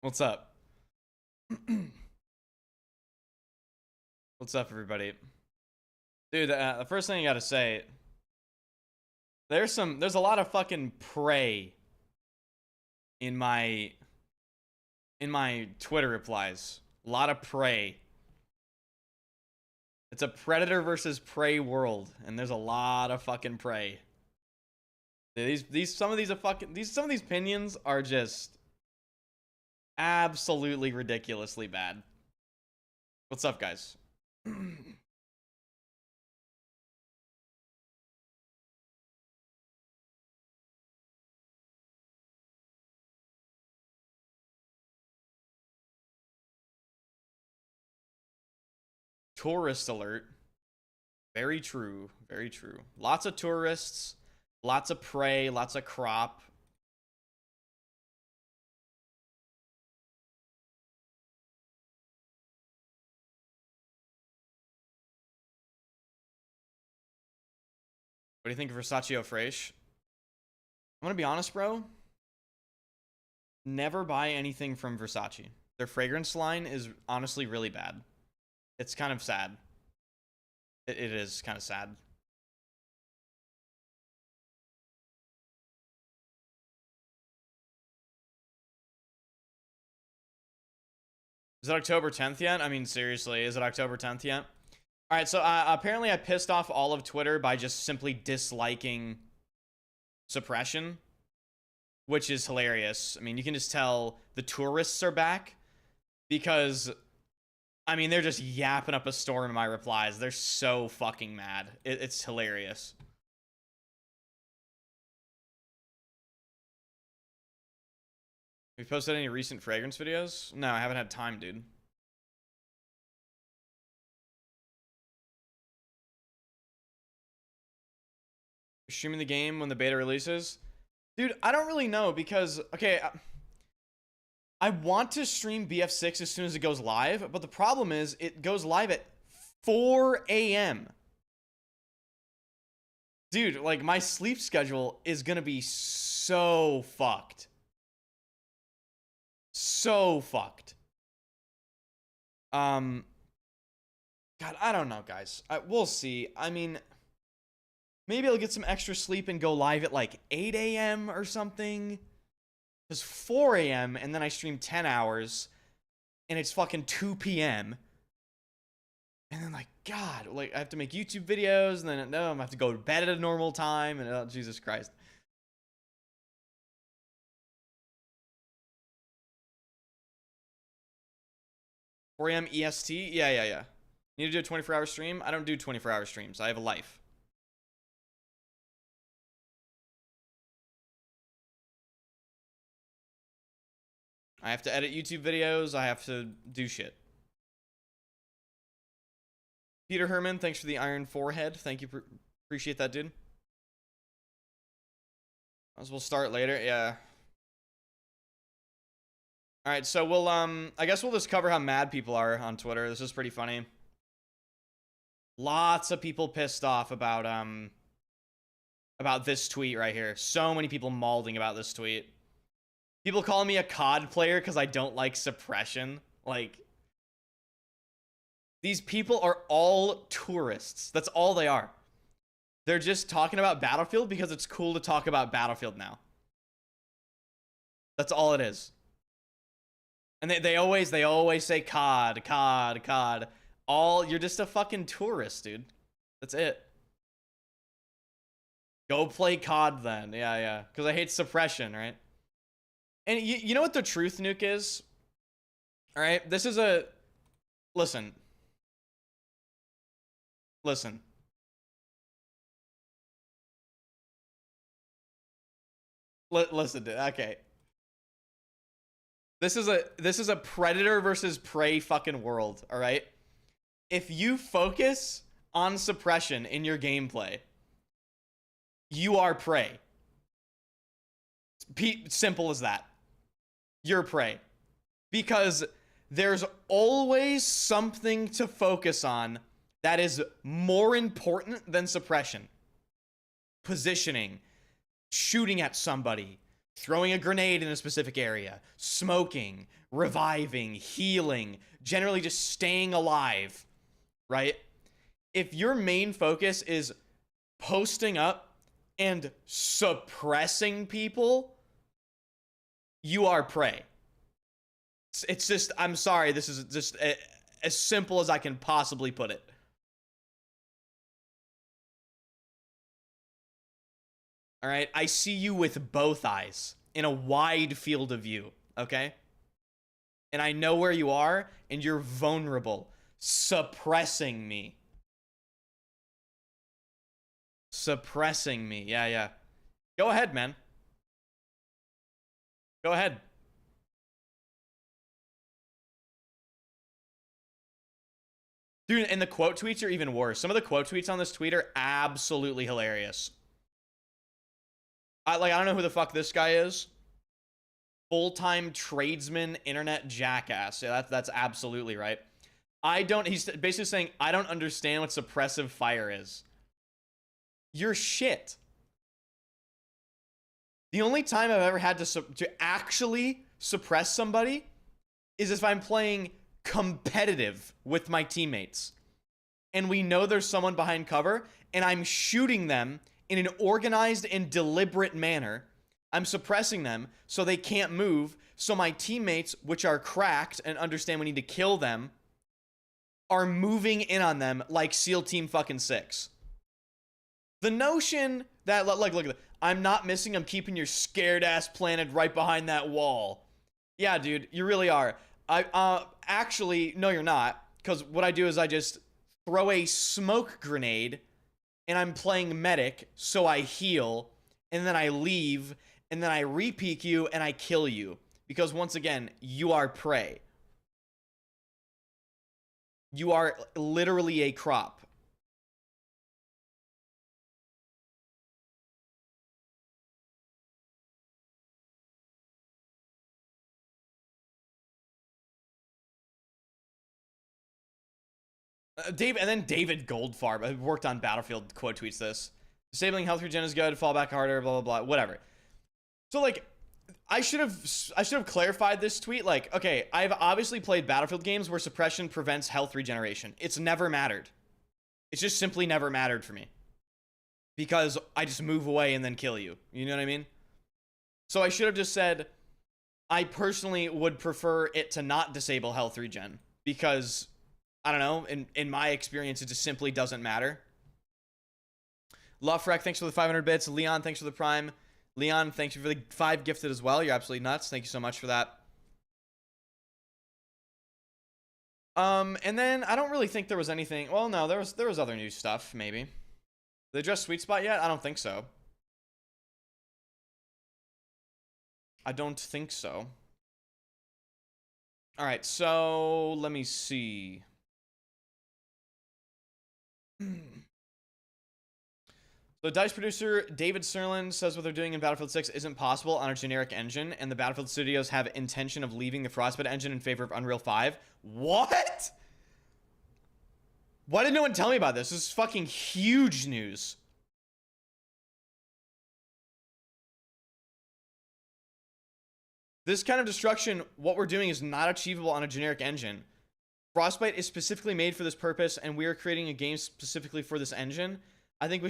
What's up? What's up, everybody? Dude, the first thing I gotta say, there's a lot of fucking prey in my Twitter replies. A lot of prey. It's a predator versus prey world, and there's a lot of fucking prey. Some of these opinions are just absolutely ridiculously bad. What's up, guys? Tourist alert. Very true. Very true. Lots of tourists, lots of prey, lots of crop. What do you think of Versace Eau Fraiche? I'm gonna be honest, bro. Never buy anything from Versace. Their fragrance line is honestly really bad. It's kind of sad. It is kind of sad. Is it October 10th yet? I mean, seriously, is it October 10th yet? All right, so apparently I pissed off all of Twitter by just simply disliking Suppression, which is hilarious. I mean, you can just tell the tourists are back because, I mean, they're just yapping up a storm in my replies. They're so fucking mad. It's hilarious. Have you posted any recent fragrance videos? No, I haven't had time, dude. Streaming the game when the beta releases? Dude, I don't really know because, okay, I want to stream BF6 as soon as it goes live, but the problem is it goes live at 4 a.m. Dude, like, my sleep schedule is gonna be so fucked. So fucked. God, I don't know, guys. We'll see. I mean, maybe I'll get some extra sleep and go live at like 8 a.m. or something. It's 4 a.m. and then I stream 10 hours and it's fucking 2 p.m. And then, like, God, like, I have to make YouTube videos and then, no, I'm gonna have to go to bed at a normal time and, oh, Jesus Christ. $4 a.m. EST? Yeah. Need to do a 24-hour stream? I don't do 24-hour streams. I have a life. I have to edit YouTube videos. I have to do shit. Peter Herman, thanks for the iron forehead. Thank you. Appreciate that, dude. As we'll start later. Yeah. All right, so we'll I guess we'll just cover how mad people are on Twitter. This is pretty funny. Lots of people pissed off about this tweet right here. So many people mauling about this tweet. People calling me a COD player because I don't like Suppression. Like, these people are all tourists. That's all they are. They're just talking about Battlefield because it's cool to talk about Battlefield now. That's all it is. And they always say COD. You're just a fucking tourist, dude. That's it. Go play COD then. Yeah. Because I hate Suppression, right? And you know what the truth, Nuke, is? All right, this is a... Listen. Listen, dude. Okay. This is a predator versus prey fucking world, all right? If you focus on Suppression in your gameplay, you are prey. Simple as that. You're prey. Because there's always something to focus on that is more important than Suppression. Positioning, shooting at somebody, throwing a grenade in a specific area, smoking, reviving, healing, generally just staying alive, right? If your main focus is posting up and suppressing people, you are prey. It's just, I'm sorry, this is just as simple as I can possibly put it. All right, I see you with both eyes in a wide field of view, okay? And I know where you are, and you're vulnerable, suppressing me. Suppressing me, yeah. Go ahead, man. Go ahead. Dude, and the quote tweets are even worse. Some of the quote tweets on this tweet are absolutely hilarious. I don't know who the fuck this guy is. Full-time tradesman, internet jackass. Yeah, that's absolutely right. He's basically saying, I don't understand what suppressive fire is. You're shit. The only time I've ever had to actually suppress somebody is if I'm playing competitive with my teammates. And we know there's someone behind cover, and I'm shooting them in an organized and deliberate manner. I'm suppressing them so they can't move, so my teammates, which are cracked and understand we need to kill them, are moving in on them like SEAL Team fucking 6. The notion that, look, I'm not missing, I'm keeping your scared ass planted right behind that wall. Yeah, dude, you really are. Actually, no, you're not. Because what I do is I just throw a smoke grenade, and I'm playing medic, so I heal, and then I leave, and then I re-peek you, and I kill you. Because once again, you are prey. You are literally a crop. David Goldfarb, who worked on Battlefield, quote tweets this. Disabling health regen is good, fall back harder, blah, blah, blah, whatever. So, like, I should have clarified this tweet. Like, okay, I've obviously played Battlefield games where suppression prevents health regeneration. It's never mattered. It's just simply never mattered for me. Because I just move away and then kill you. You know what I mean? So I should have just said, I personally would prefer it to not disable health regen. Because, I don't know, in my experience, it just simply doesn't matter. Lofrek, thanks for the 500 bits. Leon, thanks for the prime. Leon, thanks for the 5 gifted as well. You're absolutely nuts. Thank you so much for that. And then I don't really think there was anything. Well, no, there was other new stuff, maybe. They addressed Sweet Spot yet? I don't think so. I don't think so. All right, so let me see. So DICE producer David Serlin says what they're doing in Battlefield 6 isn't possible on a generic engine, and the Battlefield studios have intention of leaving the Frostbite engine in favor of Unreal 5. What? Why did no one tell me about this? This is fucking huge news. This kind of destruction, what we're doing is not achievable on a generic engine. Frostbite is specifically made for this purpose, and we are creating a game specifically for this engine. I think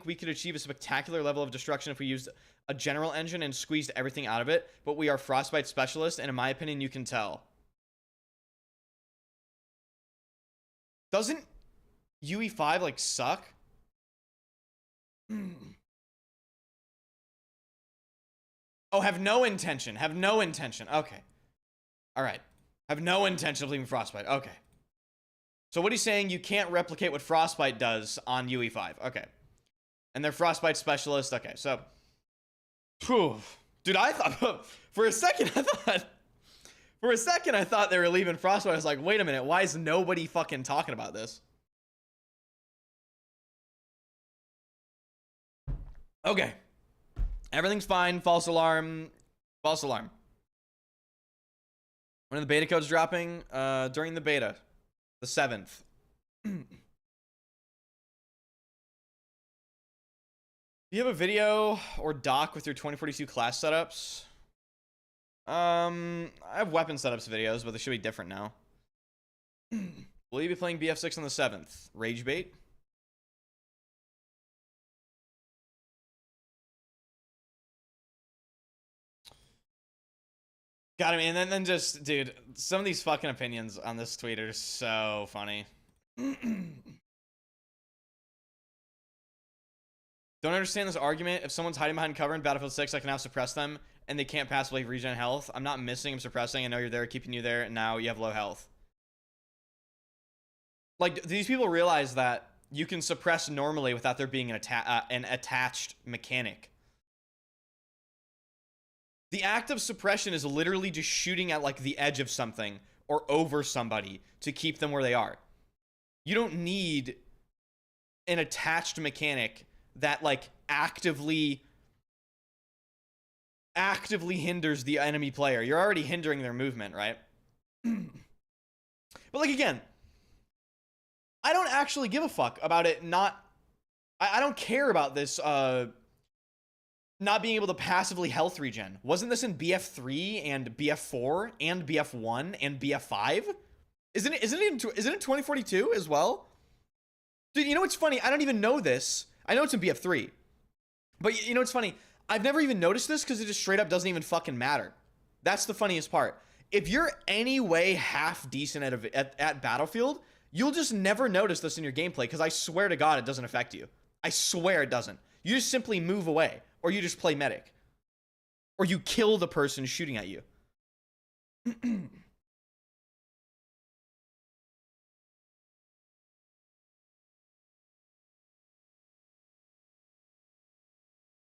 we could achieve a spectacular level of destruction if we used a general engine and squeezed everything out of it, but we are Frostbite specialists, and in my opinion, you can tell. Doesn't UE5 like suck? Oh, have no intention. Have no intention. Okay. All right. Have no intention of leaving Frostbite. Okay. So what he's saying, you can't replicate what Frostbite does on UE5. Okay. And they're Frostbite specialists. Okay, so. Whew. Dude, I thought, for a second, I thought they were leaving Frostbite. I was like, wait a minute, why is nobody fucking talking about this? Okay. Everything's fine. False alarm. False alarm. When are the beta codes dropping? During the beta. The 7th. Do you have a video or doc with your 2042 class setups? I have weapon setups videos, but they should be different now. Will you be playing BF6 on the 7th? Rage bait? God, I mean, and then just, dude, some of these fucking opinions on this tweet are so funny. Don't understand this argument. If someone's hiding behind cover in Battlefield 6, I can now suppress them, and they can't passively regen health. I'm not missing, I'm suppressing. I know you're there, keeping you there, and now you have low health. Like, these people realize that you can suppress normally without there being an attached mechanic. The act of suppression is literally just shooting at, like, the edge of something or over somebody to keep them where they are. You don't need an attached mechanic that, like, actively hinders the enemy player. You're already hindering their movement, right? But, like, again, I don't actually give a fuck about it not... I don't care about this, not being able to passively health regen. Wasn't this in BF3 and BF4 and BF1 and BF5? Isn't it in 2042 as well? Dude, you know what's funny? I don't even know this. I know it's in BF3. But you know what's funny? I've never even noticed this because it just straight up doesn't even fucking matter. That's the funniest part. If you're any way half decent at Battlefield, you'll just never notice this in your gameplay because I swear to God it doesn't affect you. I swear it doesn't. You just simply move away, or you just play medic, or you kill the person shooting at you.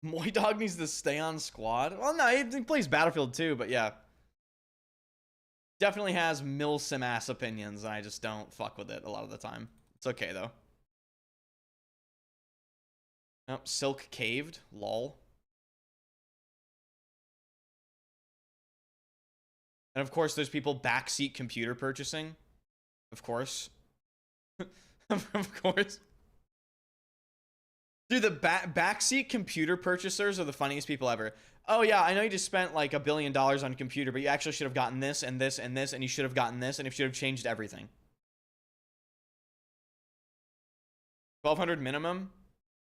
Moy Dog needs to stay on squad. Well, no, he plays Battlefield too, but yeah. Definitely has milsim ass opinions, and I just don't fuck with it a lot of the time. It's okay, though. Oh, Silk caved. Lol. And of course, there's people backseat computer purchasing. Of course. Of course. Dude, the backseat computer purchasers are the funniest people ever. Oh yeah, I know you just spent like $1 billion on a computer, but you actually should have gotten this and this and this, and you should have gotten this, and you should have changed everything. 1200 minimum?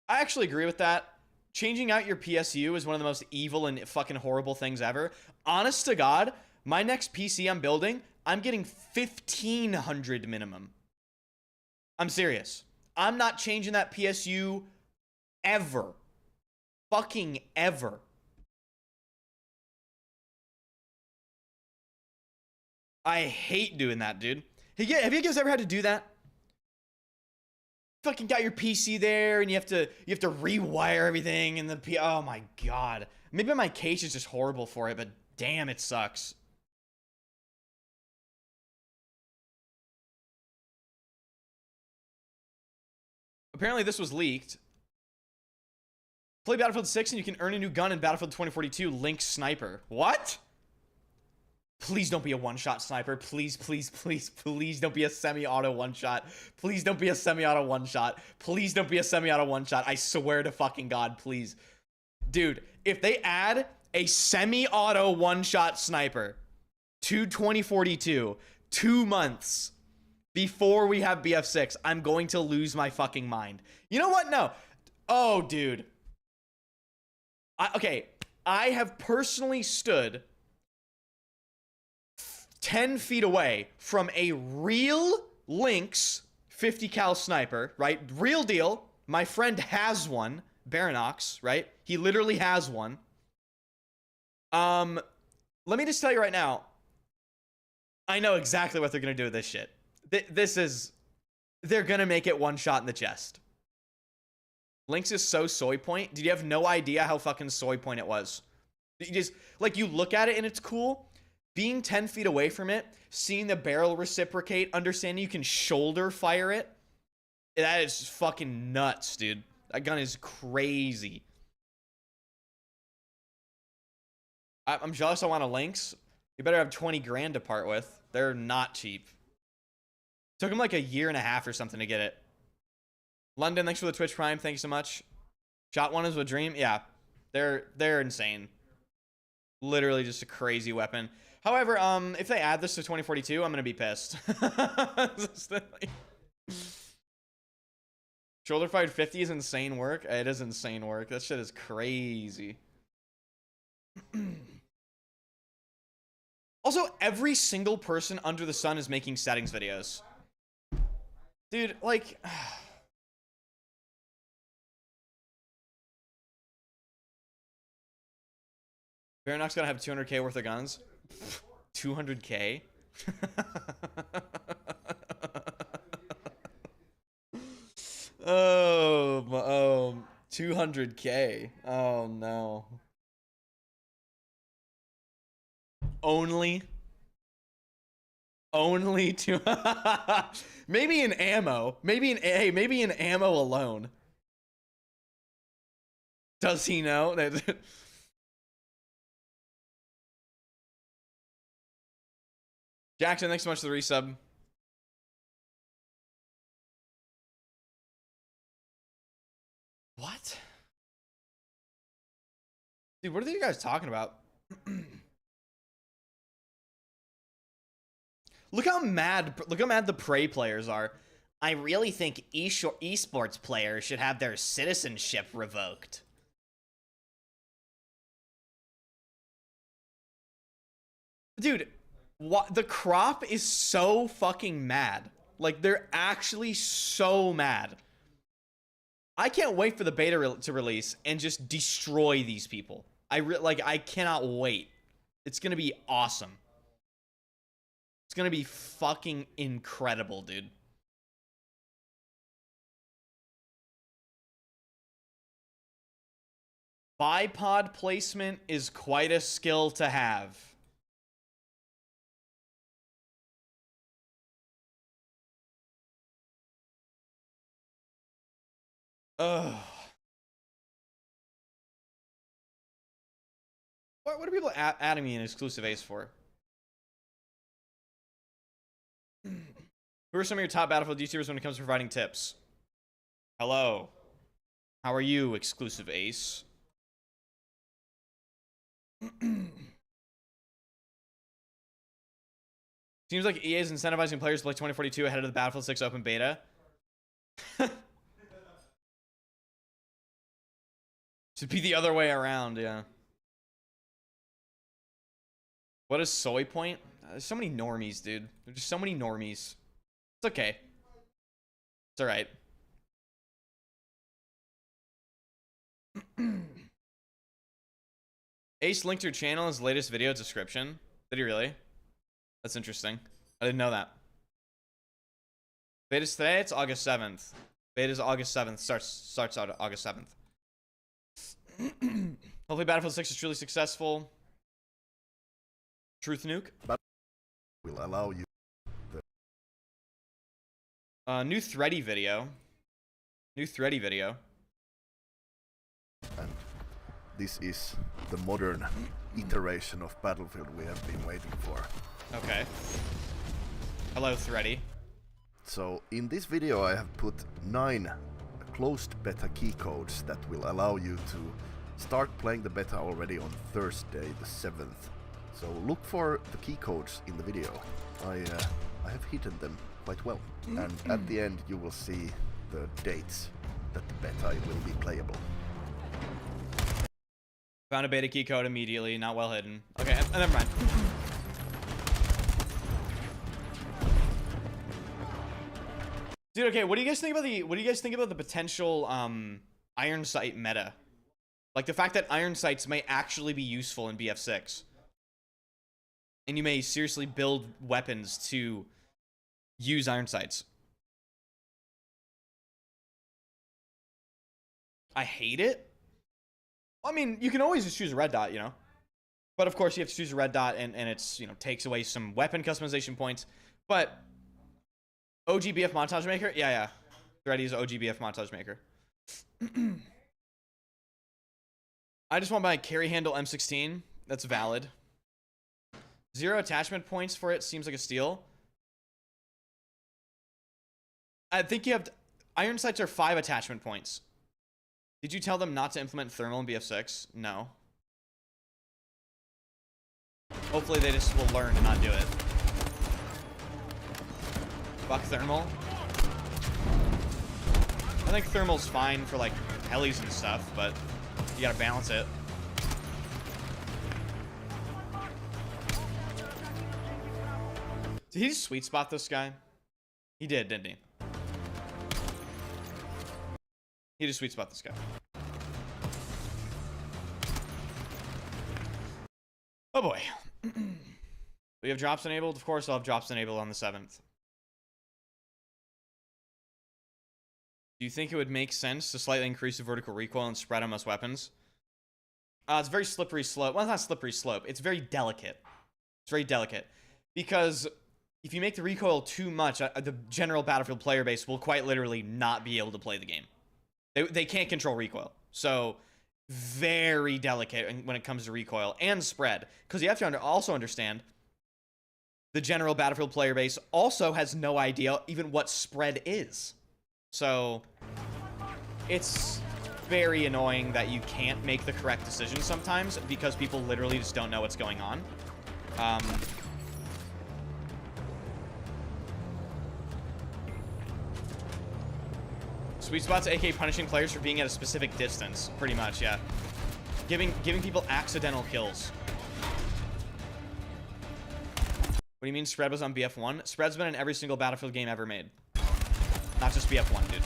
I actually agree with that. Changing out your PSU is one of the most evil and fucking horrible things ever. Honest to God, my next PC I'm building, I'm getting 1500 minimum. I'm serious. I'm not changing that PSU ever. Fucking ever. I hate doing that, dude. Have you guys ever had to do that? Fucking got your PC there and you have to rewire everything and oh my God. Maybe my case is just horrible for it, but damn, it sucks. Apparently this was leaked. Play Battlefield 6 and you can earn a new gun in Battlefield 2042, Link Sniper. What? Please don't be a one-shot sniper. Please, please, please, please don't be a semi-auto one-shot. Please don't be a semi-auto one-shot. Please don't be a semi-auto one-shot. I swear to fucking God, please. Dude, if they add a semi-auto one-shot sniper to 2042, 2 months before we have BF6, I'm going to lose my fucking mind. You know what? No. Oh, dude. Okay, I have personally stood 10 feet away from a real Lynx 50 cal sniper, right? Real deal. My friend has one. Baronox, right? He literally has one. Let me just tell you right now. I know exactly what they're going to do with this shit. They're going to make it one shot in the chest. Lynx is so soy point. Did you have no idea how fucking soy point it was? You just, like, you look at it and it's cool. Being 10 feet away from it, seeing the barrel reciprocate, understanding you can shoulder fire it, that is fucking nuts, dude. That gun is crazy. I'm jealous I want a Lynx. You better have 20 grand to part with. They're not cheap. Took him like a year and a half or something to get it. London, thanks for the Twitch Prime. Thank you so much. Shot one is a dream. Yeah, they're insane. Literally just a crazy weapon. However, if they add this to 2042, I'm gonna be pissed. Shoulder fired 50 is insane work. It is insane work. That shit is crazy. Also, every single person under the sun is making settings videos. Dude, like... Baronok's gonna have 200k worth of guns. 200k? Oh, 200k. Oh no. Only two. Maybe in ammo. Maybe in ammo alone. Does he know that? Jackson, thanks so much for the resub. What? Dude, what are you guys talking about? Look how mad the Prey players are. I really think esports players should have their citizenship revoked. Dude, what, the crop is so fucking mad. Like, they're actually so mad. I can't wait for the beta to release and just destroy these people. I cannot wait. It's gonna be awesome. It's gonna be fucking incredible, dude. Bipod placement is quite a skill to have. Ugh. What are people adding me an exclusive ace for? Who are some of your top Battlefield YouTubers when it comes to providing tips? Hello. How are you, exclusive ace? Seems like EA is incentivizing players to play 2042 ahead of the Battlefield 6 open beta. Should be the other way around, yeah. What is soy point? There's so many normies, dude. There's just so many normies. It's okay. It's alright. Ace linked your channel in his latest video description. Did he really? That's interesting. I didn't know that. Beta's today? It's August 7th. Beta's August 7th. Starts out August 7th. Hopefully Battlefield 6 is truly successful. Truth nuke. But will allow you new thready video. New thready video. And this is the modern iteration of Battlefield we have been waiting for. Okay. Hello, thready. So in this video I have put 9 closed beta key codes that will allow you to start playing the beta already on Thursday the 7th. So look for the key codes in the video. I have hidden them quite well. And at the end you will see the dates that the beta will be playable. Found a beta key code immediately, not well hidden. Okay, never mind. Dude, okay, what do you guys think about the potential iron sight meta? Like the fact that iron sights may actually be useful in BF6. And you may seriously build weapons to use iron sights. I hate it. I mean, you can always just choose a red dot, you know. But of course you have to choose a red dot and it's, you know, takes away some weapon customization points. But OGBF montage maker? Yeah. Thready's OGBF montage maker. I just want my carry handle M16. That's valid. 0 attachment points for it seems like a steal. I think you have iron sights are 5 attachment points. Did you tell them not to implement thermal in BF6? No. Hopefully they just will learn to not do it. Fuck thermal. I think thermal's fine for like helis and stuff, but you gotta balance it. Did he just sweet spot this guy? He did, didn't he? He just sweet spot this guy. Oh boy. We have drops enabled? Of course I'll have drops enabled on the 7th. Do you think it would make sense to slightly increase the vertical recoil and spread on most weapons? It's very slippery slope. Well, it's not slippery slope. It's very delicate. It's very delicate. Because if you make the recoil too much, the general Battlefield player base will quite literally not be able to play the game. They can't control recoil. So, very delicate when it comes to recoil and spread. Because you have to also understand, the general Battlefield player base also has no idea even what spread is. So, it's very annoying that you can't make the correct decision sometimes because people literally just don't know what's going on. Sweet spot's AK punishing players for being at a specific distance, pretty much, yeah. Giving people accidental kills. What do you mean spread was on BF1? Spread's been in every single Battlefield game ever made. Not just BF1, dude.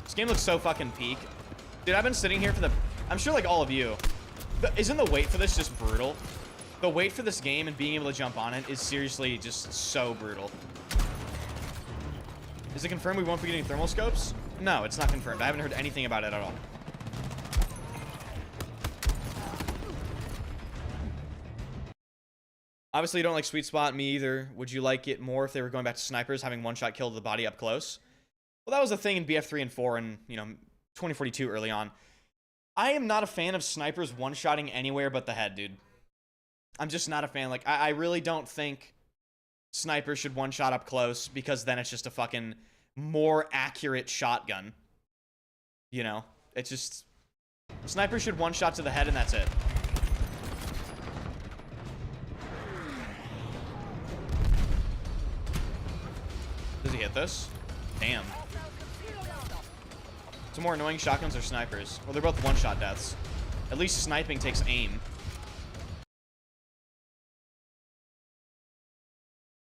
This game looks so fucking peak. Dude, I've been sitting here for the... I'm sure like all of you. Isn't the wait for this just brutal? The wait for this game and being able to jump on it is seriously just so brutal. Is it confirmed we won't be getting thermal scopes? No, it's not confirmed. I haven't heard anything about it at all. Obviously, you don't like sweet spot. Me either. Would you like it more if they were going back to snipers, having one-shot kill to the body up close? Well, that was a thing in BF3 and 4 and, you know, 2042 early on. I am not a fan of snipers one-shotting anywhere but the head, dude. I'm just not a fan. Like, I really don't think snipers should one-shot up close because then it's just a fucking more accurate shotgun. You know? It's just... Snipers should one-shot to the head and that's it. Does he hit this? Damn. It's more annoying shotguns or snipers. Well, they're both one-shot deaths. At least sniping takes aim.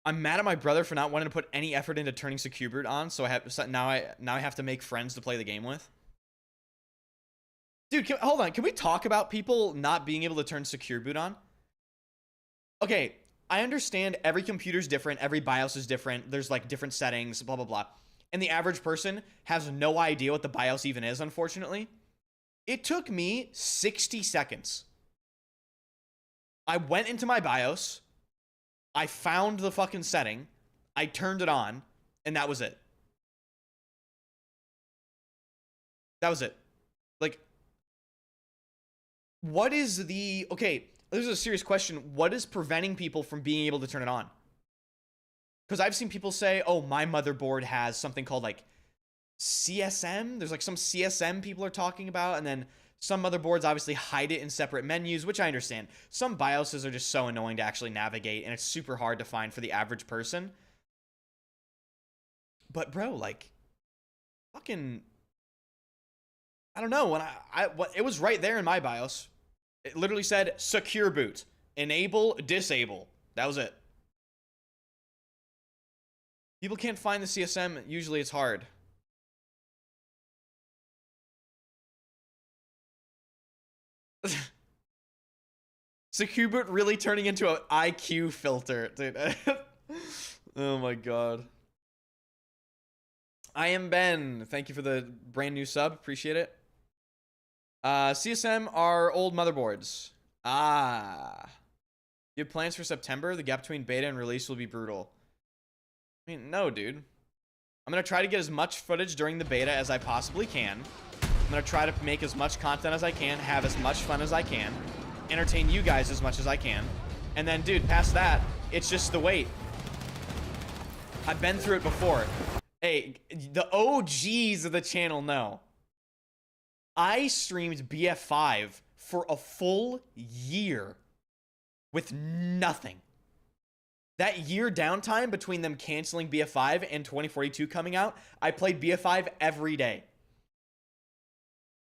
I'm mad at my brother for not wanting to put any effort into turning Secure Boot on, so now I have to make friends to play the game with. Dude, hold on. Can we talk about people not being able to turn Secure Boot on? Okay, I understand every computer's different, every BIOS is different, there's like different settings, blah, blah, blah. And the average person has no idea what the BIOS even is, unfortunately. It took me 60 seconds. I went into my BIOS, I found the fucking setting, I turned it on, and that was it. That was it. Like, what is the... Okay, this is a serious question. What is preventing people from being able to turn it on? Because I've seen people say, oh, my motherboard has something called, like, CSM. There's, like, some CSM people are talking about, and then some motherboards obviously hide it in separate menus, which I understand. Some BIOSes are just so annoying to actually navigate, and it's super hard to find for the average person. But, bro, like, fucking... I don't know. When it was right there in my BIOS. It literally said, Secure Boot. Enable, disable. That was it. People can't find the CSM. Usually it's hard. Secure Boot really turning into an IQ filter, dude. Oh my god. I am Ben. Thank you for the brand new sub. Appreciate it. CSM are old motherboards. Ah. You have plans for September? The gap between beta and release will be brutal. I mean, no, dude. I'm going to try to get as much footage during the beta as I possibly can. I'm going to try to make as much content as I can, have as much fun as I can, entertain you guys as much as I can. And then, dude, past that, it's just the wait. I've been through it before. Hey, the OGs of the channel know. I streamed BF5 for a full year with nothing. That year downtime between them canceling BF5 and 2042 coming out, I played BF5 every day.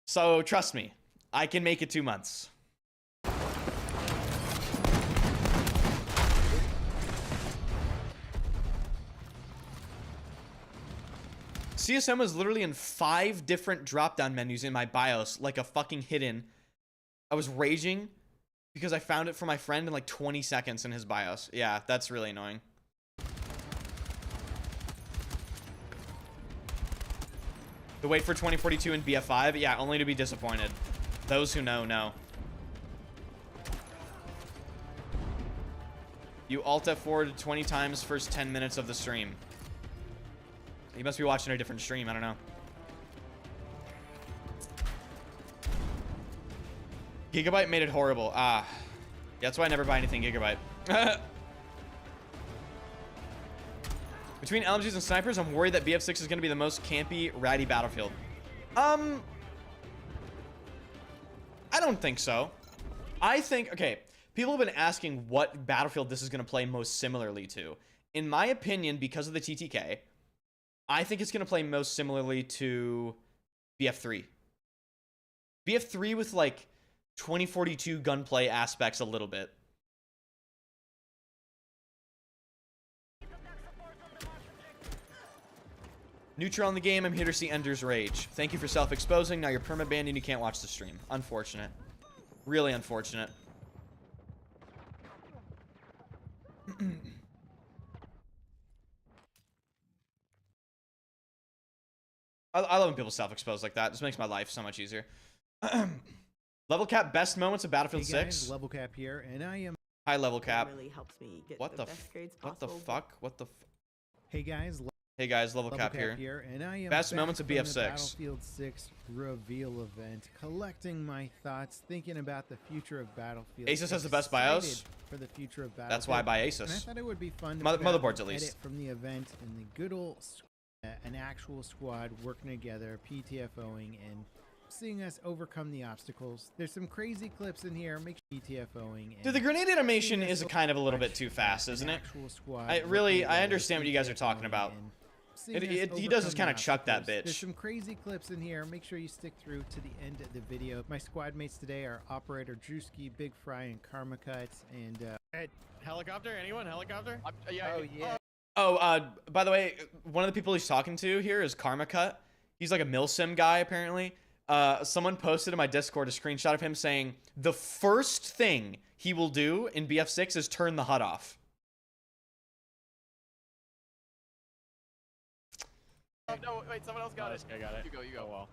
So trust me, I can make it 2 months. CSM was literally in 5 different drop-down menus in my BIOS, like a fucking hidden. I was raging because I found it for my friend in like 20 seconds in his BIOS. Yeah, that's really annoying. The wait for 2042 and BF5? Yeah, only to be disappointed. Those who know, know. You Alt F4 20 times first 10 minutes of the stream. You must be watching a different stream. I don't know. Gigabyte made it horrible. Ah. Yeah, that's why I never buy anything Gigabyte. Between LMGs and snipers, I'm worried that BF6 is going to be the most campy, ratty battlefield. I don't think so. I think, okay, people have been asking what battlefield this is going to play most similarly to. In my opinion, because of the TTK, I think it's going to play most similarly to BF3. BF3 with like 2042 gunplay aspects a little bit. Neutral on the game. I'm here to see Ender's Rage. Thank you for self-exposing. Now you're perma-banned and you can't watch the stream. Unfortunate. Really unfortunate. I love when people self-expose like that. It just makes my life so much easier. Level cap, best moments of Battlefield 6. Level cap here, and I am high level cap. Really helps me get What the best grades what the possible. fuck? What the Hey guys, level cap here. and I am Best back moments of from the BF6. Battlefield 6 reveal event, collecting my thoughts, thinking about the future of Battlefield. Asus has the best BIOS. Excited for the future of Battlefield. That's why I buy And I Asus. thought it would be fun to Motherboards at least. edit from the event and the good old an actual squad working together, PTFOing, and seeing us overcome the obstacles. There's some crazy clips in here. Make sure PTFOing. Dude, the grenade animation is kind of a little bit too fast, isn't it? I understand what you guys are talking about. He does just kind of chuck that bitch. There's some crazy clips in here. Make sure you stick through to the end of the video. My squad mates today are Operator Drewski, Big Fry, and Karma Cuts. And helicopter? Anyone? Helicopter? yeah. Oh, by the way, one of the people he's talking to here is Karma Cut. He's like a milsim guy, apparently. Someone posted in my Discord a screenshot of him saying the first thing he will do in BF6 is turn the HUD off. Oh, no, wait, someone else got it. I got it. You go. Oh,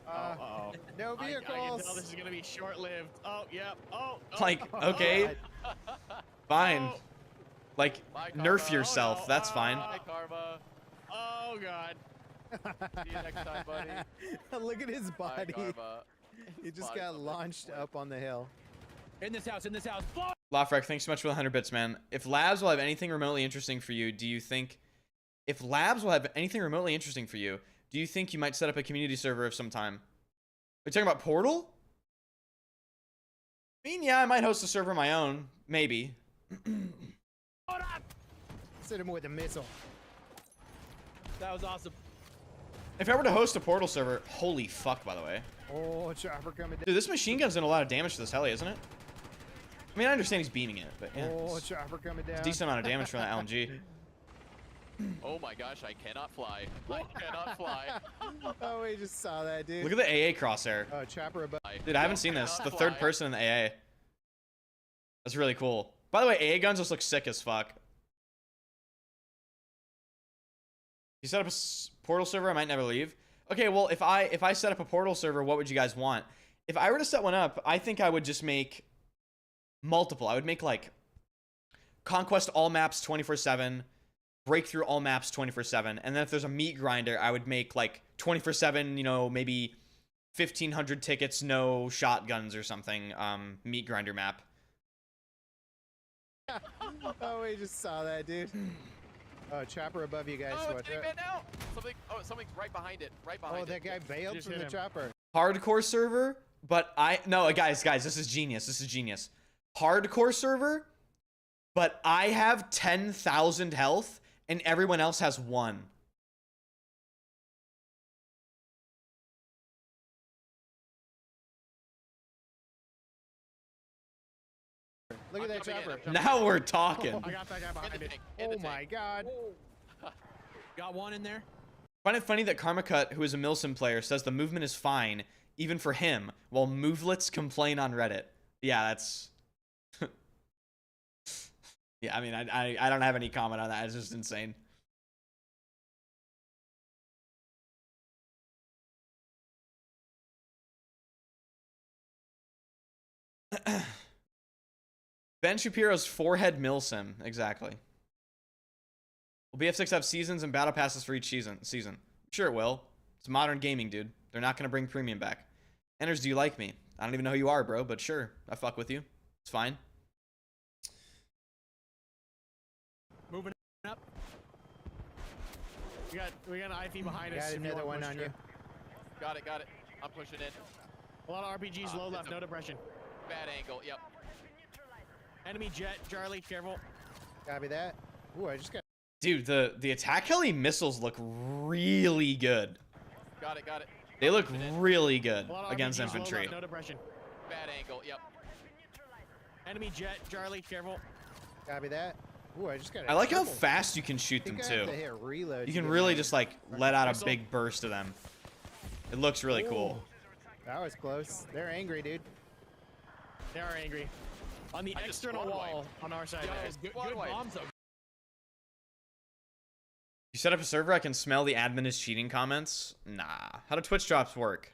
well. No I vehicles. can tell this is going to be short-lived. Oh, yeah. Oh. Like, okay. Fine. Oh. Like, Karma. nerf yourself. Oh, no. That's fine. Bye, Karma. Oh, God. See you next time, buddy. Look at his Bye, body. Karma. He just got launched up on the hill. In this house. Lafrek, thanks so much for the 100 bits, man. If Labs will have anything remotely interesting for you, do you think... If Labs will have anything remotely interesting for you, do you think you might set up a community server of some time? Are you talking about Portal? I mean, yeah, I might host a server of my own. Maybe. Hit him with a missile. That was awesome. If I were to host a Portal server... Holy fuck, by the way. Oh, chopper coming down. Dude, this machine gun's doing a lot of damage to this heli, isn't it? I mean, I understand he's beaming it, but yeah. Oh, It's chopper coming down. a decent amount of damage from that LMG. Oh, my gosh. I cannot fly. I cannot fly. Oh, we just saw that, dude. Look at the AA crosshair. Oh, chopper above. Dude, I haven't seen this. The third person in the AA. That's really cool. By the way, AA guns just look sick as fuck. You set up a Portal server, I might never leave. Okay, well, if I set up a Portal server, what would you guys want? If I were to set one up, I think I would just make multiple. I would make like Conquest all maps 24/7, Breakthrough all maps 24/7, and then if there's a meat grinder, I would make like 24/7, you know, maybe 1,500 tickets, no shotguns or something. Meat grinder map. Oh, we just saw that, dude. Chopper above you guys. Oh, Watch it's getting out. bent out. Something's right behind it. Right behind Oh, it. that guy bailed Just from hit the him. chopper. Hardcore server, but no, guys, this is genius. This is genius. Hardcore server, but I have 10,000 health and everyone else has 1. Look at that chopper. Now we're talking. I got that guy behind it. Oh my god. Got one in there. Find it funny that Karmacut, who is a Milsim player, says the movement is fine, even for him, while movelets complain on Reddit. Yeah, that's... yeah, I mean, I don't have any comment on that. It's just insane. Ben Shapiro's forehead Milsim. Exactly. Will BF6 have seasons and battle passes for each season? Sure it will. It's modern gaming, dude. They're not going to bring premium back. Enders, do you like me? I don't even know who you are, bro, but sure. I fuck with you. It's fine. Moving up. We got an IV behind us. Got if you another want one push on you. through. Got it. I'm pushing in. A lot of RPGs low left, no depression. Bad angle. Yep. Enemy jet, Charlie, careful. Copy that. Ooh, I just got. Dude, the attack heli missiles look really good. Got it. They look really good A lot of against RPGs infantry. Low left, no depression. Bad angle. Yep. Enemy jet, Charlie, careful. Copy that. Ooh, I just got. I like how triple. fast you can shoot I them think I have too. to hit reload. You to can get really my- just like let out a Missile. big burst of them. It looks really cool. That was close. They're angry, dude. They are angry. On the I just external squad wall on our side. Yeah, there. it's Good squad wipe. bombs though. You set up a server, I can smell the admin is cheating comments. Nah. How do Twitch drops work?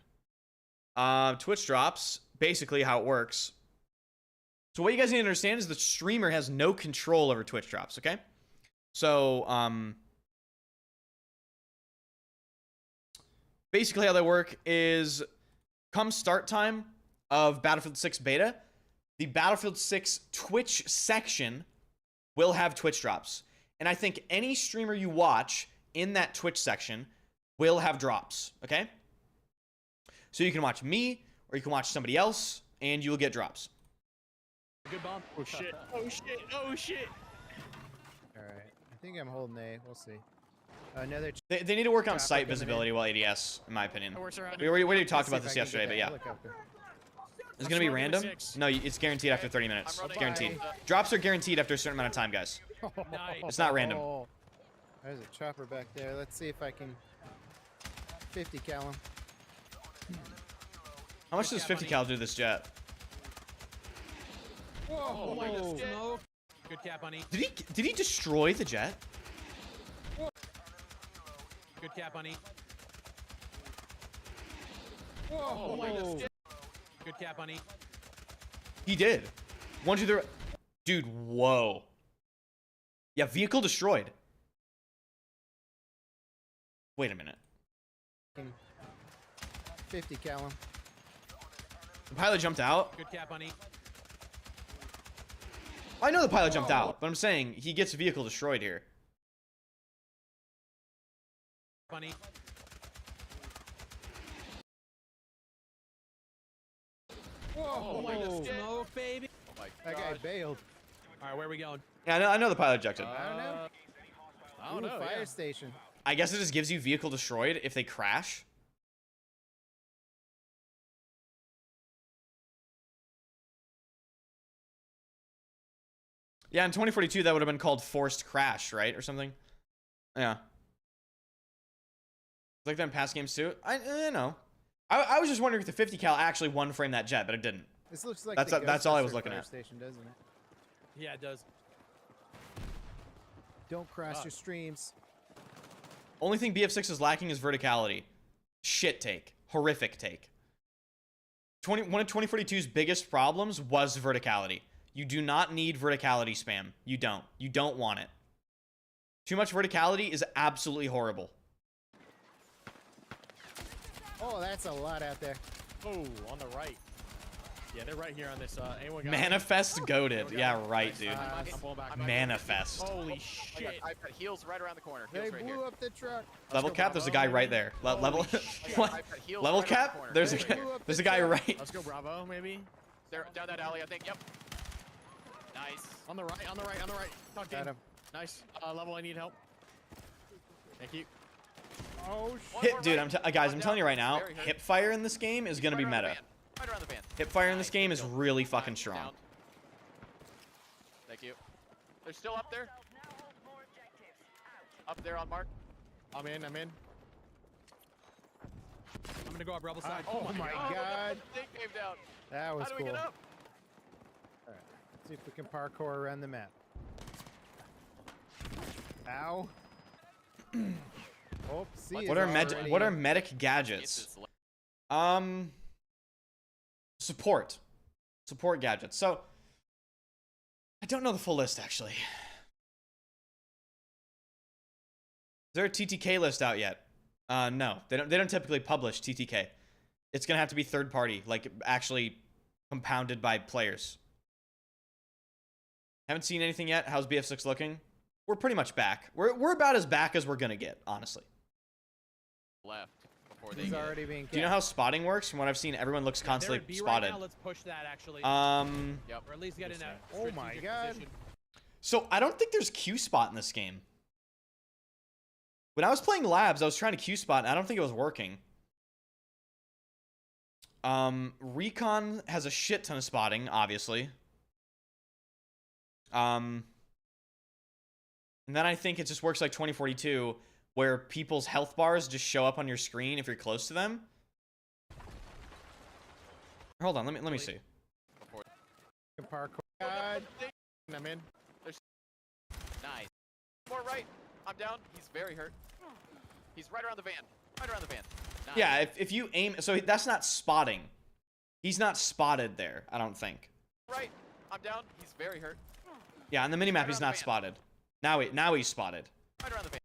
Twitch drops, basically how it works. So what you guys need to understand is the streamer has no control over Twitch drops, okay? So, basically how they work is come start time of Battlefield 6 beta, the Battlefield 6 Twitch section will have Twitch drops. And I think any streamer you watch in that Twitch section will have drops, okay? So you can watch me, or you can watch somebody else, and you will get drops. Good bomb. Oh shit. Oh shit. Oh shit. All right. I think I'm holding A. We'll see. Another. They need to work on Chopper site coming visibility while ADS, in my opinion. That works around. We already talked Let's see about if this I can yesterday, get but that yeah. helicopter. It's going to be Let's roll random? number 6. No, it's guaranteed after 30 minutes. I'm running Guaranteed. out. Drops are guaranteed after a certain amount of time, guys. Nice. It's not random. Oh, there's a chopper back there. Let's see if I can 50 cal him. How much does 50 cal do to this jet? Oh my Whoa. god. Smoke. Good cap on E. Did he destroy the jet? Good cap on E. Whoa. my god. Good cap on E. He did. 1, 2, 3. Dude, whoa. Yeah, vehicle destroyed. Wait a minute. 50 cal him. The pilot jumped out? Good cap on E. I know the pilot jumped out, but I'm saying he gets vehicle destroyed here. Funny. Whoa. my god. Smoke, baby. Oh my That guy gosh. bailed. All right, where are we going? Yeah, I know the pilot ejected. I don't know. I don't Ooh, know. fire Yeah. station. I guess it just gives you vehicle destroyed if they crash. Yeah, in 2042 that would have been called forced crash, right? Or something. Yeah. Like that in past games too. I know. I was just wondering if the 50 cal actually one frame that jet, but it didn't. This looks like That's all I was Ghostbuster looking fire at. Station, doesn't it? Yeah, it does. Don't crash your streams. Only thing BF6 is lacking is verticality. Shit take. Horrific take. One of 2042's biggest problems was verticality. You do not need verticality spam. You don't. You don't want it. Too much verticality is absolutely horrible. Oh, that's a lot out there. Oh, on the right. Yeah, they're right here on this. Anyone got Manifest goaded. Yeah, right, dude. I'm pulling back. Manifest. Holy shit. I've got heals right around the corner. They Heals right here. blew up the truck. Level cap. There's a guy right there. Level. I've got heals Level right around the cap. corner. There's Heals right here. a guy right. Let's go Bravo, maybe. They're down that alley, I think. Yep. Nice. On the right, on the right, on the right. Tucked in. Got him. Nice. Level, I need help. Thank you. Oh Hip, dude. Guys, I'm telling you right now, Very hurt. hip fire in this game is gonna be Right around the meta. van. Right around the van. Hip fire in this Nice, game good is kill. really fucking Nice, strong. down. Thank you. They're still up there. Up there on mark. I'm in. I'm gonna go up rebel side. Oh my god. Thing came down. That was How do cool. we get up? Alright, let's see if we can parkour around the map. Ow. Oh, see. What are medic gadgets? It's this Support gadgets. So I don't know the full list actually. Is there a TTK list out yet? No, they don't typically publish TTK. It's gonna have to be third party, like actually compounded by players. Haven't seen anything yet. How's BF6 looking? We're pretty much back. We're about as back as we're gonna get, honestly. left before they He's get already being. Do you know how spotting works? From what I've seen, everyone looks constantly spotted. Right now, let's push that actually. Yep. Or at least get in a Oh my strategic god. position. So I don't think there's Q spot in this game. When I was playing labs, I was trying to Q spot, and I don't think it was working. Recon has a shit ton of spotting, obviously. And then I think it just works like 2042, where people's health bars just show up on your screen if you're close to them. Hold on, let me see. Parkour. God. I'm in. nice. More right. I'm down. He's very hurt. He's right around the van. Right around the van. Nice. Yeah, if you aim, so that's not spotting. He's not spotted there, I don't think. Right. I'm down. He's very hurt. Yeah, on the minimap Right he's around the not van. spotted. Now he's spotted. Right around the van.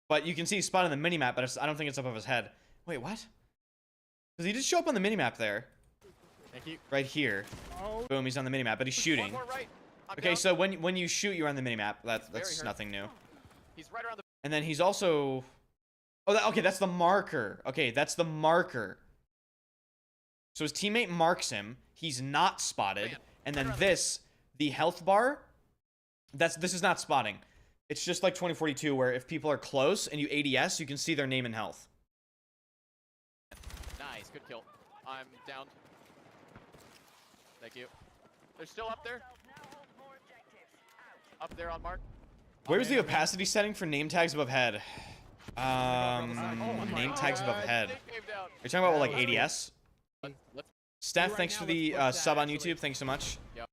But you can see he's spotted on the minimap, but I don't think it's up of his head. Wait, what? Does he just show up on the minimap there? Thank you. Right here. Oh. Boom, he's on the minimap, but he's shooting. One more right. I'm Okay, down. so when you shoot, you're on the minimap. very That's hurt. nothing new. He's right around the. And then he's also... Oh, okay, that's the marker. Okay, that's the marker. So his teammate marks him. He's not spotted. Man, And right then around this, the health bar, this is not spotting. It's just like 2042, where if people are close and you ADS, you can see their name and health. Nice. Good kill. I'm down. Thank you. They're still up there. Up there on mark. Where's the opacity setting for name tags above head? Name tags above head. They came down. You're talking about like ADS? Let's Steph, Right thanks now, for let's the push that, sub on actually. YouTube. Thanks so much. Yep.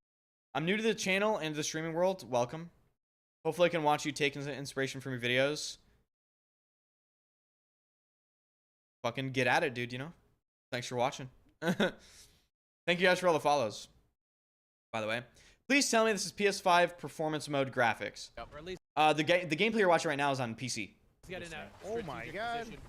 I'm new to the channel and the streaming world. Welcome. Hopefully I can watch you take inspiration from your videos. Fucking get at it, dude, you know? Thanks for watching. Thank you guys for all the follows, by the way. Please tell me this is PS5 performance mode graphics. Or at least The gameplay you're watching right now is on PC. get in a Oh my strategic god. position.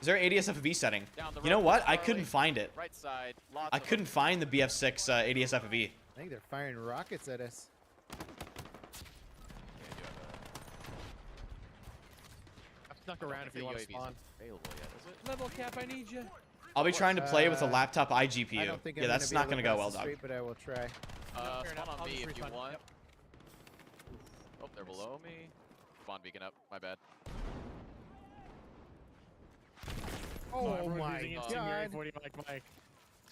Is there an ADS-FFV setting? down the You know road. what? I Charlie. couldn't find it. Right side. Lots I of couldn't find the BF6 ADS-FFV. I think they're firing rockets at us. I've snuck around if you want to spawn. Available yet, is it? Level cap, I need you. I'll be trying to play with a laptop I iGPU. don't think Yeah, I'm that's gonna not be going to able go well, cross the dog. street, but I will try. Fair Spawn enough. on I'll me just if you refund. want. Yep. Oh, they're below me. Spawn beacon up. My bad. Oh everyone's my using god. incendiary 40 mic.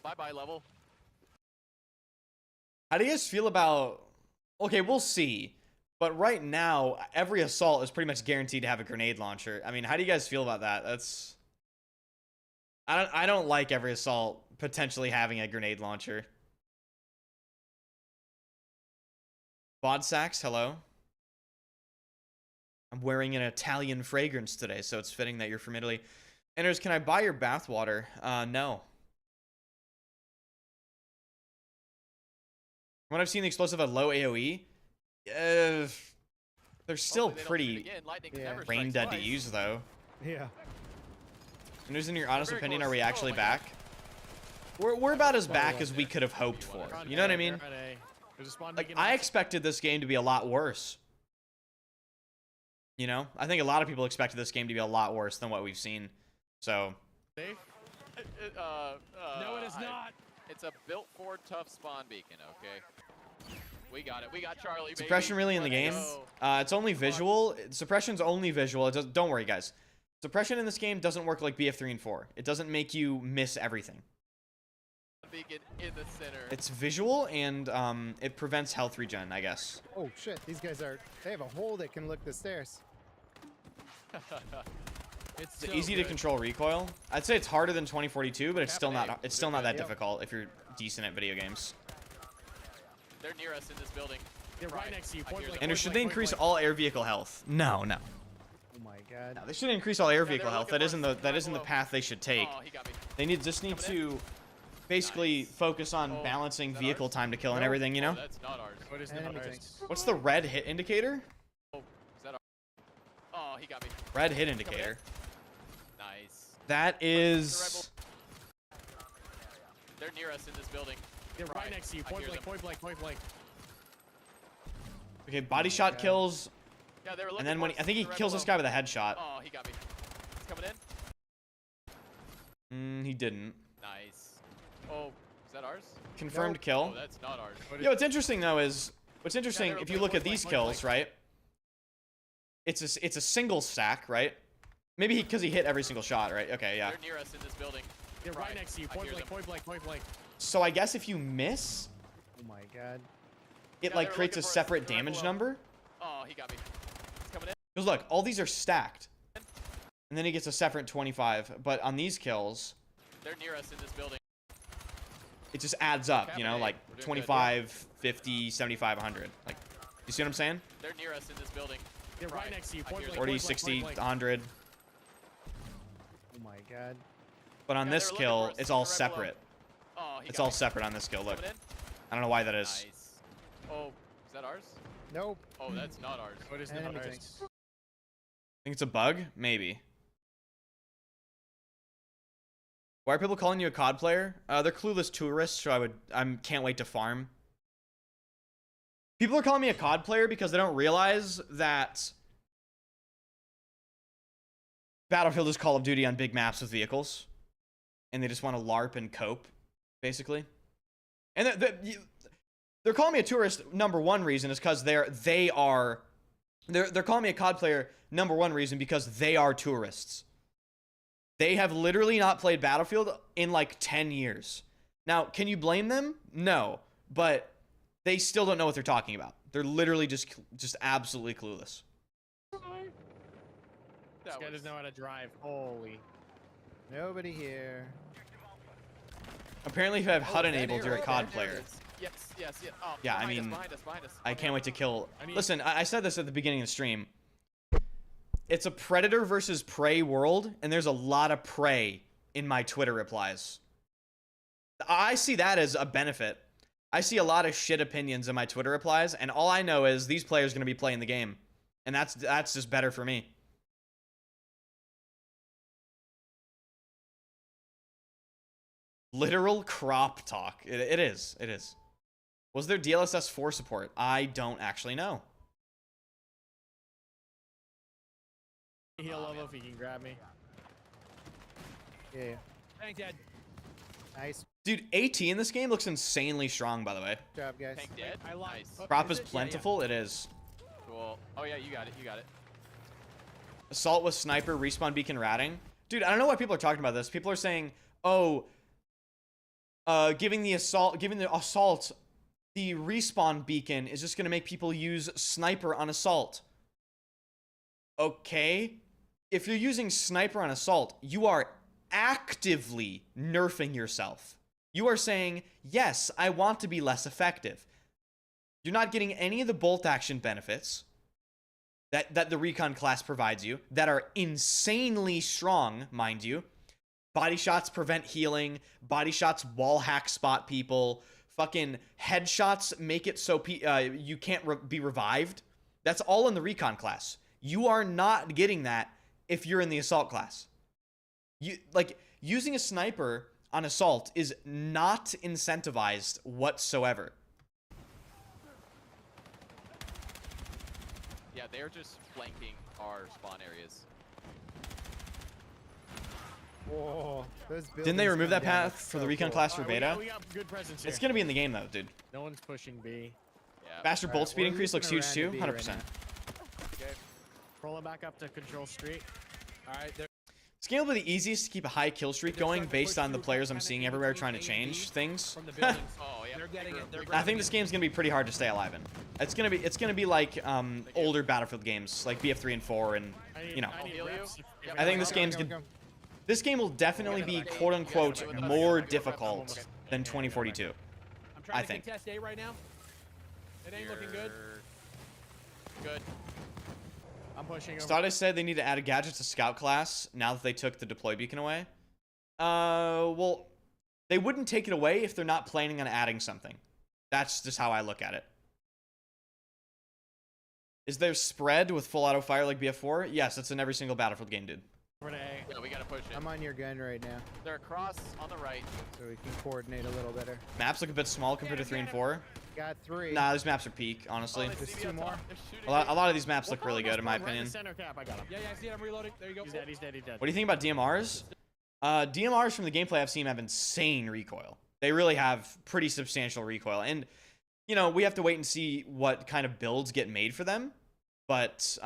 Bye-bye level. How do you guys feel about... Okay, we'll see. But right now, every assault is pretty much guaranteed to have a grenade launcher. I mean, how do you guys feel about that? That's... I don't like every assault potentially having a grenade launcher. Bod Sax, hello. I'm wearing an Italian fragrance today, so it's fitting that you're from Italy. Enders, can I buy your bathwater? No. From what I've seen, the explosive at low AoE, they're still Hopefully they don't shoot pretty again. Lightning Yeah. never brain strikes dead to twice. use, though. Yeah. Enders, in your honest Very opinion, close. are we Oh actually my back? we're about as back as we could have hoped for. You know what I mean? There's a spawn Like, beacon I out. expected this game to be a lot worse. You know, I think a lot of people expected this game to be a lot worse than what we've seen. So, Safe? No, it is not. It's a built-for tough spawn beacon, okay? We got it. We got Charlie, baby. suppression really in the game? Let's go. It's only visual. Suppression's only visual. It does, don't worry, guys. Suppression in this game doesn't work like BF3 and 4. It doesn't make you miss everything. Beacon in the center. It's visual and it prevents health regen, I guess. Oh shit, these guys they have a hole that can look the stairs. It's It's so easy to good. control recoil. I'd say it's harder than 2042, but it's still not. Happening. It's still not that Yep. difficult if you're decent at video games. They're near us in this building. They're right next to you. I Point hear blank, them. And point should blank, they point increase blank. all air vehicle health? No, no. Oh my god. No, they shouldn't increase all air vehicle they're health. looking That isn't for the us. that isn't the Below. path they should take. Oh, he got me. They just need Coming to basically Nice. focus on Oh, balancing is that vehicle ours? time to kill and Nope. everything. You Oh, know. that's not ours. What is not Enemy ours? tanks. What's the red hit indicator? Is that ours? Oh, he got me. Red hit indicator. Nice. That is. They're near us in this building. They're right next to you. I Point hear blank, them. point blank, point blank. Okay, body shot God. kills, Yeah, they were looking and then for when us. I think he They're right kills this below. guy with a headshot. Oh, he got me. He's coming in. He didn't. Nice. Oh, is that ours? Confirmed Nope. kill. Oh, that's not ours. Yo, what's interesting though is what's interesting they're if you like look at point these blank, kills, point right? It's a single stack, right? Maybe because he hit every single shot, right? Okay, yeah. They're near us in this building. They're right next to you. I Point hear blank, them. point blank, point blank. So I guess if you miss, Oh my god. it Yeah, like they're creates a looking for us. separate They're right damage below. number. Oh, he got me. He's coming in. Because look, all these are stacked, and then he gets a separate 25. But on these kills, They're near us in this building. it just adds up, you know, Cabinet. like We're doing good. 25, 50, 75, 100. Like, you see what I'm saying? They're near us in this building. They're right next to you. I Point hear blank, them. 40, point blank, 60, point blank. 100. Oh my god. But on Yeah, this they're looking kill, for us. it's all They're right below. separate. Oh, he It's got all me. separate on this kill. Look, Coming in. I don't know why that is. Nice. Oh, is that ours? Nope. Oh, that's not ours. What is not Enemy ours? tanks. Think it's a bug? Maybe. Why are people calling you a COD player? They're clueless tourists, so I can't wait to farm. People are calling me a COD player because they don't realize that Battlefield is Call of Duty on big maps with vehicles, and they just want to LARP and cope, basically. And they're calling me a tourist. Number one reason is because they're calling me a COD player. Number one reason because they are tourists. They have literally not played Battlefield in like 10 years. Now, can you blame them? No, but they still don't know what they're talking about. They're literally just absolutely clueless. This That guy was doesn't know how to drive. Holy. Nobody here. Apparently, if you have HUD Oh, enabled, there you're a it is. COD There it player. is. Yes, yes, yes. Oh, Yeah, I behind us, mean, behind us. I can't wait to kill. I need- Listen, I said this at the beginning of the stream. It's a Predator versus Prey world, and there's a lot of Prey in my Twitter replies. I see that as a benefit. I see a lot of shit opinions in my Twitter replies, and all I know is these players are going to be playing the game. And that's just better for me. Literal crop talk. It is. It is. Was there DLSS 4 support? I don't actually know. He'll level if he can grab me. Yeah. Tank dead. Nice Dude, AT in this game looks insanely strong, by the way. job, guys. Tank dead. I lied. Nice. Oh, Crop is is it? Yeah, yeah. plentiful. It is. Cool. Oh yeah, you got it. You got it. Assault with sniper, respawn beacon ratting. Dude, I don't know why people are talking about this. People are saying, oh, giving the assault, the respawn beacon is just going to make people use sniper on assault. Okay. If you're using sniper on assault, you are actively nerfing yourself. You are saying, yes, I want to be less effective. You're not getting any of the bolt action benefits that the recon class provides you, that are insanely strong, mind you. Body shots prevent healing. Body shots wall hack spot people. Fucking headshots make it so you can't be revived. That's all in the recon class. You are not getting that if you're in the assault class. You like using a sniper on Assault is not incentivized whatsoever. Yeah, they're just flanking our spawn areas. Whoa. Those Didn't they buildings remove that come down, path it's for the so recon cool. class for Alright, beta? we got good presence here. It's gonna be in the game though, dude. No one's pushing B. Yeah. Faster bolt Alright, speed we're increase looks looping huge too, around to B 100%. right now. Okay. Rolling back up to control street. Alright, It's gonna be the easiest to keep a high kill streak going based on the players I'm seeing everywhere trying to change things. from the buildings. Oh yeah. They're getting it. They're I think this game's gonna be pretty hard to stay alive in. It's gonna be like older Battlefield games like BF3 and 4 and you know. I need Heal you. reps if- I think this Go, game's go, gonna go. this game will definitely be quote unquote more difficult than 2042. I'm trying I to think. contest A right now. It ain't looking good. Good. I'm pushing over. Stade said they need to add a gadget to Scout class now that they took the deploy beacon away. Well, they wouldn't take it away if they're not planning on adding something. That's just how I look at it. Is there spread with full auto fire like BF4? Yes, it's in every single Battlefield game, dude. Over to A. Yeah, we gotta push it. I'm on your gun right now, They're across on the right. so we can coordinate a little better. Maps look a bit small compared to 3 and 4. Got 3. Nah, these maps are peak, honestly. Oh, they There's see me 2 on top. more. They're shooting A me. lot of these maps look really good, in my Right in opinion. the center cap. I got him. Yeah, I see it. I'm reloading. There you go. He's dead. He's dead. He's dead. What do you think about DMRs? DMRs from the gameplay I've seen have insane recoil. They really have pretty substantial recoil. And, you know, we have to wait and see what kind of builds get made for them. But,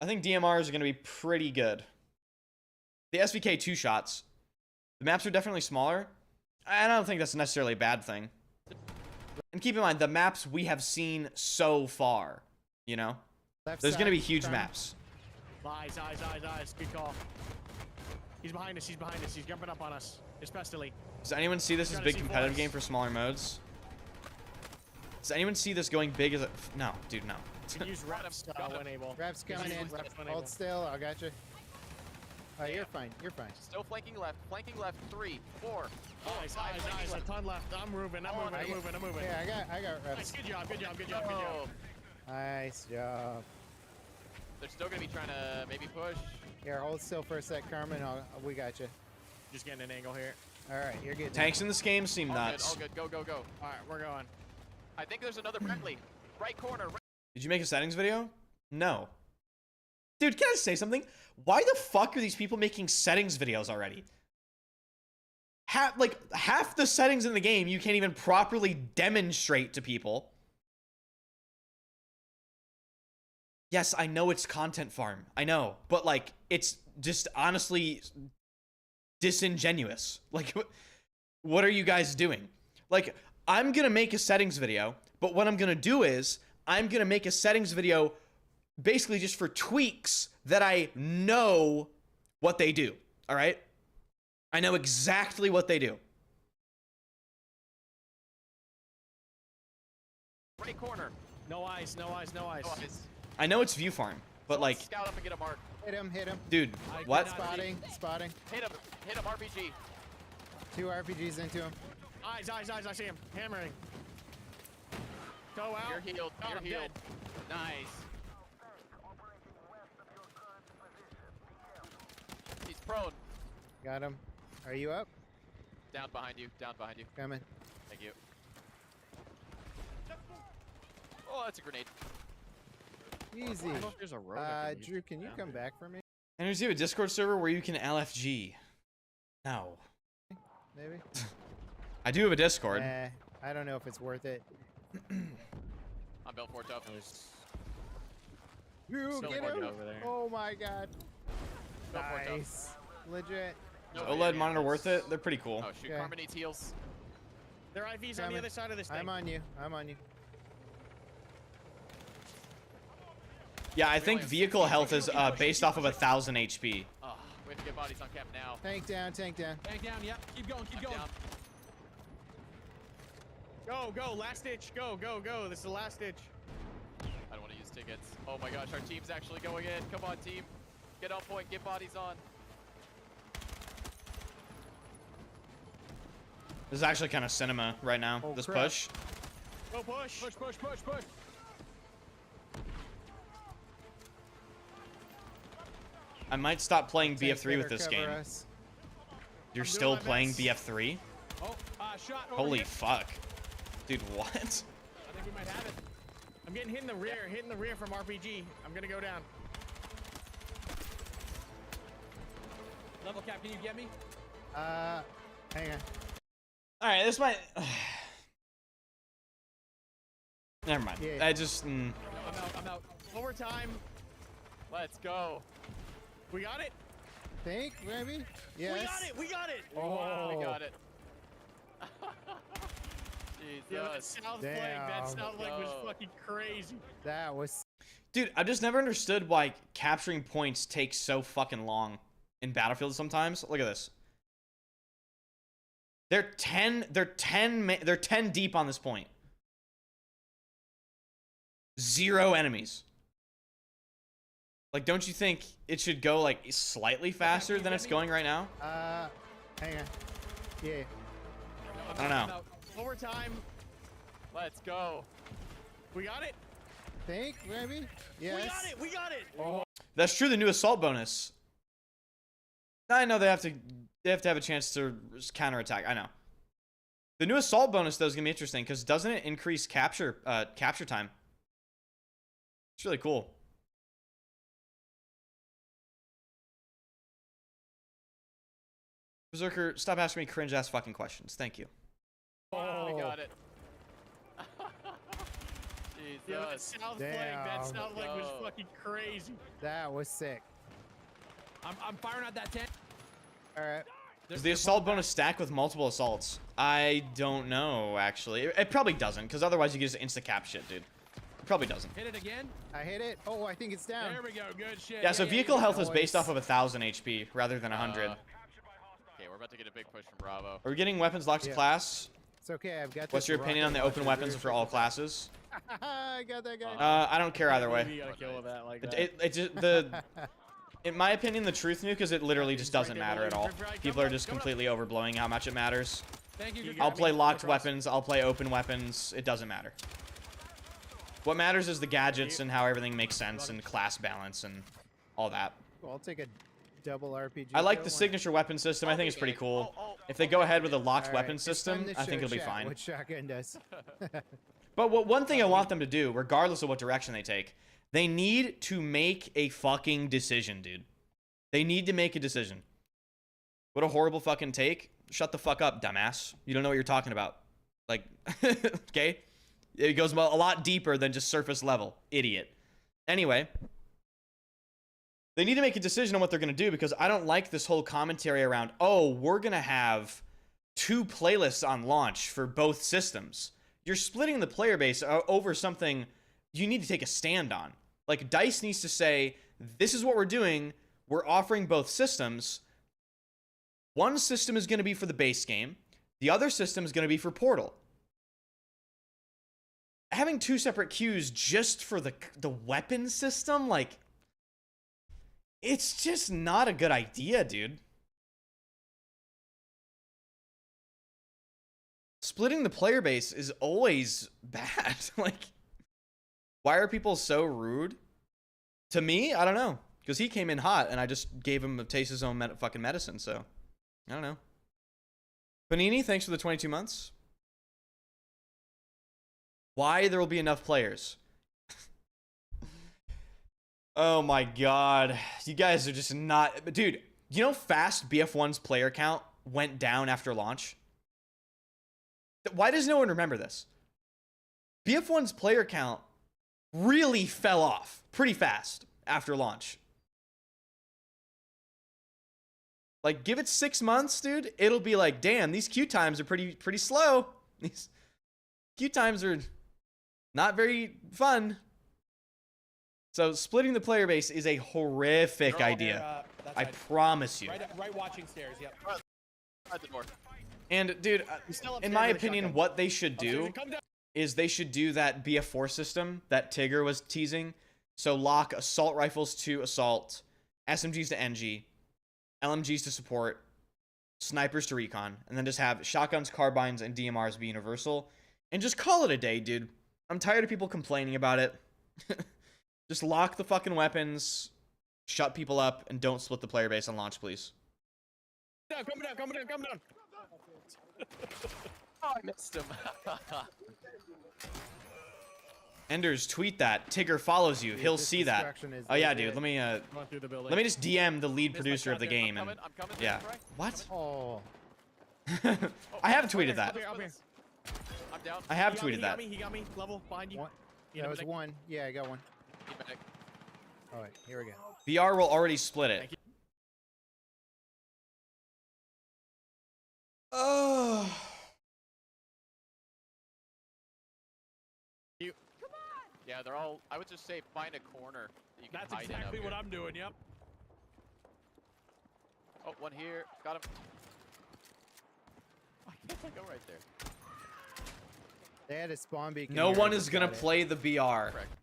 I think DMRs are going to be pretty good. The SVK 2 shots. The maps are definitely smaller. I don't think that's necessarily a bad thing. And keep in mind, the maps we have seen so far, you know? Left There's going to be side, huge turn. maps. Eyes. Good call. He's behind us. He's behind us. He's jumping up on us. Especially. Does anyone see this as a big competitive game for smaller modes? Does anyone see this going big as a... No, dude, no. You can use reps when able. Reps coming in. Reps when Hold able. still. I got you. You're fine. You're fine. Still flanking left. Flanking left. 3, 4. Eyes. A ton left. I'm moving. I'm moving. Yeah, I got Nice. reps. Good job. Oh, Nice job. they're still gonna be trying to maybe push. Here, hold still for a sec, Carmen. We got you. Just getting an angle here. All right, you're good. Tanks in this game seem All nuts. good. Go. All right, we're going. I think there's another friendly. Right corner. Did you make a settings video? No. Dude, can I say something? Why the fuck are these people making settings videos already? Half the settings in the game you can't even properly demonstrate to people. Yes, I know it's content farm. I know. But, like, it's just honestly disingenuous. Like, what are you guys doing? Like, I'm gonna make a settings video, but what I'm gonna do is I'm gonna make a settings video basically just for tweaks that I know what they do. All right? I know exactly what they do. Right corner. No eyes. No eyes. I know it's view farm, but like, Scout up and get a mark. Hit him. dude, I what? cannot- Spotting. Hit him. RPG. 2 RPGs into him. Eyes. I see him. Hammering. Go out. You're healed. Got You're him, healed. dead. Nice. He's prone. Got him. Are you up? Down behind you. Coming. Thank you. Oh, that's a grenade. Easy. There's a road. I can use. Drew, can you come back for me? And you have a Discord server where you can LFG. No. Maybe? I do have a Discord. I don't know if it's worth it. I'm built for it tough. Drew, Still get one him! over there. Oh my god. Built for it tough. Nice. Legit. Is OLED monitor worth it? They're pretty cool. Oh shoot, Okay. Carmen needs heals. Their IV's on Coming. the other side of this thing. I'm on you. Yeah, I think vehicle health is based off of 1,000 HP. Oh, we have to get bodies on cap now. Tank down. Tank down. Yep. Keep going. I'm down. Go. Last ditch. Go. This is the last ditch. I don't want to use tickets. Oh my gosh, our team's actually going in. Come on, team. Get on point. Get bodies on. This is actually kind of cinema right now, Oh, this crap. push. Go push. Push. I might stop playing Take BF3 with better this cover game. us. You're I'm doing still my playing best. BF3? Oh, shot over Holy here. fuck. Dude, what? I think we might have it. I'm getting hit in the rear from RPG. I'm gonna go down. Level cap, can you get me? Hang on. Alright, this might... Never mind. Yeah. I just... I'm out. Overtime. Let's go. We got it. Think, maybe? Yes. We got it. Wow, Oh. we got it. Yeah, that Jesus. south flank. That Damn. south flank was Go. fucking crazy. That was. Dude, I've just never understood why capturing points takes so fucking long in Battlefield sometimes. Look at this. They're 10 deep on this point. 0 enemies. Like, don't you think it should go like slightly faster than it's going right now? Hang on. Yeah. I don't know. Overtime. Let's go. We got it. Think, maybe? Yes. We got it. That's true. The new assault bonus. I know they have to have a chance to counterattack. I know. The new assault bonus though is gonna be interesting because doesn't it increase capture time? It's really cool. Berserker, stop asking me cringe ass fucking questions. Thank you. Wow, we Oh. got it. Yeah, that Jesus. south flank. That Damn. south flank was Go. fucking crazy. That was sick. I'm firing at that tank. All right. Does the assault bonus stack with multiple assaults? I don't know, actually. It probably doesn't, because otherwise you can just insta-cap shit, dude. It probably doesn't. Hit it again. I hit it. Oh, I think it's down. There we go. Good shit. Yeah, so vehicle health is Nice. based off of 1,000 HP rather than 100. Okay, we're about to get a big push from Bravo. Are we getting weapons locked to Yeah. class? It's okay. I've got. What's this your opinion on the rocket open launcher weapons rear for all sickle. classes? I got that guy. I don't care either way. You gotta kill with that like that. It just in my opinion, the truth nuke is it literally just doesn't matter at all. People are just completely overblowing how much it matters. Thank you. You Good I'll got job. play locked Across. weapons. I'll play open weapons. It doesn't matter. What matters is the gadgets and how everything makes sense and class balance and all that. Well, I'll take a double RPG. I like kill. the Why- signature weapon system. I think it's pretty cool. If they go ahead with a locked All right, weapon it's time system, to I think show it'll be chat fine. What shotgun does? But one thing I want them to do, regardless of what direction they take, they need to make a fucking decision, dude. They need to make a decision. What a horrible fucking take. Shut the fuck up, dumbass. You don't know what you're talking about. Like, okay? It goes a lot deeper than just surface level. Idiot. Anyway, they need to make a decision on what they're going to do because I don't like this whole commentary around, oh, we're going to have 2 playlists on launch for both systems. You're splitting the player base over something you need to take a stand on. Like, DICE needs to say, this is what we're doing. We're offering both systems. One system is going to be for the base game. The other system is going to be for Portal. Having 2 separate queues just for the weapon system, like, it's just not a good idea, dude. Splitting the player base is always bad. Like, why are people so rude? To me, I don't know. Because he came in hot, and I just gave him a taste his own fucking medicine, so. I don't know. Panini, thanks for the 22 months. Why there will be enough players? Oh my god. You guys are just not... Dude, you know fast BF1's player count went down after launch? Why does no one remember this? BF1's player count really fell off pretty fast after launch. Like, give it 6 months, dude. It'll be like, damn, these queue times are pretty slow. These queue times are not very fun. So splitting the player base is a horrific idea. That's I right. promise you. Right watching stairs. Yep. At the door. And dude, still in upstairs my with a opinion, shotgun. what they should do Come down. is they should do that BF4 system that Tigger was teasing. So lock assault rifles to assault, SMGs to NG, LMGs to support, snipers to recon, and then just have shotguns, carbines, and DMRs be universal. And just call it a day, dude. I'm tired of people complaining about it. Just lock the fucking weapons. Shut people up and don't split the player base on launch, please. Coming down. Oh, I missed him. Enders, tweet that. Tigger follows you. He'll see that. Destruction is Oh yeah, legit. dude. Let me Going through the building. let me just DM the lead Missed my producer of the shotgun. game and I'm coming. yeah. Troy. What? Oh, I have tweeted that. Up here. I'm down. I have He got me, tweeted that. He got me. Level behind you. one. You That know, was like- one. Yeah, I got one. Get back. All right, here we go. BR will already split it. Thank you. Oh. Yeah, they're all. I would just say find a corner that you can That's hide exactly in. what I'm doing. Yep. Oh, one here. Got him. Why can't I go right there? They had a spawn beacon. No here, one I is just gonna got it. play the BR. Correct.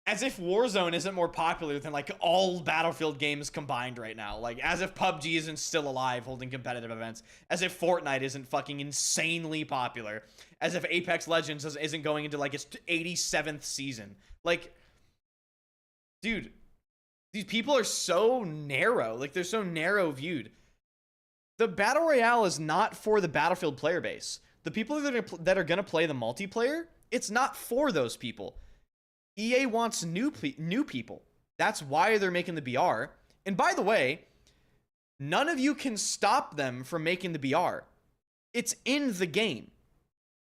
As if Warzone isn't more popular than like all Battlefield games combined right now. Like as if PUBG isn't still alive holding competitive events. As if Fortnite isn't fucking insanely popular. As if Apex Legends isn't going into like its 87th season. Like, dude, these people are so narrow. Like they're so narrow viewed. The Battle Royale is not for the Battlefield player base. The people that are gonna play the multiplayer, it's not for those people. EA wants new people. That's why they're making the BR. And by the way, none of you can stop them from making the BR. It's in the game.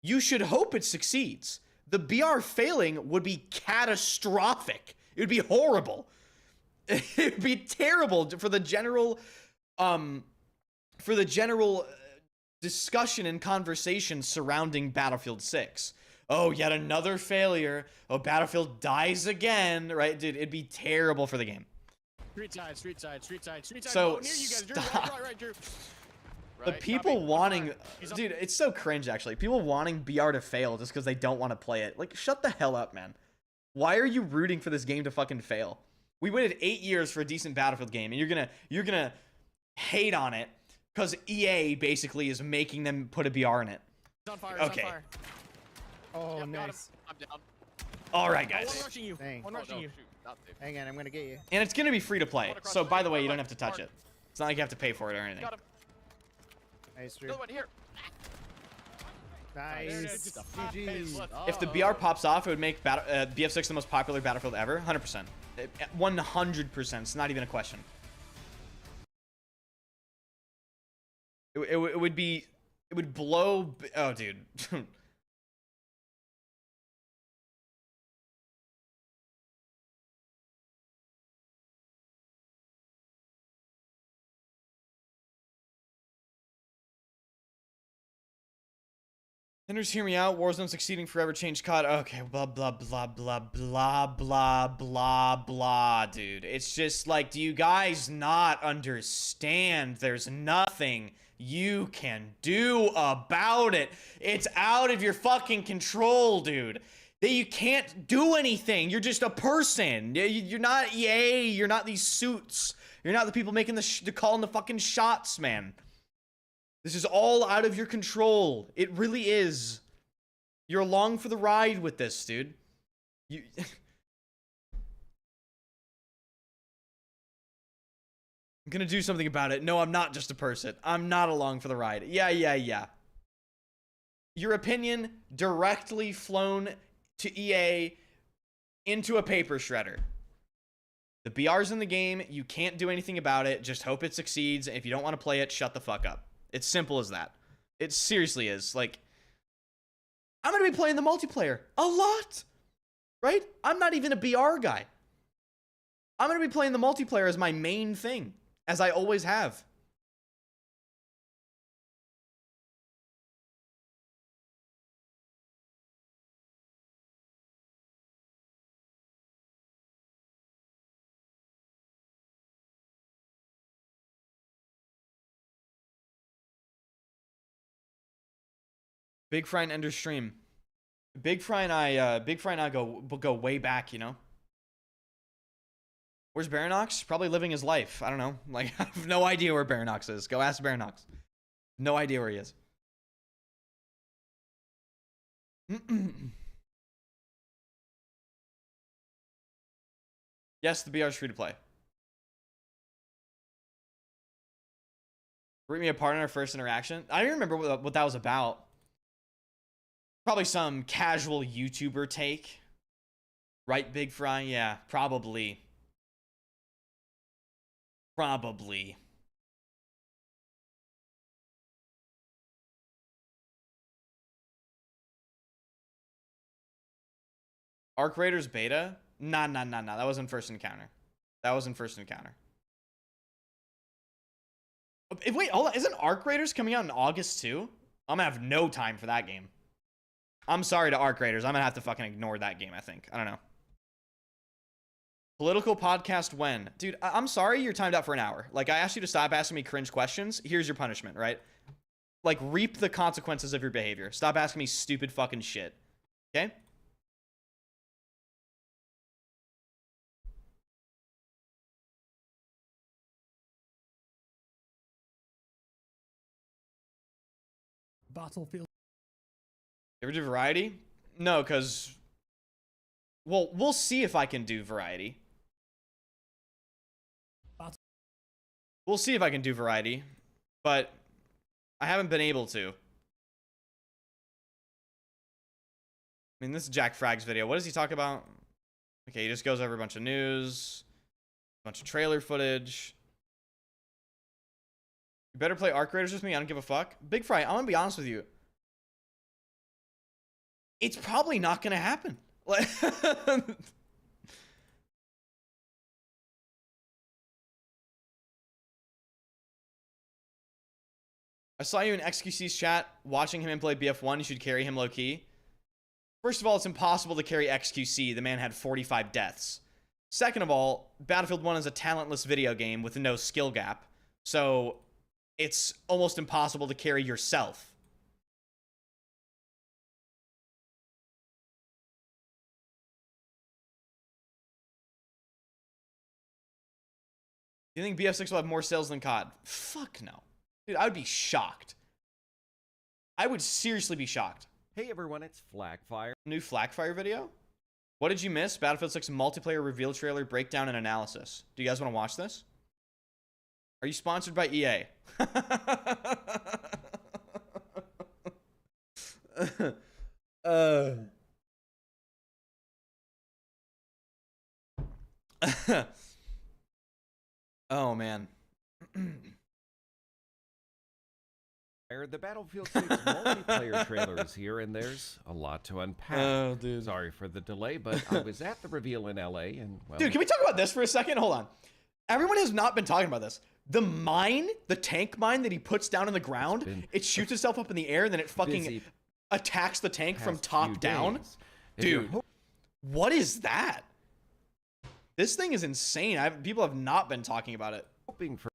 You should hope it succeeds. The BR failing would be catastrophic. It would be horrible. It would be terrible for the general discussion and conversation surrounding Battlefield 6. Oh, yet another failure. Oh, Battlefield dies again, right? Dude, it'd be terrible for the game. Street side. So, Oh, near you guys, Drew. stop. Right, Drew. The Right, people copy. wanting, He's up. dude, it's so cringe actually. People wanting BR to fail just because they don't want to play it. Like, shut the hell up, man. Why are you rooting for this game to fucking fail? We waited 8 years for a decent Battlefield game, and you're gonna hate on it because EA basically is making them put a BR in it. He's on fire. Okay. He's on fire. Oh, Yep, got him. nice. I'm down. All right, Oh, one guys, rushing you. Dang. One Oh, rushing no, you. shoot. Not safe. Hang on, I'm gonna get you. and it's gonna be free to play. One across So, the by street, the way, you right, don't have to touch it. It's not like you have to pay for it or anything. Got him. Nice, Drew. Another one here. There it Nice. is. GG's. If the BR pops off, it would make BF6 the most popular Battlefield ever. 100%. 100%. It's not even a question. It would be... It would blow... Oh, dude. Enders, hear me out. Warzone succeeding forever. Change COD. Okay, blah, blah, blah, blah, blah, blah, blah, blah, dude. It's just like, do you guys not understand? There's nothing you can do about it. It's out of your fucking control, dude. That you can't do anything. You're just a person. You're not EA. You're not these suits. You're not the people making the calling the fucking shots, man. This is all out of your control. It really is. You're along for the ride with this, dude. You... I'm gonna do something about it. No, I'm not just a person. I'm not along for the ride. Yeah. Your opinion directly flown to EA into a paper shredder. The BR's in the game. You can't do anything about it. Just hope it succeeds. If you don't want to play it, shut the fuck up. It's simple as that. It seriously is. Like, I'm going to be playing the multiplayer a lot, right? I'm not even a BR guy. I'm going to be playing the multiplayer as my main thing, as I always have. Big Fry and Ender stream. Big Fry and I go way back, you know. Where's Baranox? Probably living his life. I don't know. Like, I have no idea where Baranox is. Go ask Baranox. No idea where he is. Yes, the BR is free to play. Rip me apart in our first interaction. I don't remember what that was about. Probably some casual YouTuber take. Right, Big Fry? Yeah, probably. Probably. Arc Raiders beta? Nah. That wasn't first encounter. That wasn't first encounter. Wait, hold on. Isn't Arc Raiders coming out in August too? I'm gonna have no time for that game. I'm sorry to Arc Raiders. I'm gonna have to fucking ignore that game, I think. I don't know. Political podcast when? Dude, I'm sorry you're timed out for an hour. Like, I asked you to stop asking me cringe questions. Here's your punishment, right? Like, reap the consequences of your behavior. Stop asking me stupid fucking shit. Okay? Battlefield. You ever do variety? No, because... Well, we'll see if I can do variety. We'll see if I can do variety. But I haven't been able to. I mean, this is Jack Fragg's video. What does he talk about? Okay, he just goes over a bunch of news. A bunch of trailer footage. You better play Arc Raiders with me. I don't give a fuck. Big Fry, I'm gonna be honest with you. It's probably not gonna happen. Like, I saw you in XQC's chat watching him play BF1. You should carry him low key. First of all, it's impossible to carry XQC. The man had 45 deaths. Second of all, Battlefield 1 is a talentless video game with no skill gap. So it's almost impossible to carry yourself. Do you think BF6 will have more sales than COD? Fuck no. Dude, I would be shocked. I would seriously be shocked. Hey everyone, it's Flakfire. New Flakfire video? What did you miss? Battlefield 6 multiplayer reveal trailer breakdown and analysis. Do you guys want to watch this? Are you sponsored by EA? Oh man. The Battlefield 6 multiplayer trailer is here, and there's a lot to unpack. Oh, dude. Sorry for the delay, but I was at the reveal in LA, and well... Dude, can we talk about this for a second? Hold on. Everyone has not been talking about this. The mine, the tank mine that he puts down in the ground, it shoots itself up in the air, and then it fucking attacks the tank from top down. Dude, what is that? This thing is insane. People have not been talking about it. Hoping for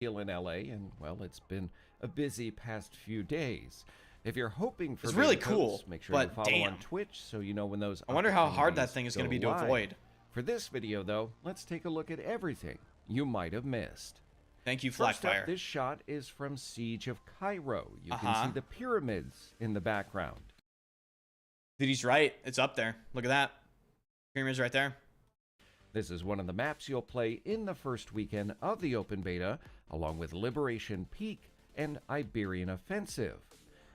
in LA, and well, it's been a busy past few days. If you're hoping for it's really videos, cool, make sure but you follow damn. on Twitch so you know when those. I wonder how hard that thing is going to be to avoid. For this video, though, let's take a look at everything you might have missed. Thank you, First up, Flakfire. this shot is from Siege of Cairo. You can see the pyramids in the background. Dude, he's right. It's up there. Look at that. Pyramids right there. This is one of the maps you'll play in the first weekend of the open beta, along with Liberation Peak and Iberian Offensive.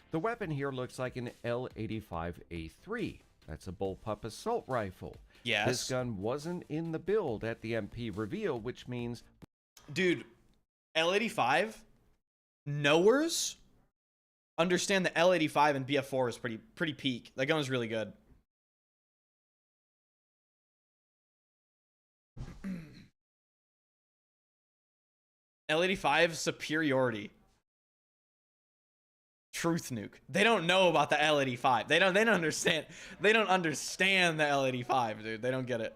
The weapon here looks like an L85A3. That's a bullpup assault rifle. Yes. This gun wasn't in the build at the MP reveal, which means... Dude, L85, knowers understand the L85 and BF4 is pretty peak. That gun is really good. L85 superiority. Truth nuke. They don't know about the L85. They don't understand. They don't understand the L85, dude. They don't get it.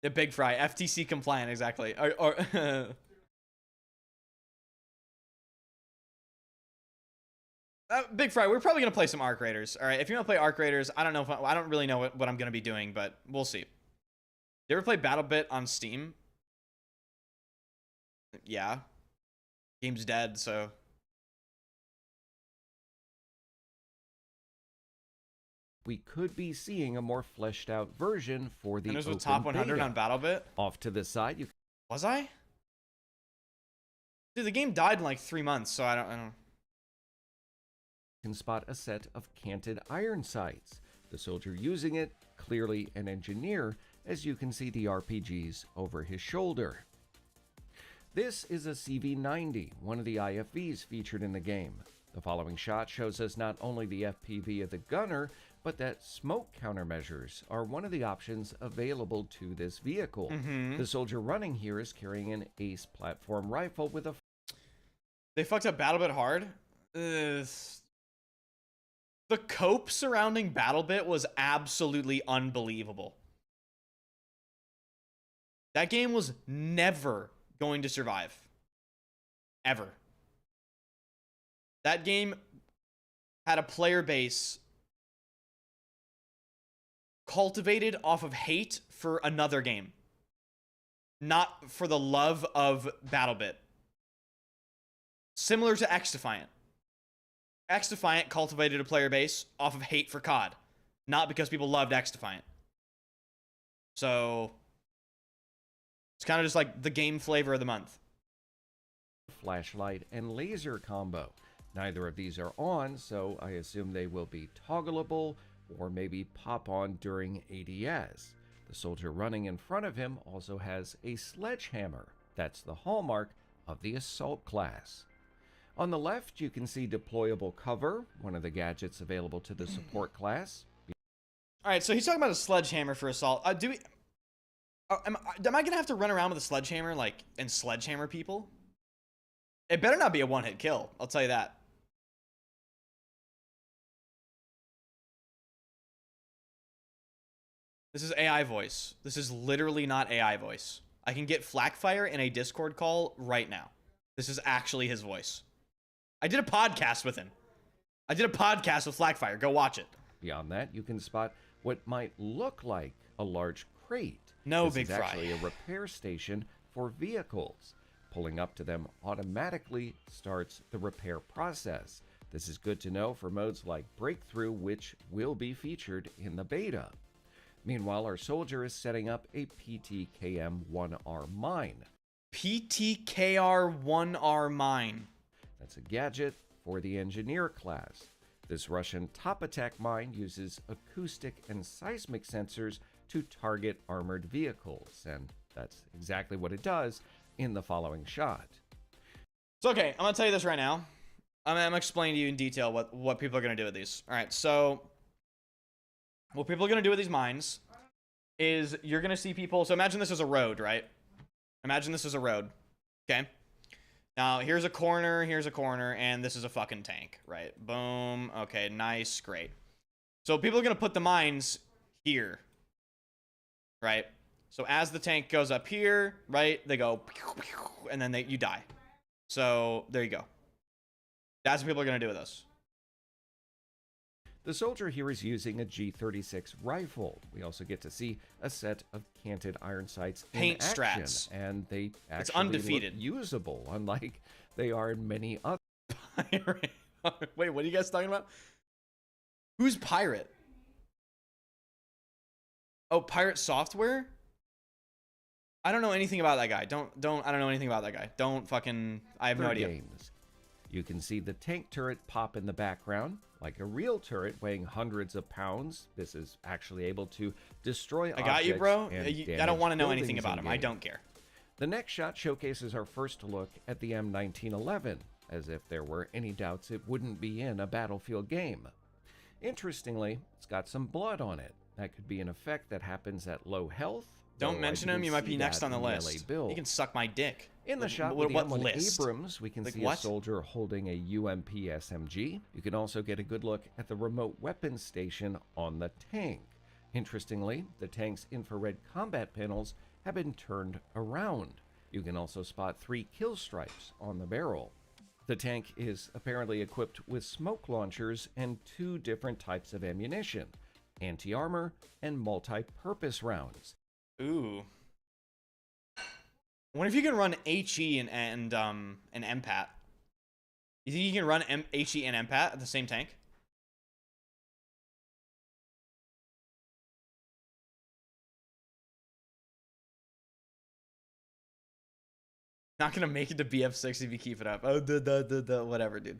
The Big Fry, FTC compliant, exactly. Big Fry, we're probably gonna play some Arc Raiders. All right, if you want to play Arc Raiders, I don't know. I don't really know what I'm gonna be doing, but we'll see. You ever play BattleBit on Steam? Yeah. Game's dead, so we could be seeing a more fleshed out version for the And this was open top 100 beta. on BattleBit. Off to the side, you Was I? Dude, the game died in like 3 months, so I don't. can spot a set of canted iron sights. The soldier using it, clearly an engineer, as you can see the RPGs over his shoulder. This is a CV90, one of the IFVs featured in the game. The following shot shows us not only the FPV of the gunner, but that smoke countermeasures are one of the options available to this vehicle. The soldier running here is carrying an Ace platform rifle with a... They fucked up BattleBit hard. Ugh. The cope surrounding BattleBit was absolutely unbelievable. That game was never going to survive. Ever. That game had a player base cultivated off of hate for another game. Not for the love of BattleBit. Similar to XDefiant. XDefiant cultivated a player base off of hate for COD. Not because people loved XDefiant. So... it's kind of just like the game flavor of the month. flashlight and laser combo. Neither of these are on, so I assume they will be toggleable or maybe pop on during ADS. The soldier running in front of him also has a sledgehammer. That's the hallmark of the assault class. On the left, you can see deployable cover, one of the gadgets available to the support class. All right, so he's talking about a sledgehammer for assault. Am I gonna have to run around with a sledgehammer, like, and sledgehammer people? It better not be a one-hit kill. I'll tell you that. This is AI voice. This is literally not AI voice. I can get Flackfire in a Discord call right now. This is actually his voice. I did a podcast with him. I did a podcast with Flackfire. Go watch it. Beyond that, you can spot what might look like a large crate. No, this Big is Fry. actually a repair station for vehicles. Pulling up to them automatically starts the repair process. This is good to know for modes like Breakthrough, which will be featured in the beta. Meanwhile, our soldier is setting up a PTKM-1R mine. PTKR-1R mine. That's a gadget for the engineer class. This Russian top attack mine uses acoustic and seismic sensors to target armored vehicles, and that's exactly what it does in the following shot. So, okay, I'm gonna tell you this right now. I'm gonna explain to you in detail what people are gonna do with these. All right, so what people are gonna do with these mines is you're gonna see people. So imagine this is a road, right? Imagine this is a road. Okay. Now here's a corner, and this is a fucking tank, right? Boom. Okay, nice, great. So people are gonna put the mines here, right? So as the tank goes up here, right, they go, and then you die. So there you go. That's what people are going to do with us. The soldier here is using a G36 rifle. We also get to see a set of canted iron sights Paint in action, strats. And they actually undefeated. look usable, unlike they are in many other. Wait, what are you guys talking about? Who's Pirate? Oh, Pirate Software? I don't know anything about that guy. I don't know anything about that guy. I have no idea. Games. You can see the tank turret pop in the background. Like a real turret weighing hundreds of pounds, this is actually able to destroy I got you, bro. and I don't want to know damage anything about buildings him. I in-game. don't care. The next shot showcases our first look at the M1911, as if there were any doubts it wouldn't be in a Battlefield game. Interestingly, it's got some blood on it. That could be an effect that happens at low health. Don't though I mention him. didn't You might see be next that on the in LA list. build. You can suck my dick. In the shot what with the M1 list? Abrams, we can Like see what? a soldier holding a UMP SMG. You can also get a good look at the remote weapons station on the tank. Interestingly, the tank's infrared combat panels have been turned around. You can also spot 3 kill stripes on the barrel. The tank is apparently equipped with smoke launchers and 2 different types of ammunition, anti-armor and multi-purpose rounds. Ooh. I wonder if you can run HE and MPAT. You think you can run HE and MPAT at the same tank? Not gonna make it to BF6 if you keep it up. Oh, whatever, dude.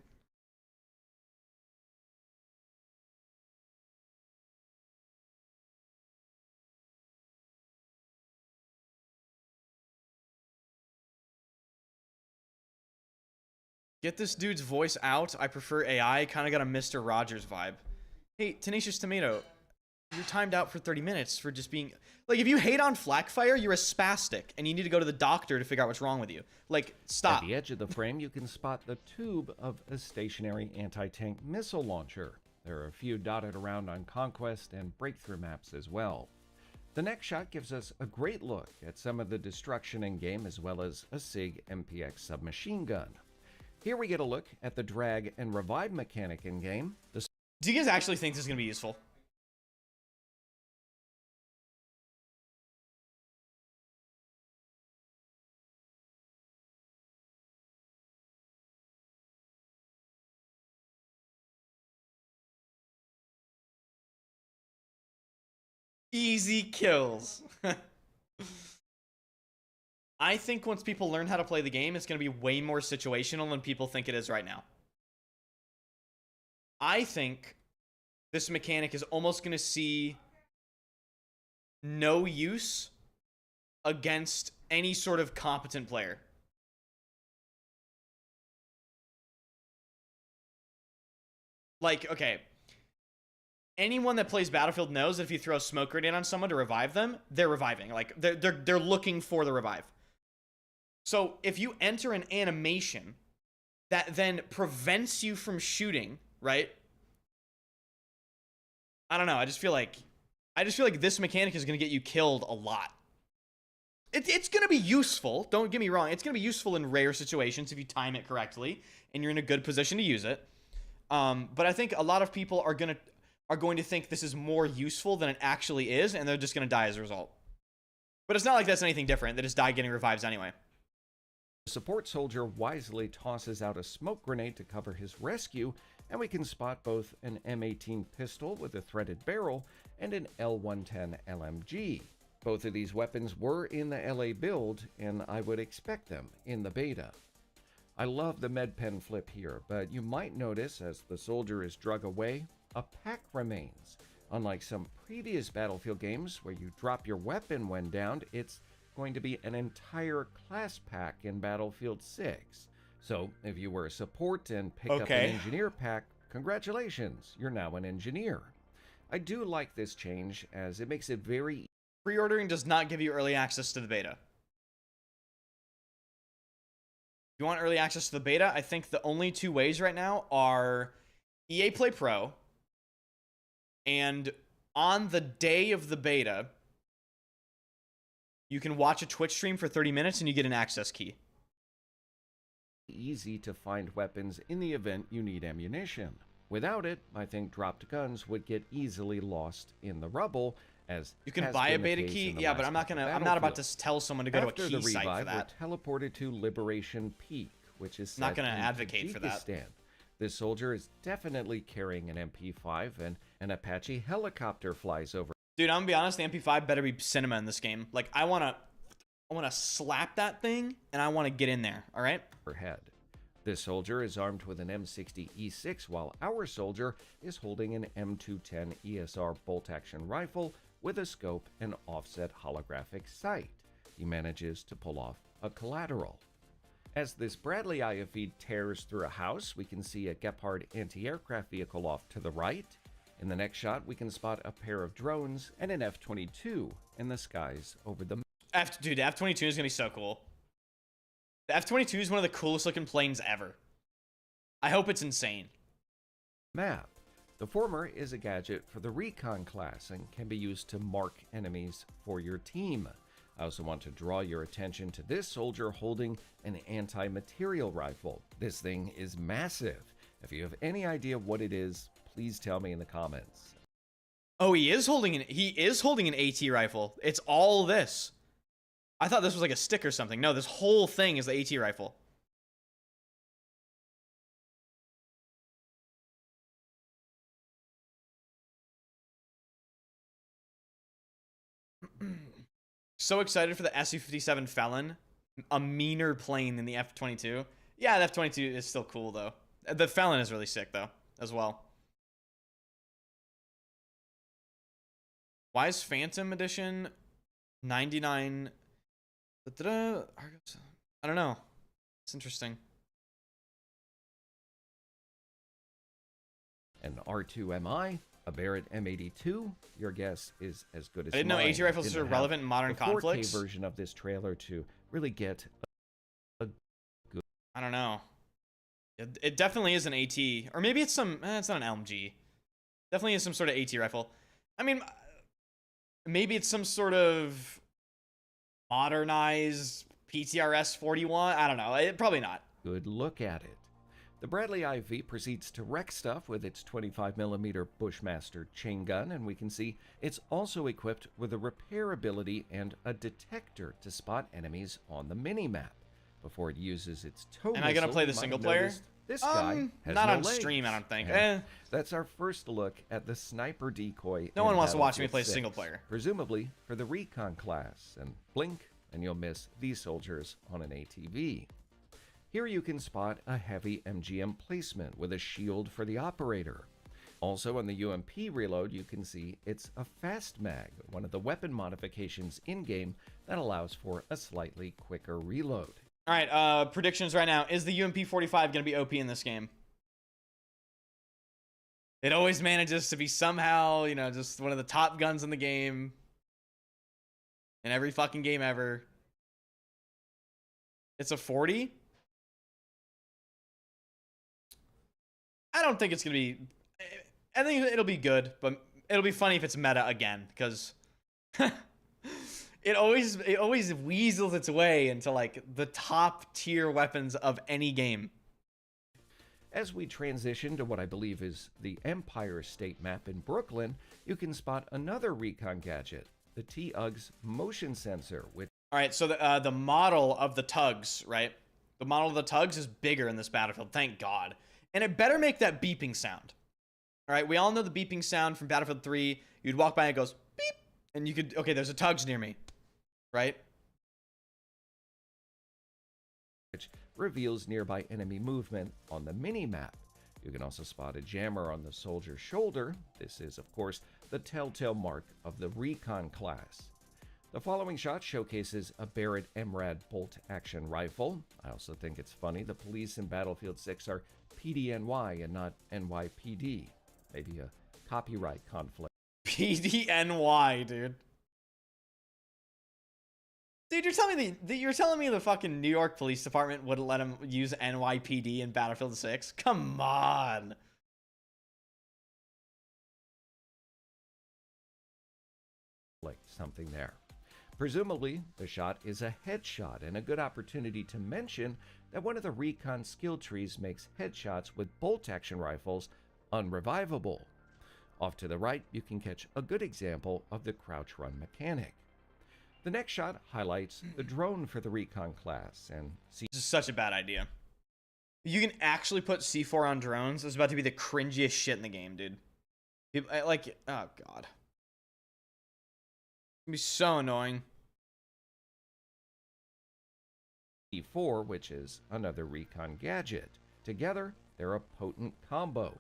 Get this dude's voice out. I prefer AI. Kind of got a Mr. Rogers vibe. Hey, Tenacious Tomato, you're timed out for 30 minutes for just being... Like, if you hate on Flakfire, you're a spastic, and you need to go to the doctor to figure out what's wrong with you. Like, stop. At the edge of the frame, you can spot the tube of a stationary anti-tank missile launcher. There are a few dotted around on Conquest and Breakthrough maps as well. The next shot gives us a great look at some of the destruction in game, as well as a SIG MPX submachine gun. Here we get a look at the drag and revive mechanic in game. Do you guys actually think this is going to be useful? Easy kills. I think once people learn how to play the game, it's going to be way more situational than people think it is right now. I think this mechanic is almost going to see no use against any sort of competent player. Like, okay, anyone that plays Battlefield knows that if you throw a smoke grenade on someone to revive them, they're reviving. Like, they're looking for the revive. So if you enter an animation that then prevents you from shooting, right? I don't know. I just feel like this mechanic is going to get you killed a lot. It's going to be useful. Don't get me wrong. It's going to be useful in rare situations if you time it correctly and you're in a good position to use it. But I think a lot of people are going to think this is more useful than it actually is, and they're just going to die as a result. But it's not like that's anything different. They just die getting revives anyway. The support soldier wisely tosses out a smoke grenade to cover his rescue, and we can spot both an M18 pistol with a threaded barrel and an L110 LMG. Both of these weapons were in the LA build, and I would expect them in the beta. I love the med pen flip here, but you might notice as the soldier is drug away, a pack remains. Unlike some previous Battlefield games where you drop your weapon when downed, it's going to be an entire class pack in Battlefield 6. So if you were a support and picked up an engineer pack, congratulations, you're now an engineer. I do like this change as it makes it very... Pre-ordering does not give you early access to the beta. If you want early access to the beta, I think the only two ways right now are EA Play Pro, and on the day of the beta, you can watch a Twitch stream for 30 minutes and you get an access key. Easy to find weapons in the event you need ammunition. Without it, I think dropped guns would get easily lost in the rubble, as you can buy a beta key. Yeah, but I'm not about to tell someone to go to a key site for that. We're teleported to Liberation Peak, which is not going to advocate for that. This soldier is definitely carrying an MP5, and an Apache helicopter flies over. Dude, I'm gonna be honest, the MP5 better be cinema in this game. Like, I wanna slap that thing, and I wanna get in there, alright? Head. This soldier is armed with an M60E6, while our soldier is holding an M210 ESR bolt-action rifle with a scope and offset holographic sight. He manages to pull off a collateral. As this Bradley IFV tears through a house, we can see a Gepard anti-aircraft vehicle off to the right. In the next shot, we can spot a pair of drones and an F-22 in the skies over the... Dude, the F-22 is gonna be so cool. The F-22 is one of the coolest looking planes ever. I hope it's insane. Map. The former is a gadget for the Recon class and can be used to mark enemies for your team. I also want to draw your attention to this soldier holding an anti-material rifle. This thing is massive. If you have any idea what it is, please tell me in the comments. Oh, he is holding an AT rifle. It's all this. I thought this was like a stick or something. No, this whole thing is the AT rifle. So excited for the SU-57 Felon. a meaner plane than the F-22. Yeah, the F-22 is still cool though. The Felon is really sick though, as well. Why is Phantom Edition 99? I don't know. It's interesting. An R2MI, a Barrett M82. Your guess is as good as I didn't know mine. AT rifles Didn't are have relevant in modern the 4K conflicts. version of this trailer to really get I don't know. It definitely is an AT, or maybe it's some. It's not an LMG. Definitely is some sort of AT rifle. I mean, maybe it's some sort of modernized PTRS 41. I don't know. Probably not. good look at it. The Bradley IV proceeds to wreck stuff with its 25mm Bushmaster chain gun, and we can see it's also equipped with a repair ability and a detector to spot enemies on the mini-map. Before it uses its tow Am I gonna missile, play you the might single have player? noticed this guy has not no on legs. stream, I don't think. And that's our first look at the sniper decoy. No in one wants to watch me Battlefield play 6, single player. presumably for the recon class. And blink, and you'll miss these soldiers on an ATV. Here you can spot a heavy MGM placement with a shield for the operator. Also on the UMP reload, you can see it's a fast mag, one of the weapon modifications in-game that allows for a slightly quicker reload. All right, predictions right now. Is the UMP 45 going to be OP in this game? It always manages to be somehow, you know, just one of the top guns in the game. In every fucking game ever. It's a 40? I don't think it's going to be... I think it'll be good, but it'll be funny if it's meta again, because... It always weasels its way into like the top tier weapons of any game. As we transition to what I believe is the Empire State map in Brooklyn, you can spot another recon gadget, the T-UG's motion sensor. With All right, so the model of the tugs, right? The model of the tugs is bigger in this battlefield, thank God. And it better make that beeping sound. All right, we all know the beeping sound from Battlefield 3. You'd walk by and it goes beep, and you could, okay, there's a tugs near me. Right? which reveals nearby enemy movement on the mini-map. You can also spot a jammer on the soldier's shoulder. This is, of course, the telltale mark of the recon class. The following shot showcases a Barrett MRAD bolt-action rifle. I also think it's funny the police in Battlefield 6 are PDNY and not NYPD. Maybe a copyright conflict. PDNY, dude. Dude, you're telling me the fucking New York Police Department wouldn't let him use NYPD in Battlefield 6? Come on. Something there. Presumably, the shot is a headshot, and a good opportunity to mention that one of the recon skill trees makes headshots with bolt-action rifles unrevivable. Off to the right, you can catch a good example of the crouch-run mechanic. The next shot highlights the drone for the recon class, and This is such a bad idea. You can actually put C4 on drones. It's about to be the cringiest shit in the game, dude. People, like, oh god. It's gonna be so annoying. C4, which is another recon gadget. Together, they're a potent combo.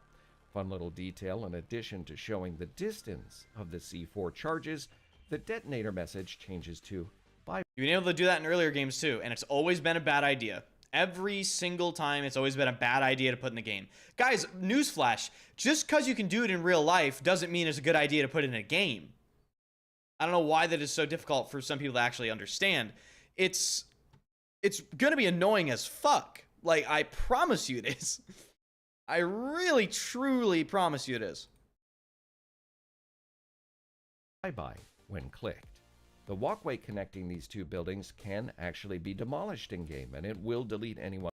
Fun little detail, in addition to showing the distance of the C4 charges, the detonator message changes to bye. You've been able to do that in earlier games too, and it's always been a bad idea. Every single time, it's always been a bad idea to put in the game. Guys, newsflash, just because you can do it in real life doesn't mean it's a good idea to put it in a game. I don't know why that is so difficult for some people to actually understand. It's going to be annoying as fuck. Like, I promise you it is. I really, truly promise you it is. Bye-bye when clicked. The walkway connecting these two buildings can actually be demolished in-game, and it will delete anyone.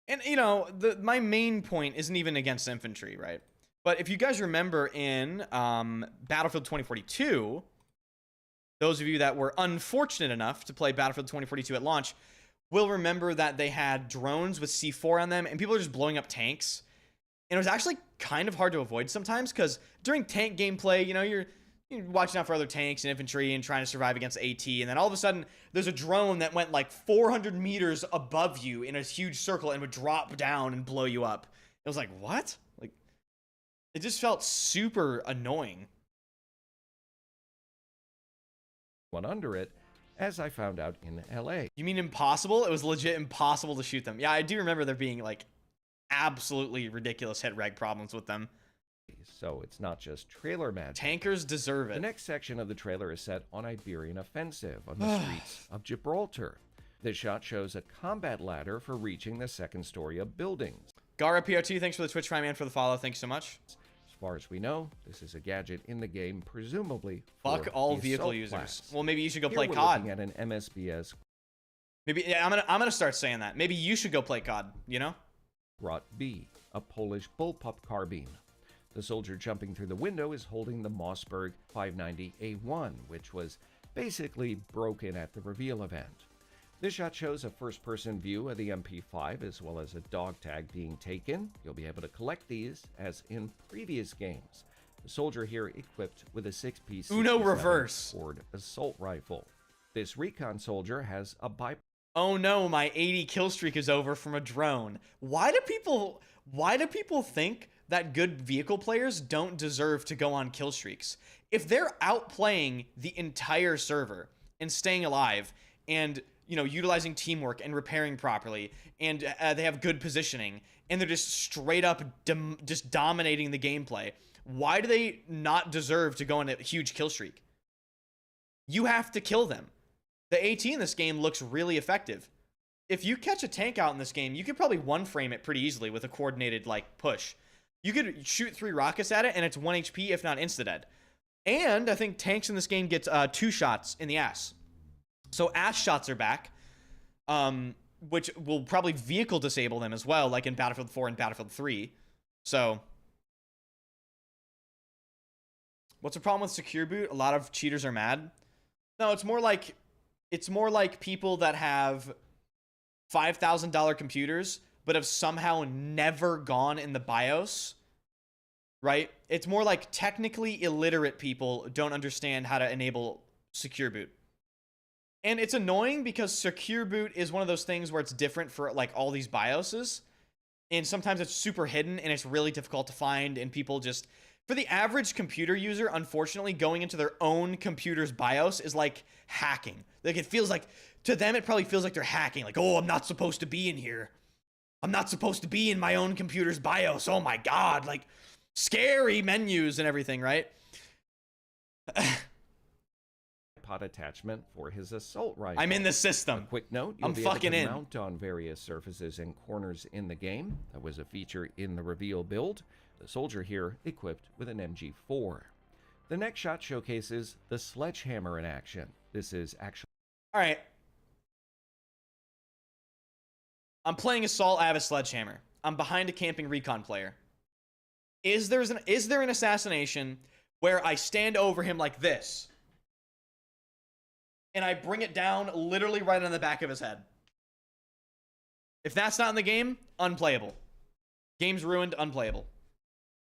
And, you know, my main point isn't even against infantry, right? But if you guys remember in Battlefield 2042, those of you that were unfortunate enough to play Battlefield 2042 at launch will remember that they had drones with C4 on them, and people are just blowing up tanks. And it was actually kind of hard to avoid sometimes, because during tank gameplay, you know, watching out for other tanks and infantry and trying to survive against AT. And then all of a sudden, there's a drone that went like 400 meters above you in a huge circle and would drop down and blow you up. It was like, what? Like, it just felt super annoying. One under it, as I found out in LA. You mean impossible? It was legit impossible to shoot them. Yeah, I do remember there being like absolutely ridiculous hit reg problems with them. So it's not just trailer magic. Tankers deserve it. The next section of the trailer is set on Iberian offensive on the streets of Gibraltar. This shot shows a combat ladder for reaching the second story of buildings. Gara PR2, thanks for the Twitch Prime and for the follow. Thanks so much. As far as we know, this is a gadget in the game, presumably Fuck for all the vehicle assault users. class. Well, maybe you should go Here play we're COD. looking at an MSBS Maybe yeah, I'm gonna start saying that. Maybe you should go play COD. You know? Rot B, a Polish bullpup carbine. The soldier jumping through the window is holding the Mossberg 590A1, which was basically broken at the reveal event. This shot shows a first-person view of the MP5 as well as a dog tag being taken. You'll be able to collect these as in previous games. The soldier here equipped with a 6-piece Uno reverse Ford assault rifle. This recon soldier has a Oh no, my 80 kill streak is over from a drone. Why do people think that good vehicle players don't deserve to go on kill streaks? If they're outplaying the entire server and staying alive and, you know, utilizing teamwork and repairing properly, and they have good positioning, and they're just straight up just dominating the gameplay, why do they not deserve to go on a huge kill streak? You have to kill them. The AT in this game looks really effective. If you catch a tank out in this game, you could probably one-frame it pretty easily with a coordinated, like, push. You could shoot 3 rockets at it, and it's 1 HP, if not insta-dead. And I think tanks in this game get 2 shots in the ass. So ass shots are back, which will probably vehicle disable them as well, like in Battlefield 4 and Battlefield 3. So what's the problem with Secure Boot? A lot of cheaters are mad. No, it's more like people that have $5,000 computers but have somehow never gone in the BIOS, right? It's more like technically illiterate people don't understand how to enable Secure Boot. And it's annoying because Secure Boot is one of those things where it's different for like all these BIOSes. And sometimes it's super hidden and it's really difficult to find, and people just, for the average computer user, unfortunately, going into their own computer's BIOS is like hacking. Like, it feels like, to them, it probably feels like they're hacking. Like, oh, I'm not supposed to be in here. I'm not supposed to be in my own computer's BIOS. Oh my God. Like, scary menus and everything, right? pod attachment for his assault rifle. I'm in the system. A quick note, you'll I'm be able fucking to in. mount on various surfaces and corners in the game. That was a feature in the reveal build. The soldier here equipped with an MG4. The next shot showcases the sledgehammer in action. This is actually... All right. I'm playing Assault. I have a sledgehammer. I'm behind a camping recon player. Is there an assassination where I stand over him like this and I bring it down literally right on the back of his head? If that's not in the game, unplayable. Game's ruined, unplayable.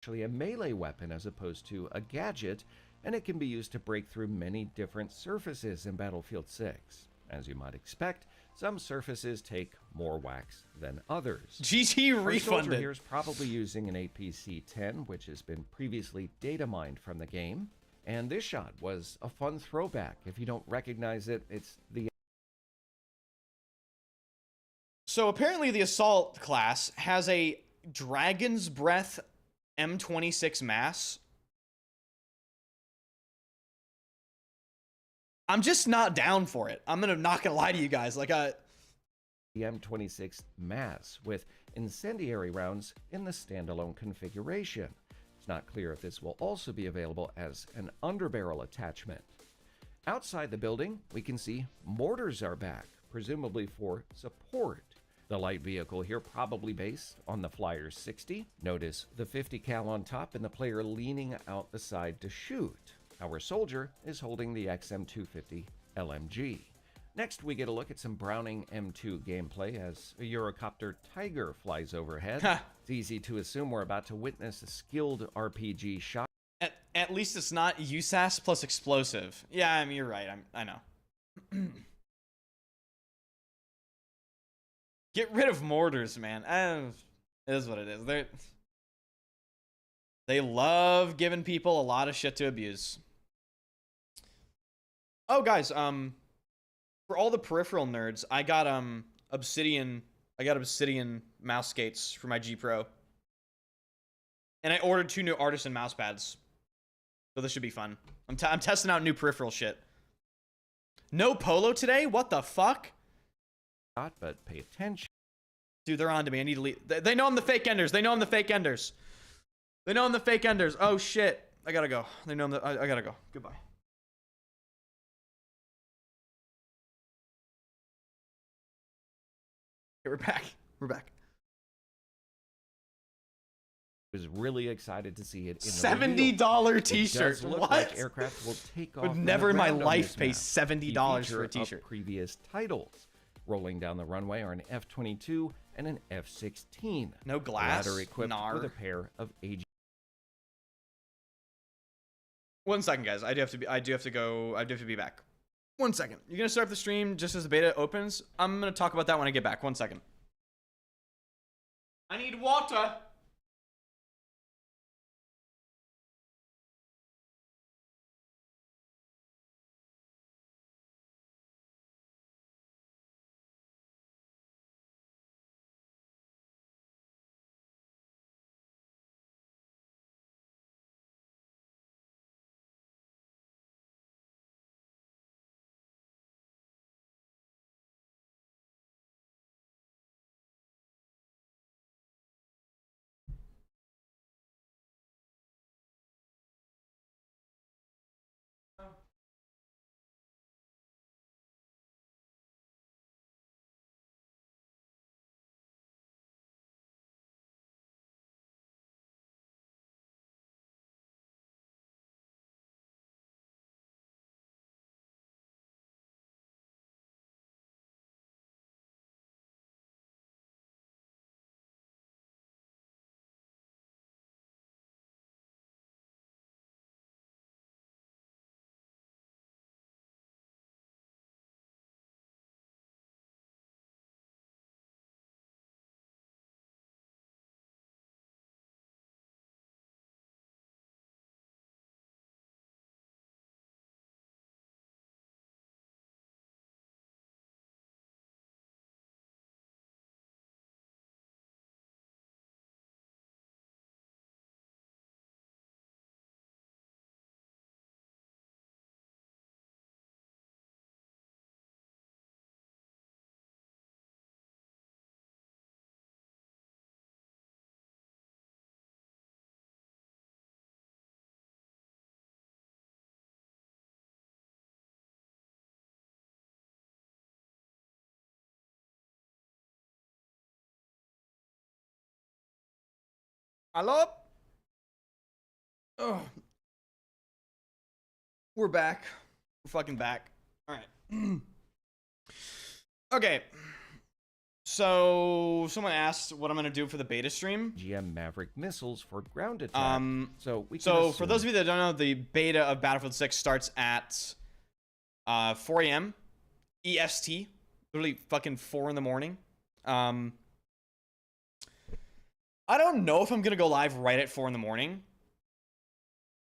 Actually a melee weapon as opposed to a gadget, and it can be used to break through many different surfaces in Battlefield 6. As you might expect, some surfaces take more wax than others. GG Our soldier refunded. here is probably using an APC-10, which has been previously data mined from the game. And this shot was a fun throwback. If you don't recognize it, it's the... So apparently the Assault class has a Dragon's Breath M26 mass. I'm just not down for it. I'm not gonna lie to you guys. Like, the M26 mass with incendiary rounds in the standalone configuration. It's not clear if this will also be available as an underbarrel attachment. Outside the building, we can see mortars are back, presumably for support. The light vehicle here probably based on the Flyer 60. Notice the 50 cal on top and the player leaning out the side to shoot. Our soldier is holding the XM250 LMG. Next, we get a look at some Browning M2 gameplay as a Eurocopter Tiger flies overhead. It's easy to assume we're about to witness a skilled RPG shot. at At least it's not USAS plus explosive. Yeah, I mean, you're right. I know. Get rid of mortars, man. It is what it is. They love giving people a lot of shit to abuse. Oh, guys, for all the peripheral nerds, I got Obsidian mouse skates for my G Pro. And I ordered 2 new Artisan mouse pads. So this should be fun. I'm testing out new peripheral shit. No polo today? What the fuck? Not, but pay attention. Dude, they're on to me. I need to leave. They know I'm the fake enders. They know I'm the fake enders. They know I'm the fake enders. Oh, shit. I gotta go. They know I'm the... I gotta go. Goodbye. Okay, we're back. We're back. Was really excited to see it in $70 t-shirt. Look What? like aircraft will take off. Would from never the in my ground on life this pay map. $70 The for a feature of t-shirt. Previous titles. Rolling down the runway are an F-22 and an F-16. No glass. The latter equipped Nar. with a pair of AG. 1 second, guys. I do have to go. I do have to be back. 1 second. You're gonna start the stream just as the beta opens. I'm gonna talk about that when I get back. 1 second. I need water. Hello? Oh. We're back. We're fucking back. All right. Okay. So someone asked what I'm gonna do for the beta stream. GM Maverick missiles for ground attack. So for those of you that don't know, the beta of Battlefield 6 starts at 4 a.m. EST. Literally fucking 4 in the morning. I don't know if I'm gonna go live right at 4 in the morning.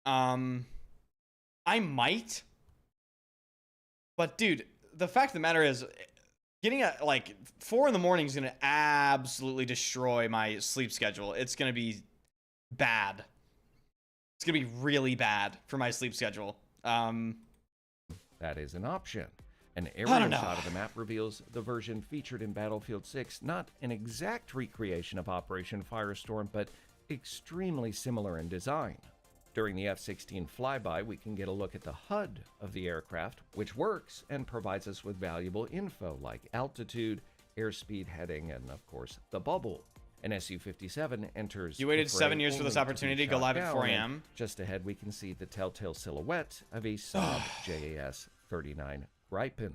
I might. But dude, the fact of the matter is, getting at like 4 in the morning is gonna absolutely destroy my sleep schedule. It's gonna be bad. It's gonna be really bad for my sleep schedule. That is an option. An aerial shot of the map reveals the version featured in Battlefield 6, not an exact recreation of Operation Firestorm, but extremely similar in design. During the F-16 flyby, we can get a look at the HUD of the aircraft, which works and provides us with valuable info like altitude, airspeed heading, and of course, the bubble. An Su-57 enters. You waited the fray 7 years for this only to be opportunity to go shot live at 4 down, and a.m. Just ahead, we can see the telltale silhouette of a Saab JAS-39 Gripen.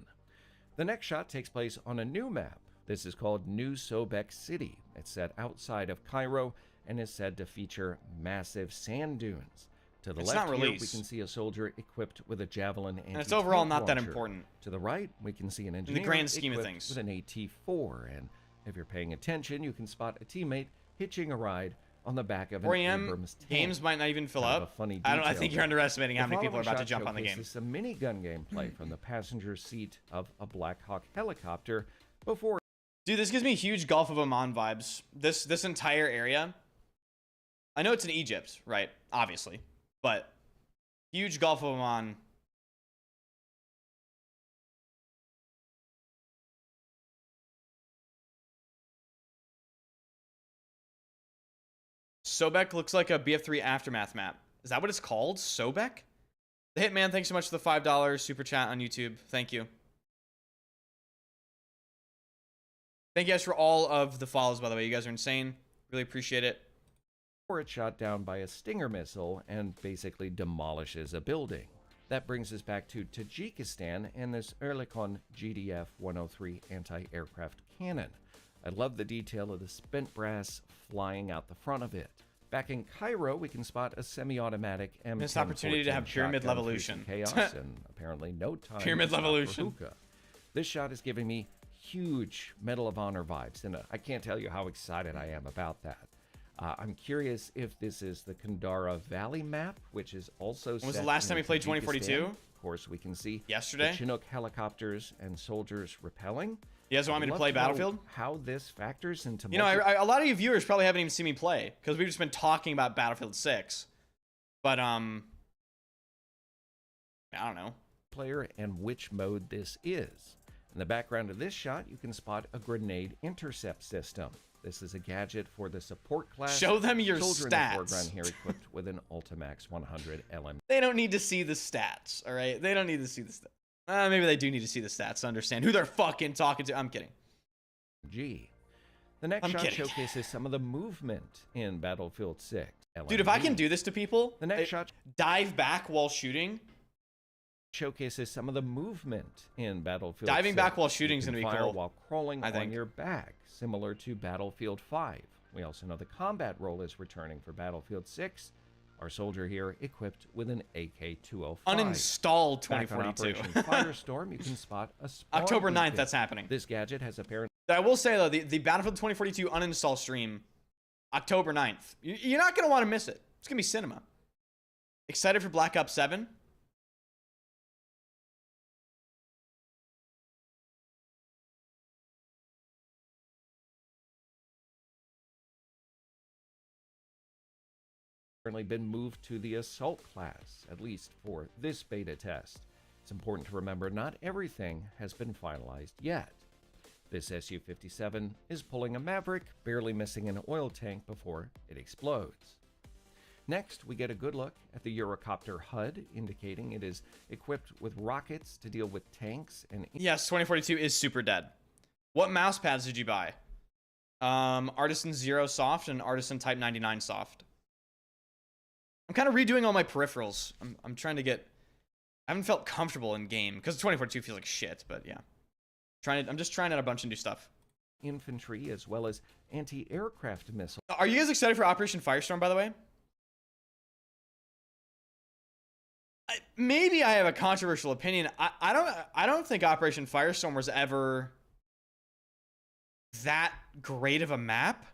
The next shot takes place on a new map. This is called New Sobek City. It's set outside of Cairo and is said to feature massive sand dunes. To the It's left not here, we release. can see a soldier equipped with a javelin And it's overall not that launcher. important. To the right, we can see an engineer grand scheme of equipped things. with an AT-4, and if you're paying attention, you can spot a teammate hitching a ride on the back of an 4 a.m. Abrams tank. games might not even fill Kind of up. a funny I detail think you're there. underestimating how The many people are following about to shot jump on the game. showcases some minigun gameplay from the passenger seat of a Black Hawk helicopter before. Dude, this gives me huge Gulf of Oman vibes. This entire area. I know it's in Egypt, right? Obviously. But huge Gulf of Oman. Sobek looks like a BF3 Aftermath map. Is that what it's called? Sobek? The Hitman, thanks so much for the $5 super chat on YouTube. Thank you. Thank you guys for all of the follows, by the way. You guys are insane. Really appreciate it. It's shot down by a Stinger missile and basically demolishes a building. That brings us back to Tajikistan and this Oerlikon GDF-103 anti-aircraft cannon. I love the detail of the spent brass flying out the front of it. Back in Cairo, we can spot a semi-automatic M1014 Missed opportunity to have Pyramid shotgun through Levolution. some chaos and apparently no time Pyramid to stop for Levolution. hookah. This shot is giving me huge Medal of Honor vibes, and I can't tell you how excited I am about that. I'm curious if this is the Kandahar Valley map, which is also When was set the last time in we played 2042? Of course, we can see Yesterday? the Chinook helicopters and soldiers repelling. You guys want me I'd to love play know Battlefield? How this factors into You know, a lot of you viewers probably haven't even seen me play because we've just been talking about Battlefield 6. But I don't know. player and which mode this is. In the background of this shot, you can spot a grenade intercept system. This is a gadget for the support class. Show them your soldier in the stats. foreground here equipped with an Ultimax 100 LM. They don't need to see the stats, all right? They don't need to see the stats. Maybe they do need to see the stats to understand who they're fucking talking to. I'm kidding. G. The next I'm shot kidding. showcases some of the movement in Battlefield 6. Dude, if I LMG. can do this to people, The next shot dive back while shooting. showcases some of the movement in Battlefield Diving 6. back while You shooting is can gonna be fire cool, while crawling I on think. your back, similar to Battlefield 5. We also know the combat role is returning for Battlefield 6. Our soldier here equipped with an AK-205. Uninstall Back on 2042. Operation Firestorm, you can spot a spawn October 9th, beacon. that's happening. This gadget has apparent I will say, though, the Battlefield 2042 uninstall stream, October 9th. You're not going to want to miss it. It's going to be cinema. Excited for Black Ops 7? currently been moved to the Assault class, at least for this beta test. It's important to remember not everything has been finalized yet. This Su-57 is pulling a Maverick, barely missing an oil tank before it explodes. Next, we get a good look at the Eurocopter HUD, indicating it is equipped with rockets to deal with tanks and... Yes, 2042 is super dead. What mouse pads did you buy? Artisan 0 soft and Artisan Type 99 soft. I'm kind of redoing all my peripherals. I'm trying to get... I haven't felt comfortable in game, because 2042 feels like shit, but yeah. I'm just trying out a bunch of new stuff. infantry as well as anti-aircraft missiles. Are you guys excited for Operation Firestorm, by the way? Maybe I have a controversial opinion. I don't think Operation Firestorm was ever that great of a map.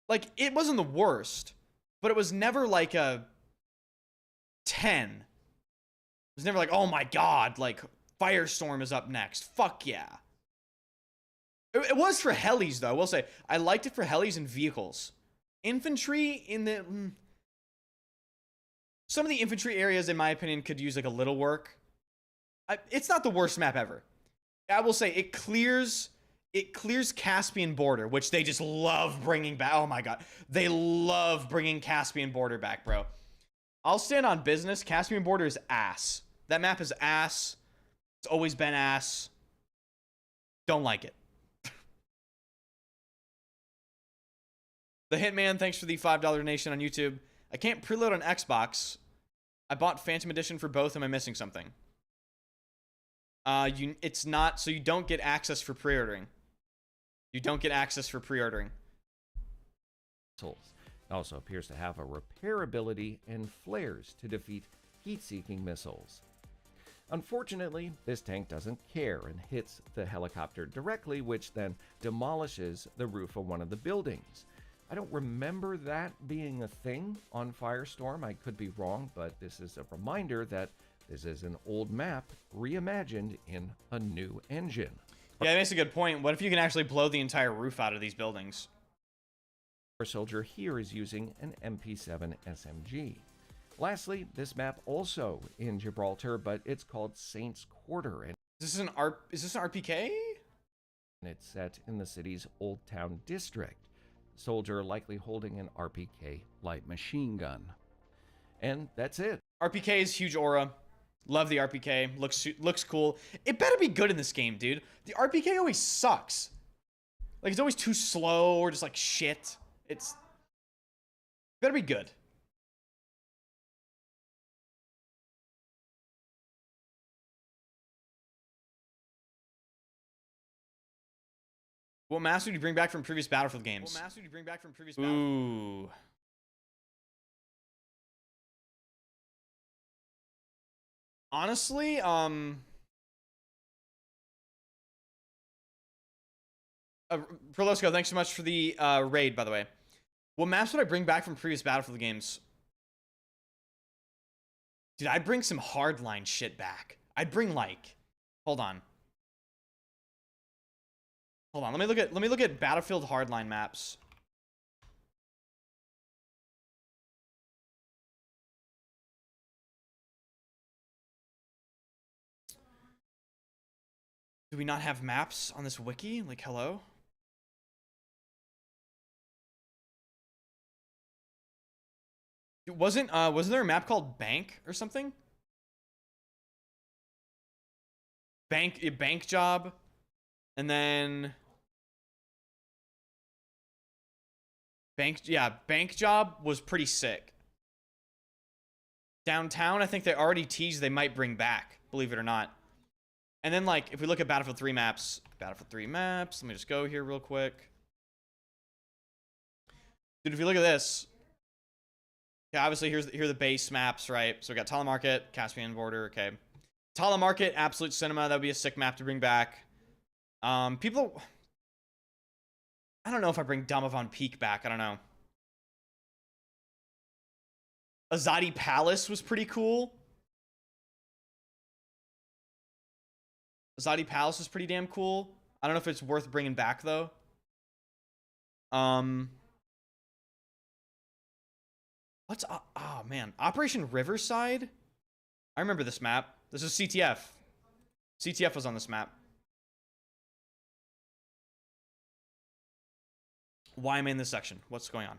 Like, it wasn't the worst, but it was never like a 10. It was never like, oh my god, like, Firestorm is up next. Fuck yeah. It was for helis, though. I will say, I liked it for helis and vehicles. Infantry in the... Some of the infantry areas, in my opinion, could use like a little work. It's not the worst map ever. I will say it clears Caspian Border, which they just love bringing back. Oh my god, they love bringing Caspian Border back, bro. I'll stand on business. Caspian Border is ass. That map is ass. It's always been ass. Don't like it. The Hitman, thanks for the $5 donation on YouTube. I can't preload on Xbox. I bought Phantom Edition for both. Am I missing something? It's not, so you don't get access for pre-ordering. You don't get access for pre-ordering. Also appears to have a repairability and flares to defeat heat-seeking missiles. Unfortunately, this tank doesn't care and hits the helicopter directly, which then demolishes the roof of one of the buildings. I don't remember that being a thing on Firestorm. I could be wrong, but this is a reminder that this is an old map reimagined in a new engine. Yeah, it makes a good point. What if you can actually blow the entire roof out of these buildings? Our soldier here is using an MP7 SMG. Lastly, this map also in Gibraltar, but it's called Saints Quarter, and Is this an RPK? it's set in the city's Old Town district. Soldier likely holding an RPK light machine gun. And that's it. RPK is huge aura. Love the RPK. Looks cool. It better be good in this game, dude. The RPK always sucks. Like, it's always too slow or just like shit. It's better be good. What maps would you bring back from previous Battlefield games? Ooh. Honestly, Prolosco, thanks so much for the raid, by the way. What maps would I bring back from previous Battlefield games? Dude, I'd bring some hardline shit back. I'd bring like, hold on. Hold on, let me look at Battlefield hardline maps. Do we not have maps on this wiki? Like, hello? Wasn't there a map called Bank or something? Bank job, and then bank job was pretty sick. Downtown, I think they already teased they might bring back, believe it or not. And then, like, if we look at Battlefield 3 maps, let me just go here real quick. Dude, if you look at this, yeah, obviously here are the base maps, right? So we got Telemarket, Caspian Border, okay. Telemarket, Absolute Cinema, that would be a sick map to bring back. People, I don't know if I bring Domovan Peak back, I don't know. Azadi Palace was pretty cool. Azadi Palace was pretty damn cool. I don't know if it's worth bringing back, though. What's... oh, man. Operation Riverside? I remember this map. This is CTF. CTF was on this map. Why am I in this section? What's going on?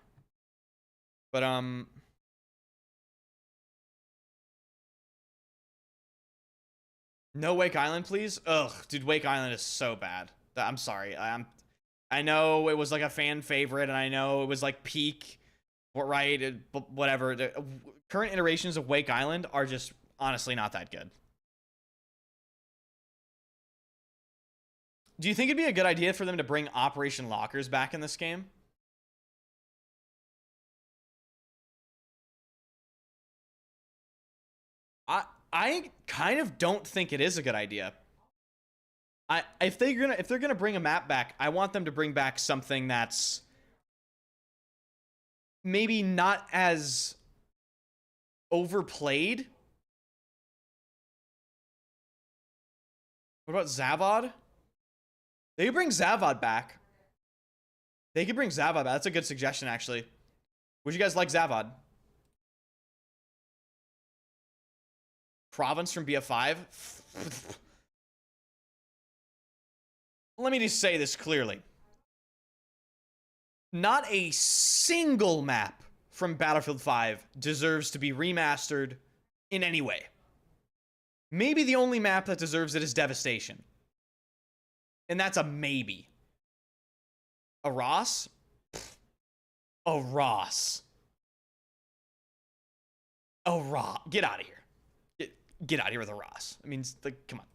But, no Wake Island, please? Ugh, dude, Wake Island is so bad. I'm sorry. I know it was like a fan favorite, and I know it was like peak, right? But whatever. The current iterations of Wake Island are just honestly not that good. Do you think it'd be a good idea for them to bring Operation Lockers back in this game? I kind of don't think it is a good idea. If they're gonna bring a map back, I want them to bring back something that's maybe not as overplayed. What about Zavod? They could bring Zavod back. That's a good suggestion, actually. Would you guys like Zavod? Province from BF5? Let me just say this clearly. Not a single map from Battlefield 5 deserves to be remastered in any way. Maybe the only map that deserves it is Devastation. And that's a maybe. A Ross? A Ross. A Ross. Get out of here. Get out of here with a Ross. I mean, like, come on.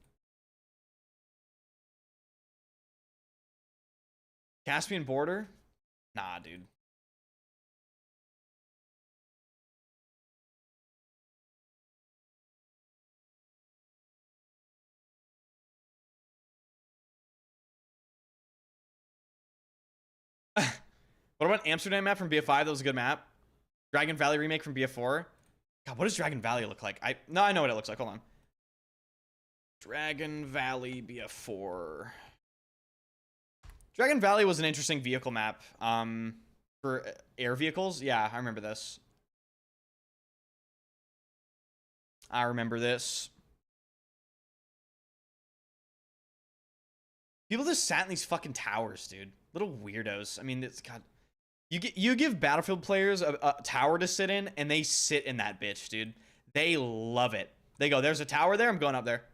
Caspian Border? Nah, dude. What about Amsterdam map from BF5? That was a good map. Dragon Valley remake from BF4. God, what does Dragon Valley look like? I know what it looks like. Hold on. Dragon Valley BF4. Dragon Valley was an interesting vehicle map. For air vehicles. Yeah, I remember this. I remember this. People just sat in these fucking towers, dude. Little weirdos. I mean, it's God. You give Battlefield players a tower to sit in, and they sit in that bitch, dude. They love it. They go, there's a tower there, I'm going up there.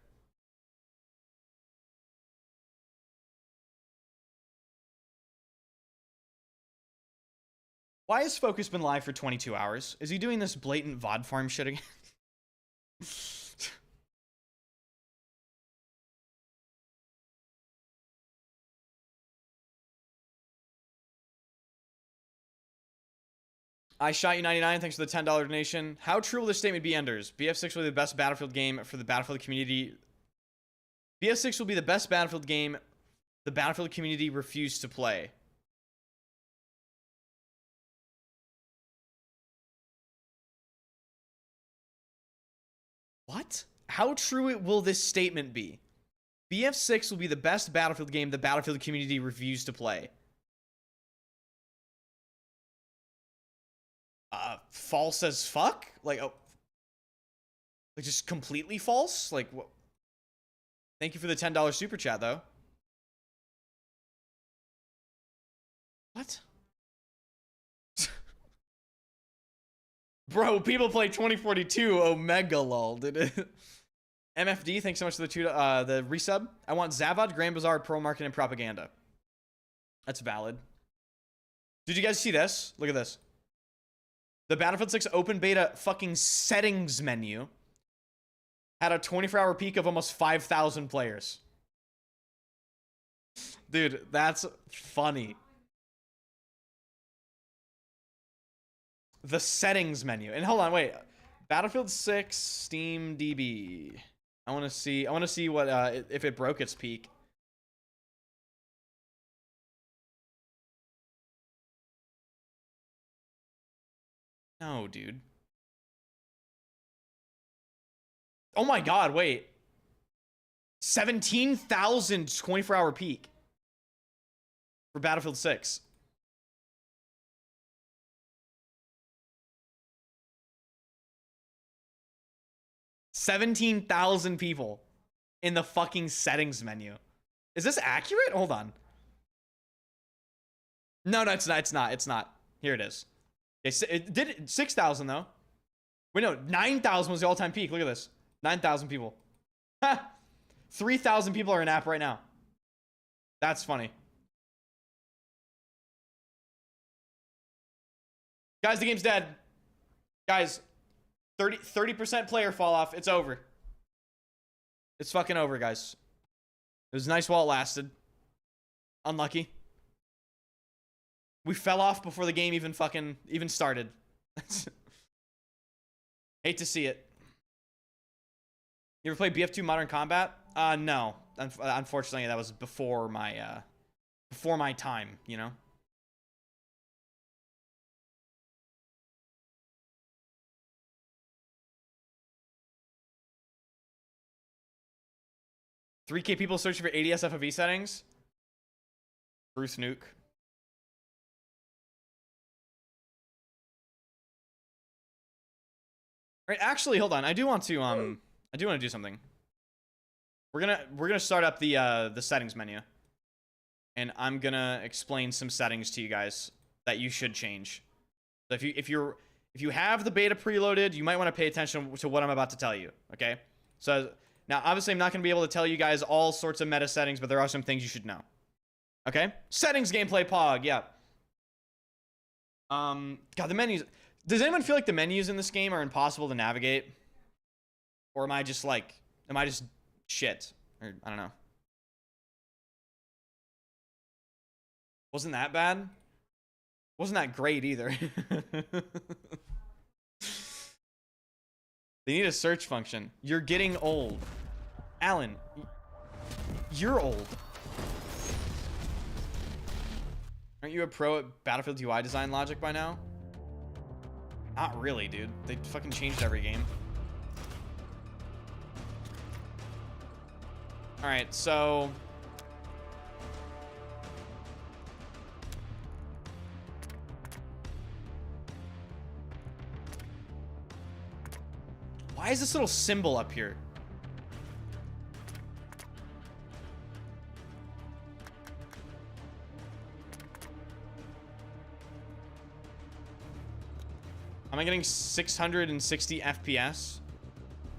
Why has Focus been live for 22 hours? Is he doing this blatant VOD farm shit again? I shot you 99. Thanks for the $10 donation. How true will this statement be, Enders? BF6 will be the best Battlefield game for the Battlefield community. BF6 will be the best Battlefield game the Battlefield community refused to play. What? How true will this statement be? BF6 will be the best Battlefield game the Battlefield community refused to play. False as fuck? Like, oh, like just completely false? Like, what? Thank you for the $10 super chat, though. What? Bro, people play 2042 Omega lol, did it? MFD, thanks so much for the resub. I want Zavad, Grand Bazaar, Pro Market, and Propaganda. That's valid. Did you guys see this? Look at this. The Battlefield 6 open beta fucking settings menu had a 24-hour peak of almost 5,000 players. Dude, that's funny. The settings menu. And hold on, wait. Battlefield 6 Steam DB. I want to see what if it broke its peak. No, dude. Oh my god, wait. 17,000 24-hour peak for Battlefield 6. $17,000 people in the fucking settings menu. Is this accurate? Hold on. No, it's not. It's not. Here it is. It did 6,000 though. Wait, no, 9,000 was the all-time peak. Look at this. 9,000 people. 3,000 people are in app right now. That's funny. Guys, the game's dead. Guys, 30% player fall off. It's over. It's fucking over, guys. It was nice while it lasted. Unlucky. We fell off before the game even started. Hate to see it. You ever played BF2 Modern Combat? No. Unfortunately, that was before my time, you know? $3K people searching for ADS FOV settings. Bruce Nuke. Right, actually, hold on. I do want to do something. We're gonna start up the settings menu, and I'm gonna explain some settings to you guys that you should change. So if you have the beta preloaded, you might want to pay attention to what I'm about to tell you. Okay, so now obviously I'm not gonna be able to tell you guys all sorts of meta settings, but there are some things you should know. Okay, settings gameplay pog. Yeah. God, the menus. Does anyone feel like the menus in this game are impossible to navigate? Or am I just shit? Or, I don't know. Wasn't that bad? Wasn't that great either. They need a search function. You're getting old. Alan, you're old. Aren't you a pro at Battlefield UI design logic by now? Not really, dude. They fucking changed every game. Alright, so... why is this little symbol up here? Am I getting 660 FPS?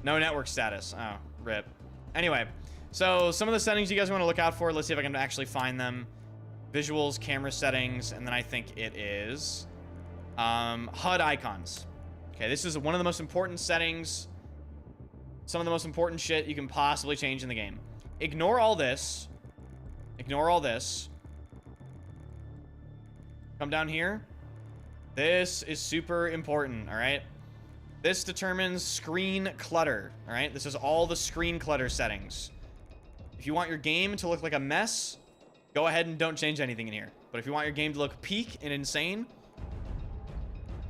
No network status. Oh, rip. Anyway, so some of the settings you guys want to look out for. Let's see if I can actually find them. Visuals, camera settings, and then I think it is HUD icons. Okay, this is one of the most important settings. Some of the most important shit you can possibly change in the game. Ignore all this. Ignore all this. Come down here. This is super important, all right? This determines screen clutter, all right? This is all the screen clutter settings. If you want your game to look like a mess, go ahead and don't change anything in here. But if you want your game to look peak and insane,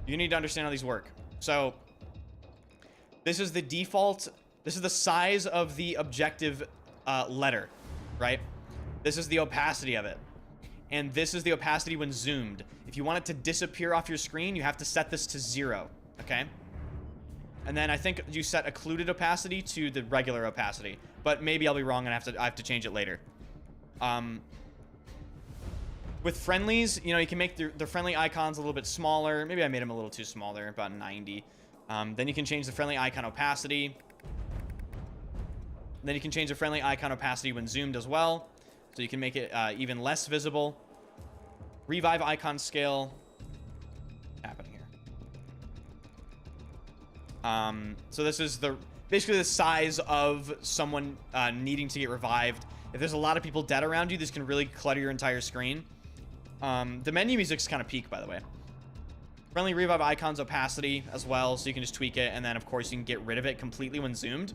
you need to understand how these work. So, this is the default... this is the size of the objective letter, right? This is the opacity of it. And this is the opacity when zoomed. If you want it to disappear off your screen, you have to set this to 0, okay? And then I think you set occluded opacity to the regular opacity. But maybe I'll be wrong and I have to change it later. With friendlies, you know, you can make the friendly icons a little bit smaller. Maybe I made them a little too small there, about 90. Then you can change the friendly icon opacity. Then you can change the friendly icon opacity when zoomed as well. So you can make it even less visible. Revive icon scale. What's happening here? So this is basically the size of someone needing to get revived. If there's a lot of people dead around you, this can really clutter your entire screen. The menu music's kind of peak, by the way. Friendly revive icons opacity as well, so you can just tweak it. And then, of course, you can get rid of it completely when zoomed.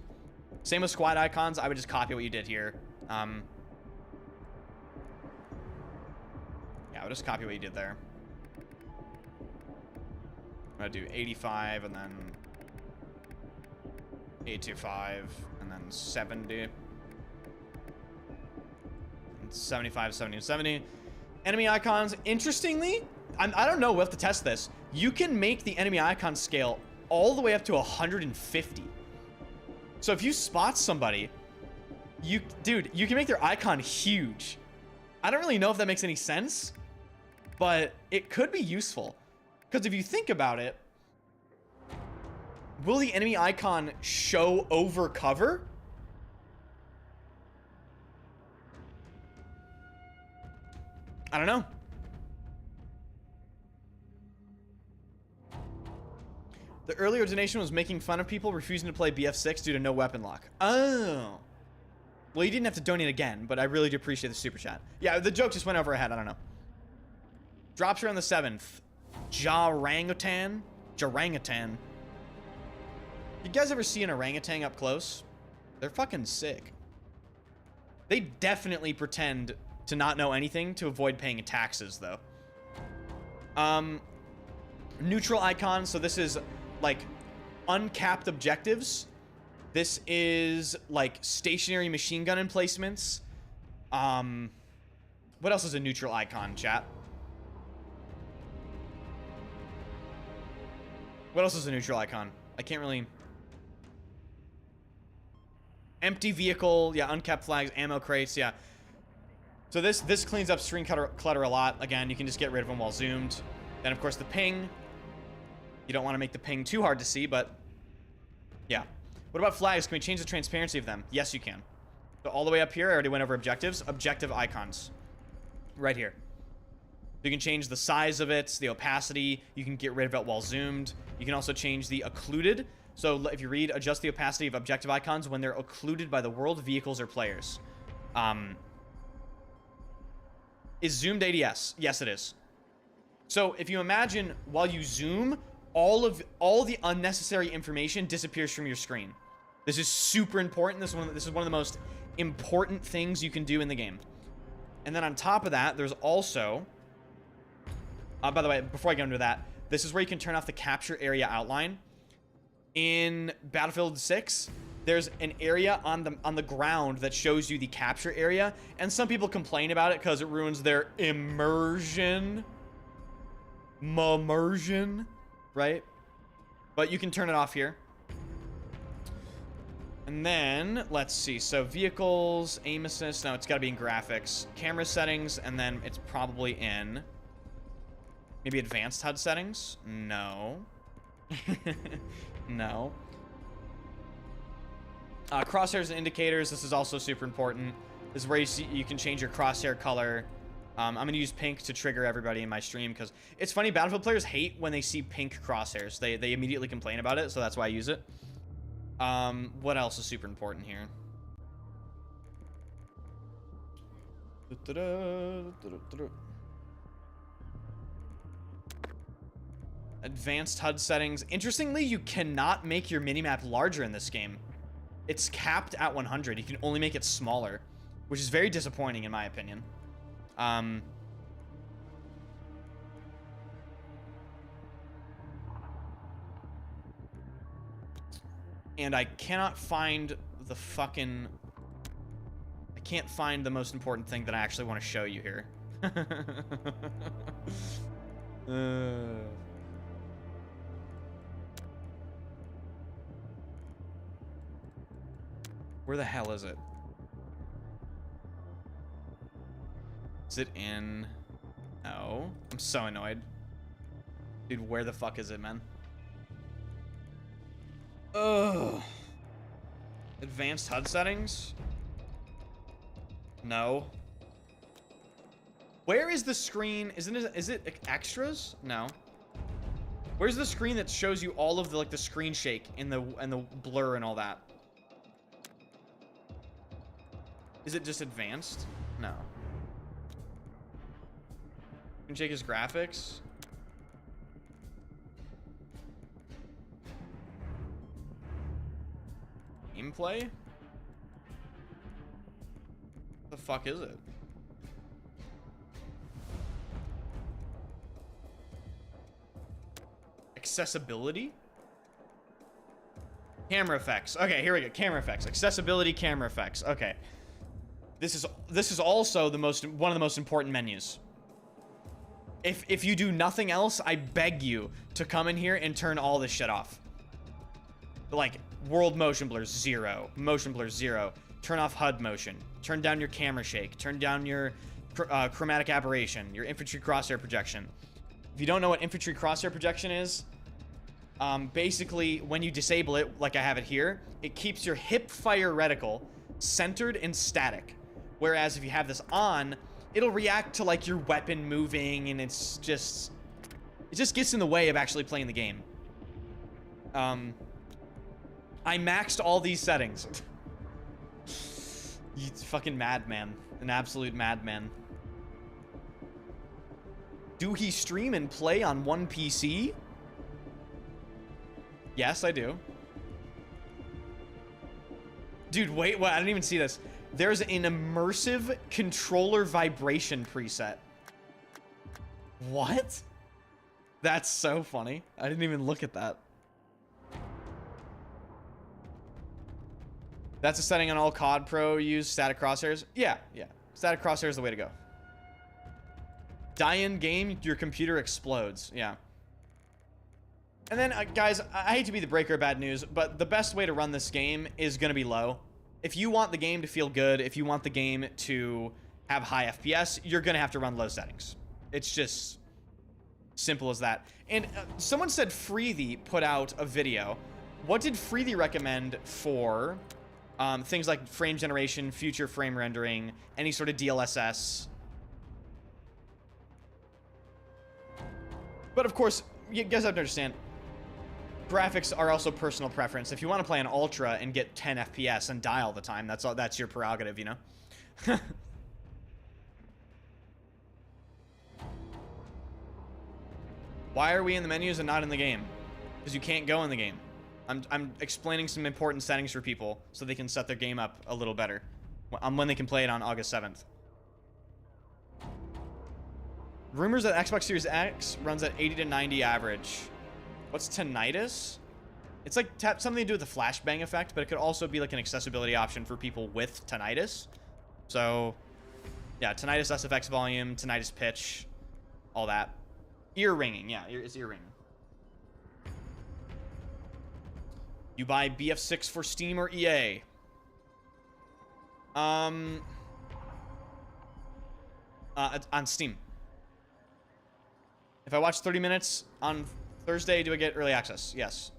Same with squad icons. I would just copy what you did here. Yeah, I would just copy what you did there. I'm going to do 85 and then 825 and then 70. And 75, 70, and 70. Enemy icons. Interestingly, I don't know. We'll have to test this. You can make the enemy icon scale all the way up to 150. So if you spot somebody, dude, you can make their icon huge. I don't really know if that makes any sense, but it could be useful. Because if you think about it, will the enemy icon show over cover? I don't know. The earlier donation was making fun of people refusing to play BF6 due to no weapon lock. Oh. Well, you didn't have to donate again, but I really do appreciate the super chat. Yeah, the joke just went over ahead. I don't know. Drops here on the 7th. Jarangutan. Jarangutan. You guys ever see an orangutan up close? They're fucking sick. They definitely pretend to not know anything to avoid paying taxes, though. Neutral icon. So this is like uncapped objectives. This is like stationary machine gun emplacements. What else is a neutral icon, chat? What else is a neutral icon? I can't really... Empty vehicle. Yeah, uncapped flags, ammo crates. Yeah. So this cleans up screen clutter a lot. Again, you can just get rid of them while zoomed. Then, of course, the ping. You don't want to make the ping too hard to see, but... yeah. What about flags? Can we change the transparency of them? Yes, you can. So all the way up here, I already went over objectives. Objective icons. Right here. You can change the size of it, the opacity. You can get rid of it while zoomed. You can also change the occluded. So if you read, adjust the opacity of objective icons when they're occluded by the world, vehicles, or players. Is zoomed ADS? Yes, it is. So if you imagine while you zoom, all the unnecessary information disappears from your screen. This is super important. This is one of the most important things you can do in the game. And then on top of that, there's also By the way, before I go into that, this is where you can turn off the capture area outline. In Battlefield 6, there's an area on the ground that shows you the capture area, and some people complain about it because it ruins their immersion, right? But you can turn it off here. And then, let's see. So, vehicles, aim assist. No, it's got to be in graphics. Camera settings, and then it's probably in... maybe advanced HUD settings? No. No. Crosshairs and indicators. This is also super important. This is where you can change your crosshair color. I'm going to use pink to trigger everybody in my stream because it's funny. Battlefield players hate when they see pink crosshairs. They immediately complain about it, so that's why I use it. What else is super important here? Advanced HUD settings. Interestingly, you cannot make your minimap larger in this game. It's capped at 100. You can only make it smaller, which is very disappointing in my opinion. And I cannot find the fucking... I can't find the most important thing that I actually want to show you here. Where the hell is it? Is it in... No. I'm so annoyed. Dude, where the fuck is it, man? Ugh. Advanced HUD settings? No. Where is the screen? Is it extras? No. Where's the screen that shows you all of the the screen shake and the blur and all that? Is it just advanced? No. Screen shake is graphics. Gameplay? What the fuck is it? Accessibility? Camera effects. Okay, here we go. Camera effects. Accessibility, camera effects. Okay. This is also one of the most important menus. If you do nothing else, I beg you to come in here and turn all this shit off. Like world motion blur 0, motion blur 0. Turn off HUD motion. Turn down your camera shake. Turn down your chromatic aberration. Your infantry crosshair projection. If you don't know what infantry crosshair projection is, basically when you disable it, like I have it here, it keeps your hip fire reticle centered and static. Whereas if you have this on, it'll react to like your weapon moving, and it just gets in the way of actually playing the game. I maxed all these settings. You fucking madman. An absolute madman. Do he stream and play on one PC? Yes, I do. Dude, wait, what? I didn't even see this. There's an immersive controller vibration preset. What? That's so funny. I didn't even look at that. That's a setting on all COD Pro use static crosshairs. Yeah. Static crosshair is the way to go. Die in game, your computer explodes. Yeah. And then, guys, I hate to be the breaker of bad news, but the best way to run this game is going to be low. If you want the game to feel good, if you want the game to have high FPS, you're going to have to run low settings. It's just simple as that. And someone said Freethy put out a video. What did Freethy recommend for things like frame generation, future frame rendering, any sort of DLSS? But of course, you guys have to understand, graphics are also personal preference. If you want to play on ultra and get 10 FPS and die all the time, that's your prerogative, you know? Why are we in the menus and not in the game? Because you can't go in the game. I'm explaining some important settings for people so they can set their game up a little better when they can play it on August 7th. Rumors that Xbox Series X runs at 80 to 90 average. What's tinnitus? It's like something to do with the flashbang effect, but it could also be like an accessibility option for people with tinnitus. So, yeah, tinnitus SFX volume, tinnitus pitch, all that. Ear ringing, yeah, it's ear ringing. You buy BF6 for Steam or EA? On Steam. If I watch 30 minutes on Thursday, do I get early access? Yes.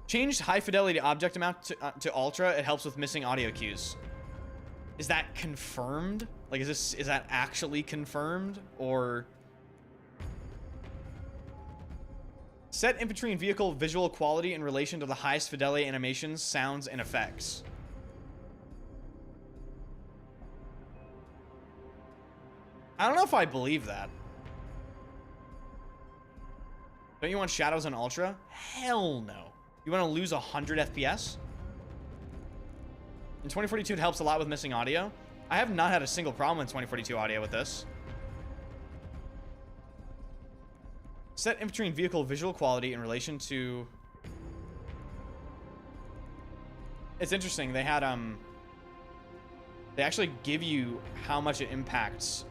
Changed high fidelity object amount to ultra. It helps with missing audio cues. Is that confirmed? Like, is that actually confirmed? Or set infantry and vehicle visual quality in relation to the highest fidelity animations, sounds, and effects. I don't know if I believe that. Don't you want shadows on ultra? Hell no. You want to lose 100 FPS? In 2042, it helps a lot with missing audio. I have not had a single problem in 2042 audio with this. Set infantry and vehicle visual quality in relation to... It's interesting. They had, they actually give you how much it impacts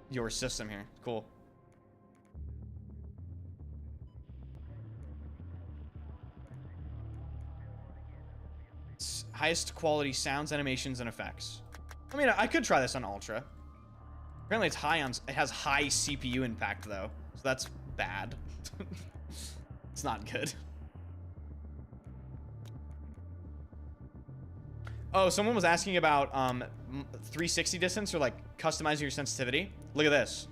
your system here. Cool. Highest quality sounds, animations, and effects. I mean, I could try this on ultra. Apparently it's high on, it has high CPU impact though, so that's bad. It's not good. Oh, someone was asking about 360 distance or like customizing your sensitivity. Look at this.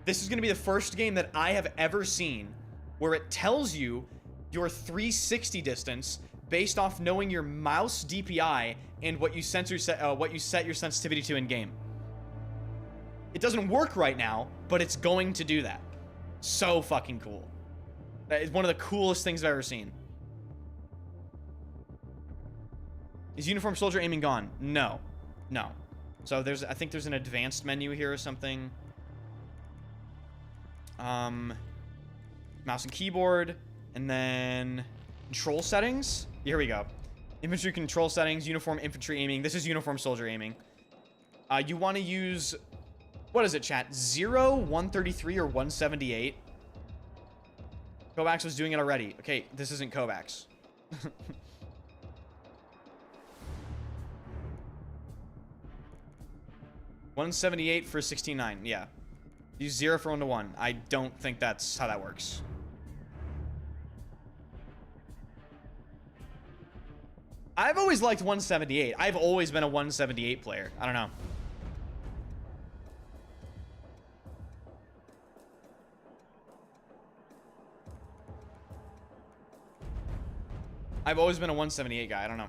This is going to be the first game that I have ever seen where it tells you your 360 distance based off knowing your mouse DPI and what you set your sensitivity to in game. It doesn't work right now, but it's going to do that. So fucking cool. That is one of the coolest things I've ever seen. Is Uniform Soldier aiming gone? No. No. So I think there's an advanced menu here or something. Mouse and keyboard. And then control settings. Here we go. Infantry control settings, uniform infantry aiming. This is uniform soldier aiming. You want to use, what is it, chat? 0, 133, or 178? Kovacs was doing it already. Okay, this isn't Kovacs. 178 for 16.9. Yeah. Use 0 for 1 to 1. I don't think that's how that works. I've always liked 178. I've always been a 178 player. I don't know. I've always been a 178 guy. I don't know.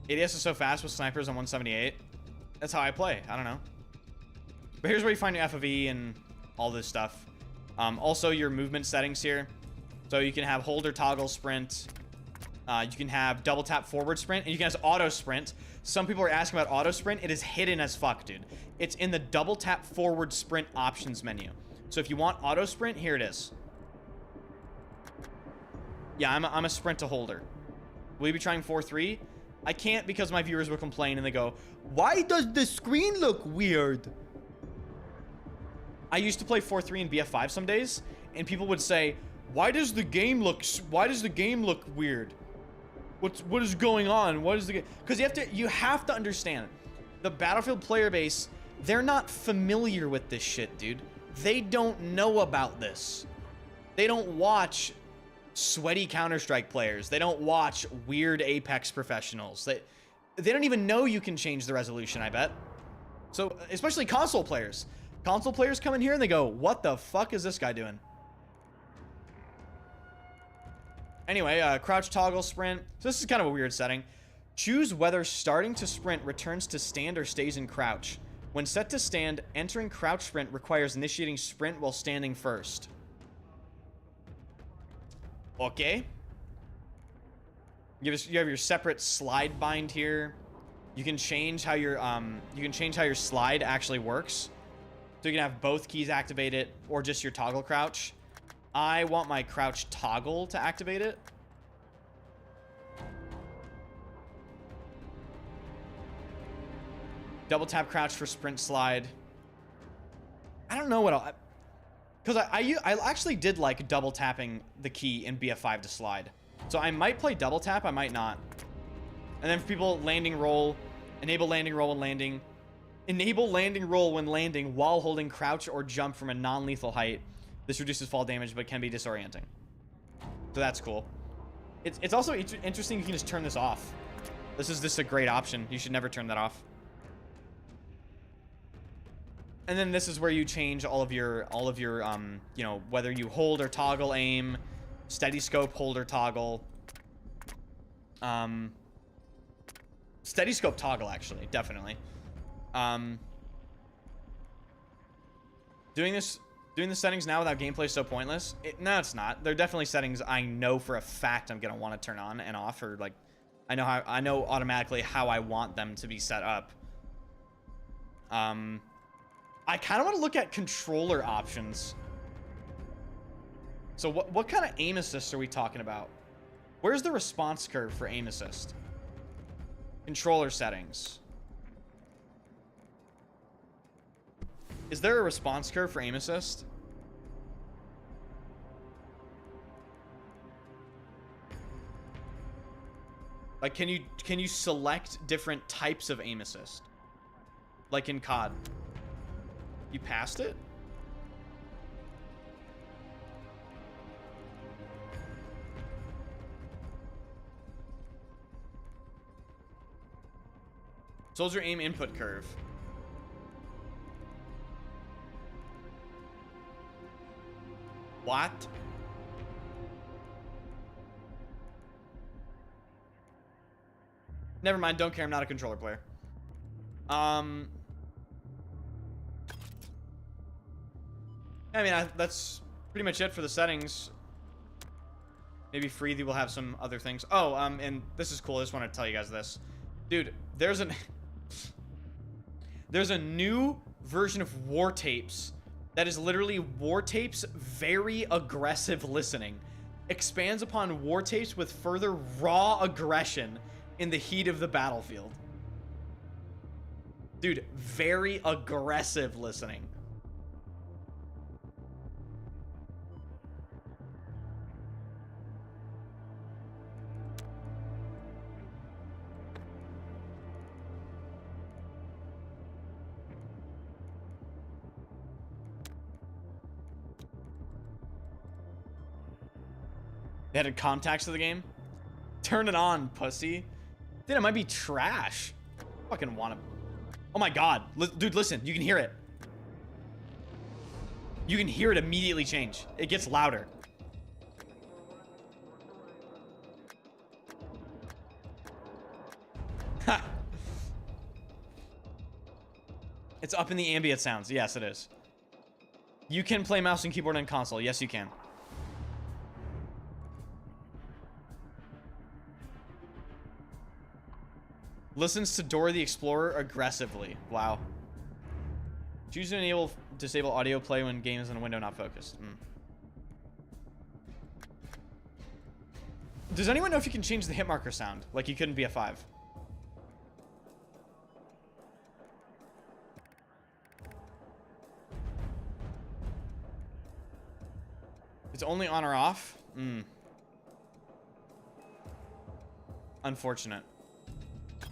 ADS is so fast with snipers on 178. That's how I play. I don't know. But here's where you find your FOV and all this stuff. Also, your movement settings here. So you can have hold or toggle sprint. You can have double tap forward sprint. And you can have auto sprint. Some people are asking about auto sprint. It is hidden as fuck, dude. It's in the double tap forward sprint options menu. So if you want auto sprint, here it is. Yeah, I'm a sprint to holder. Will you be trying 4-3? I can't because my viewers will complain and they go, why does the screen look weird? I used to play 4-3 and BF5 some days, and people would say, why does the game look weird? What is going on? What is the game? Because you have to understand, the Battlefield player base, they're not familiar with this shit, dude. They don't know about this. They don't watch sweaty Counter-Strike players. They don't watch weird Apex professionals. They don't even know you can change the resolution, I bet. So, especially console players. Console players come in here and they go, what the fuck is this guy doing? Anyway, crouch toggle sprint. So this is kind of a weird setting. Choose whether starting to sprint returns to stand or stays in crouch. When set to stand, entering crouch sprint requires initiating sprint while standing first. Okay. You have your separate slide bind here. You can change how your slide actually works. So you can have both keys activate it or just your toggle crouch. I want my crouch toggle to activate it. Double tap crouch for sprint slide. I don't know what I'll... Because I actually did like double tapping the key in BF5 to slide. So I might play double tap, I might not. And then for people, landing roll, enable landing roll when landing. Enable landing roll when landing while holding crouch or jump from a non-lethal height. This reduces fall damage but can be disorienting. So that's cool. It's also interesting you can just turn this off. This is just a great option. You should never turn that off. And then this is where you change all of your you know, whether you hold or toggle aim, steady scope, hold or toggle. Steady scope toggle, actually, definitely. Doing the settings now without gameplay is so pointless. No, it's not. There are definitely settings I know for a fact I'm gonna want to turn on and off, or like, I know automatically how I want them to be set up. I kind of want to look at controller options. So what kind of aim assist are we talking about? Where's the response curve for aim assist? Controller settings. Is there a response curve for aim assist? Like, can you select different types of aim assist? Like in COD. You passed it? Soldier aim input curve. What? Never mind, don't care, I'm not a controller player. I mean, that's pretty much it for the settings. Maybe Freethy will have some other things. Oh, and this is cool. I just want to tell you guys this. Dude, there's a new version of War Tapes that is literally War Tapes very aggressive listening. Expands upon War Tapes with further raw aggression in the heat of the battlefield. Dude, very aggressive listening. They added contacts to the game. Turn it on, pussy. Dude, it might be trash. Fucking want to. Oh my god. Dude, listen. You can hear it. You can hear it immediately change. It gets louder. Ha. It's up in the ambient sounds. Yes, it is. You can play mouse and keyboard and console. Yes, you can. Listens to Dora the Explorer aggressively. Wow. Choose to disable audio play when game is in a window not focused. Does anyone know if you can change the hit marker sound like you couldn't be a 5? It's only on or off? Unfortunate.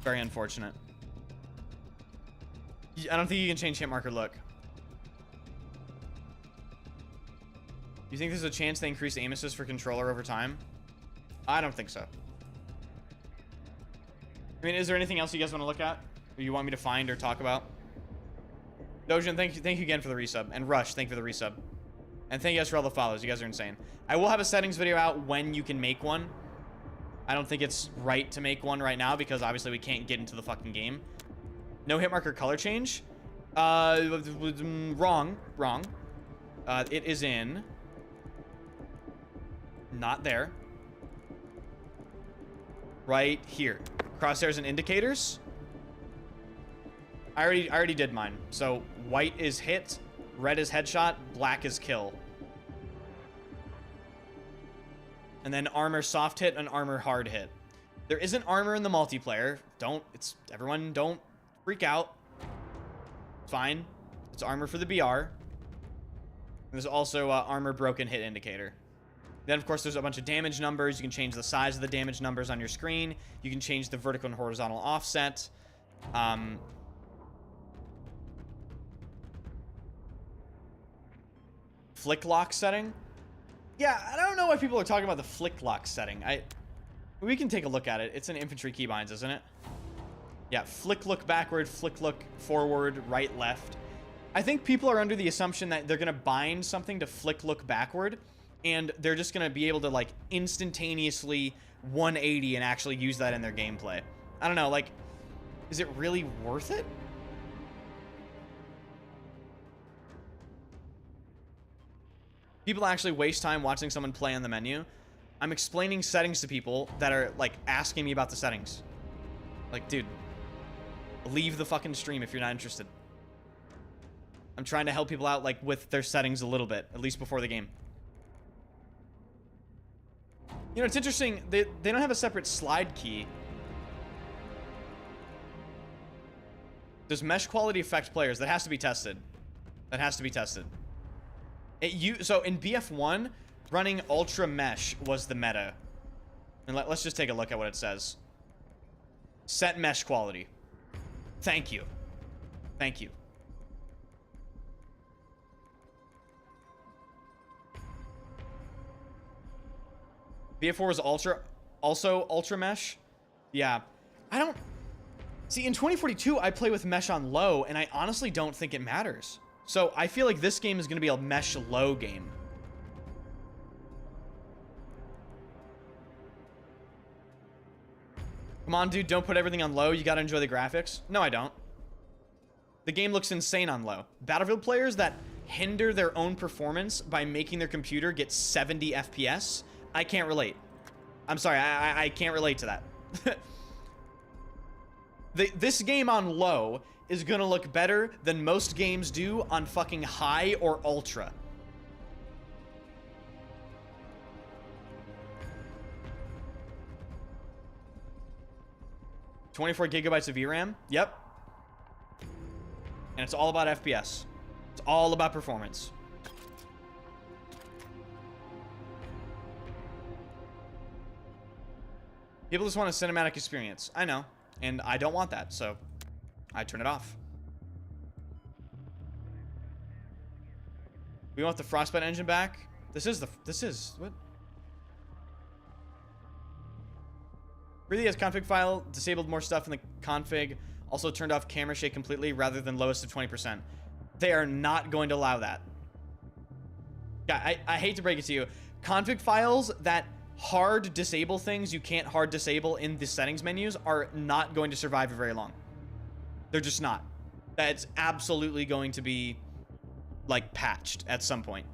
Very unfortunate. I don't think you can change hit marker look. You think there's a chance they increase aim assist for controller over time? I don't think so. I mean, is there anything else you guys want to look at? Or you want me to find or talk about? Dojin, thank you again for the resub. And Rush, thank you for the resub. And thank you guys for all the follows. You guys are insane. I will have a settings video out when you can make one. I don't think it's right to make one right now because obviously we can't get into the fucking game. No hit marker color change? Wrong. It is in... Not there. right here. Crosshairs and indicators. I already did mine. So white is hit, red is headshot, black is kill. And then armor soft hit and armor hard hit. There isn't armor in the multiplayer. Everyone don't freak out. It's fine. It's armor for the BR. There's also armor broken hit indicator. Then, of course, there's a bunch of damage numbers. You can change the size of the damage numbers on your screen. You can change the vertical and horizontal offset. Flick lock setting. Yeah, I don't know why people are talking about the flick lock setting. We can take a look at it. It's in infantry keybinds, isn't it? Yeah, flick look backward, flick look forward, right, left. I think people are under the assumption that they're going to bind something to flick look backward, and they're just going to be able to, like, instantaneously 180 and actually use that in their gameplay. I don't know, like, is it really worth it? People actually waste time watching someone play on the menu. I'm explaining settings to people that are, like, asking me about the settings. Like, dude, leave the fucking stream if you're not interested. I'm trying to help people out, like, with their settings a little bit, at least before the game. You know, it's interesting. They don't have a separate slide key. Does mesh quality affect players? That has to be tested. That has to be tested. So in BF1, running ultra mesh was the meta. And let's just take a look at what it says. Set mesh quality. Thank you. Thank you. BF4 was also ultra mesh. Yeah. I don't... See, in 2042, I play with mesh on low, and I honestly don't think it matters. So I feel like this game is going to be a mesh low game. Come on, dude, don't put everything on low. You got to enjoy the graphics. No, I don't. The game looks insane on low. Battlefield players that hinder their own performance by making their computer get 70 FPS, I can't relate. I'm sorry, I can't relate to that. This game on low is gonna look better than most games do on fucking high or ultra. GB of VRAM. Yep. And it's all about FPS. It's all about performance. People just want a cinematic experience. I know. And I don't want that, so I turn it off. We want the Frostbite engine back. This is what? Really, as config file disabled more stuff in the config. Also turned off camera shake completely rather than lowest of 20%. They are not going to allow that. Yeah, I hate to break it to you. Config files that hard disable things you can't hard disable in the settings menus are not going to survive for very long. They're just not. That's absolutely going to be, like, patched at some point.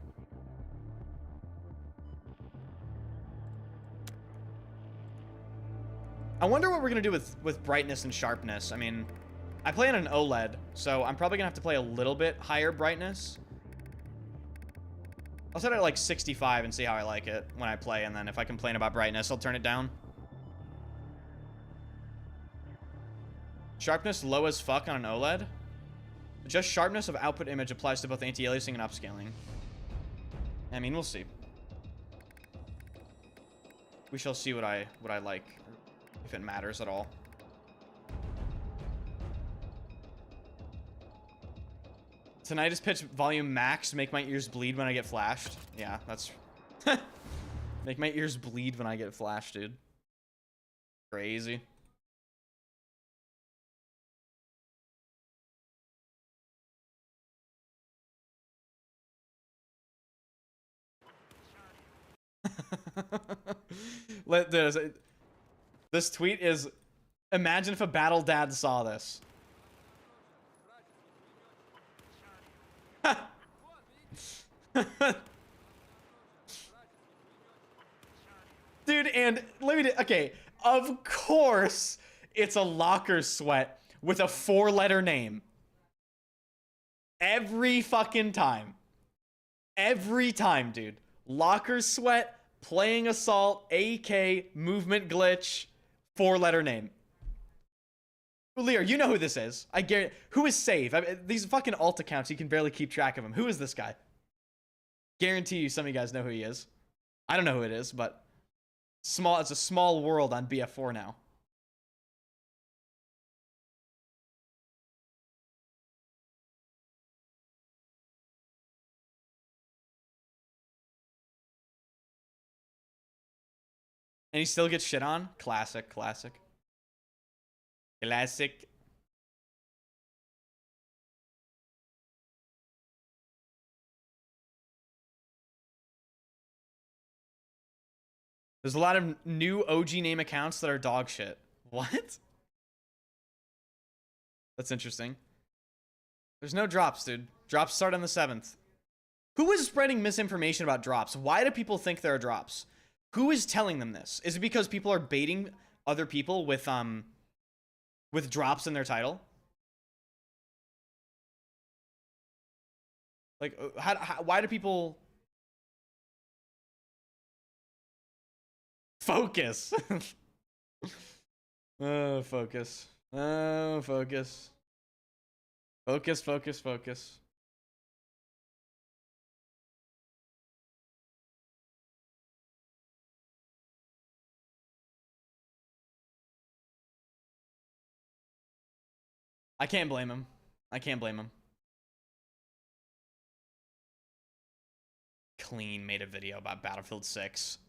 I wonder what we're going to do with brightness and sharpness. I mean, I play on an OLED, so I'm probably going to have to play a little bit higher brightness. I'll set it at like 65 and see how I like it when I play, and then if I complain about brightness, I'll turn it down. Sharpness low as fuck on an OLED. Just sharpness of output image applies to both anti-aliasing and upscaling. I mean, we'll see. We shall see what I like, if it matters at all. Tinnitus pitch volume max, make my ears bleed when I get flashed. Yeah, that's... Make my ears bleed when I get flashed, dude. Crazy. This tweet is... Imagine if a battle dad saw this. Dude, and let me okay, Of course, it's a locker sweat with a 4-letter name. Every fucking time. Every time, dude. Locker sweat, playing assault, AK, movement glitch, 4-letter name. Lear, you know who this is. I guarantee. Who is Save? I mean, these fucking alt accounts, you can barely keep track of him. Who is this guy? Guarantee you some of you guys know who he is. I don't know who it is, but it's a small world on BF4 now. And he still gets shit on? Classic, classic. Classic. There's a lot of new OG name accounts that are dog shit. What? That's interesting. There's no drops, dude. Drops start on the 7th. Who is spreading misinformation about drops? Why do people think there are drops? Who is telling them this? Is it because people are baiting other people with drops in their title? Like, why do people... Focus. Oh, focus. Oh, focus. Focus, focus, focus. I can't blame him. I can't blame him. Clean made a video about Battlefield 6.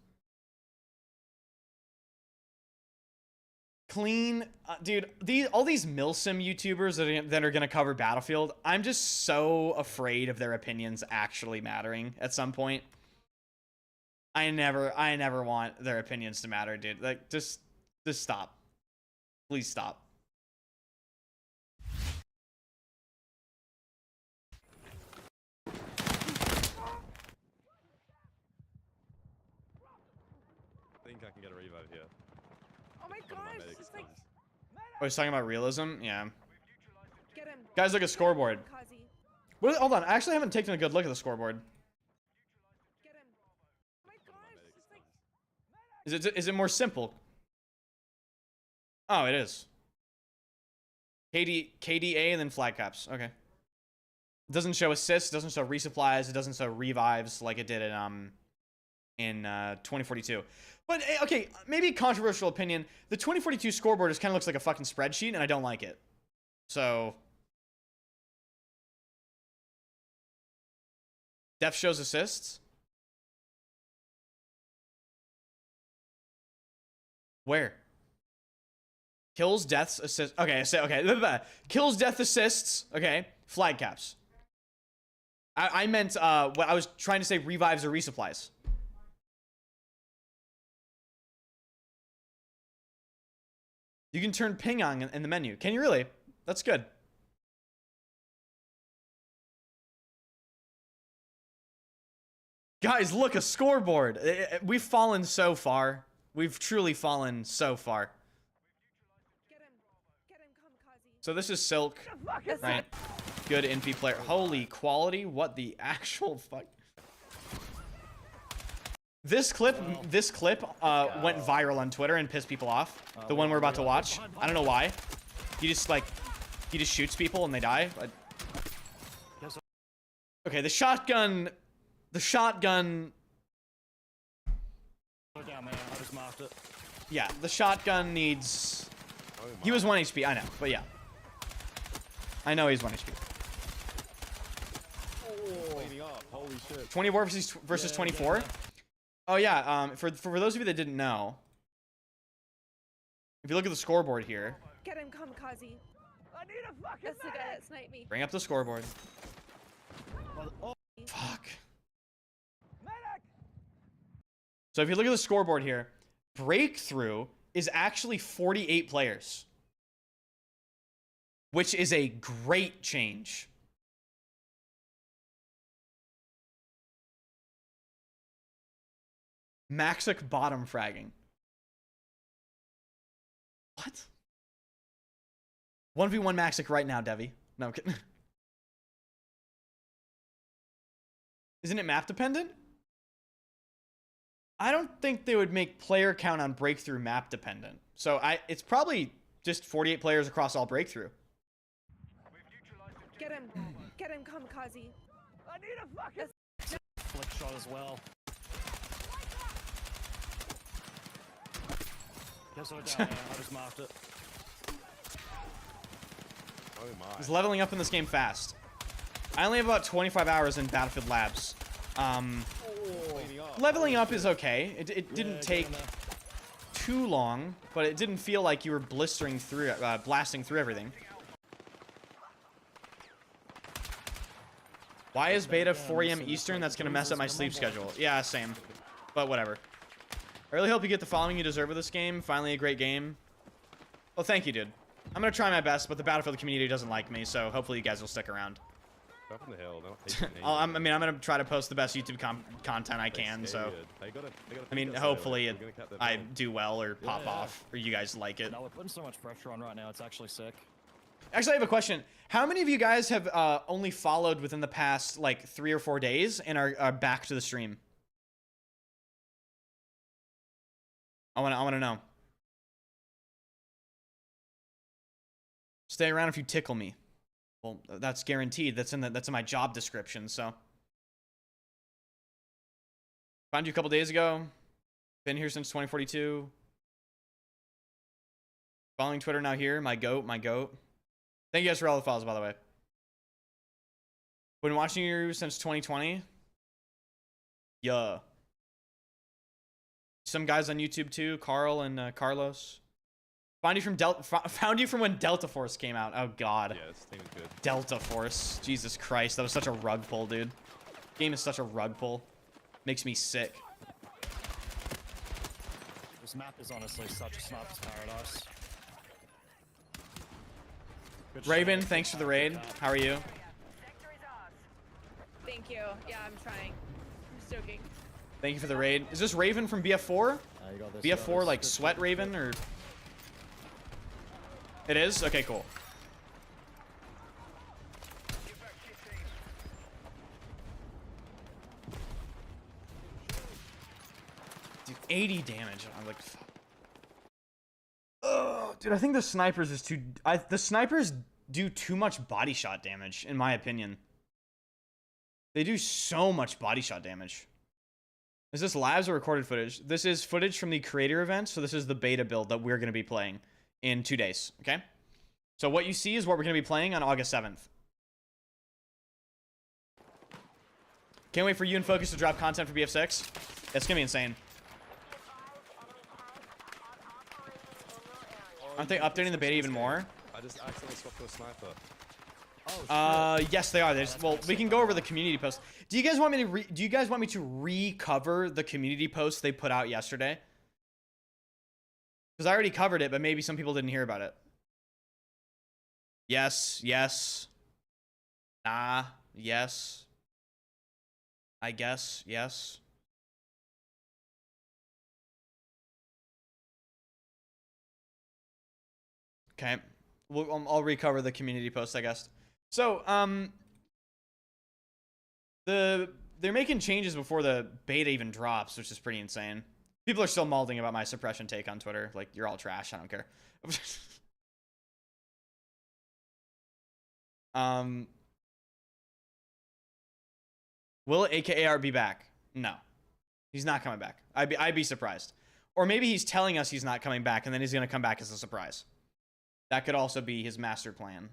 Clean, dude, all these milsim YouTubers that are gonna cover Battlefield, I'm just so afraid of their opinions actually mattering at some point. I never want their opinions to matter, dude. Like, just stop. Please stop. I think I can get a revive here. Oh my gosh, it's like... Oh, he's talking about realism? Yeah. Get him. Guys, look at scoreboard. Kazi. What, hold on, I actually haven't taken a good look at the scoreboard. Get him. Oh my gosh, it's like... Is it more simple? Oh, it is. KDA and then flag caps. Okay. It doesn't show assists, doesn't show resupplies, it doesn't show revives like it did in 2042. But okay, maybe a controversial opinion. The 2042 scoreboard just kind of looks like a fucking spreadsheet, and I don't like it. So def shows assists. Where? Kills, deaths, assists. Okay, so okay. Kills, death, assists. Okay, flag caps. I meant what I was trying to say: revives or resupplies. You can turn ping on in the menu. Can you really? That's good. Guys, look, a scoreboard. We've fallen so far. We've truly fallen so far. Get him. Get him, Kamikaze. So this is Silk, right? Good NP player. Holy quality. What the actual fuck? This clip went viral on Twitter and pissed people off. The one we're about to watch. I don't know why. He just shoots people and they die. Okay, the shotgun. Yeah, the shotgun needs. He was 1 HP. I know, but yeah. I know he's 1 HP. 24 versus 24. Oh yeah, for those of you that didn't know, if you look at the scoreboard here, Get him, Kamikaze. I need a fucking That's the guy that sniped me. bring up the scoreboard. Fuck. So if you look at the scoreboard here, Breakthrough is actually 48 players, which is a great change. Maxic bottom fragging. What? 1v1 Maxic right now, Devi. No, I'm kidding. Isn't it map dependent? I don't think they would make player count on breakthrough map dependent. So it's probably just 48 players across all breakthrough. Get him, kamikaze. I need a fucking Flick shot as well. Guess what? I just marked it. Oh my. He's leveling up in this game fast. I only have about 25 hours in Battlefield Labs. Leveling up is okay. It didn't take too long, but it didn't feel like you were blistering through, blasting through everything. Why is beta 4 a.m. Eastern? That's gonna mess up my sleep schedule. Yeah, same. But whatever. I really hope you get the following you deserve with this game. Finally a great game. Well, thank you, dude. I'm gonna try my best, but the Battlefield community doesn't like me, so hopefully you guys will stick around. Up in the hell, they're not I mean, I'm gonna try to post the best YouTube content I can, so. I mean, hopefully I do well or pop off, or you guys like it. No, we're putting so much pressure on right now, it's actually sick. Actually, I have a question. How many of you guys have only followed within the past, like, 3 or 4 days and are back to the stream? I wanna know. Stay around if you tickle me. Well, that's guaranteed. That's in my job description, so. Found you a couple days ago. Been here since 2042. Following Twitter now here. My goat. Thank you guys for all the follows, by the way. Been watching you since 2020. Yeah. Some guys on YouTube too, Carl and Carlos. Found you from when Delta Force came out. Oh god. Yeah, this thing is good. Delta Force. Jesus Christ, that was such a rug pull, dude. Game is such a rug pull. Makes me sick. This map is honestly such a sniper's paradise. Good Raven, shot. thanks for the raid. How are you? Thank you. Yeah, I'm trying. I'm just joking. Thank you for the raid. Is this Raven from BF4? You got this, BF4 like Sweat Raven or? It is? Okay, cool. Dude, 80 damage. I'm like, oh, dude, I think the snipers is too. The snipers do too much body shot damage, in my opinion. They do so much body shot damage. Is this labs or recorded footage? This is footage from the creator event, so this is the beta build that we're going to be playing in 2 days, okay? So what you see is what we're going to be playing on August 7th. Can't wait for you and Focus to drop content for BF6. It's going to be insane. Aren't they updating the beta even more? I just accidentally swapped to a sniper. Yes, they are. Well, we can go over the community post. Do you guys want me to recover the community post they put out yesterday? Because I already covered it, but maybe some people didn't hear about it. Yes, yes. Nah, yes. I guess, yes. Okay. I'll recover the community post, I guess. So, they're making changes before the beta even drops, which is pretty insane. People are still malding about my suppression take on Twitter. Like, you're all trash. I don't care. Will AKAR be back? No. He's not coming back. I'd be surprised. Or maybe he's telling us he's not coming back, and then he's going to come back as a surprise. That could also be his master plan.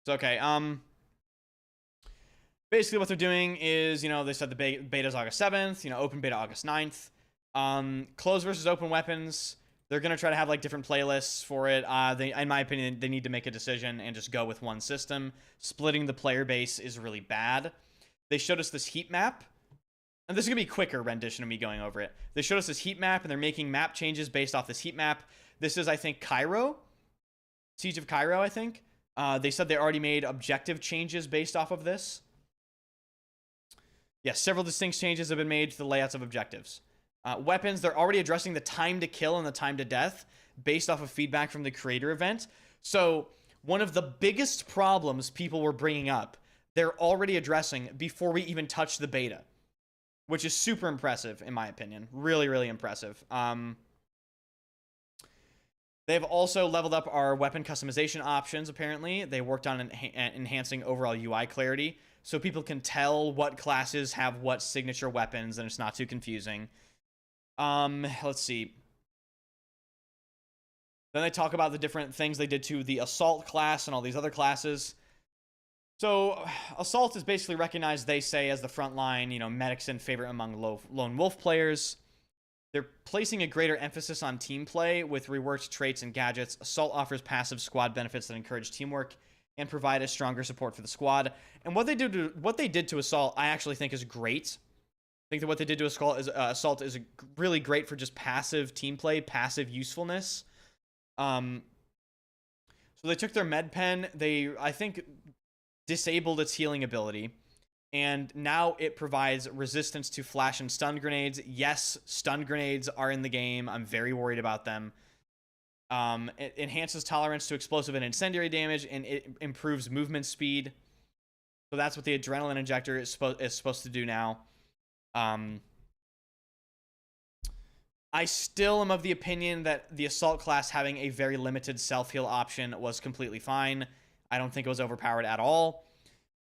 It's okay. Basically what they're doing is, you know, they said the beta's August 7th, you know, open beta August 9th. Closed versus open weapons. They're going to try to have like different playlists for it. In my opinion, they need to make a decision and just go with one system. Splitting the player base is really bad. They showed us this heat map. And this is going to be a quicker rendition of me going over it. They showed us this heat map, and they're making map changes based off this heat map. This is, I think, Cairo. Siege of Cairo, I think. They said they already made objective changes based off of this. Yes, several distinct changes have been made to the layouts of objectives. Weapons, they're already addressing the time to kill and the time to death based off of feedback from the creator event. So one of the biggest problems people were bringing up, they're already addressing before we even touch the beta, which is super impressive in my opinion. Really, really impressive. They've also leveled up our weapon customization options, apparently. They worked on enhancing overall UI clarity, so people can tell what classes have what signature weapons, and it's not too confusing. Let's see. Then they talk about the different things they did to the Assault class and all these other classes. So, Assault is basically recognized, they say, as the frontline, you know, medics and favorite among lone wolf players. They're placing a greater emphasis on team play with reworked traits and gadgets. Assault offers passive squad benefits that encourage teamwork and provide a stronger support for the squad. And what they did to Assault, I actually think is great. I think that what they did to Assault is really great for just passive team play, passive usefulness. So they took their med pen. They, I think, disabled its healing ability. And now it provides resistance to flash and stun grenades. Yes, stun grenades are in the game. I'm very worried about them. It enhances tolerance to explosive and incendiary damage, and it improves movement speed. So that's what the adrenaline injector is supposed to do now. I still am of the opinion that the Assault class having a very limited self-heal option was completely fine. I don't think it was overpowered at all.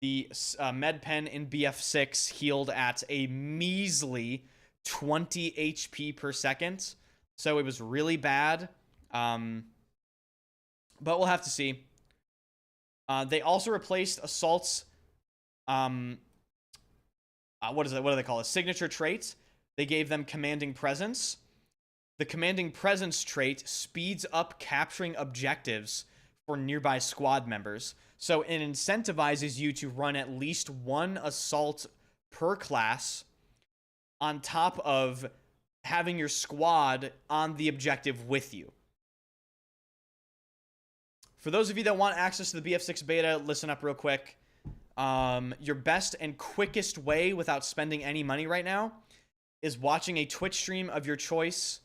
The med pen in BF6 healed at a measly 20 HP per second. So it was really bad. But we'll have to see. They also replaced Assault's what do they call it? Signature traits. They gave them Commanding Presence. The Commanding Presence trait speeds up capturing objectives for nearby squad members. So it incentivizes you to run at least one Assault per class on top of having your squad on the objective with you. For those of you that want access to the BF6 beta, listen up real quick. Your best and quickest way without spending any money right now is watching a Twitch stream of your choice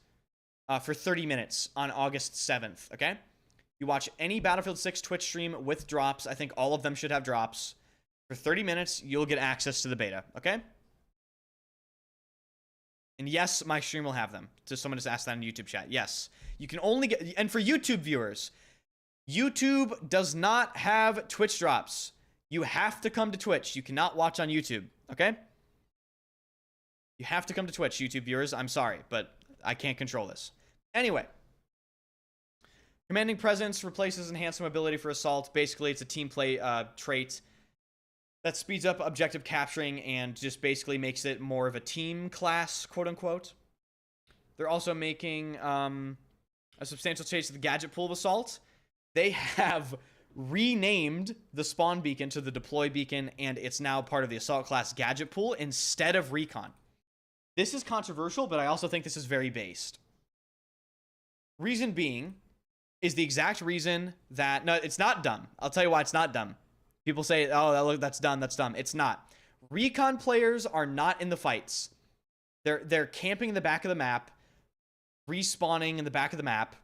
for 30 minutes on August 7th, okay? You watch any Battlefield 6 Twitch stream with drops. I think all of them should have drops. For 30 minutes, you'll get access to the beta, okay? And yes, my stream will have them. So someone just asked that in YouTube chat. Yes. You can only get... And for YouTube viewers, YouTube does not have Twitch drops. You have to come to Twitch. You cannot watch on YouTube, okay? You have to come to Twitch, YouTube viewers. I'm sorry, but I can't control this. Anyway. Commanding Presence replaces enhanced mobility for Assault. Basically, it's a team play trait that speeds up objective capturing and just basically makes it more of a team class, quote-unquote. They're also making a substantial change to the gadget pool of Assault. They have renamed the spawn beacon to the deploy beacon, and it's now part of the Assault class gadget pool instead of recon. This is controversial, but I also think this is very based. Reason being is the exact reason that... No, it's not dumb. I'll tell you why it's not dumb. People say, oh, that's dumb, that's dumb. It's not. Recon players are not in the fights. They're camping in the back of the map, respawning in the back of the map.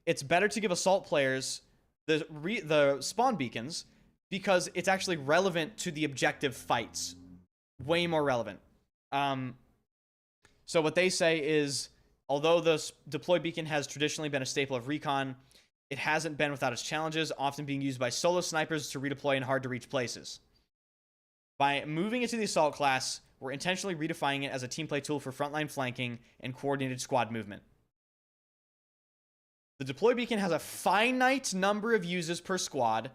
It's better to give Assault players the spawn beacons because it's actually relevant to the objective fights. Way more relevant. So what they say is... Although the deploy beacon has traditionally been a staple of recon, it hasn't been without its challenges, often being used by solo snipers to redeploy in hard-to-reach places. By moving it to the Assault class, we're intentionally redefining it as a team play tool for frontline flanking and coordinated squad movement. The deploy beacon has a finite number of uses per squad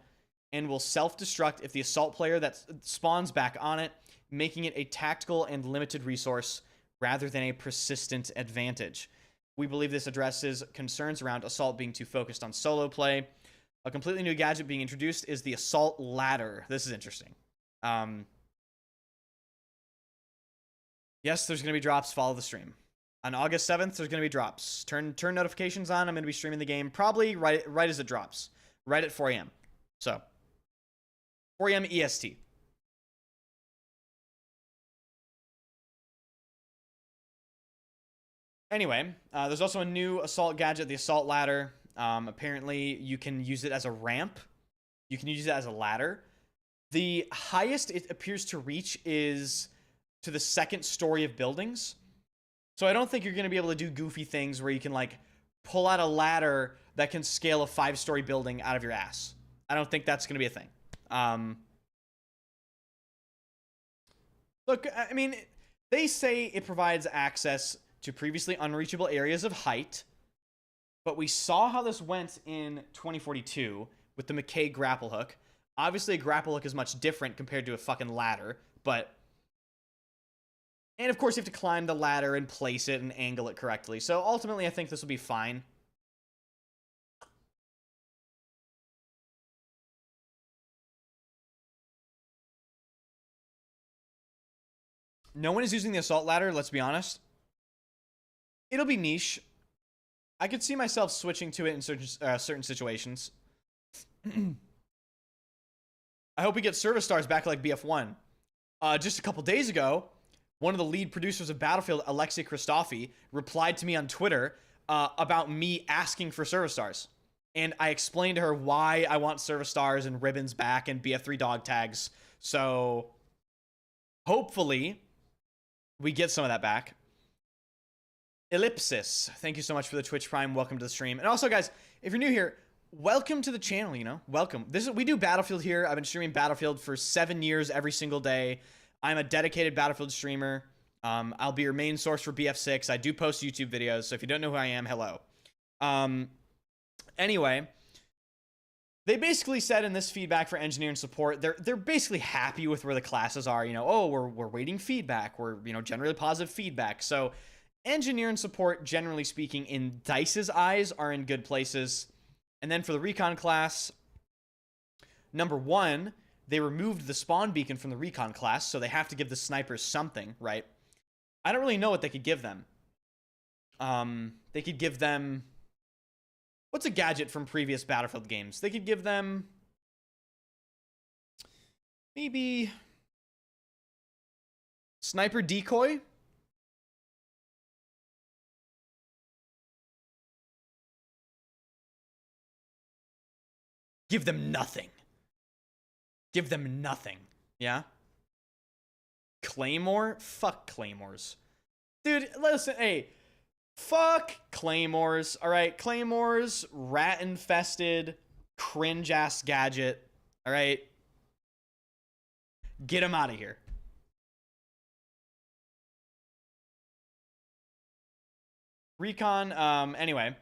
and will self-destruct if the Assault player that spawns back on it, making it a tactical and limited resource rather than a persistent advantage. We believe this addresses concerns around Assault being too focused on solo play. A completely new gadget being introduced is the Assault Ladder. This is interesting. Yes, there's going to be drops. Follow the stream. On August 7th, there's going to be drops. Turn notifications on. I'm going to be streaming the game probably right as it drops. Right at 4 a.m. So, 4 a.m. EST. Anyway, there's also a new assault gadget, the assault ladder. Apparently, you can use it as a ramp. You can use it as a ladder. The highest it appears to reach is to the 2nd story of buildings. So I don't think you're going to be able to do goofy things where you can, like, pull out a ladder that can scale a 5-story building out of your ass. I don't think that's going to be a thing. Look, I mean, they say it provides access to previously unreachable areas of height, but we saw how this went in 2042 with the McKay grapple hook. Obviously, a grapple hook is much different compared to a fucking ladder, but... And of course, you have to climb the ladder and place it and angle it correctly. So ultimately, I think this will be fine. No one is using the assault ladder, let's be honest. It'll be niche. I could see myself switching to it in certain situations. I hope we get service stars back like BF1. Just a couple days ago, one of the lead producers of Battlefield, Alexei Christofi, replied to me on Twitter about me asking for service stars. And I explained to her why I want service stars and ribbons back and BF3 dog tags. So hopefully we get some of that back. Ellipsis, thank you so much for the Twitch Prime. Welcome to the stream. And also, guys, if you're new here, welcome to the channel, you know? Welcome. We do Battlefield here. I've been streaming Battlefield for 7 years every single day. I'm a dedicated Battlefield streamer. I'll be your main source for BF6. I do post YouTube videos, so if you don't know who I am, hello. Anyway, they basically said in this feedback for engineer and support, they're basically happy with where the classes are. You know, oh, we're waiting feedback. We're, you know, generally positive feedback. So engineer and support, generally speaking, in DICE's eyes, are in good places. And then for the recon class, number 1, they removed the spawn beacon from the recon class, so they have to give the snipers something, right? I don't really know what they could give them. They could give them... What's a gadget from previous Battlefield games? They could give them... maybe... Sniper decoy? Give them nothing. Give them nothing. Yeah? Claymore? Fuck claymores. Dude, listen, hey. Fuck claymores. Alright, claymores, rat-infested, cringe-ass gadget. Alright? Get them out of here. Recon, anyway.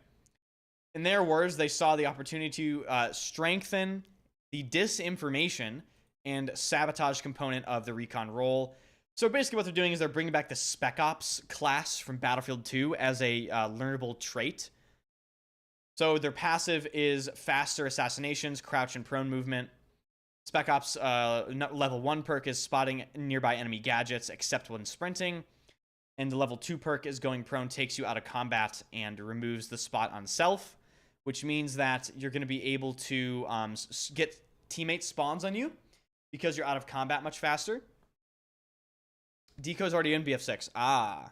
In their words, they saw the opportunity to strengthen the disinformation and sabotage component of the recon role. So basically what they're doing is they're bringing back the Spec Ops class from Battlefield 2 as a learnable trait. So their passive is faster assassinations, crouch and prone movement. Spec Ops level 1 perk is spotting nearby enemy gadgets except when sprinting. And the level 2 perk is going prone, takes you out of combat and removes the spot on self, which means that you're going to be able to get teammate spawns on you because you're out of combat much faster. Decoy's already in BF6. Ah.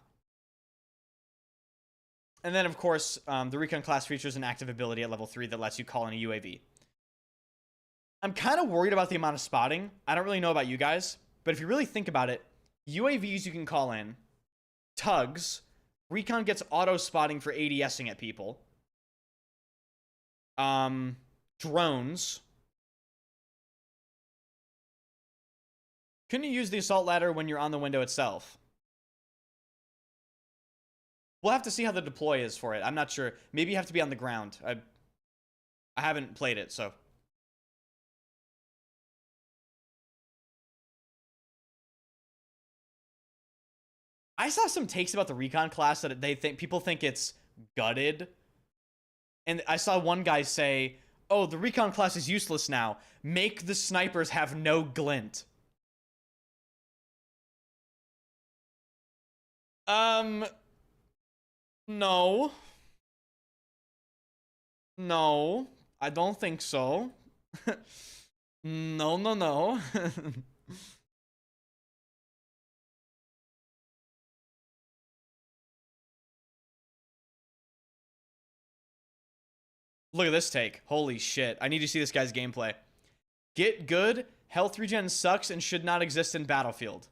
And then, of course, the Recon class features an active ability at level 3 that lets you call in a UAV. I'm kind of worried about the amount of spotting. I don't really know about you guys, but if you really think about it, UAVs you can call in, tugs, Recon gets auto-spotting for ADSing at people. Drones. Couldn't you use the assault ladder when you're on the window itself? We'll have to see how the deploy is for it. I'm not sure. Maybe you have to be on the ground. I haven't played it, so. I saw some takes about the Recon class that people think it's gutted. And I saw one guy say, oh, the Recon class is useless now. Make the snipers have no glint. No. No, I don't think so. No. Look at this take. Holy shit. I need to see this guy's gameplay. Get good. Health regen sucks and should not exist in Battlefield.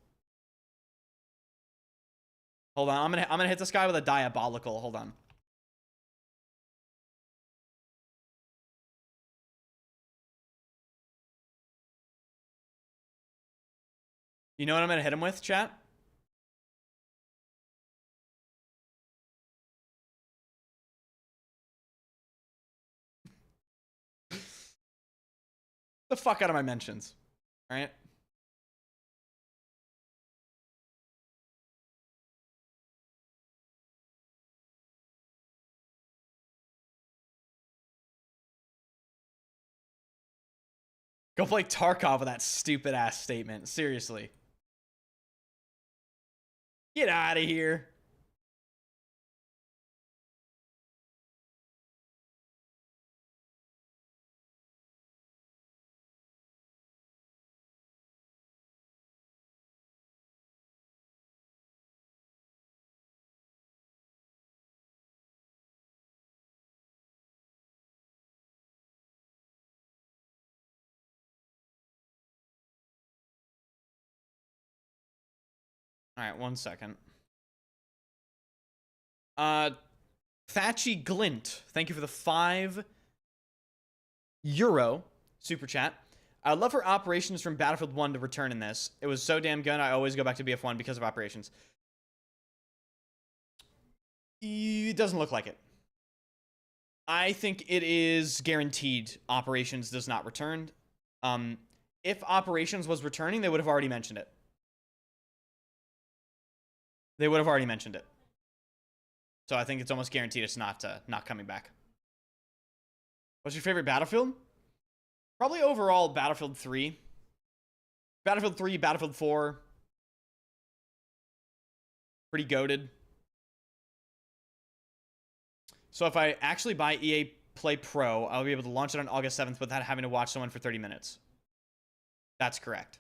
Hold on. I'm gonna hit this guy with a diabolical. Hold on. You know what I'm gonna hit him with, chat? The fuck out of my mentions. All right. Go play Tarkov with that stupid ass statement. Seriously. Get out of here. All right, 1 second. Thatchy Glint, thank you for the €5 super chat. I'd love for Operations from Battlefield 1 to return in this. It was so damn good, I always go back to BF1 because of Operations. It doesn't look like it. I think it is guaranteed Operations does not return. If Operations was returning, they would have already mentioned it. They would have already mentioned it. So I think it's almost guaranteed it's not coming back. What's your favorite Battlefield? Probably overall Battlefield 3. Battlefield 3, Battlefield 4. Pretty goated. So if I actually buy EA Play Pro, I'll be able to launch it on August 7th without having to watch someone for 30 minutes. That's correct.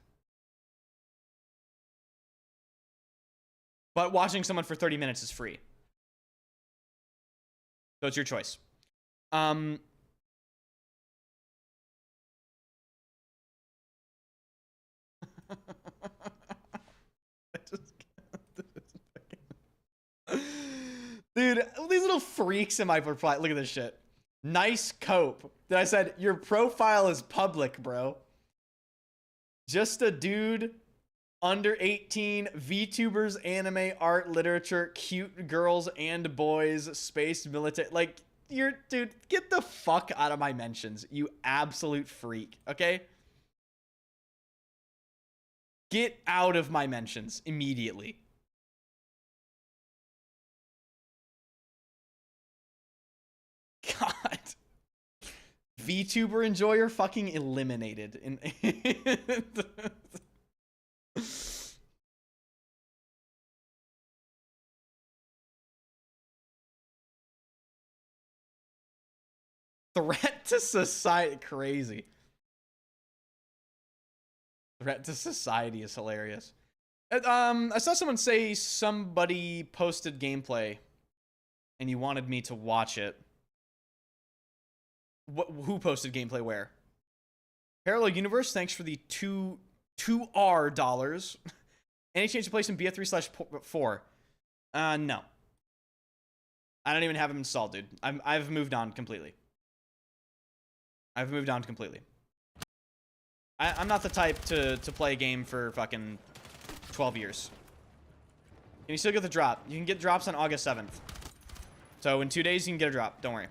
But watching someone for 30 minutes is free. So it's your choice. I just Dude, these little freaks in my profile. Look at this shit. Nice cope. Then I said, your profile is public, bro. Just a dude... Under 18, VTubers, anime, art, literature, cute girls and boys, space, military. Like, dude, get the fuck out of my mentions, you absolute freak, okay? Get out of my mentions immediately. God. VTuber enjoyer fucking eliminated. Threat to society, crazy. Threat to society is hilarious. I saw someone say somebody posted gameplay and you wanted me to watch it. Who posted gameplay where? Parallel Universe, thanks for the $2 dollars. Any chance to play some BF3/4? No. I don't even have them installed, dude. I've moved on completely. I've moved on completely. I'm not the type to play a game for fucking 12 years. Can you still get the drop? You can get drops on August 7th. So in 2 days, you can get a drop. Don't worry.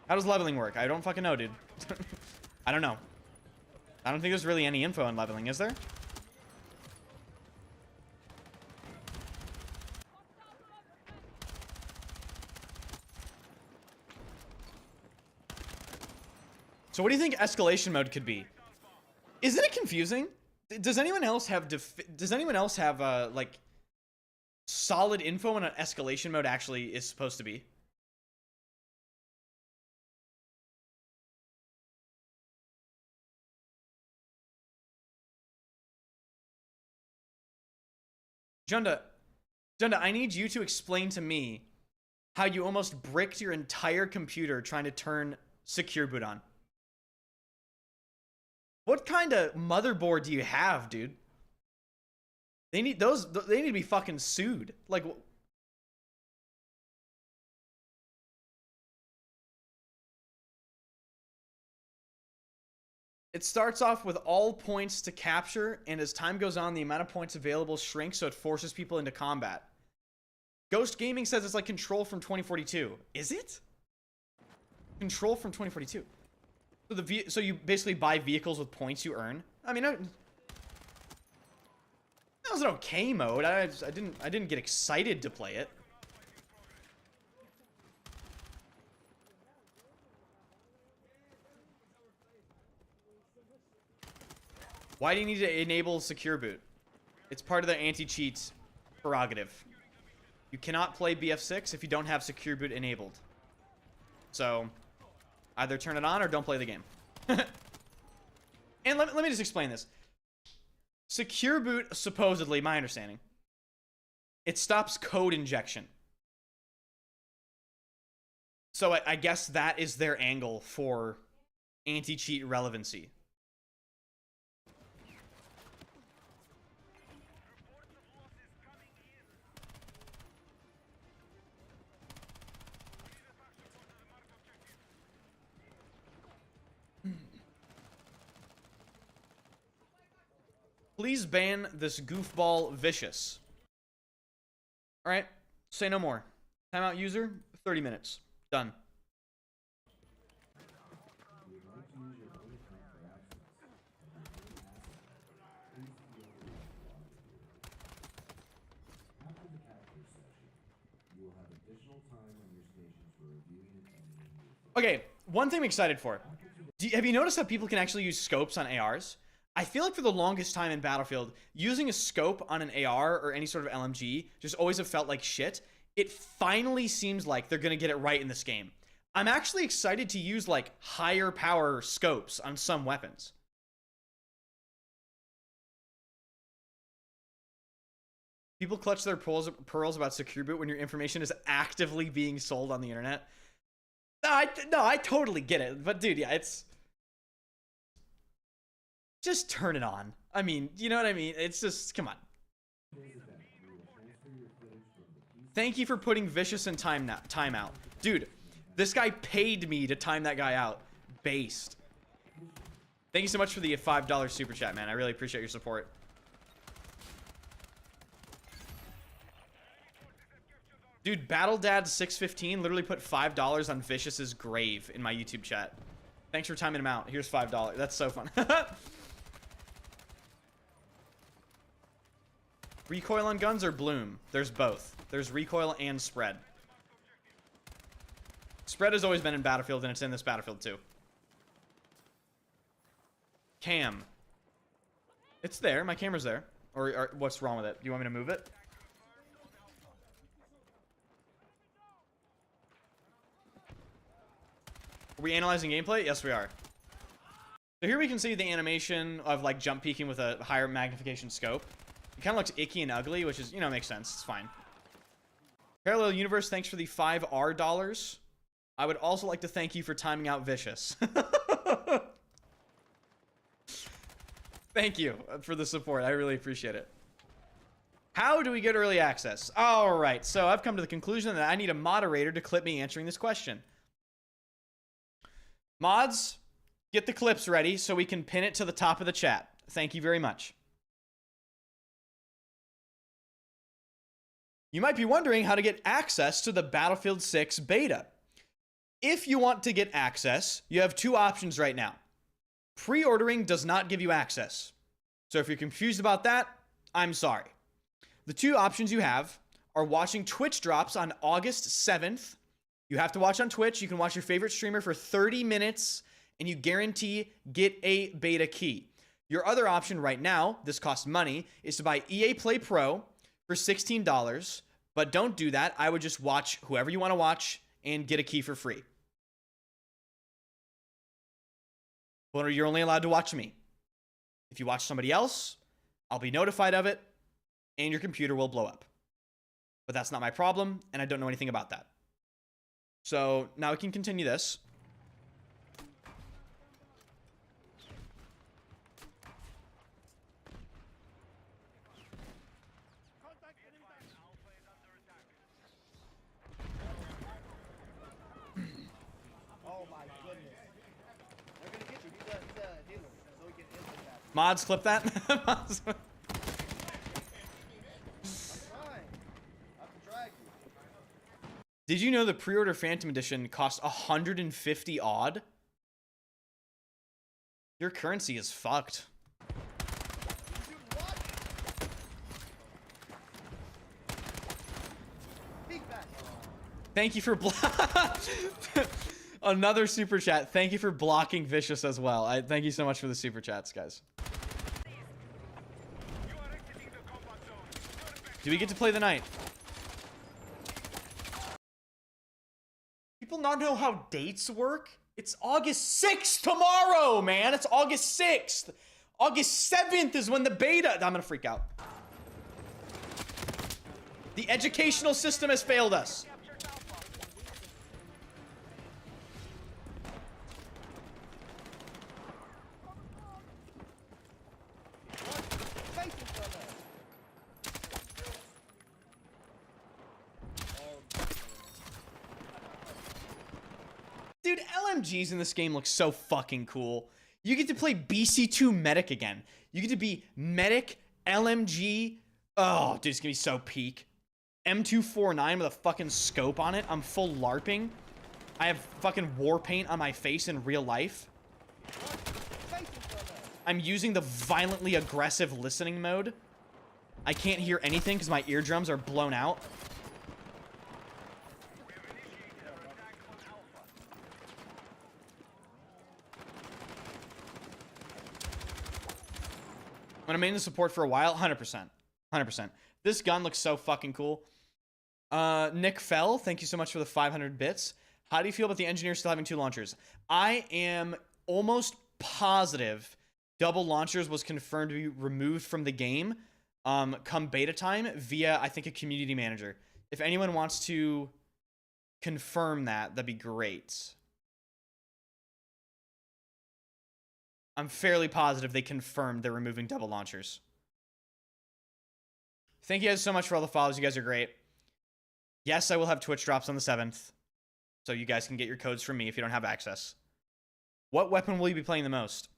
How does leveling work? I don't fucking know, dude. I don't know. I don't think there's really any info on leveling, is there? So what do you think escalation mode could be? Isn't it confusing? Does anyone else have like solid info on an escalation mode actually is supposed to be? Junda, I need you to explain to me how you almost bricked your entire computer trying to turn Secure Boot on. What kind of motherboard do you have, dude? They need they need to be fucking sued. Like, it starts off with all points to capture, and as time goes on, the amount of points available shrinks, so it forces people into combat. Ghost Gaming says it's like Control from 2042. Is it? Control from 2042. So you basically buy vehicles with points you earn. I mean, that was an okay mode. I didn't get excited to play it. Why do you need to enable Secure Boot? It's part of the anti-cheat prerogative. You cannot play BF6 if you don't have Secure Boot enabled. So, either turn it on or don't play the game. And let me just explain this. Secure Boot, supposedly, my understanding, it stops code injection. So I guess that is their angle for anti-cheat relevancy. Please ban this goofball Vicious. Alright, say no more. Timeout user, 30 minutes. Done. Okay, one thing I'm excited for. Have you noticed how people can actually use scopes on ARs? I feel like for the longest time in Battlefield, using a scope on an AR or any sort of LMG just always have felt like shit. It finally seems like they're going to get it right in this game. I'm actually excited to use like higher power scopes on some weapons. People clutch their pearls about Secure Boot when your information is actively being sold on the internet. No, I totally get it. But dude, yeah, it's... just turn it on. I mean, you know what I mean? It's just, come on. Thank you for putting Vicious in timeout. Dude, this guy paid me to time that guy out. Based. Thank you so much for the $5 super chat, man. I really appreciate your support. Dude, BattleDad615 literally put $5 on Vicious's grave in my YouTube chat. Thanks for timing him out. Here's $5. That's so fun. Recoil on guns or bloom? There's both. There's recoil and spread. Spread has always been in Battlefield, and it's in this Battlefield too. Cam. It's there. My camera's there. Or what's wrong with it? Do you want me to move it? Are we analyzing gameplay? Yes, we are. So here we can see the animation of like jump peeking with a higher magnification scope. It kind of looks icky and ugly, which is, you know, makes sense. It's fine. Parallel Universe, thanks for the $5 I would also like to thank you for timing out Vicious. Thank you for the support. I really appreciate it. How do we get early access? All right, so I've come to the conclusion that I need a moderator to clip me answering this question. Mods, get the clips ready so we can pin it to the top of the chat. Thank you very much. You might be wondering how to get access to the Battlefield 6 beta. If you want to get access, you have two options right now. Pre-ordering does not give you access. So if you're confused about that, I'm sorry. The two options you have are watching Twitch drops on August 7th. You have to watch on Twitch. You can watch your favorite streamer for 30 minutes, and you guarantee get a beta key. Your other option right now, this costs money, is to buy EA Play Pro for $16. But don't do that. I would just watch whoever you want to watch and get a key for free. But you're only allowed to watch me. If you watch somebody else, I'll be notified of it, and your computer will blow up. But that's not my problem, and I don't know anything about that. So now we can continue this. Mods, clip that. Mods. Did you know the pre-order Phantom Edition cost 150 odd? Your currency is fucked. Thank you for another super chat. Thank you for blocking Vicious as well. Thank you so much for the super chats, guys. Do we get to play the night? People not know how dates work? It's August 6th tomorrow, man. It's August 6th. August 7th is when the beta... I'm gonna freak out. The educational system has failed us. Dude, LMGs in this game look so fucking cool. You get to play BC2 Medic again. You get to be Medic, LMG. Oh, dude, it's gonna be so peak. M249 with a fucking scope on it. I'm full LARPing. I have fucking war paint on my face in real life. I'm using the violently aggressive listening mode. I can't hear anything because my eardrums are blown out. When I'm in support for a while, 100%. 100%. This gun looks so fucking cool. Nick Fell, thank you so much for the 500 bits. How do you feel about the engineers still having 2 launchers? I am almost positive double launchers was confirmed to be removed from the game come beta time via, I think, a community manager. If anyone wants to confirm that, that'd be great. I'm fairly positive they confirmed they're removing double launchers. Thank you guys so much for all the follows. You guys are great. Yes, I will have Twitch drops on the 7th. So you guys can get your codes from me if you don't have access. What weapon will you be playing the most?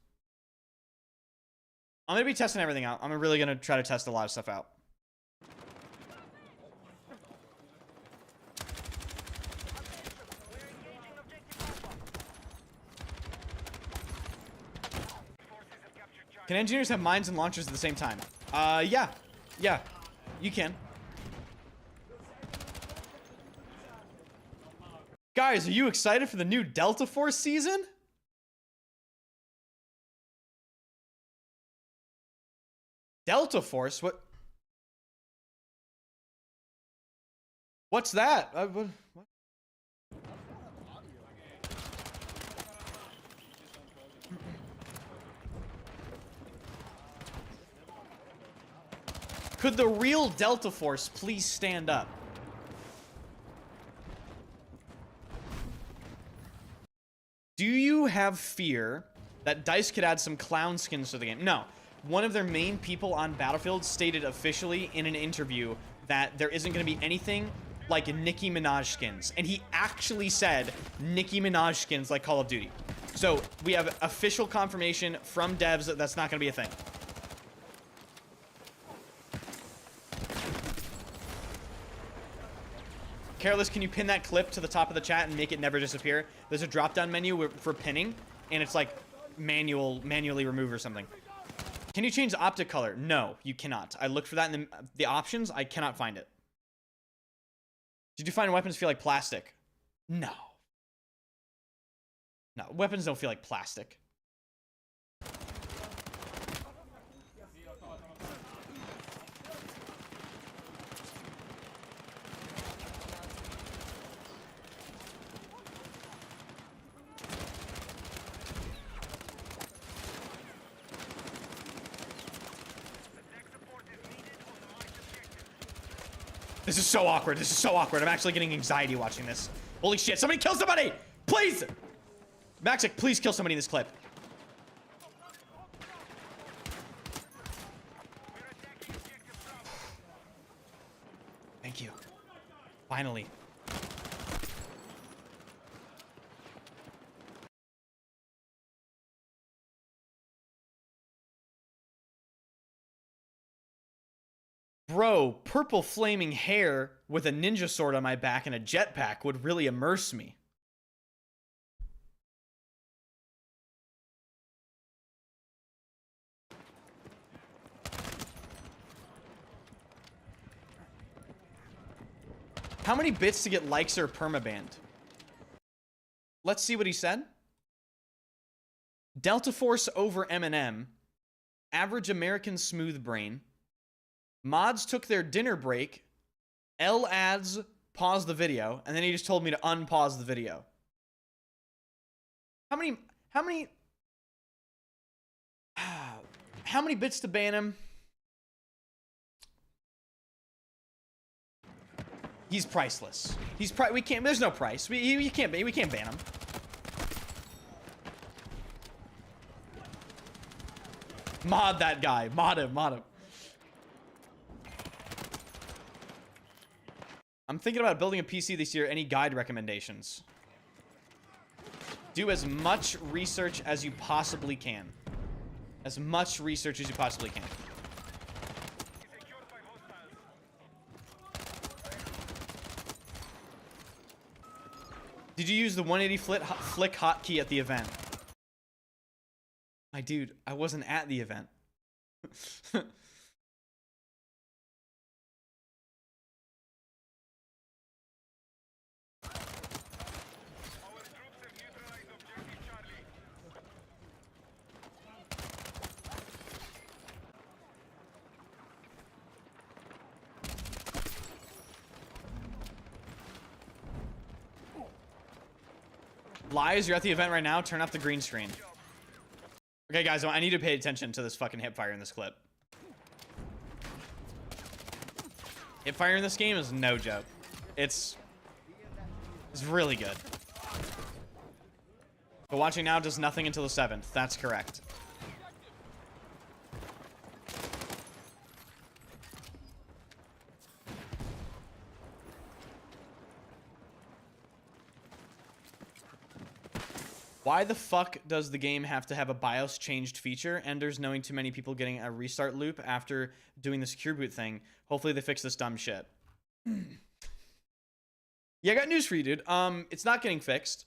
I'm going to be testing everything out. I'm really going to try to test a lot of stuff out. Can engineers have mines and launchers at the same time? Yeah. Yeah, you can. Guys, are you excited for the new Delta Force season? Delta Force? What's that? What? Could the real Delta Force please stand up? Do you have fear that DICE could add some clown skins to the game? No. One of their main people on Battlefield stated officially in an interview that there isn't going to be anything like Nicki Minaj skins. And he actually said Nicki Minaj skins like Call of Duty. So we have official confirmation from devs that that's not going to be a thing. Careless, can you pin that clip to the top of the chat and make it never disappear? There's a drop-down menu for pinning, and it's like manually remove or something. Can you change the optic color? No, you cannot. I looked for that in the options. I cannot find it. Did you find weapons feel like plastic? No. No, weapons don't feel like plastic. This is so awkward. This is so awkward. I'm actually getting anxiety watching this. Holy shit, somebody kill somebody! Please! Maxic, please kill somebody in this clip. Thank you. Finally. Bro, purple flaming hair with a ninja sword on my back and a jetpack would really immerse me. How many bits to get likes or permabanned? Let's see what he said. Delta Force over Eminem. Average American smooth brain. Mods took their dinner break. L ads pause the video, and then he just told me to unpause the video. How many bits to ban him? He's priceless. We can't, there's no price. We can't ban him. Mod that guy. Mod him. I'm thinking about building a PC this year. Any guide recommendations? Do as much research as you possibly can. As much research as you possibly can. Did you use the 180 flick hotkey at the event? My dude, I wasn't at the event. Lies, you're at the event right now. Turn off the green screen. Okay, guys, I need to pay attention to this fucking hipfire in this clip. Hipfire in this game is no joke. It's really good. But watching now does nothing until the 7th. That's correct. Why the fuck does the game have to have a BIOS changed feature? Ender's knowing too many people getting a restart loop after doing the secure boot thing. Hopefully they fix this dumb shit. Yeah, I got news for you, dude. It's not getting fixed,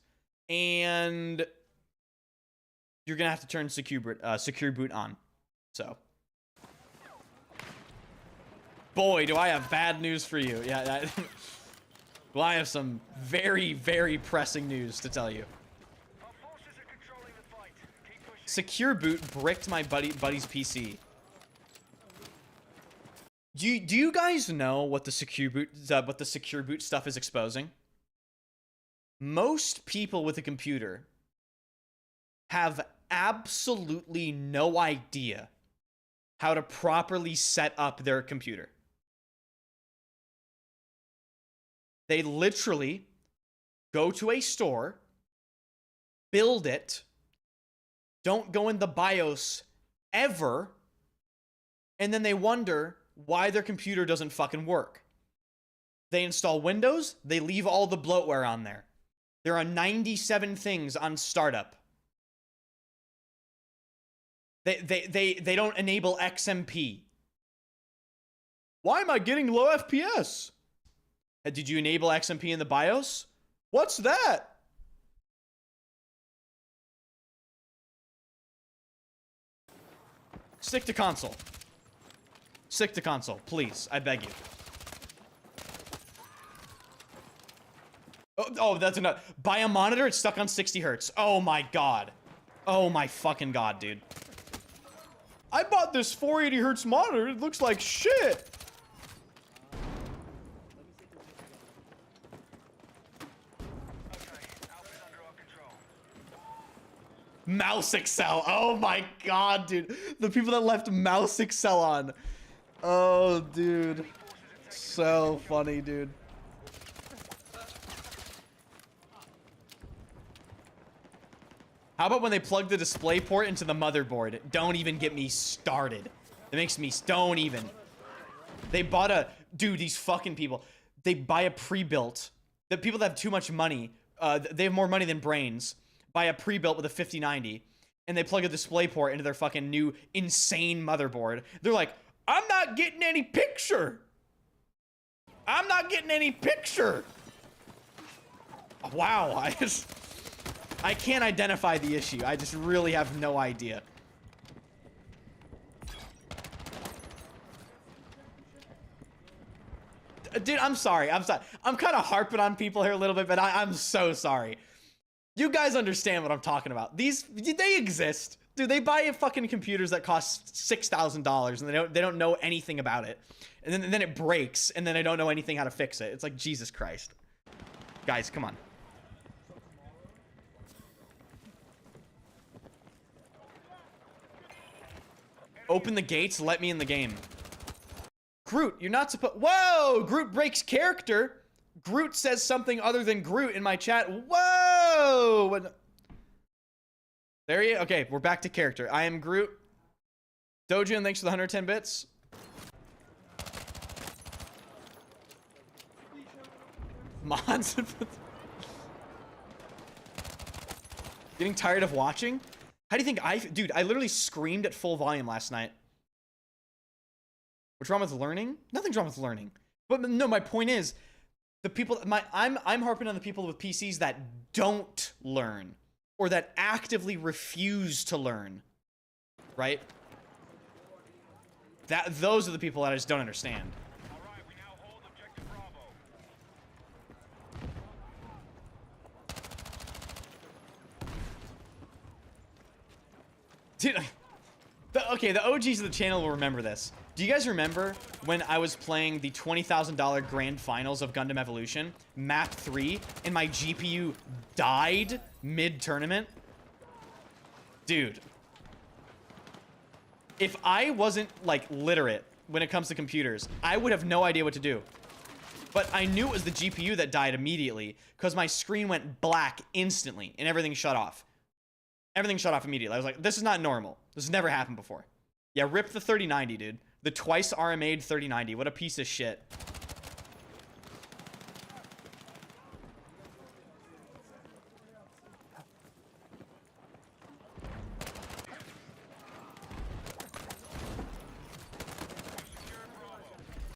and you're gonna have to turn secure boot on. So, boy, do I have bad news for you. Yeah, well, I have some very, very pressing news to tell you. Secure boot bricked my buddy's PC. Do you guys know what the secure boot stuff is exposing? Most people with a computer have absolutely no idea how to properly set up their computer. They literally go to a store, build it, don't go in the BIOS ever, and then they wonder why their computer doesn't fucking work. They install Windows, they leave all the bloatware on there. There are 97 things on startup. They don't enable XMP. Why am I getting low FPS? Did you enable XMP in the BIOS? What's that? Stick to console. Stick to console, please. I beg you. Oh, that's enough. Buy a monitor, it's stuck on 60 hertz. Oh my god. Oh my fucking god, dude. I bought this 480 hertz monitor. It looks like shit. Mouse Excel. Oh my god, dude. The people that left Mouse Excel on. Oh, dude. So funny, dude. How about when they plug the display port into the motherboard? Don't even get me started. It makes me, don't even. They bought a, dude, these fucking people. They buy a pre-built, the people that have too much money, they have more money than brains, buy a pre-built with a 5090, and they plug a display port into their fucking new insane motherboard. They're like, I'm not getting any picture. I'm not getting any picture. Wow, I can't identify the issue. I just really have no idea. Dude, I'm sorry. I'm sorry. I'm kind of harping on people here a little bit, but I'm so sorry. You guys understand what I'm talking about. These, they exist. Dude, they buy fucking computers that cost $6,000 and they don't know anything about it. And then it breaks and then they don't know anything how to fix it. It's like, Jesus Christ. Guys, come on. Open the gates, let me in the game. Groot, you're not supposed. Whoa! Groot breaks character. Groot says something other than Groot in my chat. Whoa! What? There you. Okay, we're back to character. I am Groot. Dojin, thanks for the 110 bits. Mods. Getting tired of watching? How do you think dude, I literally screamed at full volume last night. What's wrong with learning? Nothing's wrong with learning. But no, my point is, the people, I'm harping on the people with PCs that don't learn or that actively refuse to learn, right? Those are the people that I just don't understand. All right, we now hold objective Bravo. Dude, okay, the OGs of the channel will remember this. Do you guys remember when I was playing the $20,000 grand finals of Gundam Evolution, map 3, and my GPU died mid-tournament? Dude. If I wasn't, like, literate when it comes to computers, I would have no idea what to do. But I knew it was the GPU that died immediately because my screen went black instantly and everything shut off. Everything shut off immediately. I was like, this is not normal. This has never happened before. Yeah, rip the 3090, dude. The twice RMA'd 3090. What a piece of shit.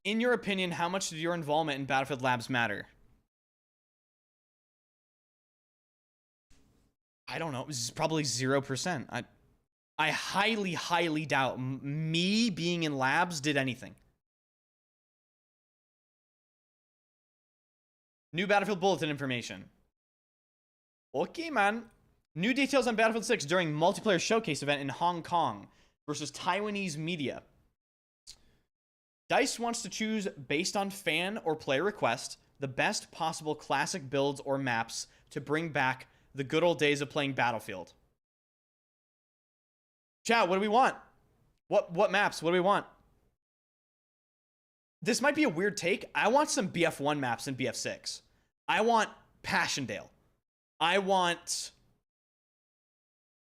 In your opinion, how much did your involvement in Battlefield Labs matter? I don't know. This is probably 0%. I highly, highly doubt me being in labs did anything. New Battlefield Bulletin information. Okay, man. New details on Battlefield 6 during multiplayer showcase event in Hong Kong versus Taiwanese media. DICE wants to choose, based on fan or player request, the best possible classic builds or maps to bring back the good old days of playing Battlefield. Chat, what do we want? What maps? What do we want? This might be a weird take. I want some BF1 maps in BF6. I want Passchendaele. I want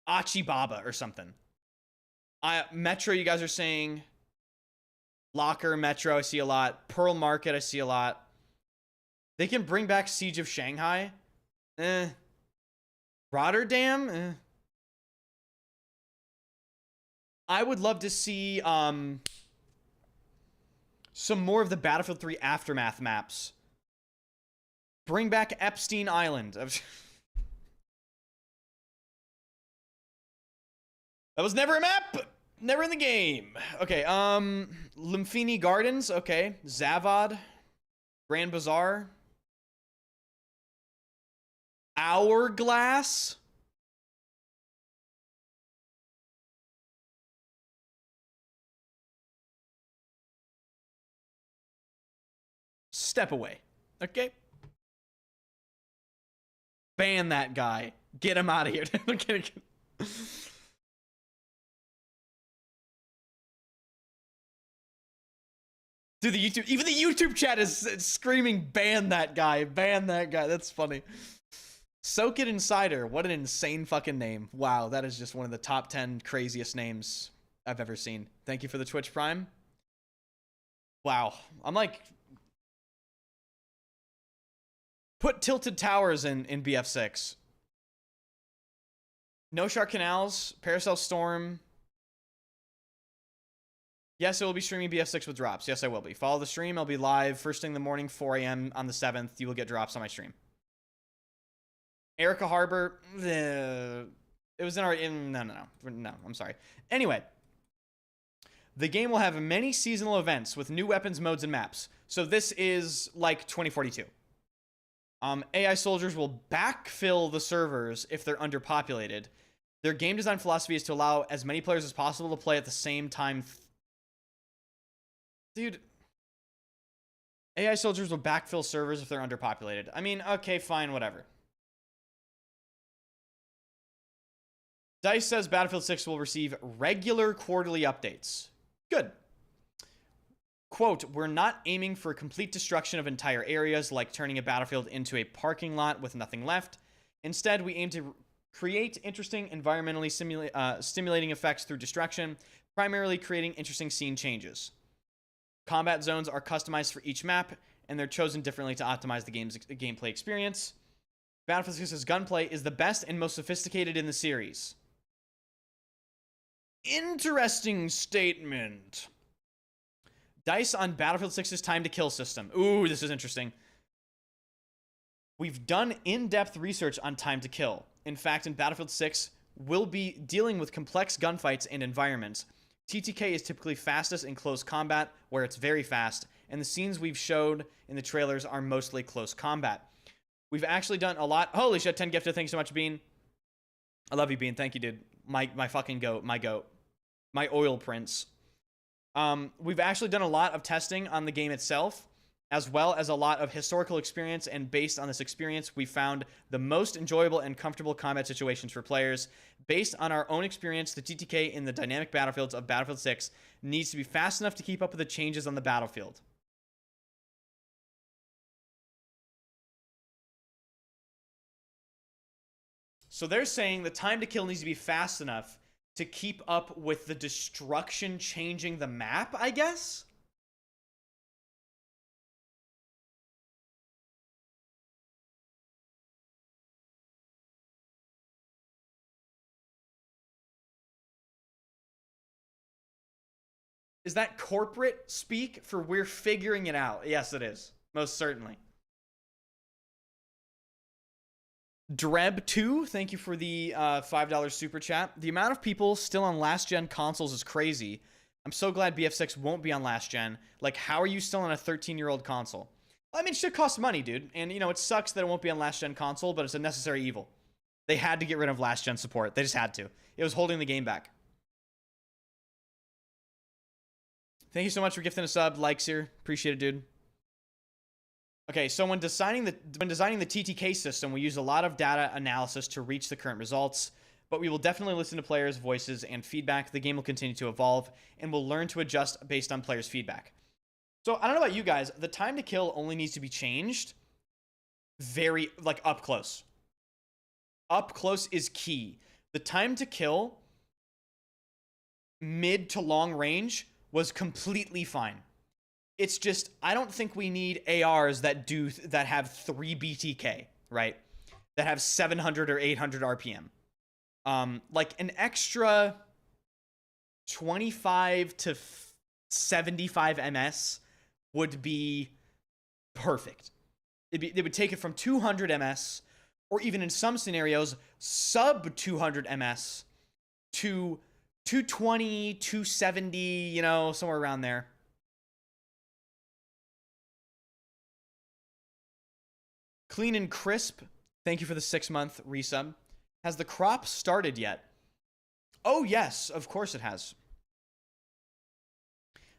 Achibaba or something. Metro, you guys are saying. Locker, Metro, I see a lot. Pearl Market, I see a lot. They can bring back Siege of Shanghai. Rotterdam? I would love to see some more of the Battlefield 3 Aftermath maps. Bring back Epstein Island. That was never a map. Never in the game. Okay, Lymphini Gardens. Okay, Zavad. Grand Bazaar. Hourglass. Step away. Okay. Ban that guy. Get him out of here. Dude, even the YouTube chat is screaming, ban that guy. Ban that guy. That's funny. Soak It Insider. What an insane fucking name. Wow, that is just one of the top 10 craziest names I've ever seen. Thank you for the Twitch Prime. Wow. I'm like... Put Tilted Towers in BF6. No Shark Canals. Paracel Storm. Yes, I will be streaming BF6 with drops. Yes, I will be. Follow the stream. I'll be live first thing in the morning, 4 a.m. on the 7th. You will get drops on my stream. Erica Harbor. It was in our... No, I'm sorry. Anyway. The game will have many seasonal events with new weapons, modes, and maps. So this is like 2042. AI soldiers will backfill the servers if they're underpopulated. Their game design philosophy is to allow as many players as possible to play at the same time. Dude. AI soldiers will backfill servers if they're underpopulated. I mean, okay, fine, whatever. DICE says Battlefield 6 will receive regular quarterly updates. Good. Quote, we're not aiming for complete destruction of entire areas like turning a battlefield into a parking lot with nothing left. Instead, we aim to create interesting, environmentally stimulating effects through destruction, primarily creating interesting scene changes. Combat zones are customized for each map, and they're chosen differently to optimize the game's gameplay experience. Battlefield 6's gunplay is the best and most sophisticated in the series. Interesting statement. DICE on Battlefield 6's time to kill system. Ooh, this is interesting. We've done in-depth research on time to kill. In fact, in Battlefield 6, we'll be dealing with complex gunfights and environments. TTK is typically fastest in close combat, where it's very fast, and the scenes we've showed in the trailers are mostly close combat. We've actually done a lot. Holy shit, 10 gifted. Thanks so much, Bean. I love you, Bean. Thank you, dude. My fucking goat. My goat. My oil prince. We've actually done a lot of testing on the game itself, as well as a lot of historical experience, and based on this experience, we found the most enjoyable and comfortable combat situations for players. Based on our own experience, the TTK in the dynamic battlefields of Battlefield 6 needs to be fast enough to keep up with the changes on the battlefield. So they're saying the time to kill needs to be fast enough to keep up with the destruction changing the map, I guess? Is that corporate speak for we're figuring it out? Yes, it is. Most certainly. Dreb2, thank you for the $5 super chat. The amount of people still on last-gen consoles is crazy. I'm so glad BF6 won't be on last-gen. Like, how are you still on a 13-year-old console? I mean, shit costs money, dude. And, you know, it sucks that it won't be on last-gen console, but it's a necessary evil. They had to get rid of last-gen support. They just had to. It was holding the game back. Thank you so much for gifting a sub. Likes here. Appreciate it, dude. Okay, so when designing the TTK system, we use a lot of data analysis to reach the current results, but we will definitely listen to players' voices and feedback. The game will continue to evolve, and we'll learn to adjust based on players' feedback. So I don't know about you guys, the time to kill only needs to be changed very, like, up close. Up close is key. The time to kill, mid to long range, was completely fine. It's just, I don't think we need ARs that have 3 BTK, right? That have 700 or 800 RPM. Like an extra 25 to 75 MS would be perfect. It would take it from 200 MS, or even in some scenarios, sub 200 MS to 220, 270, you know, somewhere around there. Clean and Crisp, thank you for the 6-month resub. Has the crop started yet? Oh, yes, of course it has.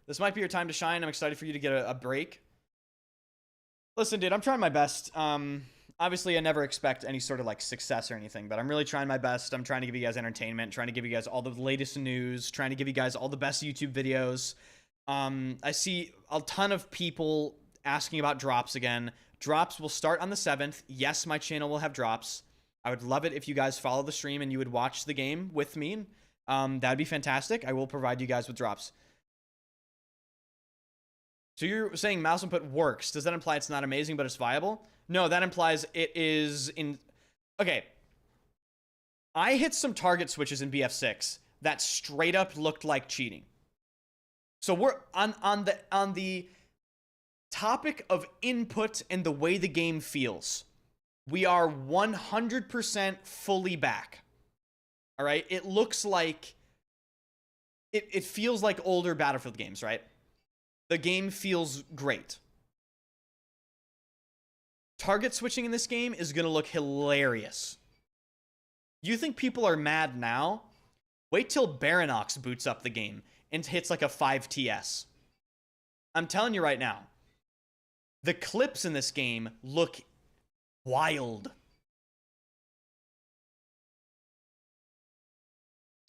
This might be your time to shine. I'm excited for you to get a break. Listen, dude, I'm trying my best. Obviously, I never expect any sort of, like, success or anything, but I'm really trying my best. I'm trying to give you guys entertainment, trying to give you guys all the latest news, trying to give you guys all the best YouTube videos. I see a ton of people asking about drops again. Drops will start on the 7th. Yes, my channel will have drops. I would love it if you guys follow the stream and you would watch the game with me. That'd be fantastic. I will provide you guys with drops. So you're saying mouse input works. Does that imply it's not amazing, but it's viable? No, that implies it is in... Okay. I hit some target switches in BF6 that straight up looked like cheating. So we're on the topic of input and the way the game feels. We are 100% fully back. All right? It looks like... It feels like older Battlefield games, right? The game feels great. Target switching in this game is going to look hilarious. You think people are mad now? Wait till Baranox boots up the game and hits like a 5 TS. I'm telling you right now. The clips in this game look wild.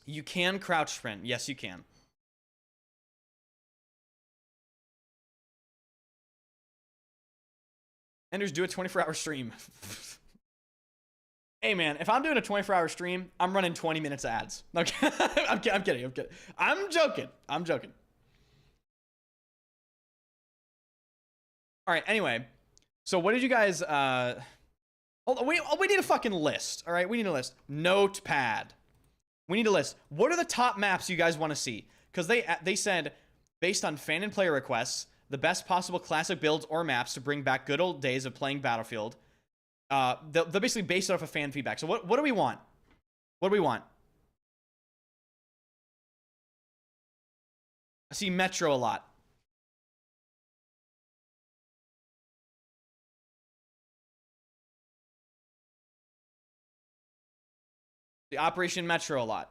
You can crouch sprint. Yes, you can. Enders, do a 24-hour stream. Hey, man, if I'm doing a 24-hour stream, I'm running 20 minutes of ads. Okay, I'm kidding. I'm joking. All right, anyway. So what did you guys... we need a fucking list, all right? We need a list. Notepad. We need a list. What are the top maps you guys want to see? Because they said, based on fan and player requests, the best possible classic builds or maps to bring back good old days of playing Battlefield. They'll basically base it off of fan feedback. So what do we want? What do we want? I see Metro a lot. The Operation Metro a lot.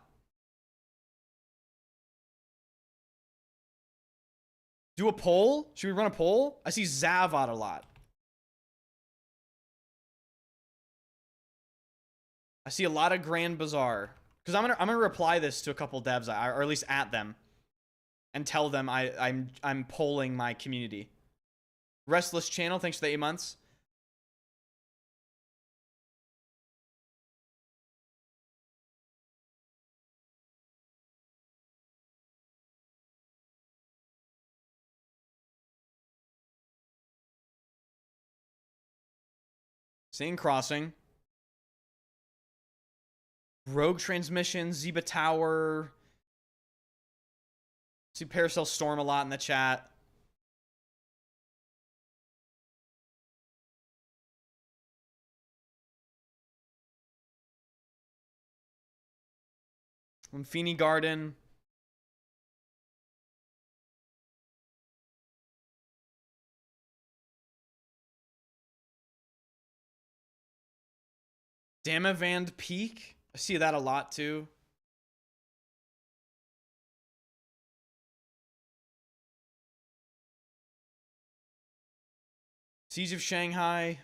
Do a poll? Should we run a poll? I see Zavod a lot. I see a lot of Grand Bazaar. Because I'm gonna reply this to a couple devs, or at least at them, and tell them I'm polling my community. Restless Channel, thanks for the 8 months. Seeing Crossing. Rogue Transmission, Zeba Tower. See Paracel Storm a lot in the chat. Feeney Garden. Damavand Peak. I see that a lot too. Siege of Shanghai.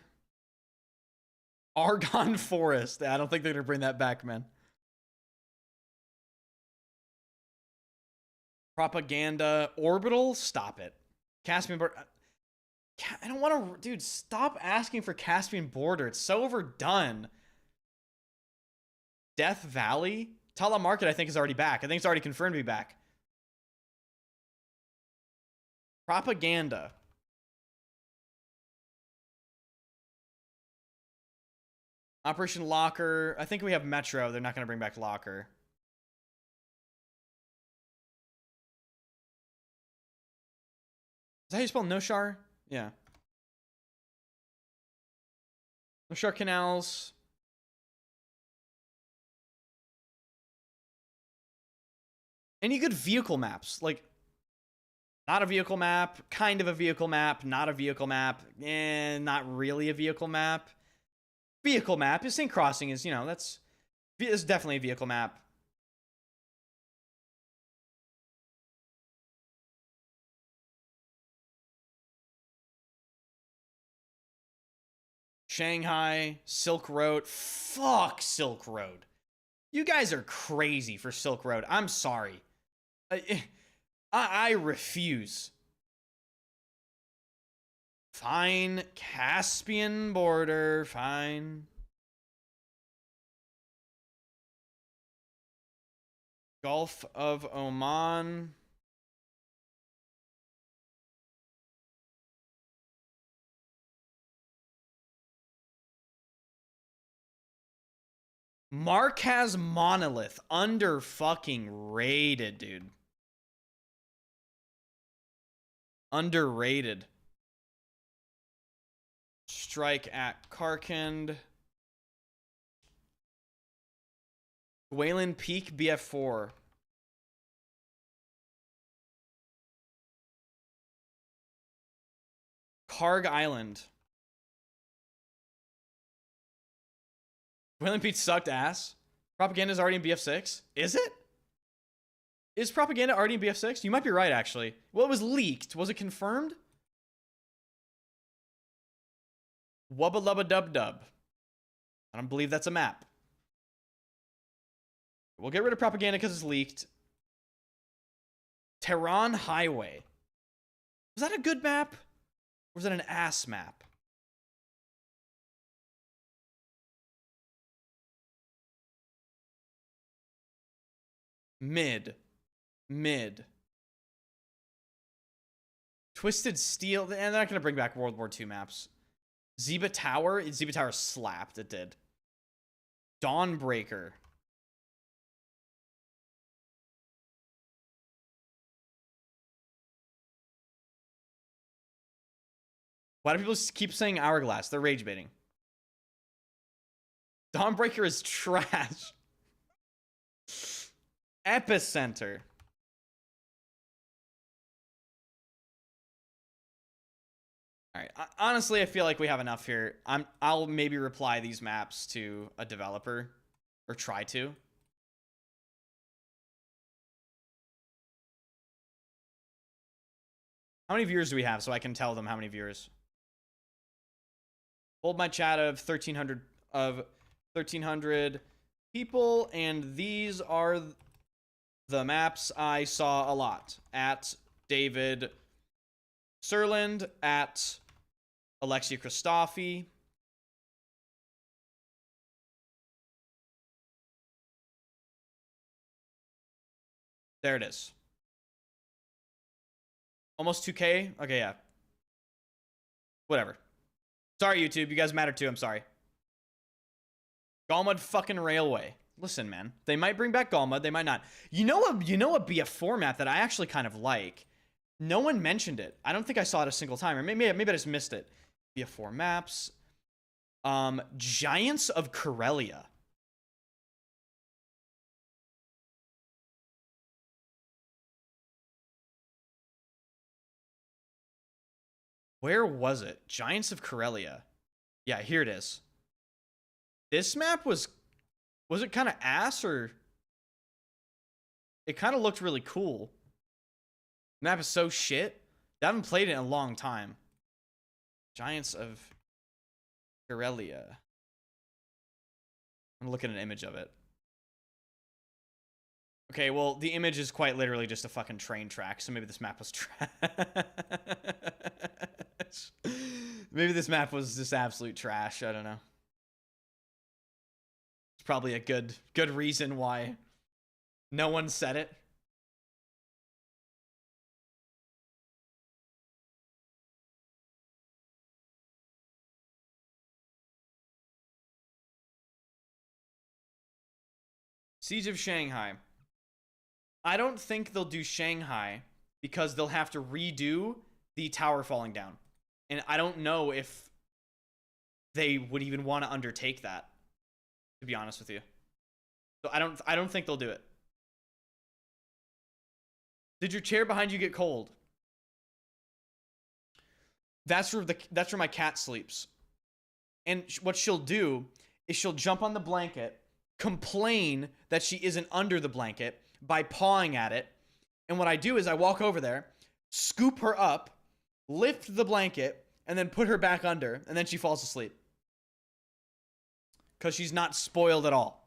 Argonne Forest. I don't think they're going to bring that back, man. Propaganda. Orbital. Stop it. Caspian Border. I don't want to... Dude, stop asking for Caspian Border. It's so overdone. Death Valley? Tala Market, I think, is already back. I think it's already confirmed to be back. Propaganda. Operation Locker. I think we have Metro. They're not going to bring back Locker. Is that how you spell Noshar? Yeah. Noshar Canals. Any good vehicle maps? Like, not a vehicle map, kind of a vehicle map, not a vehicle map, not really a vehicle map. Vehicle map. St. Crossing is, you know, it's definitely a vehicle map. Shanghai, Silk Road. Fuck Silk Road. You guys are crazy for Silk Road. I'm sorry. I refuse. Fine. Caspian Border. Fine. Gulf of Oman. Mark has Monolith. Under fucking rated, dude. Underrated. Strike at Karkand. Gwalen Peak BF4. Karg Island. Gwalen Peak sucked ass. Propaganda's already in BF6. Is it? Is Propaganda already in BF6? You might be right, actually. Well, it was leaked. Was it confirmed? Wubba lubba dub dub. I don't believe that's a map. We'll get rid of Propaganda because it's leaked. Tehran Highway. Was that a good map? Or was that an ass map? Mid. Twisted Steel. And they're not going to bring back World War II maps. Zeba Tower. Zeba Tower slapped. It did. Dawnbreaker. Why do people keep saying Hourglass? They're rage baiting. Dawnbreaker is trash. Epicenter. All right. Honestly, I feel like we have enough here. I'll maybe reply these maps to a developer, or try to. How many viewers do we have so I can tell them how many viewers? Hold my chat of 1300 people, and these are the maps I saw a lot. At David Serland, at Alexia Christofi. There it is. Almost 2K? Okay, yeah. Whatever. Sorry, YouTube. You guys matter too. I'm sorry. Galmud fucking Railway. Listen, man. They might bring back Galmud. They might not. You know what be a format that I actually kind of like? No one mentioned it. I don't think I saw it a single time. Or maybe I just missed it. BF4 maps. Giants of Corellia. Where was it? Giants of Corellia. Yeah, here it is. This map was it kind of ass, or it kind of looked really cool. The map is so shit. I haven't played it in a long time. Giants of Corellia. I'm looking at an image of it. Okay, well, the image is quite literally just a fucking train track, so maybe this map was trash. Maybe this map was just absolute trash. I don't know. It's probably a good reason why no one said it. Siege of Shanghai. I don't think they'll do Shanghai because they'll have to redo the tower falling down. And I don't know if they would even want to undertake that, to be honest with you. So I don't think they'll do it. Did your chair behind you get cold? That's where my cat sleeps. And what she'll do is she'll jump on the blanket, complain that she isn't under the blanket by pawing at it. And what I do is I walk over there, scoop her up, lift the blanket, and then put her back under, and then she falls asleep. Because she's not spoiled at all.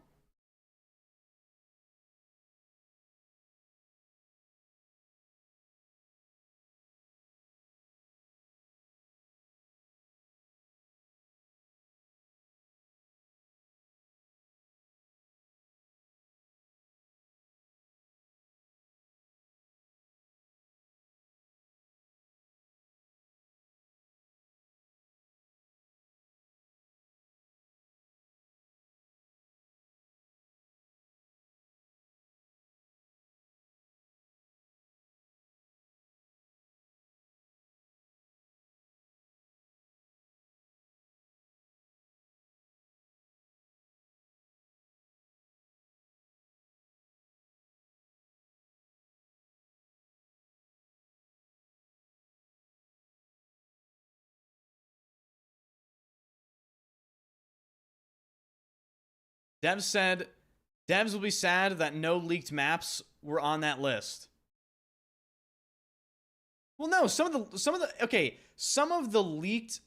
Devs said, devs will be sad that no leaked maps were on that list. Well, no, some of the leaked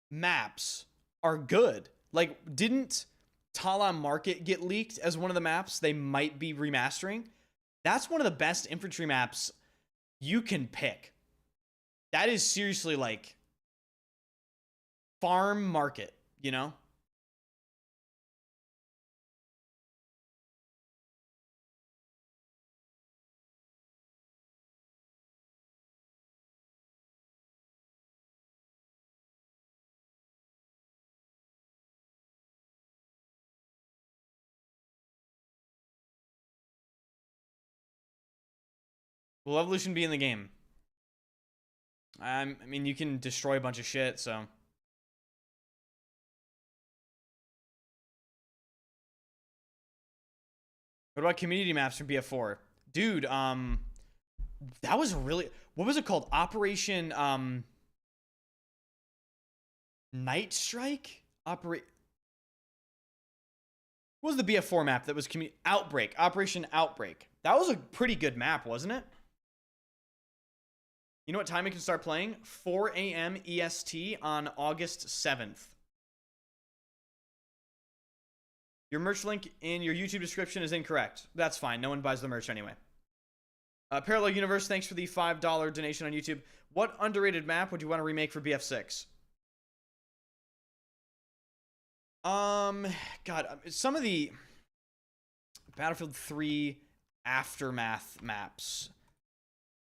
maps are good. Like, didn't Tala Market get leaked as one of the maps they might be remastering? That's one of the best infantry maps you can pick. That is seriously like farm market, you know? Will Evolution be in the game? I mean, you can destroy a bunch of shit, so. What about community maps from BF4? Dude, that was really, what was it called? Operation, Night Strike? What was the BF4 map that was Outbreak? Operation Outbreak. That was a pretty good map, wasn't it? You know what time it can start playing? 4 a.m. EST on August 7th. Your merch link in your YouTube description is incorrect. That's fine. No one buys the merch anyway. Parallel Universe, thanks for the $5 donation on YouTube. What underrated map would you want to remake for BF6? God, some of the Battlefield 3 Aftermath maps.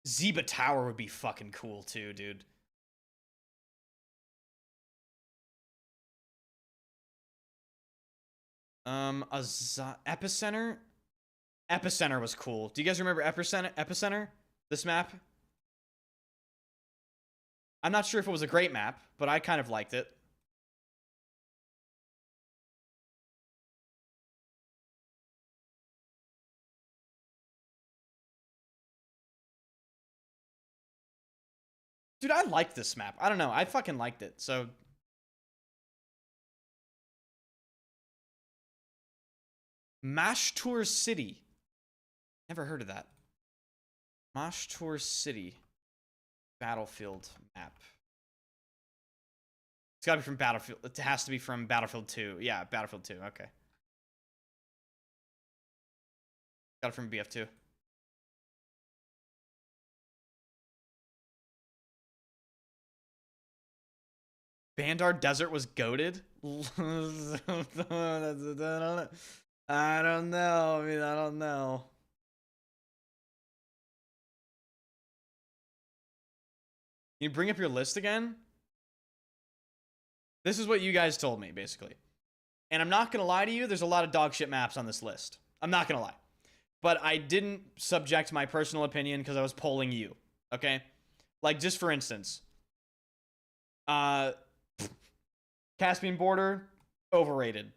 Zeba Tower would be fucking cool too, dude. Epicenter? Epicenter was cool. Do you guys remember Epicenter? This map? I'm not sure if it was a great map, but I kind of liked it. Dude, I liked this map. I don't know. I fucking liked it. So Mashtour City. Never heard of that. Mashtour City. Battlefield map. It's gotta be from Battlefield. It has to be from Battlefield 2. Yeah, Battlefield 2. Okay. Got it from BF2. Bandar Desert was goated? I don't know. I mean, I don't know. You bring up your list again? This is what you guys told me, basically. And I'm not going to lie to you, there's a lot of dog shit maps on this list. I'm not going to lie. But I didn't subject my personal opinion because I was polling you. Okay? Like, just for instance. Caspian Border, overrated.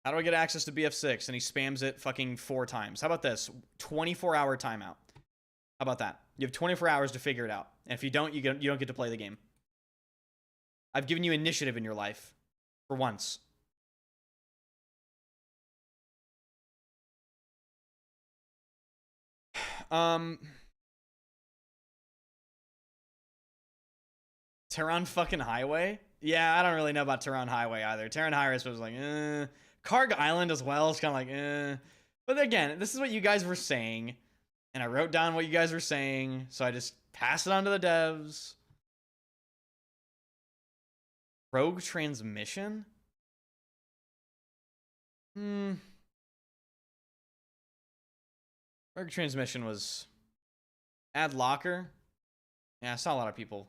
How do I get access to BF6? And he spams it fucking 4 times. How about this? 24-hour timeout. How about that? You have 24 hours to figure it out. And if you don't, you don't get to play the game. I've given you initiative in your life. For once. Tehran fucking Highway? Yeah, I don't really know about Tehran Highway either. Tehran Highway was like, Karg Island as well is kind of like, But again, this is what you guys were saying. And I wrote down what you guys were saying. So I just passed it on to the devs. Rogue Transmission? Rogue Transmission was... Add Locker? Yeah, I saw a lot of people.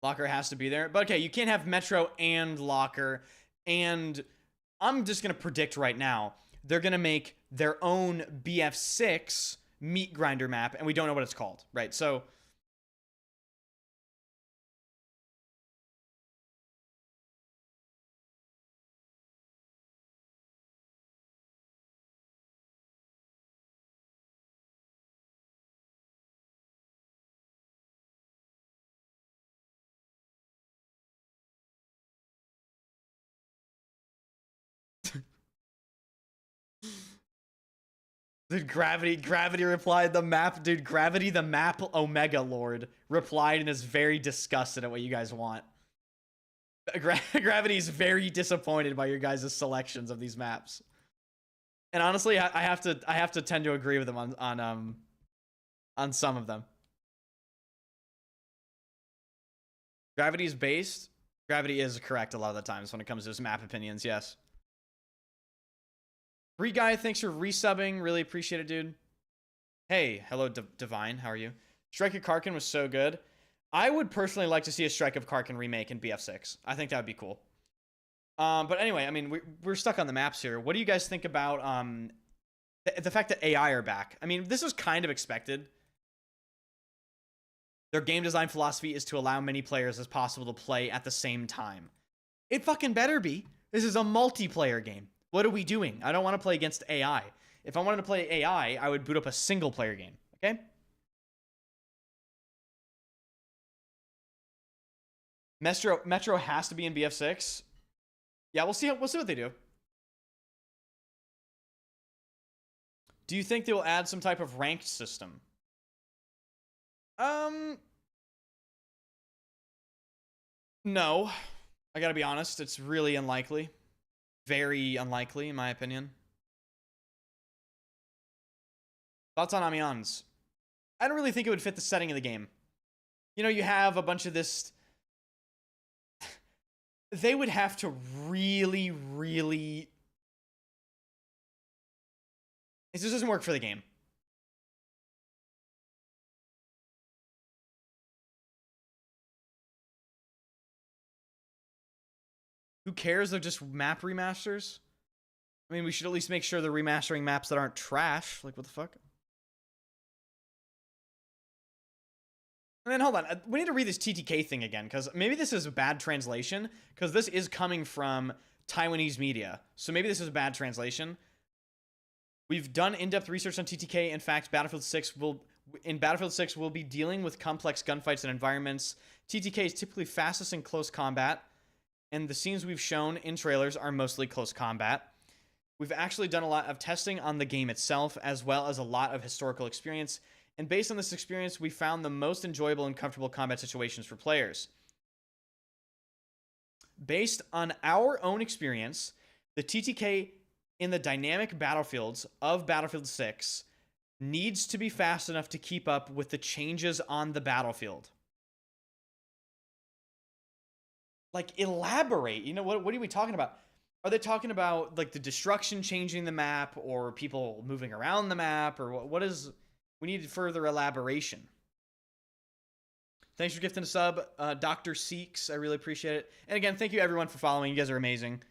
Locker has to be there. But okay, you can't have Metro and Locker. And I'm just going to predict right now, they're going to make their own BF6 meat grinder map, and we don't know what it's called, right? So Dude, Gravity replied the map. Dude, Gravity, the map Omega Lord, replied and is very disgusted at what you guys want. Gravity is very disappointed by your guys' selections of these maps. And honestly, I have to tend to agree with him on some of them. Gravity is based. Gravity is correct a lot of the times when it comes to his map opinions, yes. Free Guy, thanks for resubbing. Really appreciate it, dude. Hey, hello, Divine. How are you? Strike of Karkin was so good. I would personally like to see a Strike of Karkin remake in BF6. I think that would be cool. But anyway, I mean, we're stuck on the maps here. What do you guys think about the fact that AI are back? I mean, this was kind of expected. Their game design philosophy is to allow many players as possible to play at the same time. It fucking better be. This is a multiplayer game. What are we doing? I don't want to play against AI. If I wanted to play AI, I would boot up a single player game. Okay? Metro has to be in BF6. Yeah, we'll see what they do. Do you think they will add some type of ranked system? No. I gotta be honest, it's really unlikely. Very unlikely, in my opinion. Thoughts on Amiens? I don't really think it would fit the setting of the game. You know, you have a bunch of this... They would have to really... It just doesn't work for the game. Who cares? They're just map remasters. I mean, we should at least make sure they're remastering maps that aren't trash. Like, what the fuck? And then, hold on. We need to read this TTK thing again, because maybe this is a bad translation, because this is coming from Taiwanese media. So maybe this is a bad translation. We've done in-depth research on TTK. In fact, Battlefield 6 will be dealing with complex gunfights and environments. TTK is typically fastest in close combat, and the scenes we've shown in trailers are mostly close combat. We've actually done a lot of testing on the game itself, as well as a lot of historical experience, and based on this experience, we found the most enjoyable and comfortable combat situations for players. Based on our own experience, the TTK in the dynamic battlefields of Battlefield 6 needs to be fast enough to keep up with the changes on the battlefield. Like, elaborate. You know, what are we talking about? Are they talking about, like, the destruction changing the map, or people moving around the map, or what is... We need further elaboration. Thanks for gifting a sub, Dr. Seeks. I really appreciate it. And again, thank you everyone for following. You guys are amazing.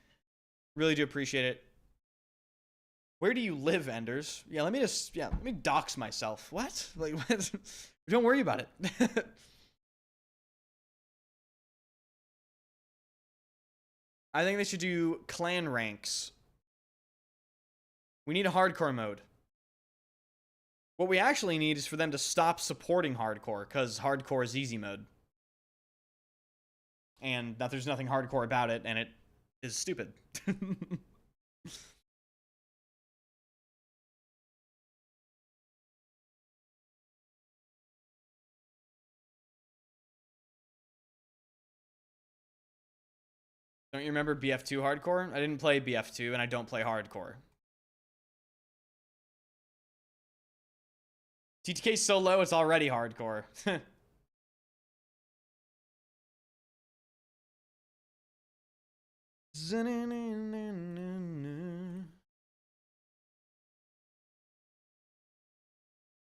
Really do appreciate it. Where do you live, Enders? Yeah, let me dox myself. What? Like, what? Don't worry about it. I think they should do clan ranks. We need a hardcore mode. What we actually need is for them to stop supporting hardcore, because hardcore is easy mode. And that there's nothing hardcore about it, and it is stupid. Don't you remember BF2 hardcore? I didn't play BF2, and I don't play hardcore. TTK's so low, it's already hardcore.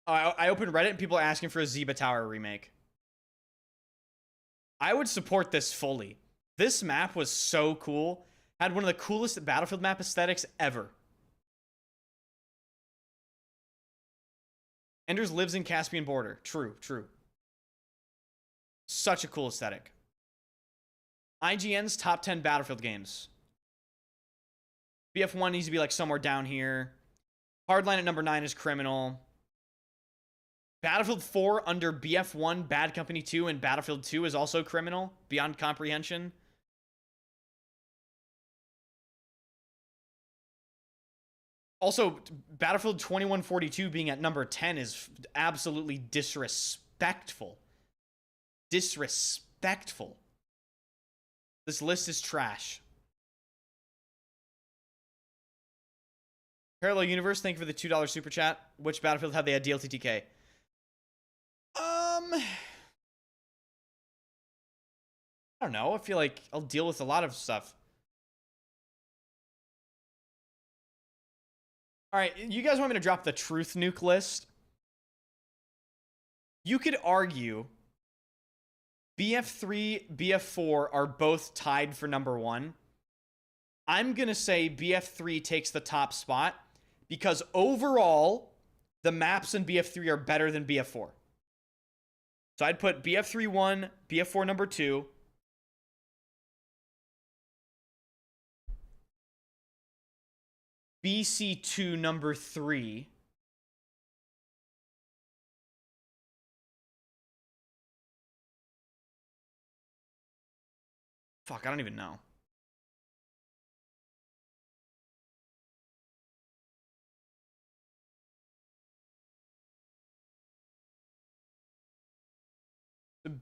Oh, I opened Reddit and people are asking for a Zeba Tower remake. I would support this fully. This map was so cool. Had one of the coolest Battlefield map aesthetics ever. Enders lives in Caspian Border. True, true. Such a cool aesthetic. IGN's top 10 Battlefield games. BF1 needs to be like somewhere down here. Hardline at number 9 is criminal. Battlefield 4 under BF1, Bad Company 2, and Battlefield 2 is also criminal. Beyond comprehension. Also, Battlefield 2142 being at number 10 is absolutely disrespectful. Disrespectful. This list is trash. Parallel Universe, thank you for the $2 super chat. Which Battlefield had they had DLTTK? I don't know. I feel like I'll deal with a lot of stuff. All right, you guys want me to drop the truth nuke list? You could argue BF3, BF4 are both tied for number 1. I'm going to say BF3 takes the top spot because overall, the maps in BF3 are better than BF4. So I'd put BF3 1, BF4 number 2. BC2 number 3. Fuck, I don't even know.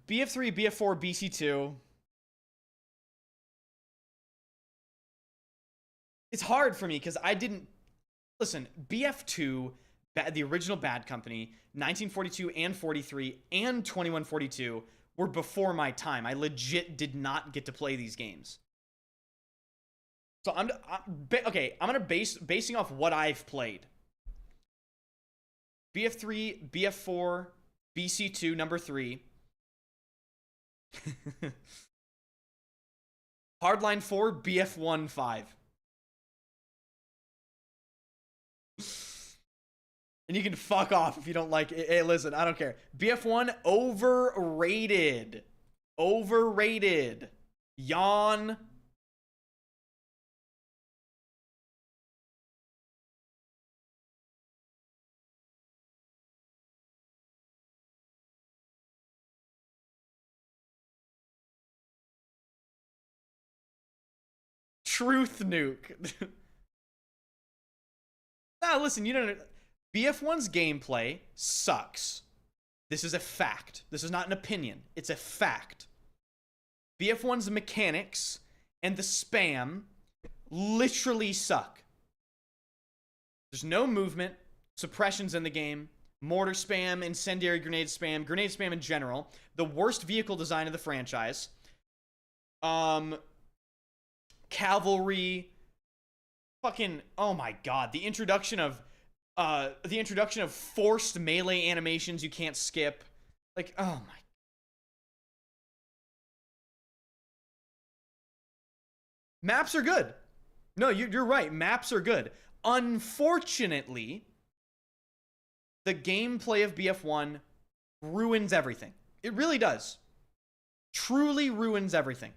BF3, BF4, BC2. It's hard for me because I didn't... Listen, BF2, the original Bad Company, 1942 and 43, and 2142 were before my time. I legit did not get to play these games. So I'm gonna basing off what I've played. BF3, BF4, BC2, number 3. Hardline 4, BF1, 5. And you can fuck off if you don't like it. Hey, listen, I don't care. BF1, overrated. Overrated. Yawn. Truth nuke. Nah, listen, you don't... BF1's gameplay sucks. This is a fact. This is not an opinion. It's a fact. BF1's mechanics and the spam literally suck. There's no movement. Suppression's in the game. Mortar spam, incendiary grenade spam in general. The worst vehicle design of the franchise. Cavalry. Fucking, oh my god. The introduction of forced melee animations you can't skip. Like, oh my. Maps are good. No, you're right. Maps are good. Unfortunately, the gameplay of BF1 ruins everything. It really does. Truly ruins everything.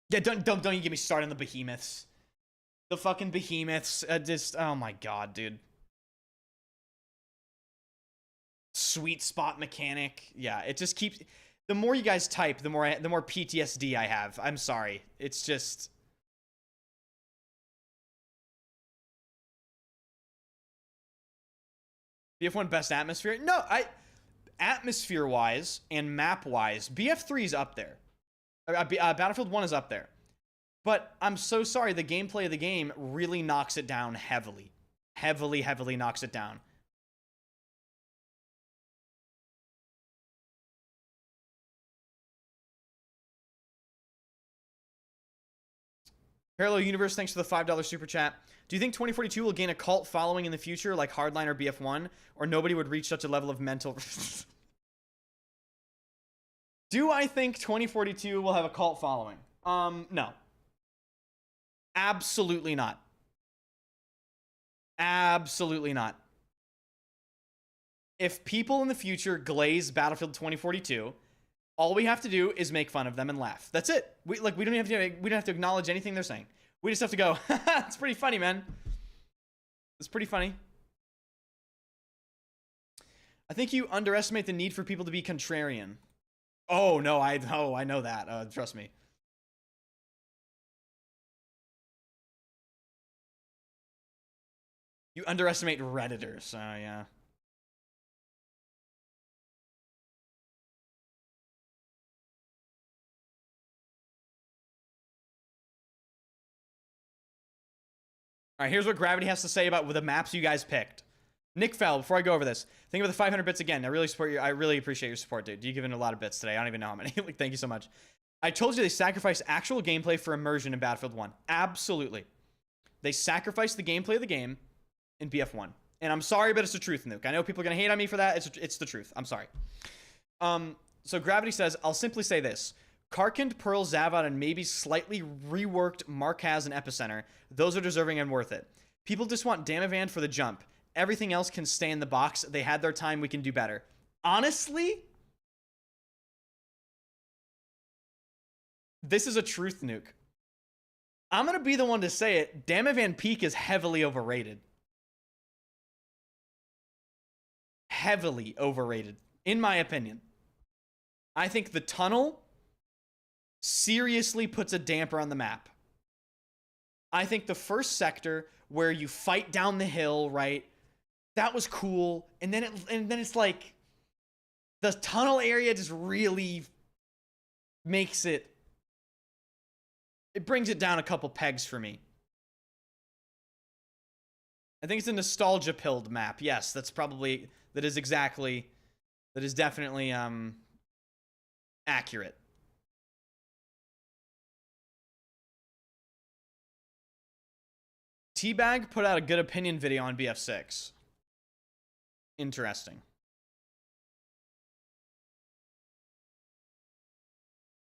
Yeah, don't you get me started on the behemoths. The fucking behemoths, just, oh my god, dude. Sweet spot mechanic. Yeah, it just keeps, the more you guys type, the more PTSD I have. I'm sorry. It's just... BF1 best atmosphere? No, atmosphere-wise and map-wise, BF3 is up there. Battlefield 1 is up there. But I'm so sorry, the gameplay of the game really knocks it down heavily. Heavily knocks it down. Parallel Universe, thanks for the $5 super chat. Do you think 2042 will gain a cult following in the future like Hardline or BF1? Or nobody would reach such a level of mental... Do I think 2042 will have a cult following? No. Absolutely not. Absolutely not. If people in the future glaze Battlefield 2042, all we have to do is make fun of them and laugh. That's it. We don't have to acknowledge anything they're saying. We just have to go, it's pretty funny, man. It's pretty funny. I think you underestimate the need for people to be contrarian. Oh, no, I know that. Trust me. You underestimate Redditors. Oh, yeah. All right, here's what Gravity has to say about the maps you guys picked. Nick Fell, before I go over this, think of the 500 bits again. I really support you. I really appreciate your support, dude. You've given a lot of bits today. I don't even know how many. Like, thank you so much. I told you they sacrificed actual gameplay for immersion in Battlefield 1. Absolutely. They sacrificed the gameplay of the game in BF1. And I'm sorry, but it's the truth, Nuke. I know people are going to hate on me for that. It's the truth. I'm sorry. So Gravity says, I'll simply say this. Karkand, Pearl, Zavod, and maybe slightly reworked Markaz and Epicenter. Those are deserving and worth it. People just want Damavand for the jump. Everything else can stay in the box. They had their time. We can do better. Honestly, this is a truth, Nuke. I'm going to be the one to say it. Damavand Peak is heavily overrated. Heavily overrated, in my opinion. I think the tunnel seriously puts a damper on the map. I think the first sector where you fight down the hill, right? That was cool. And then it's like the tunnel area just really makes it brings it down a couple pegs for me. I think it's a nostalgia pilled map. Yes, that is definitely accurate. Teabag put out a good opinion video on BF6. Interesting.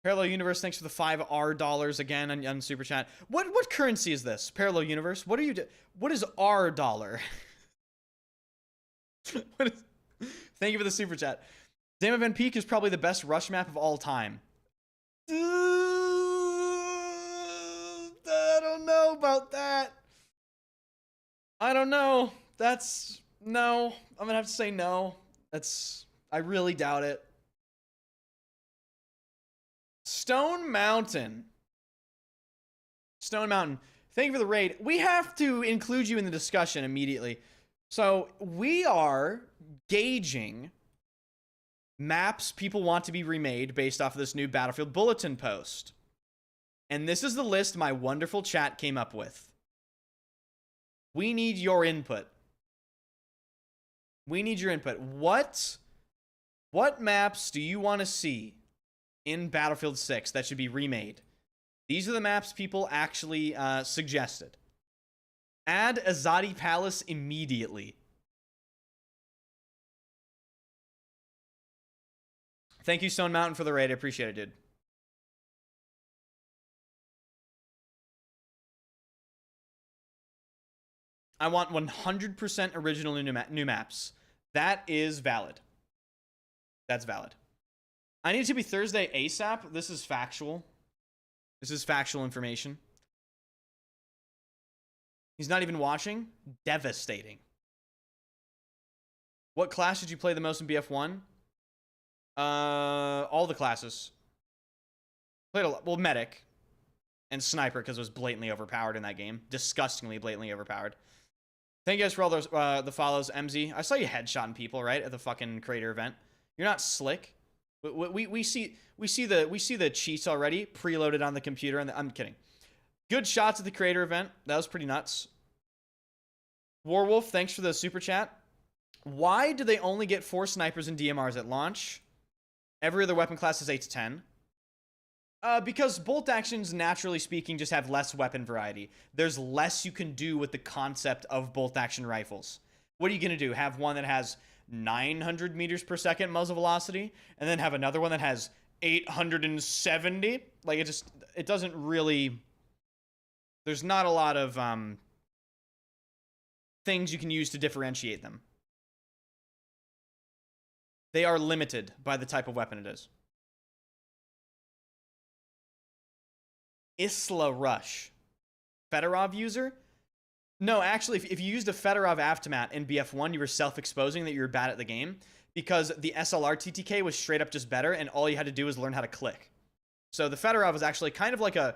Parallel Universe, thanks for the $5 again on Super Chat. What currency is this? Parallel Universe? What is R dollar? Thank you for the Super Chat. Damavand Peak is probably the best rush map of all time. I don't know about that. I don't know. No. I'm gonna have to say no. I really doubt it. Stone Mountain. Thank you for the raid. We have to include you in the discussion immediately. So we are gauging maps people want to be remade based off of this new Battlefield Bulletin post. And this is the list my wonderful chat came up with. We need your input. What maps do you want to see in Battlefield 6 that should be remade? These are the maps people actually suggested. Add Azadi Palace immediately. Thank you, Stone Mountain, for the raid. I appreciate it, dude. I want 100% original new maps. That is valid. That's valid. I need it to be Thursday ASAP. This is factual. This is factual information. He's not even watching. Devastating. What class did you play the most in BF1? All the classes. Played a lot. Well, medic and sniper because it was blatantly overpowered in that game. Disgustingly blatantly overpowered. Thank you guys for all those the follows, MZ. I saw you headshotting people right at the fucking creator event. You're not slick. We see the cheats already preloaded on the computer. And I'm kidding. Good shots at the creator event. That was pretty nuts. Warwolf, thanks for the super chat. Why do they only get 4 snipers and DMRs at launch? Every other weapon class is 8 to 10. Because bolt actions, naturally speaking, just have less weapon variety. There's less you can do with the concept of bolt action rifles. What are you going to do? Have one that has 900 meters per second muzzle velocity and then have another one that has 870? Like, it doesn't really... There's not a lot of things you can use to differentiate them. They are limited by the type of weapon it is. Isla Rush. Fedorov user? No, actually, if you used a Fedorov Aftermath in BF1, you were self-exposing that you were bad at the game because the SLR TTK was straight up just better and all you had to do was learn how to click. So the Fedorov was actually kind of like a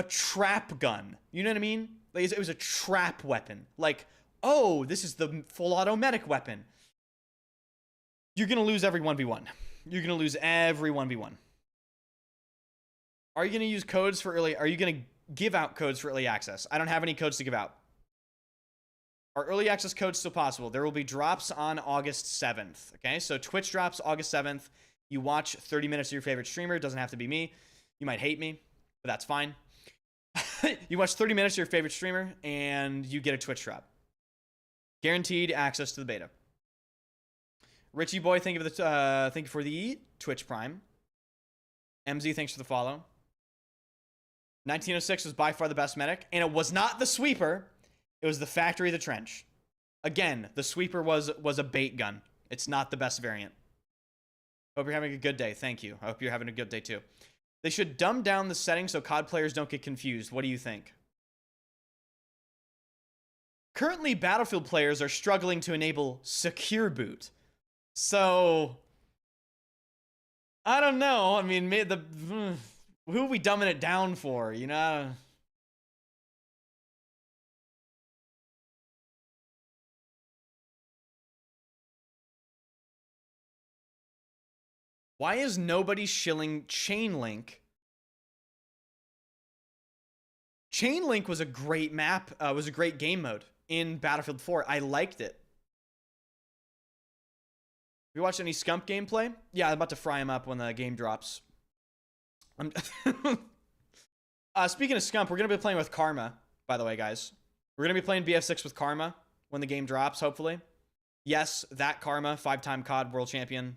trap gun. You know what I mean? Like, it was a trap weapon. Like, oh, this is the full auto medic weapon. You're gonna lose every 1v1. You're gonna lose every 1v1. Are you gonna use codes for early? Are you gonna give out codes for early access? I don't have any codes to give out. Are early access codes still possible? There will be drops on August 7th. Okay, so Twitch drops August 7th. You watch 30 minutes of your favorite streamer. It doesn't have to be me. You might hate me, but that's fine. You watch 30 minutes of your favorite streamer, and you get a Twitch drop. Guaranteed access to the beta. Richie Boy, thank you for the Twitch Prime. MZ, thanks for the follow. 1906 was by far the best medic, and it was not the sweeper. It was the factory of the trench. Again, the sweeper was a bait gun. It's not the best variant. Hope you're having a good day. Thank you. I hope you're having a good day too. They should dumb down the settings so COD players don't get confused. What do you think? Currently, Battlefield players are struggling to enable secure boot. So, I don't know. I mean, who are we dumbing it down for, you know? Why is nobody shilling Chainlink? Chainlink was a great map, was a great game mode in Battlefield 4. I liked it. Have you watched any Scump gameplay? Yeah, I'm about to fry him up when the game drops. Speaking of Scump, we're going to be playing with Karma, by the way, guys. We're going to be playing BF6 with Karma when the game drops, hopefully. Yes, that Karma, 5-time COD world champion.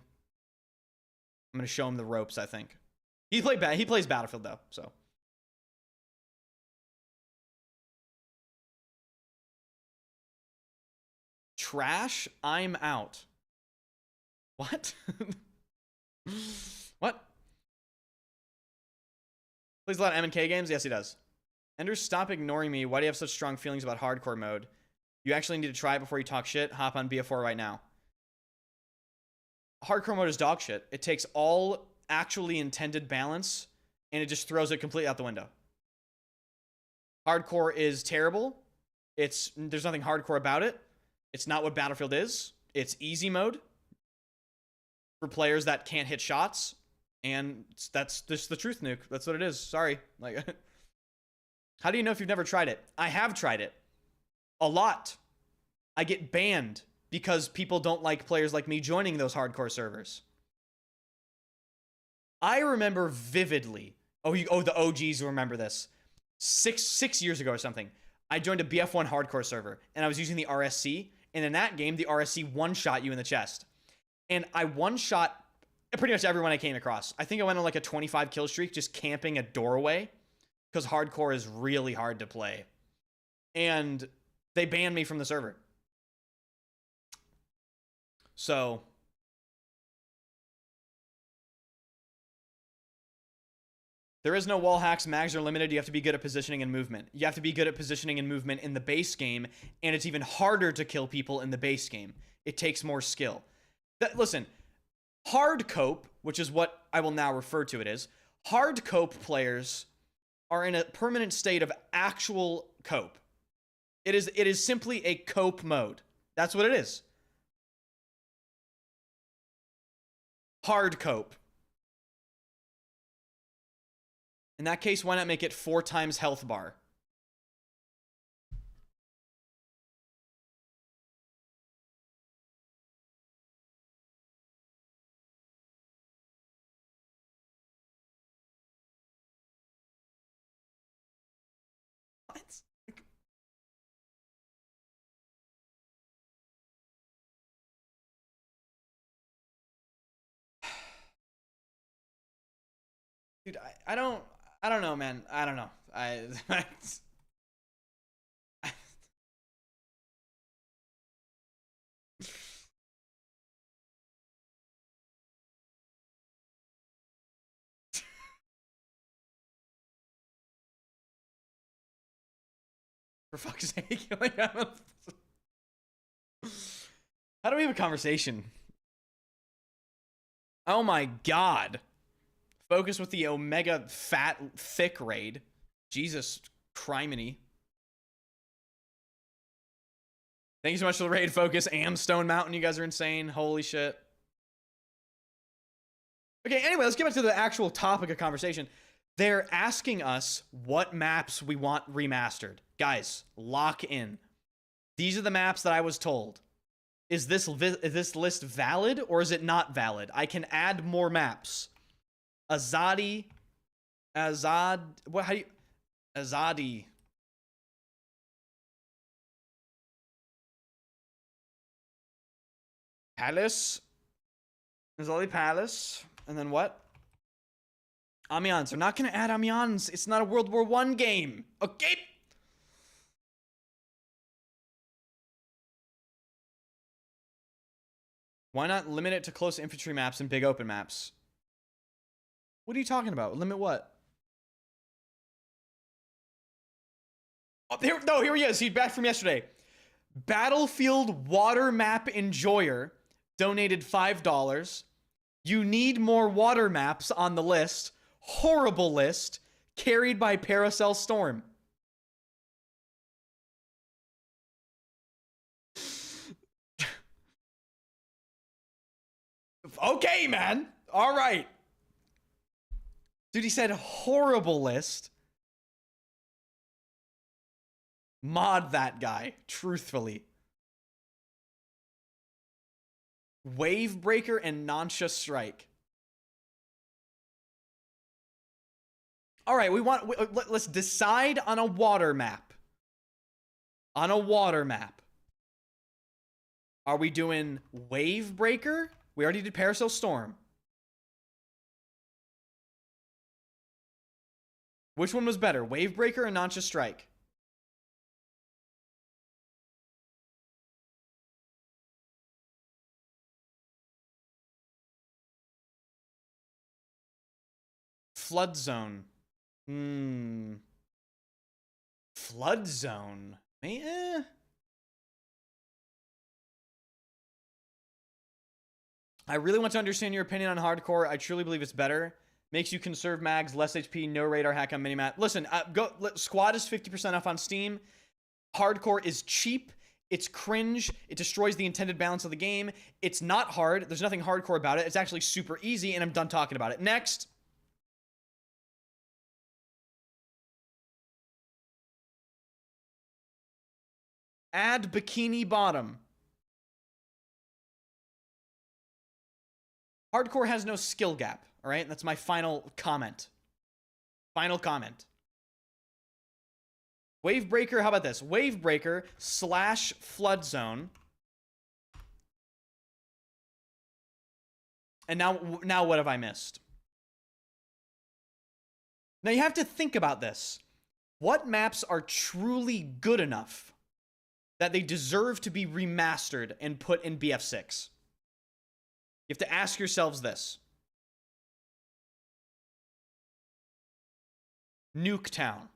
I'm going to show him the ropes, I think. He plays Battlefield, though, so. Trash, I'm out. What? What? Plays a lot of M&K games? Yes, he does. Ender, stop ignoring me. Why do you have such strong feelings about hardcore mode? You actually need to try it before you talk shit. Hop on BF4 right now. Hardcore mode is dog shit. It takes all actually intended balance and it just throws it completely out the window. Hardcore is terrible. There's nothing hardcore about it. It's not what Battlefield is. It's easy mode for players that can't hit shots, and that's just the truth, Nuke. That's what it is. Sorry. Like, how do you know if you've never tried it? I have tried it a lot. I get banned because people don't like players like me joining those hardcore servers. I remember vividly. The OGs will remember this. Six years ago or something, I joined a BF1 hardcore server, and I was using the RSC, and in that game, the RSC one-shot you in the chest. And I one-shot pretty much everyone I came across. I think I went on like a 25 kill streak just camping a doorway because hardcore is really hard to play. And they banned me from the server. So there is no wall hacks. Mags are limited. You have to be good at positioning and movement. You have to be good at positioning and movement in the base game, and it's even harder to kill people in the base game. It takes more skill. Listen, hard cope, which is what I will now refer to it as, hard cope players are in a permanent state of actual cope. It is simply a cope mode. That's what it is. Hard cope. In that case, why not make it 4 times health bar? What? Dude, I don't know, man. I don't know. For fuck's sake. Like, how do we have a conversation? Oh my god. Focus with the Omega fat thick raid. Jesus criminy. Thank you so much for the raid focus. Stone Mountain, you guys are insane. Holy shit. Okay, anyway, let's get back to the actual topic of conversation. They're asking us what maps we want remastered. Guys, lock in. These are the maps that I was told. Is this list valid or is it not valid? I can add more maps. Azadi. What? How do you? Azadi. Palace. Azadi Palace. And then what? Amiens. They're not going to add Amiens. It's not a World War I game. Okay? Why not limit it to close infantry maps and big open maps? What are you talking about? Limit what? Oh, here he is. He's back from yesterday. Battlefield Water Map Enjoyer donated $5. You need more water maps on the list. Horrible list. Carried by Paracel Storm. Okay, man. All right. Dude, he said horrible list. Mod that guy, truthfully. Wavebreaker and Noctua Strike. All right, let's decide on a water map. On a water map. Are we doing Wavebreaker? We already did Paracel Storm. Which one was better, Wavebreaker or Noctua Strike? Flood Zone. Flood Zone. I really want to understand your opinion on hardcore. I truly believe it's better. Makes you conserve mags, less HP, no radar hack on minimap. Listen, Squad is 50% off on Steam. Hardcore is cheap. It's cringe. It destroys the intended balance of the game. It's not hard. There's nothing hardcore about it. It's actually super easy, and I'm done talking about it. Next. Add Bikini Bottom. Hardcore has no skill gap, all right? That's my final comment. Final comment. Wavebreaker, how about this? Wavebreaker / Flood Zone. And now what have I missed? Now you have to think about this. What maps are truly good enough that they deserve to be remastered and put in BF6? You have to ask yourselves this. Nuketown.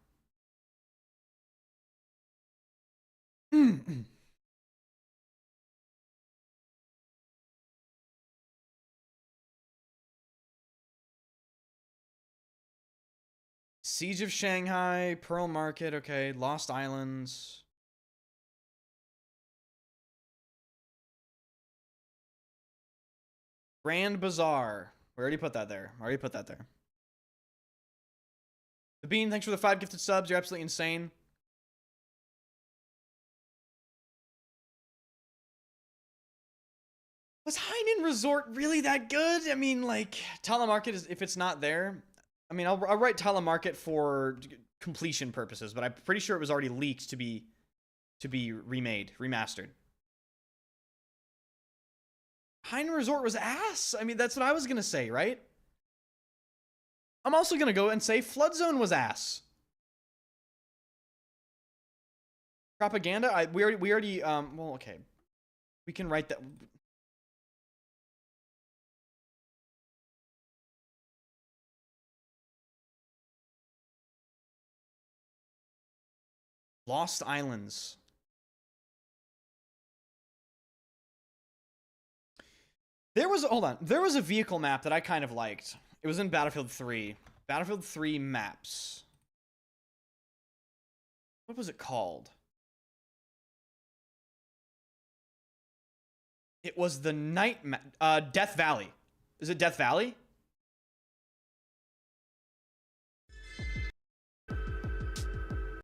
Siege of Shanghai, Pearl Market, okay, Lost Islands. Grand Bazaar. We already put that there. The Bean, thanks for the 5 gifted subs. You're absolutely insane. Was Hainan Resort really that good? I mean, like, Telemarket is, if it's not there, I mean, I'll write Telemarket for completion purposes, but I'm pretty sure it was already leaked to be remastered. Hainan Resort was ass. I mean, that's what I was gonna say, right? I'm also gonna go and say Flood Zone was ass. Propaganda. We already. Well, okay. We can write that. Lost Islands. Hold on. There was a vehicle map that I kind of liked. It was in Battlefield 3. Battlefield 3 maps. What was it called? It was the night Death Valley. Is it Death Valley?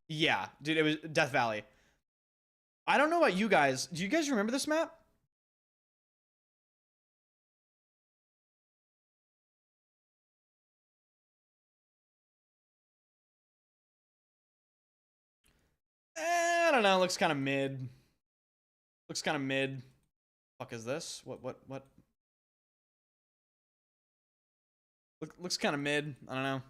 Yeah, dude, it was Death Valley. I don't know about you guys. Do you guys remember this map? I don't know. Looks kind of mid. Looks kind of mid. Fuck is this? What? Looks kind of mid. I don't know.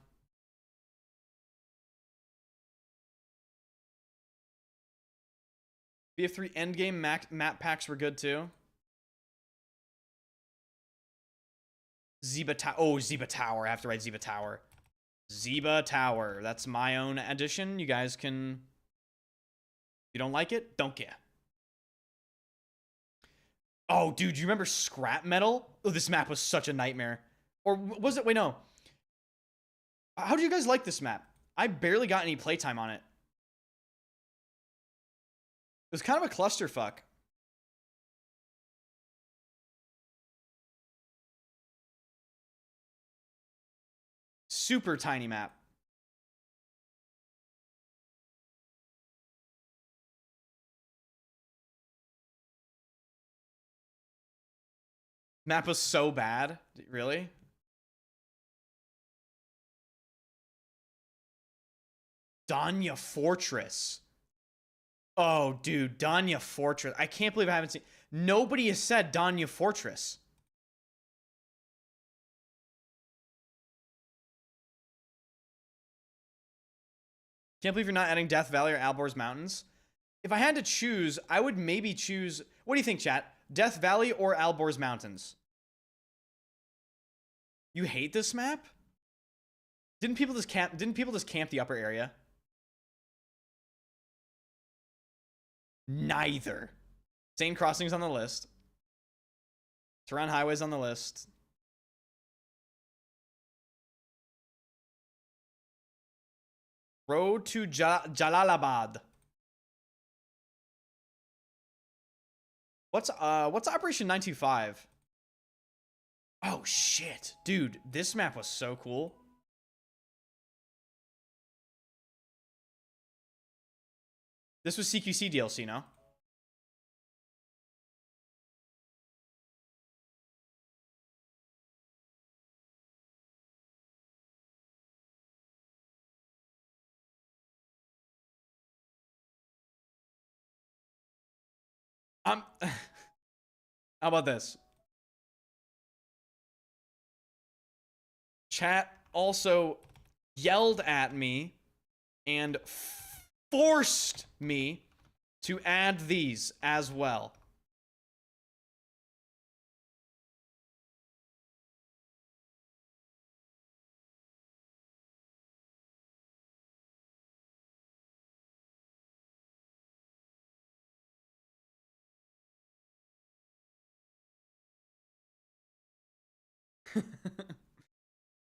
BF3 endgame map packs were good too. Zeba Tower. Oh, Zeba Tower. I have to write Zeba Tower. Zeba Tower. That's my own addition. You guys can... If you don't like it, don't care. Oh, dude, do you remember Scrap Metal? Oh, this map was such a nightmare. Or was it? Wait, no. How do you guys like this map? I barely got any playtime on it. It was kind of a clusterfuck. Super tiny map. Map was so bad. Really? Danya Fortress. Oh, dude, Danya Fortress. I can't believe I haven't seen... Nobody has said Danya Fortress. Can't believe you're not adding Death Valley or Alborz Mountains. If I had to choose, I would maybe choose... What do you think, chat? Death Valley or Alborz Mountains? You hate this map? Didn't people just camp the upper area? Neither. Sane Crossings on the list. Tehran Highways on the list. Road to Jalalabad. What's Operation 925? Oh shit. Dude, this map was so cool. This was CQC DLC, no? How about this? Chat also yelled at me and forced me to add these as well.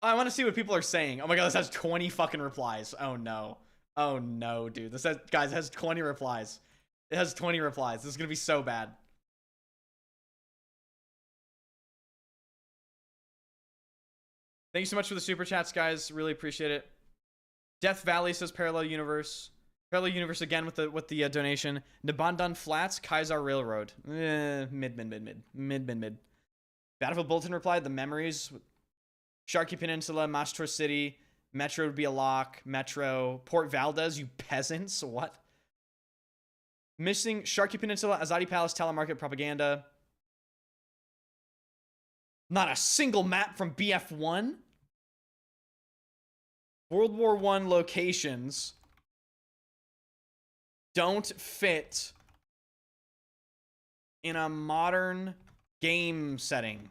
I want to see what people are saying. Oh my god, this has 20 fucking replies. Oh no. Oh no, dude. This has, guys, it has 20 replies. It has 20 replies. This is gonna be so bad. Thank you so much for the super chats, guys. Really appreciate it. Death Valley says Parallel Universe. Parallel Universe again with the donation. Nabandan Flats, Kaiser Railroad. Mid. Battlefield Bulletin replied, the memories. Sharkey Peninsula, Mastro City. Metro would be a lock. Metro. Port Valdez, you peasants. What? Missing Sharkey Peninsula, Azadi Palace, Telemarket, Propaganda. Not a single map from BF1. World War I locations don't fit in a modern game setting.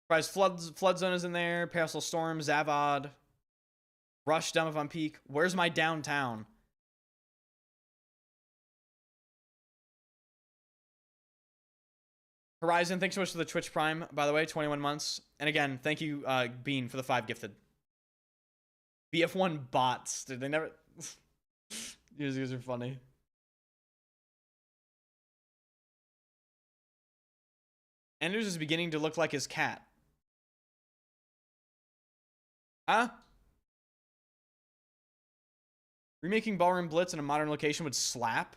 Prize Flood Zone is in there. Parasol Storm, Zavad. Rush, Domovan Peak. Where's my downtown? Horizon, thanks so much for the Twitch Prime, by the way, 21 months. And again, thank you, Bean, for the 5 gifted. BF1 bots. Dude, they never... You guys are funny. Anders is beginning to look like his cat. Huh? Remaking Ballroom Blitz in a modern location would slap.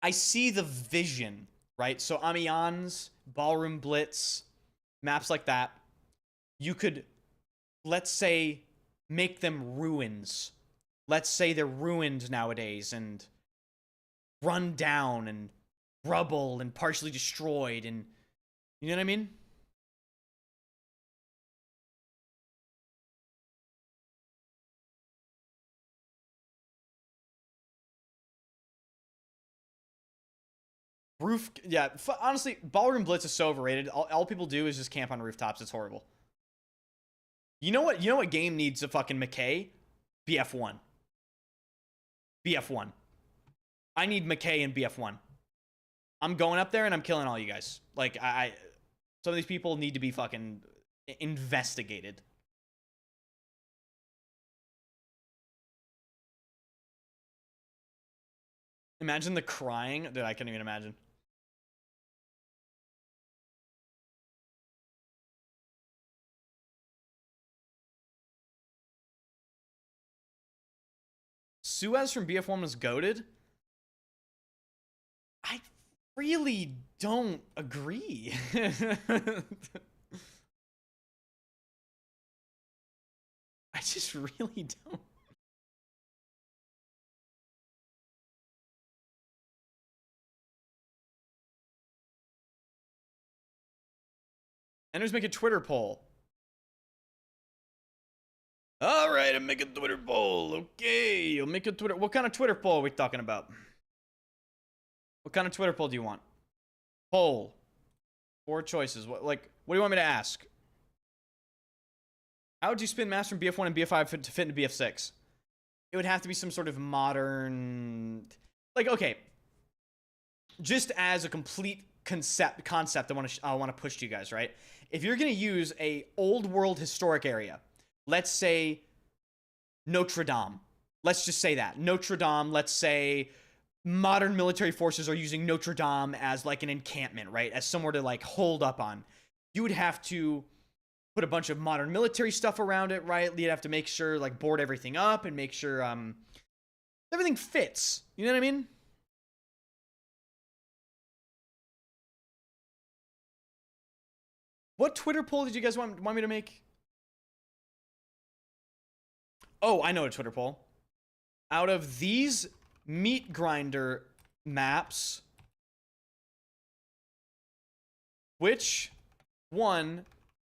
I see the vision, right? So Amiens, Ballroom Blitz, maps like that. You could, let's say, make them ruins. Let's say they're ruined nowadays and run down and rubble and partially destroyed, and you know what I mean? Roof, yeah. Honestly, Ballroom Blitz is so overrated. All people do is just camp on rooftops. It's horrible. You know what? You know what game needs a fucking McKay? BF1. BF1. I need McKay and BF1. I'm going up there and I'm killing all you guys. Like, some of these people need to be fucking investigated. Imagine the crying. Dude, I can't even imagine. Suez from BF1 was goated? I really don't agree. I just really don't. Enders make a Twitter poll. All right, I'm making a Twitter poll. Okay, I'll make a Twitter. What kind of Twitter poll are we talking about? What kind of Twitter poll do you want? Poll. 4 choices. What do you want me to ask? How would you spin maps from BF1 and BF5 to fit into BF6? It would have to be some sort of modern, like, okay. Just as a complete concept I want to push to you guys, right? If you're gonna use a old world historic area, let's say Notre Dame. Let's just say that. Notre Dame, let's say modern military forces are using Notre Dame as like an encampment, right? As somewhere to like hold up on. You would have to put a bunch of modern military stuff around it, right? You'd have to make sure, like, board everything up and make sure everything fits. You know what I mean? What Twitter poll did you guys want me to make? Oh, I know a Twitter poll. Out of these meat grinder maps, which one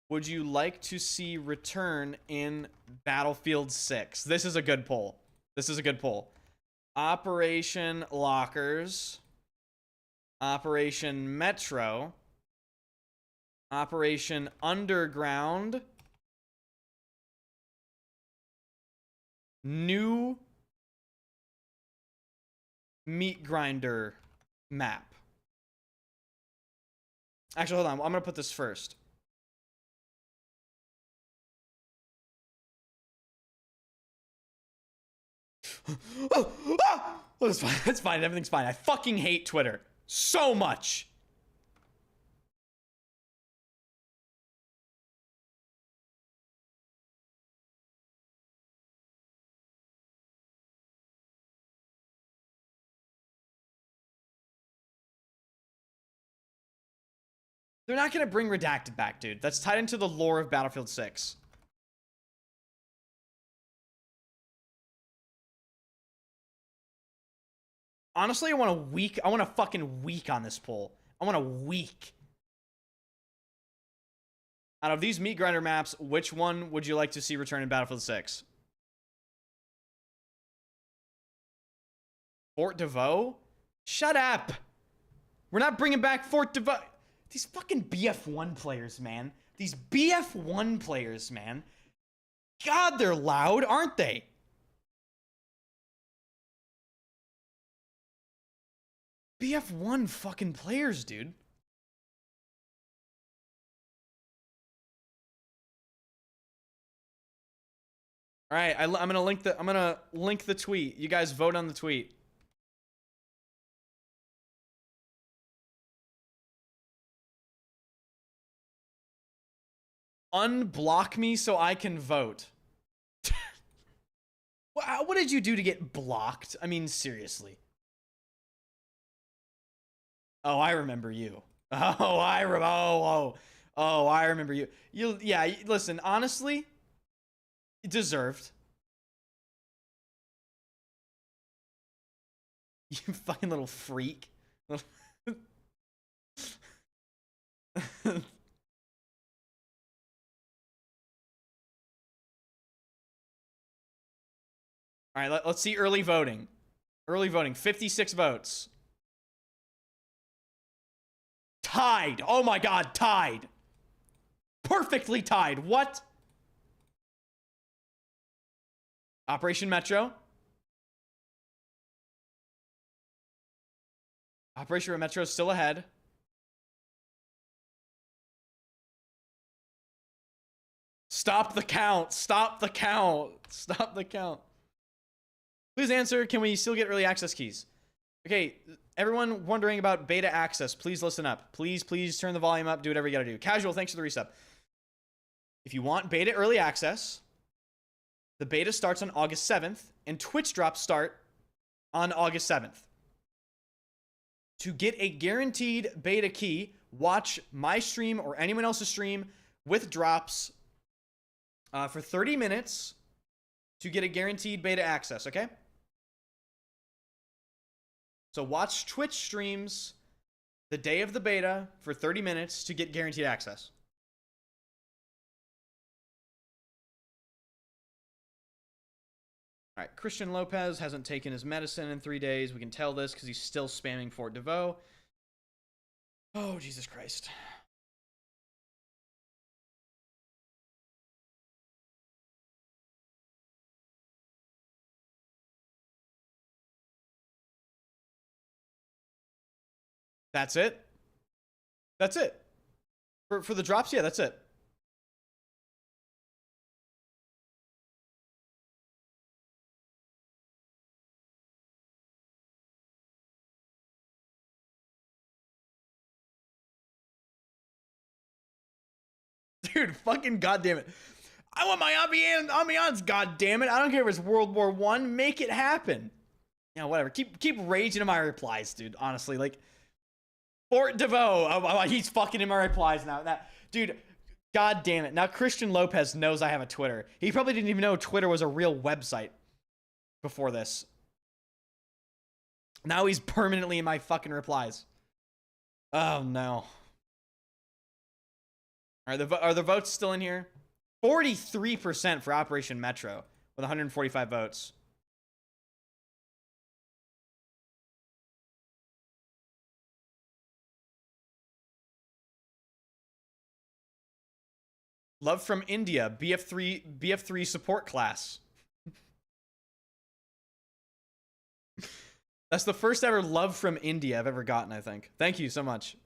would you like to see return in Battlefield 6? This is a good poll. This is a good poll. Operation Lockers, Operation Metro, Operation Underground, new meat grinder map. Actually, hold on. I'm going to put this first. Oh, it's fine. It's fine. Everything's fine. I fucking hate Twitter so much. They're not going to bring Redacted back, dude. That's tied into the lore of Battlefield 6. Honestly, I want a fucking week on this poll. I want a week. Out of these meat grinder maps, which one would you like to see return in Battlefield 6? Fort de Vaux? Shut up! We're not bringing back Fort de Vaux. These fucking BF1 players, man. These BF1 players, man. God, they're loud, aren't they? BF1 fucking players, dude. All right, I'm gonna link the tweet. You guys vote on the tweet. Unblock me so I can vote. What did you do to get blocked? I mean, seriously. Oh, I remember you. Oh, I remember you. Yeah, listen, honestly, deserved. You fucking little freak. All right, let's see early voting. Early voting, 56 votes. Tied. Oh my God, tied. Perfectly tied. What? Operation Metro. Operation Metro is still ahead. Stop the count. Stop the count. Stop the count. Please answer. Can we still get early access keys? Okay, everyone wondering about beta access, please listen up. Please turn the volume up. Do whatever you gotta do. Casual, thanks for the resub. If you want beta early access, the beta starts on August 7th, and Twitch drops start on August 7th. To get a guaranteed beta key, watch my stream or anyone else's stream with drops for 30 minutes to get a guaranteed beta access, okay? So watch Twitch streams the day of the beta for 30 minutes to get guaranteed access. All right, Christian Lopez hasn't taken his medicine in 3 days. We can tell this because he's still spamming Fort DeVoe. Oh, Jesus Christ. That's it? That's it. For the drops, yeah, that's it. Dude, fucking goddamn it. I want my ambiance, goddammit. I don't care if it's World War I. Make it happen. Yeah, whatever. Keep raging in my replies, dude. Honestly, like Fort DeVoe. Oh, he's fucking in my replies now. Dude, god damn it. Now Christian Lopez knows I have a Twitter. He probably didn't even know Twitter was a real website before this. Now he's permanently in my fucking replies. Oh no. Are the votes still in here? 43% for Operation Metro with 145 votes. Love from India, BF3 support class. That's the first ever love from India I've ever gotten, I think. Thank you so much.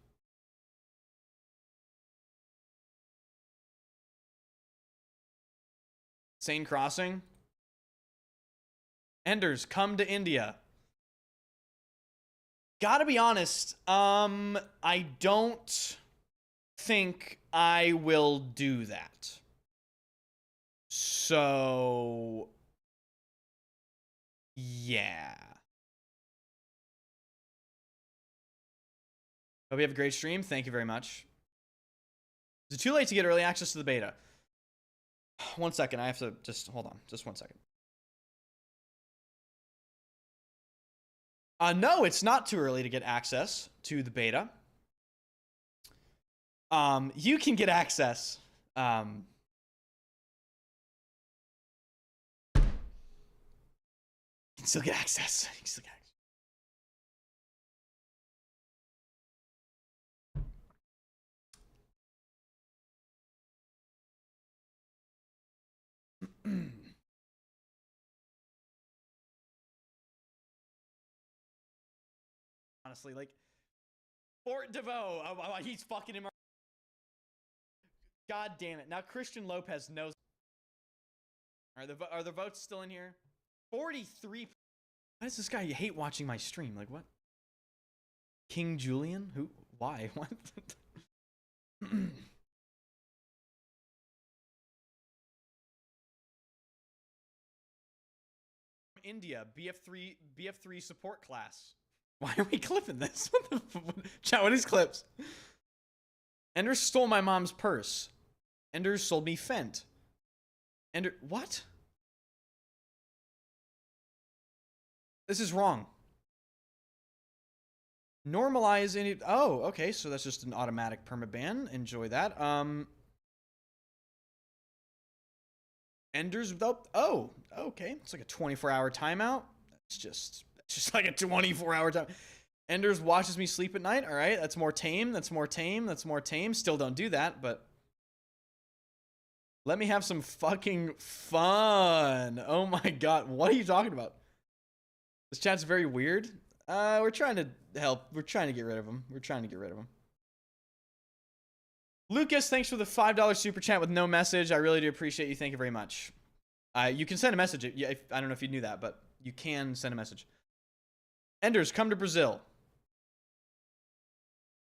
Sane Crossing. Enders, come to India. Gotta be honest, I don't think I will do that. So, yeah. Hope you have a great stream. Thank you very much. Is it too late to get early access to the beta? 1 second. I have to just hold on. Just 1 second. No, it's not too early to get access to the beta. You can get access. You can still get access. You can still get access. Honestly, like Fort DeVoe. Oh, he's fucking in my. God damn it! Now Christian Lopez knows. Are the votes still in here? 43. Why does this guy hate watching my stream? Like what? King Julian? Who? Why? What? India, BF3 support class. Why are we clipping this? Chat, what is clips? Ender stole my mom's purse. Ender sold me Fent. Ender, what? This is wrong. Normalize any, oh, okay, so that's just an automatic permaban. Enjoy that. Ender's, oh, okay. It's like a 24-hour timeout. That's just like a 24-hour time. Enders watches me sleep at night. All right, that's more tame. That's more tame. That's more tame. Still don't do that, but let me have some fucking fun. Oh my god, what are you talking about? This chat's very weird. We're trying to help. We're trying to get rid of him. We're trying to get rid of him. Lucas, thanks for the $5 super chat with no message. I really do appreciate you. Thank you very much. You can send a message. I don't know if you knew that, but you can send a message. Enders, come to Brazil.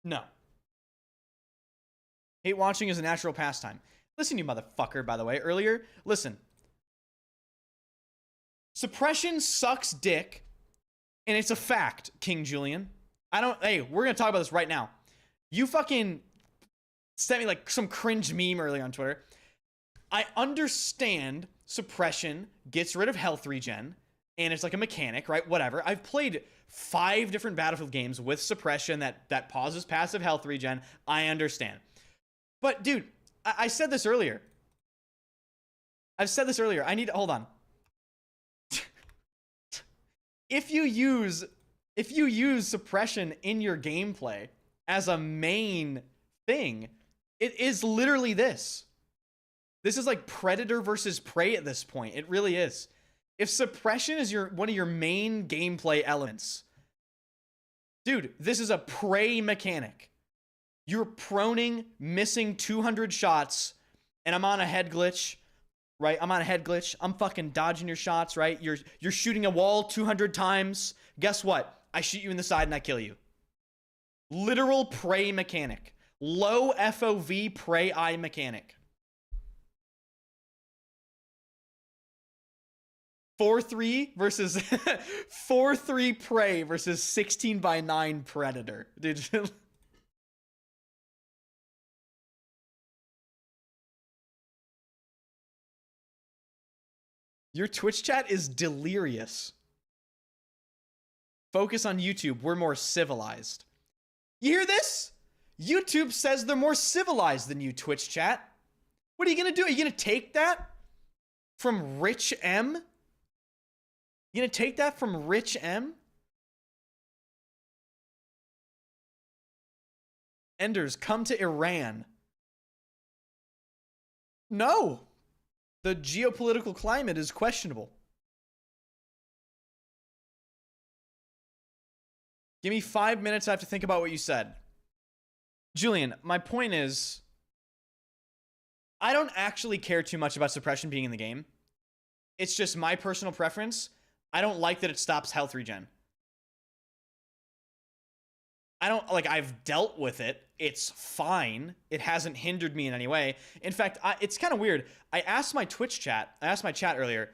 No. Hate watching is a natural pastime. Listen, you motherfucker, by the way, earlier. Listen. Suppression sucks dick, and it's a fact, King Julian. Hey, we're going to talk about this right now. You fucking sent me like some cringe meme earlier on Twitter. I understand suppression gets rid of health regen, and it's like a mechanic, right? Whatever. I've played 5 different Battlefield games with suppression that pauses passive health regen. I understand. But dude, I said this earlier. I've said this earlier. Hold on. If you use suppression in your gameplay as a main thing, it is literally this. This is like predator versus prey at this point. It really is. If suppression is one of your main gameplay elements, dude, this is a prey mechanic. You're proning, missing 200 shots, and I'm on a head glitch, right? I'm on a head glitch. I'm fucking dodging your shots, right? You're shooting a wall 200 times. Guess what? I shoot you in the side and I kill you. Literal prey mechanic. Low FOV prey eye mechanic. 4-3 versus 4-3 prey versus 16:9 predator. Dude. Your Twitch chat is delirious. Focus on YouTube. We're more civilized. You hear this? YouTube says they're more civilized than you, Twitch chat. What are you going to do? Are you going to take that from Rich M? You going to take that from Rich M? Enders, come to Iran. No. The geopolitical climate is questionable. Give me 5 minutes. I have to think about what you said. Julian, my point is, I don't actually care too much about suppression being in the game. It's just my personal preference. I don't like that it stops health regen. I've dealt with it. It's fine. It hasn't hindered me in any way. In fact, it's kind of weird. I asked my chat earlier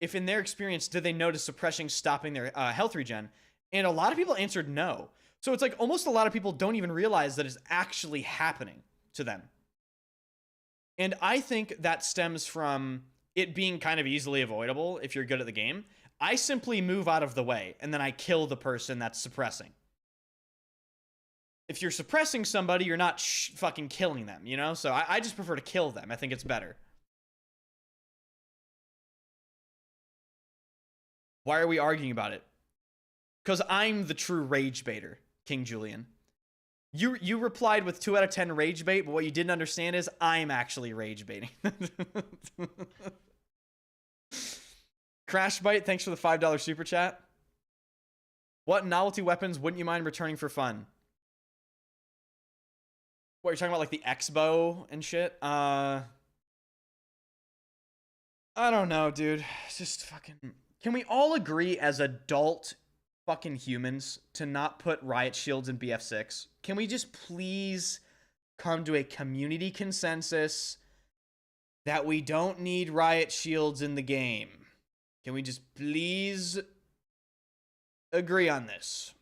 if in their experience, did they notice suppression stopping their health regen? And a lot of people answered no. So it's like almost a lot of people don't even realize that it's actually happening to them. And I think that stems from it being kind of easily avoidable if you're good at the game. I simply move out of the way and then I kill the person that's suppressing. If you're suppressing somebody, you're not fucking killing them, you know? So I just prefer to kill them. I think it's better. Why are we arguing about it? Because I'm the true rage baiter, King Julian. You replied with 2 out of 10 rage bait, but what you didn't understand is I'm actually rage baiting. Crashbite, thanks for the $5 super chat. What novelty weapons wouldn't you mind returning for fun? What, you're talking about like the X-bow and shit? I don't know, dude. It's just fucking... Can we all agree as adult fucking humans to not put riot shields in BF6? Can we just please come to a community consensus that we don't need riot shields in the game? Can we just please agree on this?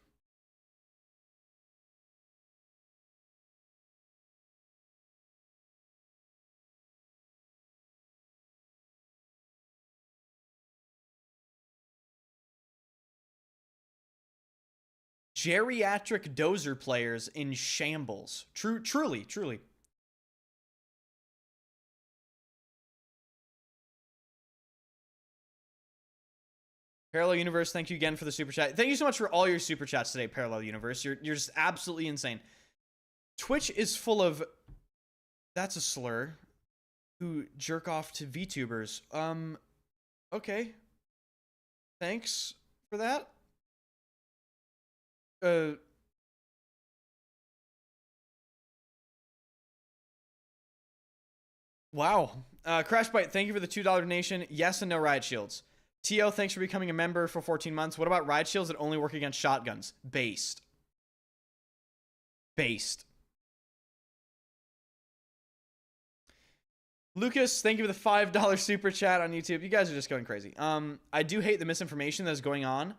Geriatric dozer players in shambles. Truly. Parallel Universe, thank you again for the super chat. Thank you so much for all your super chats today, Parallel Universe. You're just absolutely insane. Twitch is full of, that's a slur, who jerk off to VTubers. Okay. Thanks for that. Wow. Crashbite, thank you for the $2 donation. Yes and no riot shields. T.O., thanks for becoming a member for 14 months. What about riot shields that only work against shotguns? Based. Lucas, thank you for the $5 super chat on YouTube. You guys are just going crazy. I do hate the misinformation that is going on.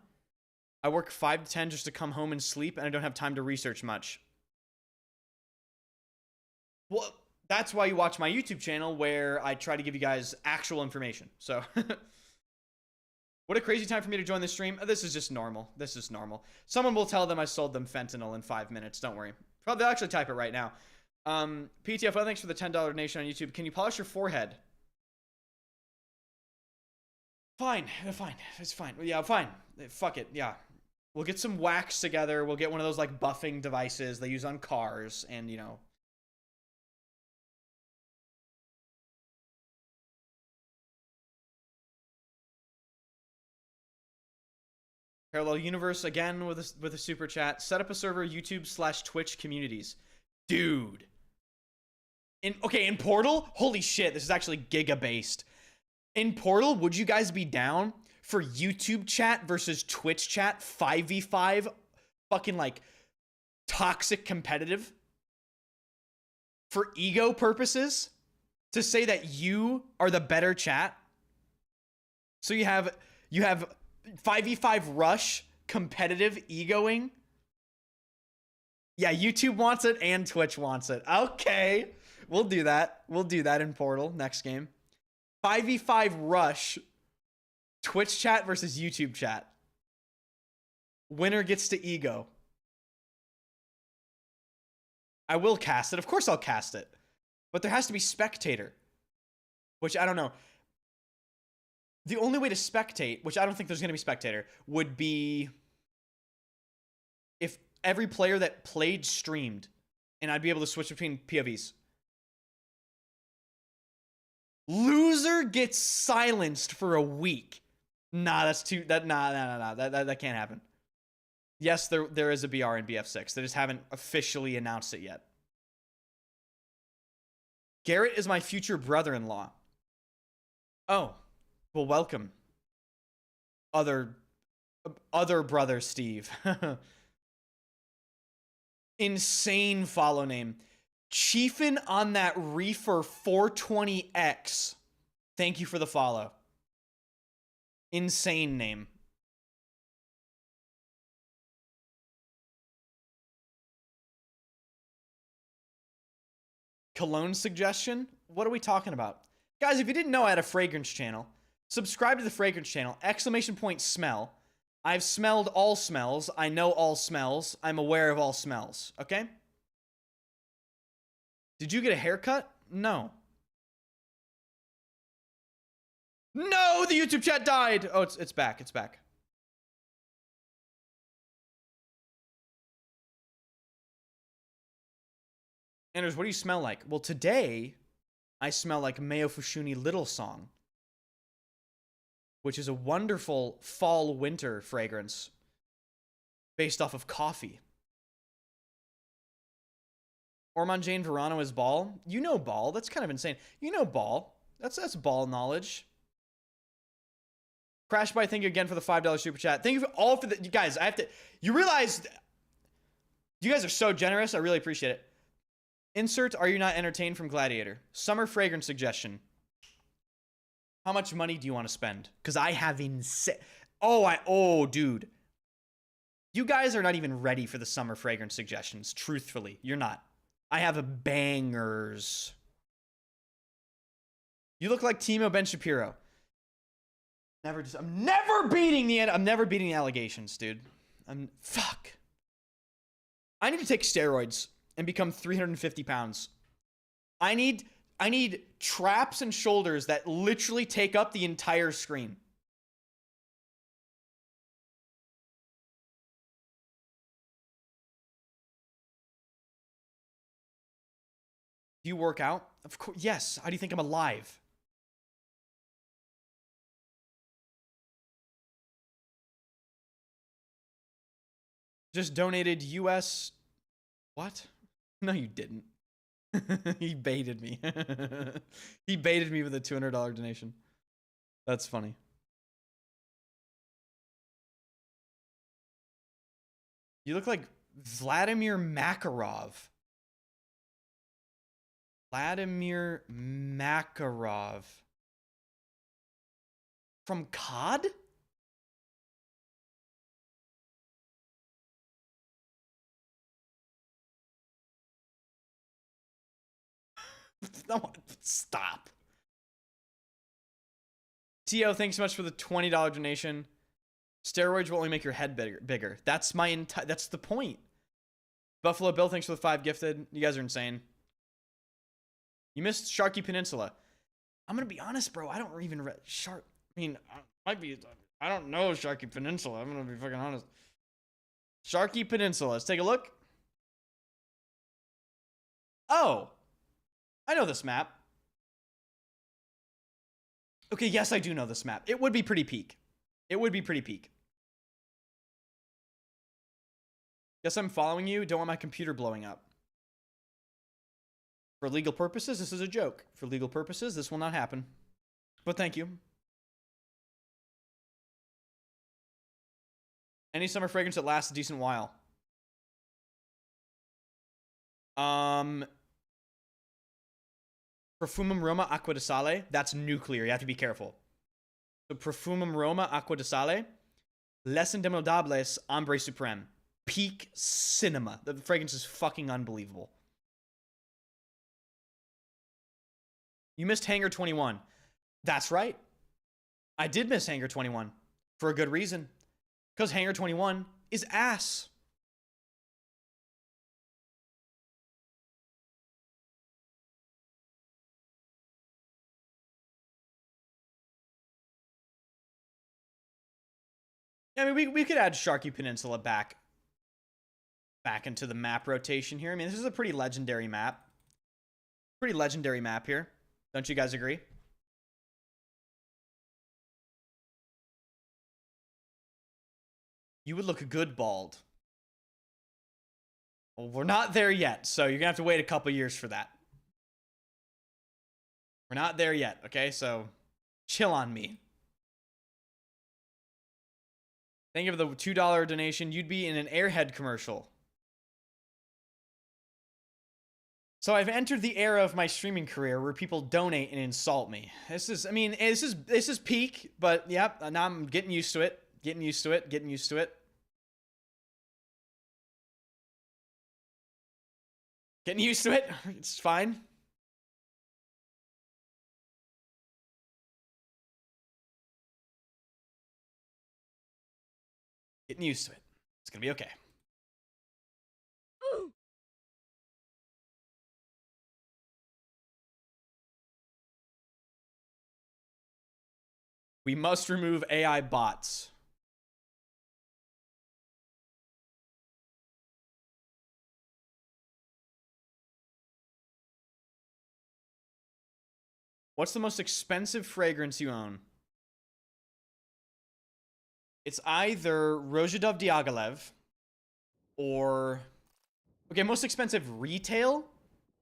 I work 5 to 10 just to come home and sleep, and I don't have time to research much. Well, that's why you watch my YouTube channel, where I try to give you guys actual information. So... What a crazy time for me to join this stream. This is just normal. This is normal. Someone will tell them I sold them fentanyl in 5 minutes. Don't worry. They'll actually type it right now. PTFO, thanks for the $10 donation on YouTube. Can you polish your forehead? Fine. It's fine. Yeah, fine. Fuck it. Yeah. We'll get some wax together. We'll get one of those, like, buffing devices they use on cars. And, you know... Parallel Universe again with a super chat. Set up a server, YouTube/Twitch communities. Dude. In Portal? Holy shit, this is actually Giga based. In Portal, would you guys be down for YouTube chat versus Twitch chat 5v5? Fucking like toxic competitive? For ego purposes? To say that you are the better chat? So you have 5v5 rush, competitive egoing. Yeah, YouTube wants it and Twitch wants it. Okay, we'll do that. We'll do that in Portal next game. 5v5 rush, Twitch chat versus YouTube chat. Winner gets to ego. I will cast it. Of course I'll cast it. But there has to be spectator. Which I don't know. The only way to spectate, which I don't think there's going to be spectator, would be if every player that played streamed, and I'd be able to switch between POVs. Loser gets silenced for a week. Nah, that's too... That can't happen. Yes, there is a BR in BF6. They just haven't officially announced it yet. Garrett is my future brother-in-law. Oh. Well, welcome. Other brother Steve. Insane follow name. Chiefin on that reefer 420X. Thank you for the follow. Insane name. Cologne suggestion? What are we talking about? Guys, if you didn't know, I had a fragrance channel. Subscribe to the fragrance channel. !smell. I've smelled all smells. I know all smells. I'm aware of all smells. Okay? Did you get a haircut? No. No, the YouTube chat died. Oh, it's back. It's back. Anders, what do you smell like? Well, today I smell like Mayo Fushuni Little Song, which is a wonderful fall-winter fragrance based off of coffee. Ormond Jane Verano is Ball. You know Ball. That's kind of insane. You know Ball. That's Ball knowledge. Crashbite, thank you again for the $5 super chat. Thank you all for the... You guys, I have to... You realize... You guys are so generous. I really appreciate it. Insert, are you not entertained from Gladiator? Summer fragrance suggestion. How much money do you want to spend? Because I have insane. Oh, dude. You guys are not even ready for the summer fragrance suggestions. Truthfully, you're not. I have a bangers. You look like Timo Ben Shapiro. I'm never beating the allegations, dude. Fuck. I need to take steroids and become 350 pounds. I need traps and shoulders that literally take up the entire screen. Do you work out? Of course, yes. How do you think I'm alive? Just donated US. What? No, you didn't. He baited me. He baited me with a $200 donation. That's funny. You look like Vladimir Makarov. Vladimir Makarov. From COD? No, stop. Tio, thanks so much for the $20 donation. Steroids will only make your head bigger. That's that's the point. Buffalo Bill, thanks for the 5 gifted. You guys are insane. You missed Sharky Peninsula. I'm gonna be honest, bro. I don't even I mean, I don't know Sharky Peninsula. I'm gonna be fucking honest. Sharky Peninsula. Let's take a look. Oh, I know this map. Okay, yes, I do know this map. It would be pretty peak. It would be pretty peak. Guess I'm following you. Don't want my computer blowing up. For legal purposes, this is a joke. For legal purposes, this will not happen. But thank you. Any summer fragrance that lasts a decent while? Profumum Roma Acqua di Sale. That's nuclear. You have to be careful. So Profumum Roma Acqua di Sale. Les Indemodables Ombre Supreme. Peak cinema. The fragrance is fucking unbelievable. You missed Hangar 21. That's right. I did miss Hangar 21. For a good reason. Because Hangar 21 is ass. I mean, we could add Sharky Peninsula back into the map rotation here. I mean, this is a pretty legendary map. Pretty legendary map here. Don't you guys agree? You would look good bald. Well, we're not there yet, so you're gonna have to wait a couple years for that. We're not there yet, okay? So chill on me. Thank you for the $2 donation. You'd be in an Airhead commercial. So I've entered the era of my streaming career where people donate and insult me. This is peak, but yep, now I'm getting used to it. Getting used to it. Getting used to it. Getting used to it. It's fine. Getting used to it. It's gonna be okay. We must remove AI bots. What's the most expensive fragrance you own? It's either Rozhadov Diaghilev or... Okay, most expensive retail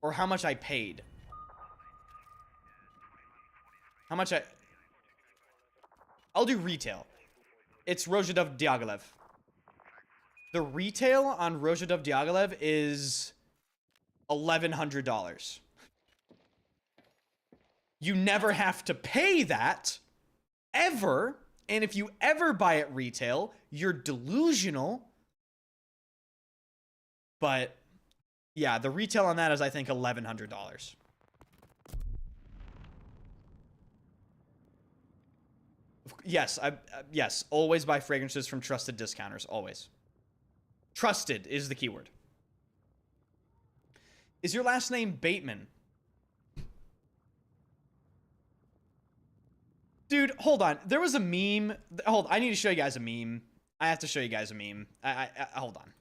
or how much I paid? How much I'll do retail. It's Rozhadov Diaghilev. The retail on Rozhadov Diaghilev is $1,100. You never have to pay that, ever. And if you ever buy it retail, you're delusional. But yeah, the retail on that is, I think, $1,100. Yes, yes, always buy fragrances from trusted discounters, always. Trusted is the keyword. Is your last name Bateman? Dude, hold on. There was a meme. Hold, I need to show you guys a meme. I have to show you guys a meme. Hold on.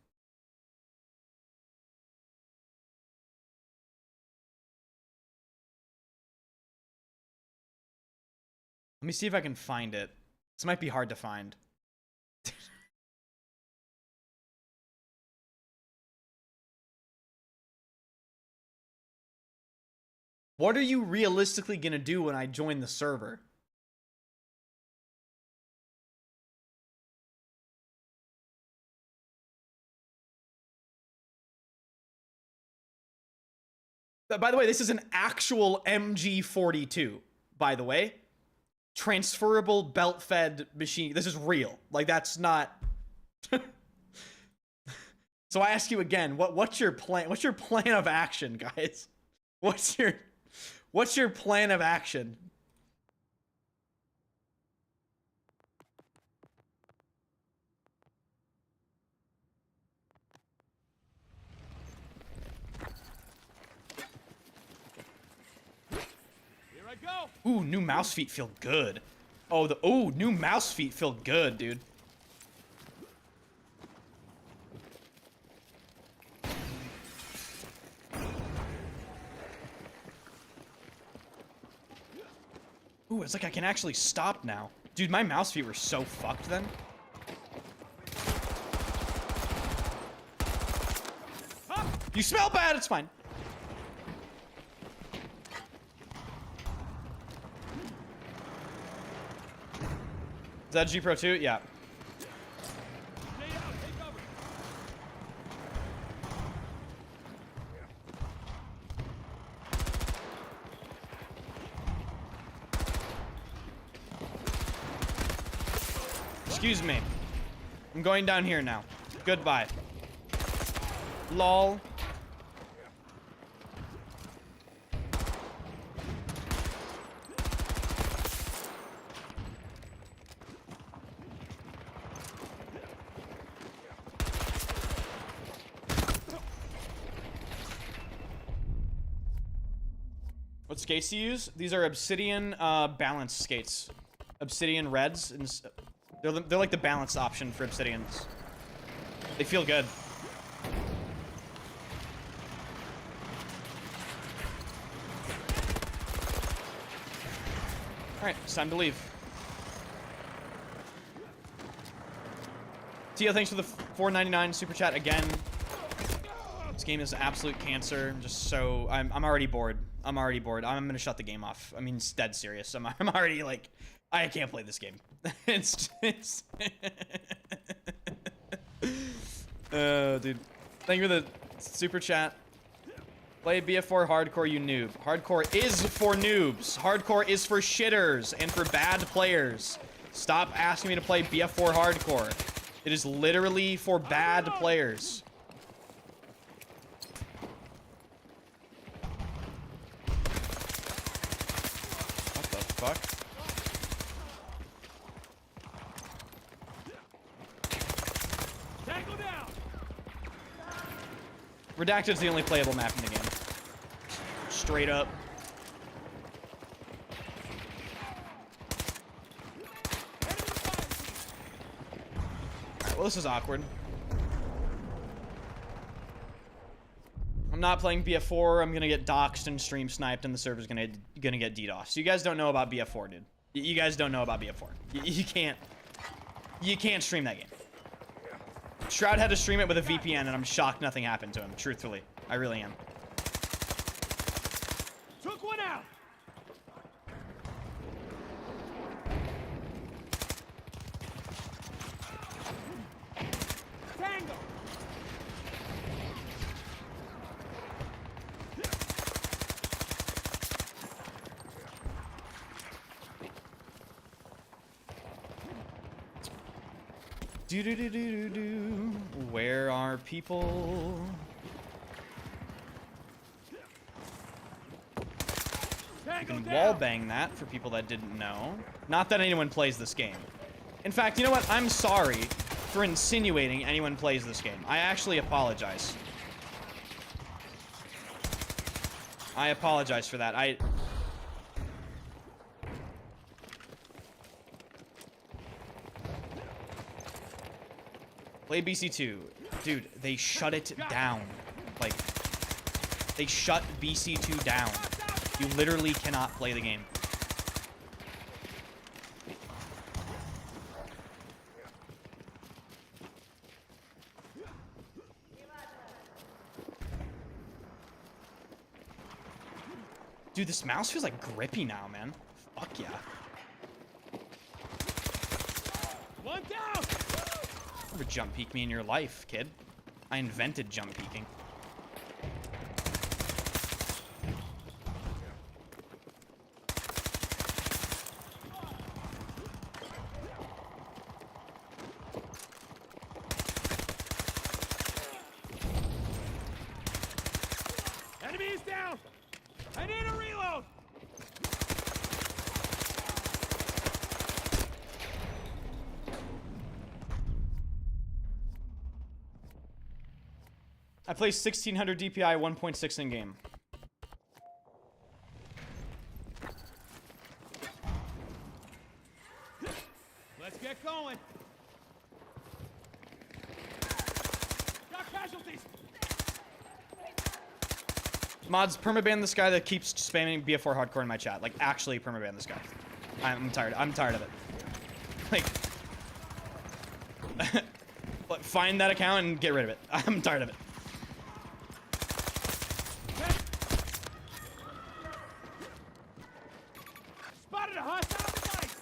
Let me see if I can find it. This might be hard to find. What are you realistically gonna do when I join the server? By the way, this is an actual MG42, by the way. Transferable belt-fed machine. This is real. Like, that's not... So I ask you again, what's your plan? What's your plan of action, guys? What's your plan of action? Ooh, new mouse feet feel good. Oh, new mouse feet feel good, dude. Ooh, it's like I can actually stop now. Dude, my mouse feet were so fucked then. You smell bad, it's fine. Is that G Pro 2? Yeah. Excuse me. I'm going down here now. Goodbye. Lol. What skates do you use? These are Obsidian balance skates. Obsidian reds. And they're like the balanced option for Obsidians. They feel good. Alright, it's time to leave. Tia, thanks for the $4.99 super chat again. This game is absolute cancer. I'm just so... I'm already bored. I'm already bored. I'm gonna shut the game off. I mean, it's dead serious. I'm already like... I can't play this game. it's dude. Thank you for the super chat. Play BF4 hardcore, you noob. Hardcore is for noobs. Hardcore is for shitters and for bad players. Stop asking me to play BF4 hardcore. It is literally for bad players. What the fuck? Redacted's the only playable map in the game. Straight up. Alright, well, this is awkward. I'm not playing BF4. I'm gonna get doxxed and stream sniped, and the server's gonna get DDoS. You guys don't know about BF4, dude. You guys don't know about BF4. You can't stream that game. Shroud had to stream it with a VPN, and I'm shocked nothing happened to him. Truthfully, I really am. Took one out. Tango. Do do do do do do. Where are people? You can wallbang that for people that didn't know. Not that anyone plays this game. In fact, you know what? I'm sorry for insinuating anyone plays this game. I actually apologize. I apologize for that. Play BC2. Dude, they shut it down. Like, they shut BC2 down. You literally cannot play the game. Dude, this mouse feels like grippy now, man. Fuck yeah. One down. Never jump peek me in your life, kid. I invented jump peeking. Enemy is down. I need a reload. I play 1600 DPI 1.6 in game. Let's get going. Got casualties. Mods, permaban this guy that keeps spamming BF4 hardcore in my chat. Like, actually permaban this guy. I'm tired. I'm tired of it. Like, like, find that account and get rid of it. I'm tired of it. Spotted a hostile device.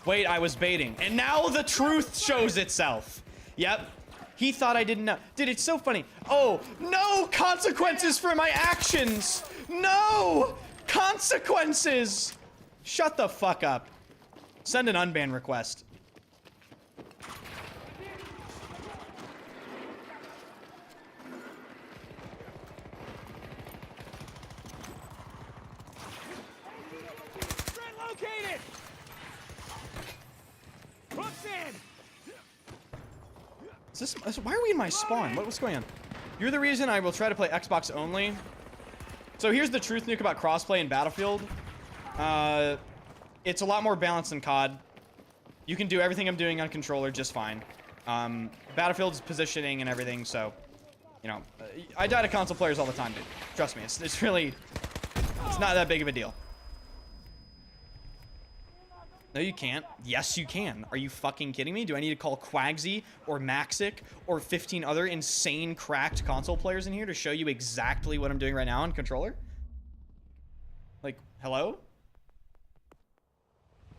Wait, I was baiting. And now the truth shows itself. Yep. He thought I didn't know. Dude, it's so funny. Oh, no consequences for my actions. No consequences. Shut the fuck up. Send an unban request. Threat located. Hooks in. Is this, why are we in my spawn? What's going on? You're the reason I will try to play Xbox only. So here's the truth nuke about crossplay in Battlefield. It's a lot more balanced than COD. You can do everything I'm doing on controller just fine. Battlefield's positioning and everything, so, you know, I die to console players all the time, dude. Trust me, it's really, it's not that big of a deal. No, you can't. Yes, you can. Are you fucking kidding me? Do I need to call Quagsy or Maxic or 15 other insane cracked console players in here to show you exactly what I'm doing right now on controller? Like, hello?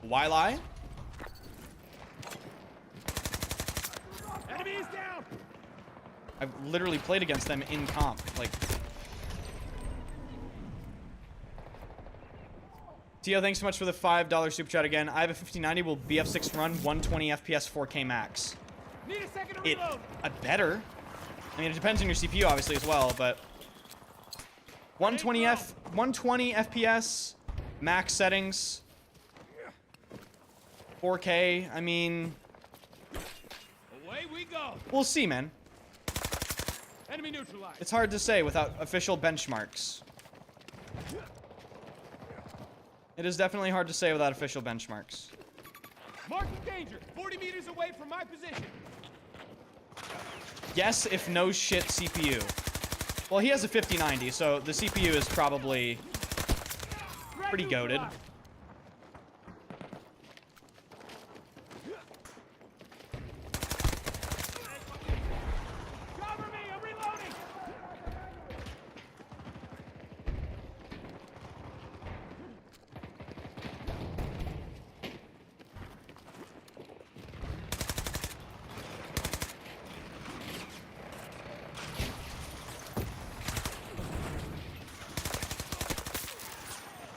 Why lie? Enemy is down. I've literally played against them in comp. Like, Tio, thanks so much for the $5 super chat again. I have a 5090 will BF6 run 120 FPS 4K max. Need a second to reload. Better. I mean, it depends on your CPU obviously as well, but 120 FPS max settings, 4K. I mean, Away we go. we'll see, man. Enemy neutralized. It's hard to say without official benchmarks. It is definitely hard to say without official benchmarks. Marking danger. 40 meters away from my position. Yes, if no shit CPU. Well, he has a 5090, so the CPU is probably pretty goated. Cover me. I'm reloading.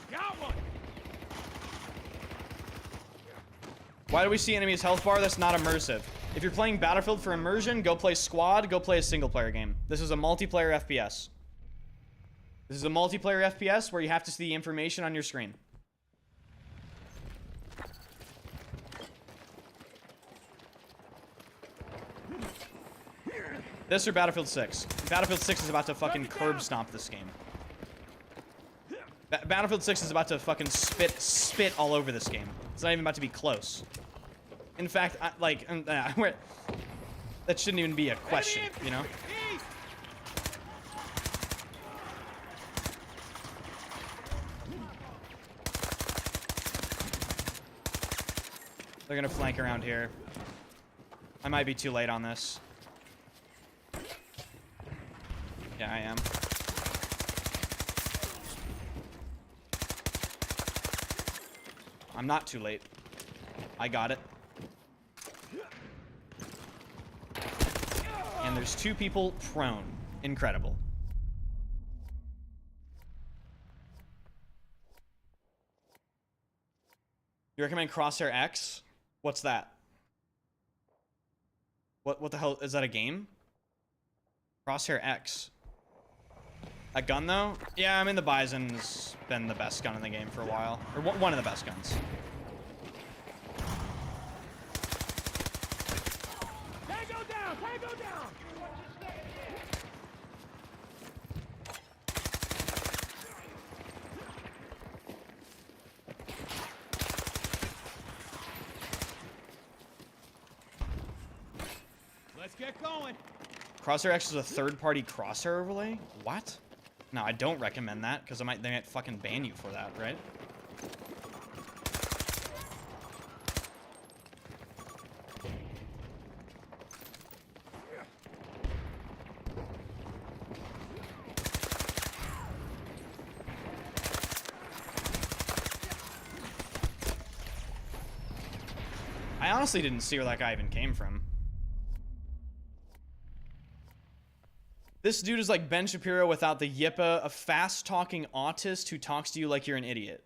Got one. Why do we see enemies' health bar? That's not immersive. If you're playing Battlefield for immersion, go play squad, go play a single player game. This is a multiplayer FPS. This is a multiplayer FPS where you have to see the information on your screen. This or Battlefield 6. Battlefield 6 is about to fucking curb stomp this game. Battlefield 6 is about to fucking spit all over this game. It's not even about to be close. In fact, that shouldn't even be a question, you know? They're gonna flank around here. I might be too late on this. Yeah, I am. I'm not too late. I got it. And there's 2 people prone. Incredible. You recommend Crosshair X? What's that? What the hell? Is that a game? Crosshair X. A gun, though? Yeah, I mean, the Bison's been the best gun in the game for a while. Or one of the best guns. Tango down! Tango down! Let's get going. Crosshair X is a third-party crosshair overlay? What? No, I don't recommend that, because they might fucking ban you for that, right? I honestly didn't see where that guy even came from. This dude is like Ben Shapiro without the yippa, a fast-talking autist who talks to you like you're an idiot.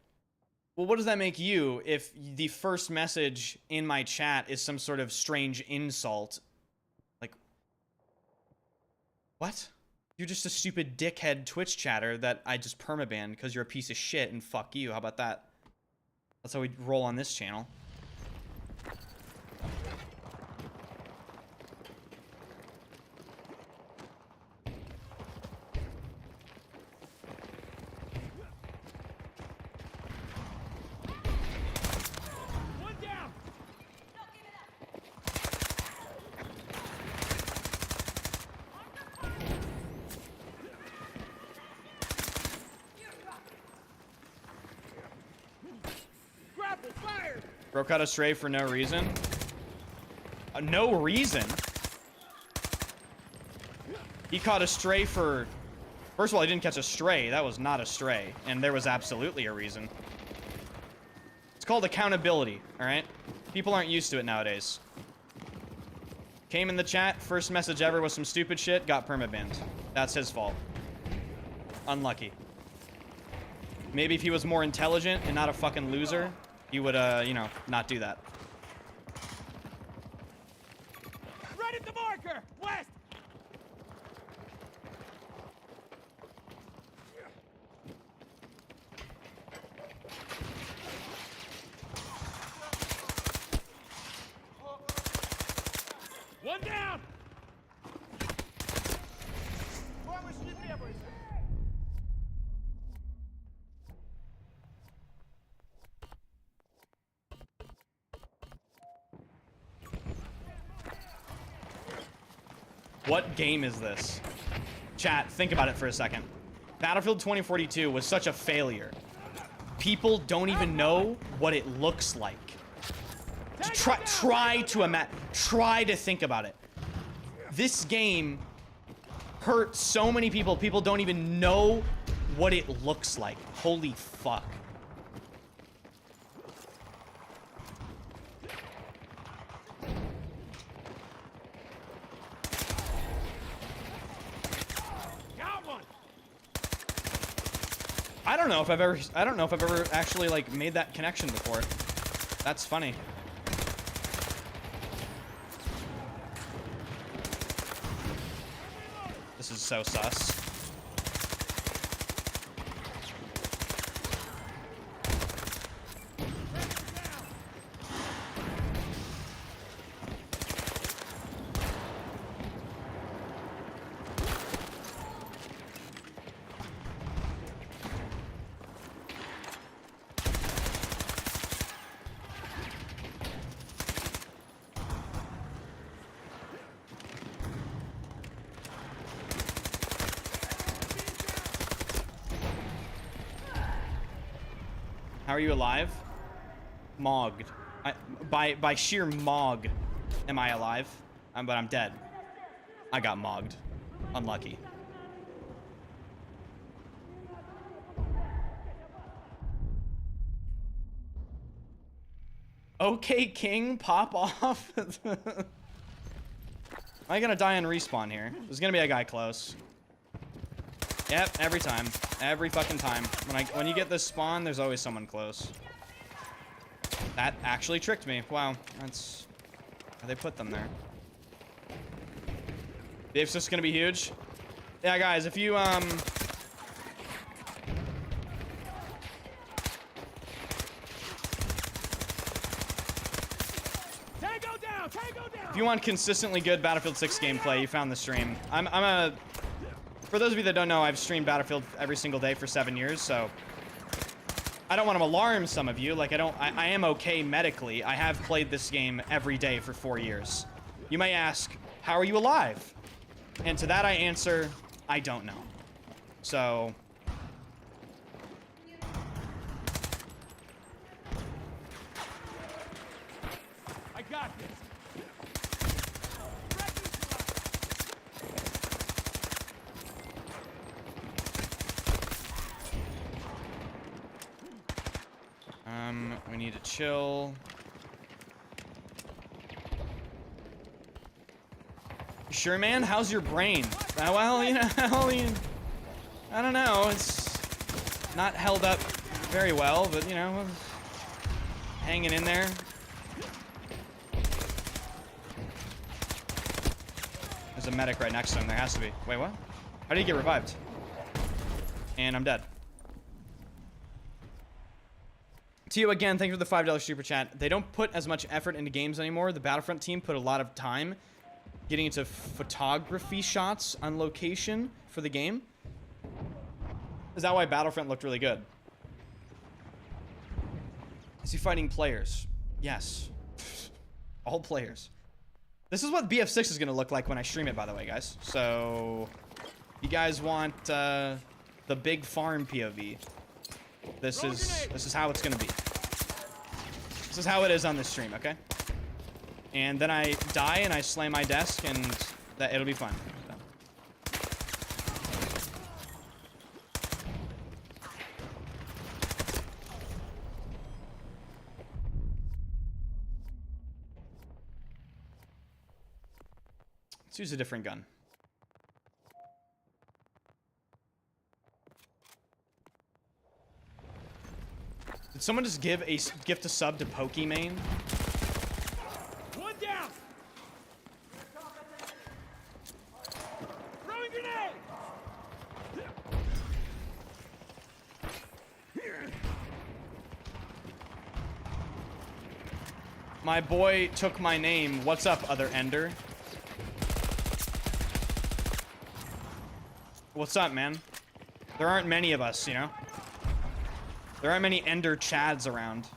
Well, what does that make you if the first message in my chat is some sort of strange insult? Like, what? You're just a stupid dickhead Twitch chatter that I just permabanned because you're a piece of shit and fuck you. How about that? That's how we roll on this channel. Bro caught a stray for no reason. No reason? He caught a stray for... First of all, he didn't catch a stray. That was not a stray. And there was absolutely a reason. It's called accountability, alright? People aren't used to it nowadays. Came in the chat, first message ever was some stupid shit, got permabanned. That's his fault. Unlucky. Maybe if he was more intelligent and not a fucking loser, he would, you know, not do that. Right at the marker! West! One down! What game is this? Chat, think about it for a second. Battlefield 2042 was such a failure. People don't even know what it looks like. Try to think about it. This game hurt so many people. People don't even know what it looks like. Holy fuck. I don't know if I've ever actually like made that connection before. That's funny. This is so sus. How are you alive? Mogged. By sheer mog am I alive. But I'm dead. I got mogged. Unlucky. Okay, King, pop off. Am I gonna die on respawn here? There's gonna be a guy close. Yep, every time. Every fucking time. When you get this spawn, there's always someone close. That actually tricked me. Wow, that's how they put them there. It's just gonna be huge. Yeah, guys, if you if you want consistently good Battlefield 6 gameplay, you found the stream. For those of you that don't know, I've streamed Battlefield every single day for 7 years, so I don't want to alarm some of you. Like, I am okay medically. I have played this game every day for 4 years. You may ask, how are you alive? And to that I answer, I don't know. So I got this. we need to chill. Sure, man? How's your brain? Well, you know, I don't know. It's not held up very well, but, you know, hanging in there. There's a medic right next to him. There has to be. Wait, what? How did he get revived? And I'm dead. To you again, thank you for the $5 super chat. They don't put as much effort into games anymore. The Battlefront team put a lot of time getting into photography shots on location for the game. Is that why Battlefront looked really good? Is he fighting players? Yes. All players. This is what BF6 is going to look like when I stream it, by the way, guys. So, you guys want the big farm POV. This is how it's going to be. This is how it is on this stream, okay? And then I die and I slam my desk and it'll be fun. Let's use a different gun. Did someone just gift a sub to Pokimane? One down. Throwing grenade. My boy took my name. What's up, other Ender? What's up, man? There aren't many of us, you know? There aren't many Ender Chads around.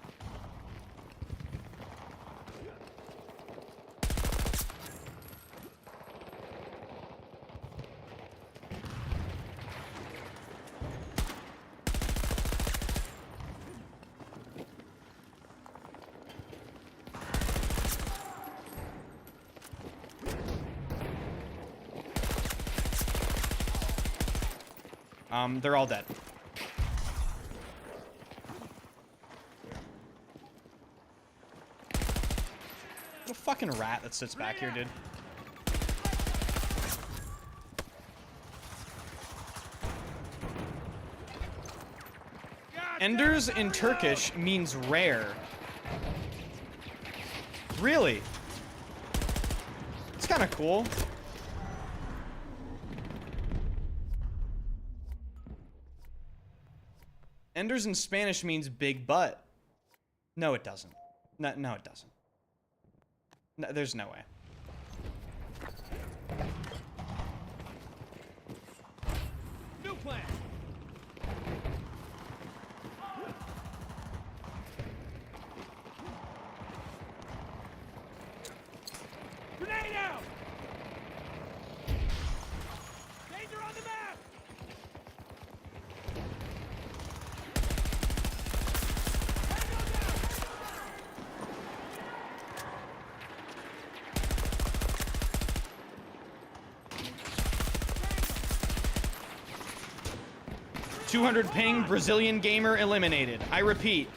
They're all dead. What a fucking rat that sits back here, dude. Enders in Turkish means rare. Really? It's kind of cool. Enders in Spanish means big butt. No, it doesn't. No, it doesn't. No, there's no way. New plan. Grenade out. Danger on the map. 200 ping, Brazilian gamer eliminated. I repeat.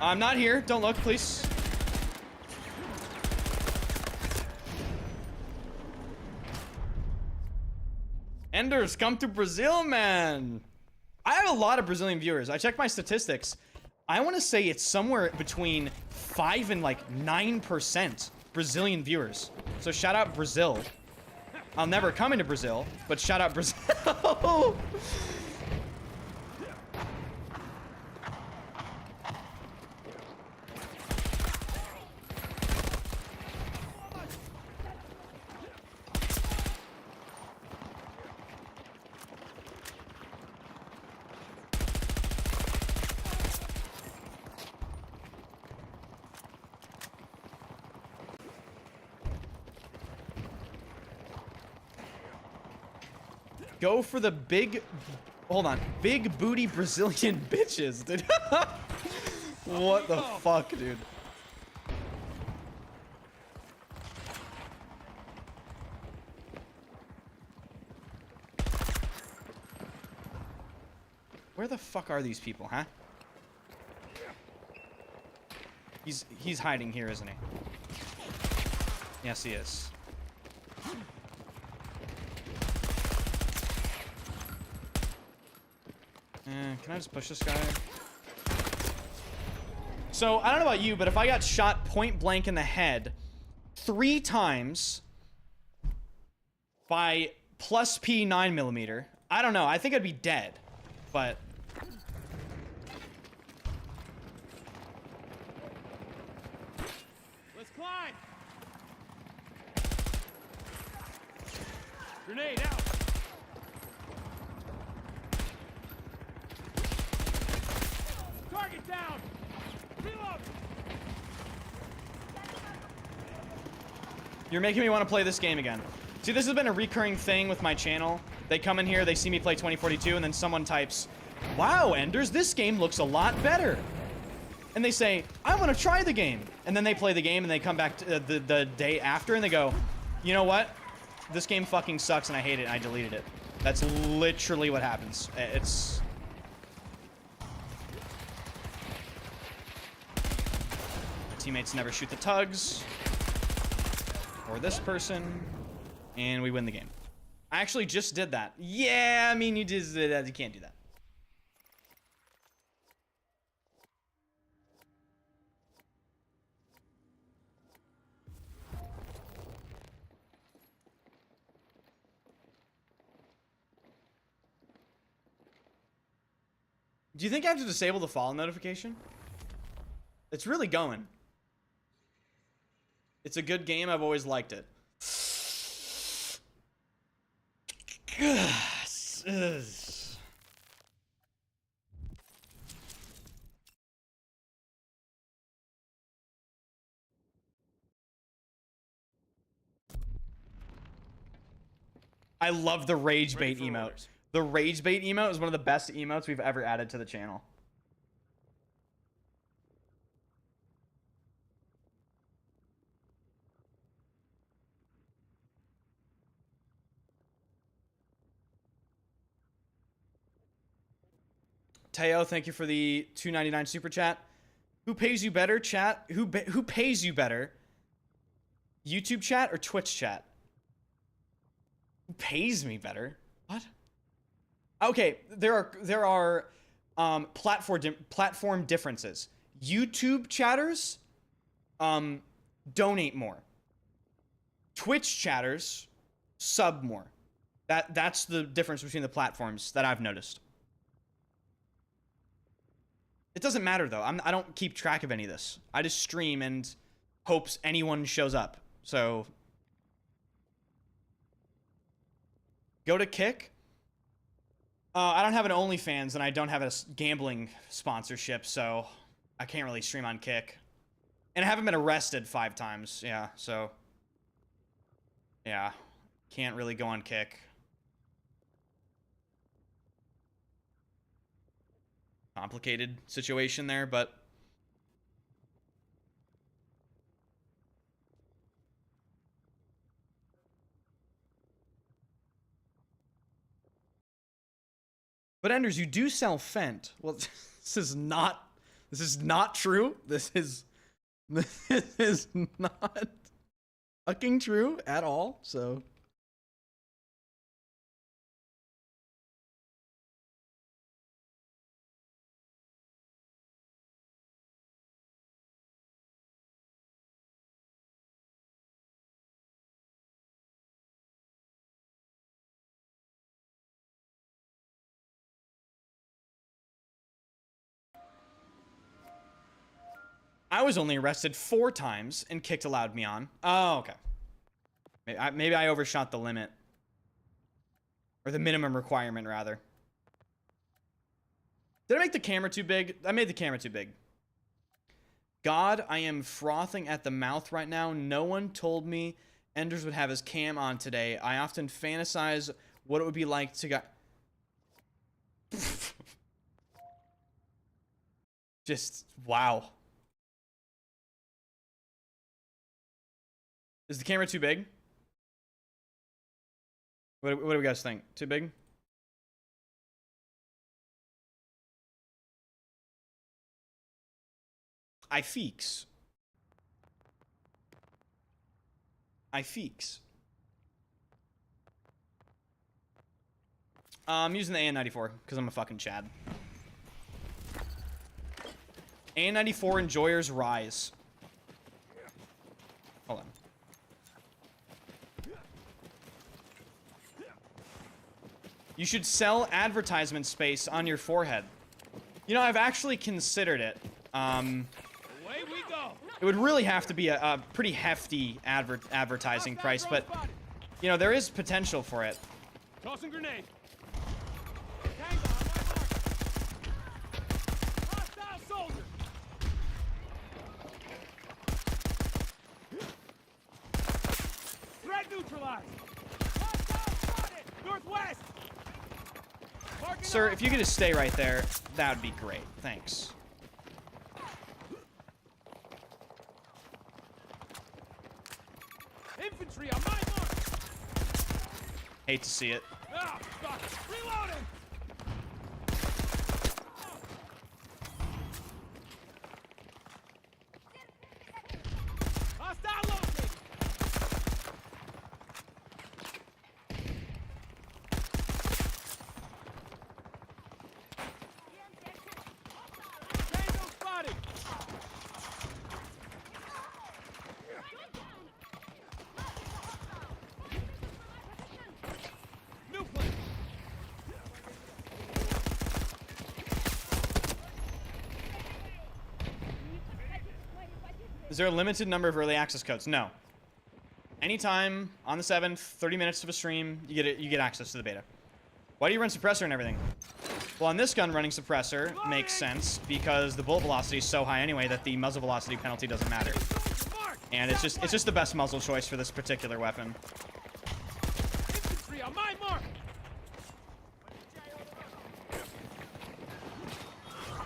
I'm not here. Don't look, please. Enders, come to Brazil, man. I have a lot of Brazilian viewers. I checked my statistics. I want to say it's somewhere between 5 and like 9% Brazilian viewers. So shout out Brazil. I'll never come into Brazil, but shout out Brazil. Go for the big, hold on, big booty Brazilian bitches, dude. What the fuck, dude? Where the fuck are these people, huh? He's hiding here, isn't he? Yes, he is. Can I just push this guy? So, I don't know about you, but if I got shot point blank in the head 3 times by plus P 9mm, I don't know. I think I'd be dead, but... Let's climb. Grenade out. Target down. Reload. You're making me want to play this game again. See, this has been a recurring thing with my channel. They come in here, they see me play 2042, and then someone types, "Wow, Enders, this game looks a lot better." And they say, "I want to try the game." And then they play the game, and they come back to, the day after, and they go, "You know what? This game fucking sucks, and I hate it, and I deleted it." That's literally what happens. It's... Teammates never shoot the tugs. Or this person. And we win the game. I actually just did that. Yeah, I mean, you just did that. You can't do that. Do you think I have to disable the follow notification? It's really going. It's a good game. I've always liked it. I love the rage bait emote. The rage bait emote is one of the best emotes we've ever added to the channel. Teo, thank you for the $2.99 super chat. Who pays you better, chat? Who pays you better? YouTube chat or Twitch chat? Who pays me better? What? Okay, there are platform differences. YouTube chatters, donate more. Twitch chatters, sub more. That's the difference between the platforms that I've noticed. It doesn't matter though. I don't keep track of any of this. I just stream and hopes anyone shows up. So go to Kick. I don't have an OnlyFans and I don't have a gambling sponsorship, so I can't really stream on Kick. And I haven't been arrested 5 times. Yeah, so yeah, can't really go on Kick. Complicated situation there, but Enders, you do sell Fent. Well, this is not true. This is not fucking true at all. So I was only arrested 4 times and Kicked allowed me on. Oh, okay. Maybe I overshot the limit. Or the minimum requirement, rather. Did I make the camera too big? I made the camera too big. God, I am frothing at the mouth right now. No one told me Enders would have his cam on today. I often fantasize what it would be like to get... Just, wow. Is the camera too big? What do you guys think? Too big? I feeks. I'm using the AN94 because I'm a fucking Chad. AN94 enjoyers rise. Hold on. You should sell advertisement space on your forehead. You know, I've actually considered it. Away we go. It would really have to be a pretty hefty advertising price, but, you know, there is potential for it. Tossing grenade. Tango on my mark. Hostile soldier. Threat neutralized. Hostile spotted. Northwest. Sir, if you could just stay right there, that would be great. Thanks. Infantry on my mark. Hate to see it. Ah, fuck. Reloading. Hostile located. Tango spotted. New plan. Is there a limited number of early access codes? No. Anytime on the 7th, 30 minutes of a stream, you get access to the beta. Why do you run suppressor and everything? Well, on this gun, running suppressor makes sense because the bullet velocity is so high anyway that the muzzle velocity penalty doesn't matter. And it's just the best muzzle choice for this particular weapon. Infantry on my mark.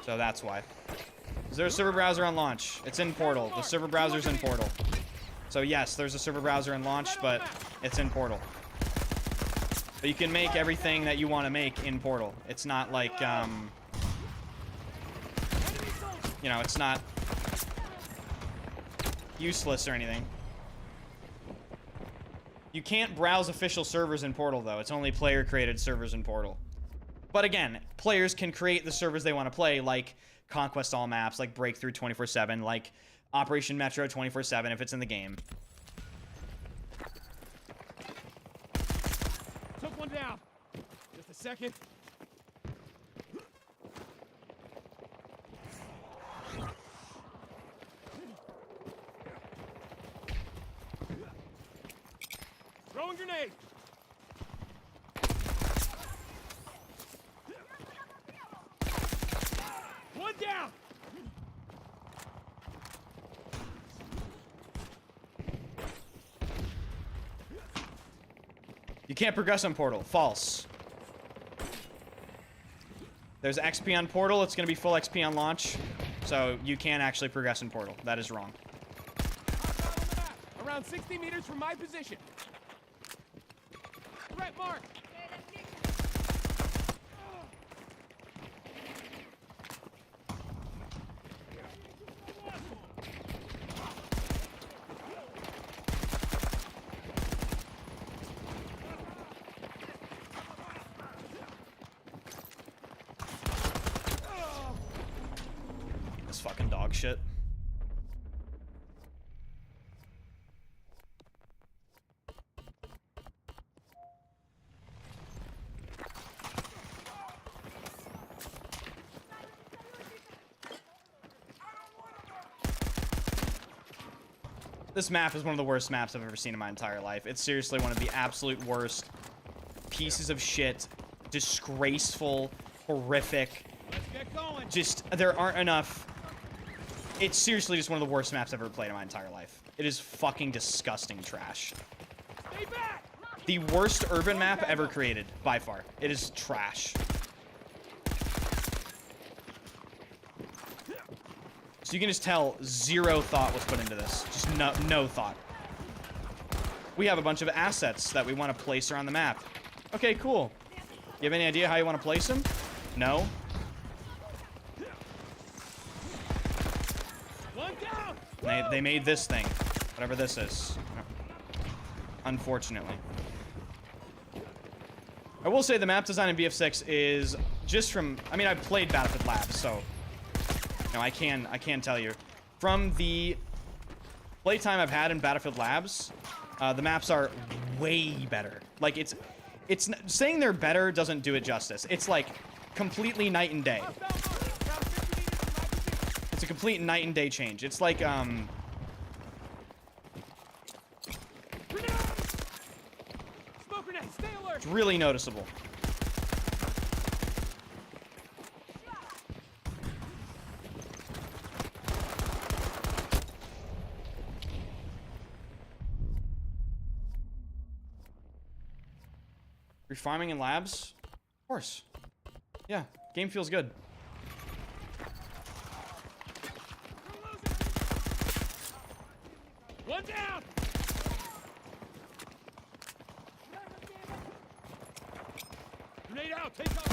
So that's why. Is there a server browser on launch? It's in Portal. The server browser's in Portal. So yes, there's a server browser in launch, but it's in Portal. But you can make everything that you want to make in Portal. It's not like, you know, it's not useless or anything. You can't browse official servers in Portal, though. It's only player-created servers in Portal. But again, players can create the servers they want to play, like Conquest all maps, like Breakthrough 24/7, like Operation Metro 24/7 if it's in the game. Took one down. Just a second. Throwing grenade. One down. You can't progress on Portal. False. There's XP on Portal. It's going to be full XP on launch. So you can't actually progress in Portal. That is wrong. Around 60 meters from my position. Threat mark. This fucking dog shit. This map is one of the worst maps I've ever seen in my entire life. It's seriously one of the absolute worst pieces of shit. Disgraceful, horrific. Let's get going. Just, there aren't enough. It's seriously just one of the worst maps I've ever played in my entire life. It is fucking disgusting trash. Stay back. The worst urban map ever created, by far. It is trash. So you can just tell zero thought was put into this. Just no thought. We have a bunch of assets that we want to place around the map. Okay, cool. You have any idea how you want to place them? No? One down. They made this thing. Whatever this is. Unfortunately. I will say the map design in BF6 is just from... I mean, I've played Battlefield Labs, so... No, I can tell you. From the playtime I've had in Battlefield Labs, the maps are way better. Like, it's saying they're better doesn't do it justice. It's like completely night and day. It's a complete night and day change. It's like, Smoke grenade. Stay alert. it's really noticeable. Refarming in labs? Of course. Yeah, game feels good. One down. Grenade out. Take off.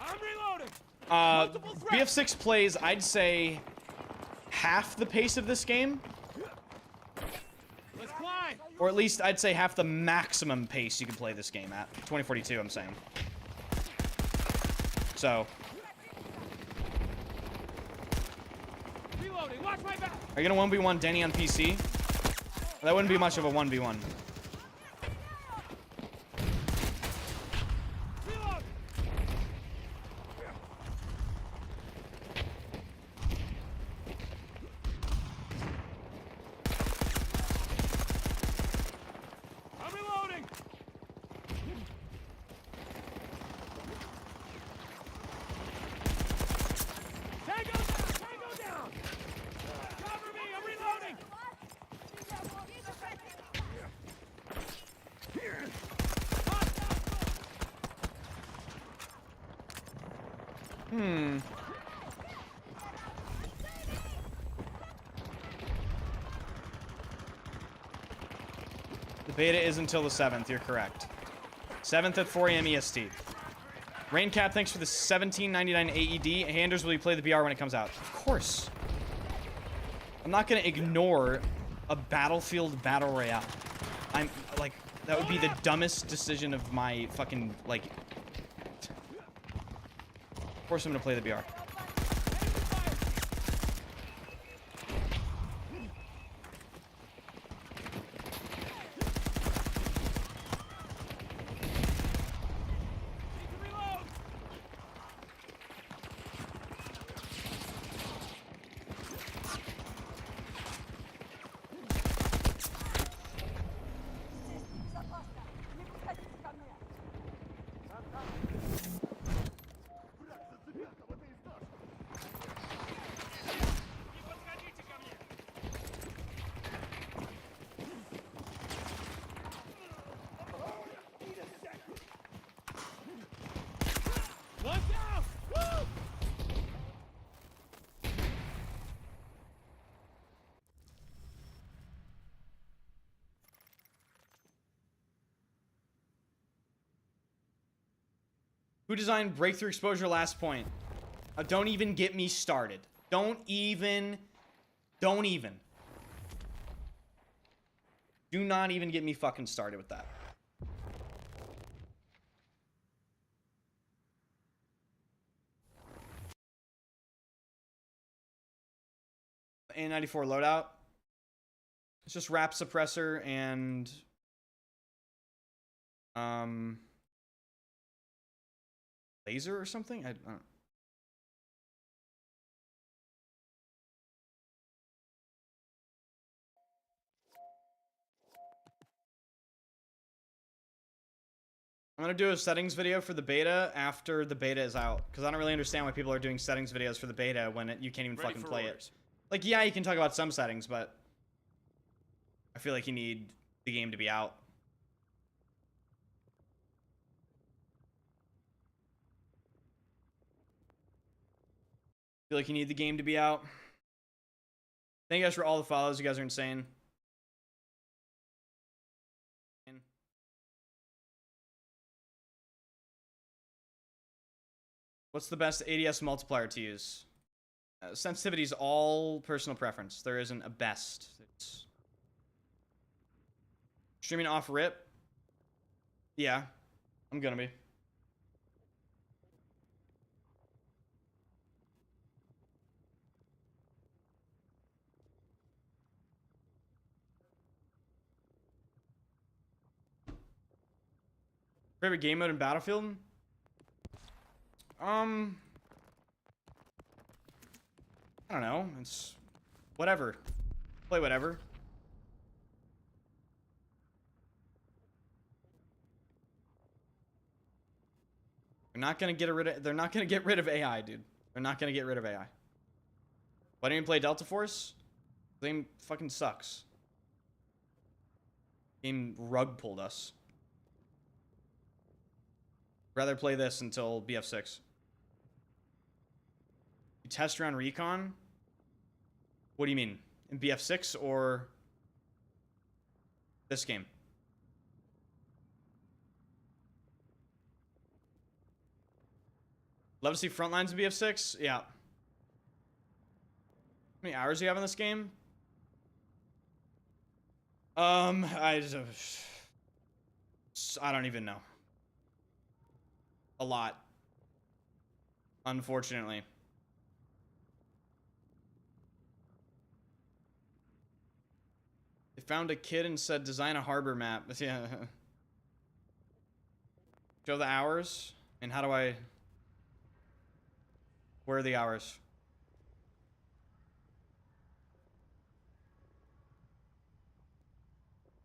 I'm reloading. Multiple threats. BF6 plays, I'd say, half the pace of this game. Let's climb. Or at least I'd say half the maximum pace you can play this game at. 2042, I'm saying. So. Reloading. Watch my back. Are you gonna 1v1 Denny on PC? That wouldn't be much of a 1v1. Reload. I'm reloading. Tango down. Tango down. Cover me. I'm reloading. The beta is until the 7th, you're correct. 7th at 4 AM EST. Raincap, thanks for the $17.99 AED. Handers, will you play the BR when it comes out? Of course. I'm not gonna ignore a Battlefield Battle Royale. I'm, like, that would be the dumbest decision of my fucking, like... Force him to play the BR. Who designed breakthrough exposure last point? Don't even get me started. Don't even. Do not even get me fucking started with that. A94 loadout. It's just wrap suppressor and laser or something? I don't. I'm gonna do a settings video for the beta after the beta is out, because I don't really understand why people are doing settings videos for the beta when you can't even fucking play it. Like, yeah, you can talk about some settings, but I feel like you need the game to be out. Feel like you need the game to be out. Thank you guys for all the follows. You guys are insane. What's the best ADS multiplier to use? Sensitivity is all personal preference. There isn't a best. It's streaming off rip. Yeah, I'm gonna be. Favorite game mode in Battlefield? I don't know. It's whatever. Play whatever. They're not gonna get rid of. They're not gonna get rid of AI, dude. They're not gonna get rid of AI. Why didn't you play Delta Force? The game fucking sucks. Game rug pulled us. Rather play this until BF6. You test around recon? What do you mean? In BF6 or this game? Love to see front lines in BF6? Yeah. How many hours do you have in this game? I don't even know. A lot. Unfortunately. They found a kid and said design a harbor map. Yeah. Show the hours. And how do I... Where are the hours?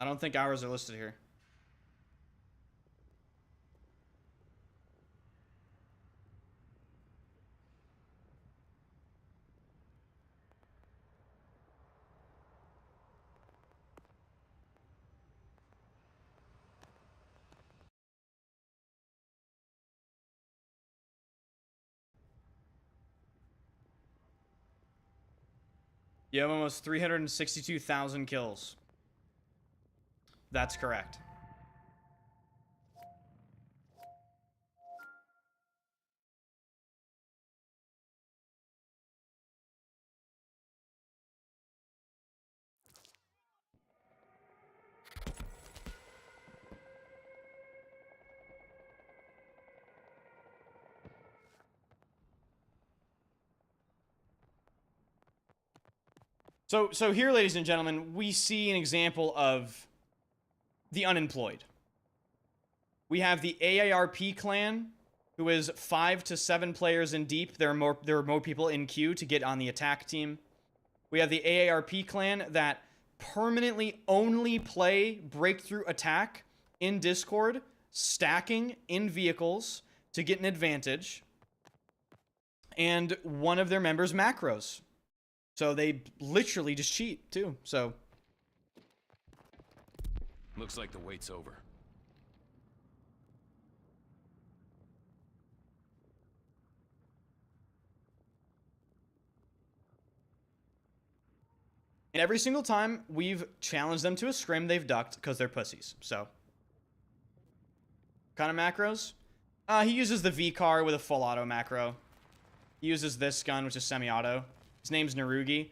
I don't think hours are listed here. You have almost 362,000 kills. That's correct. So here, ladies and gentlemen, we see an example of the unemployed. We have the AARP clan, who is 5 to 7 players in deep. There are more people in queue to get on the attack team. We have the AARP clan that permanently only play breakthrough attack in Discord, stacking in vehicles to get an advantage. And one of their members macros. So they literally just cheat too. So looks like the wait's over. and every single time we've challenged them to a scrim, they've ducked because they're pussies. So kind of macros. He uses the V-car with a full auto macro. He uses this gun, which is semi-auto. His name's Narugi.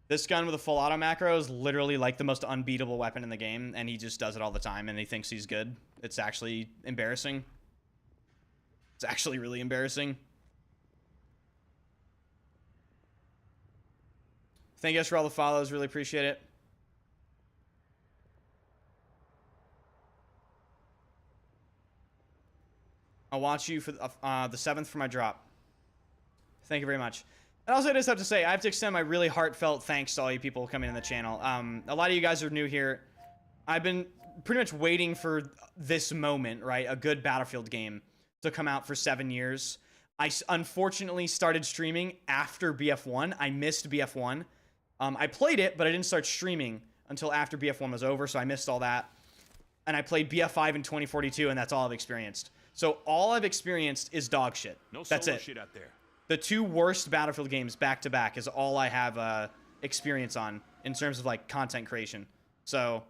This gun with a full auto macro is literally like the most unbeatable weapon in the game, and he just does it all the time, and he thinks he's good. It's actually embarrassing. It's actually really embarrassing. Thank you guys for all the follows. Really appreciate it. I'll watch you for the 7th for my drop. Thank you very much. And also, I just have to say, I have to extend my really heartfelt thanks to all you people coming in the channel. A lot of you guys are new here. I've been pretty much waiting for this moment, right? A good Battlefield game to come out for 7 years. I unfortunately started streaming after BF1. I missed BF1. I played it, but I didn't start streaming until after BF1 was over, so I missed all that. And I played BF5 in 2042, and that's all I've experienced. So all I've experienced is dog shit. No that's solo it. shit out there. The 2 worst Battlefield games back to back is all I have experience on in terms of like content creation. So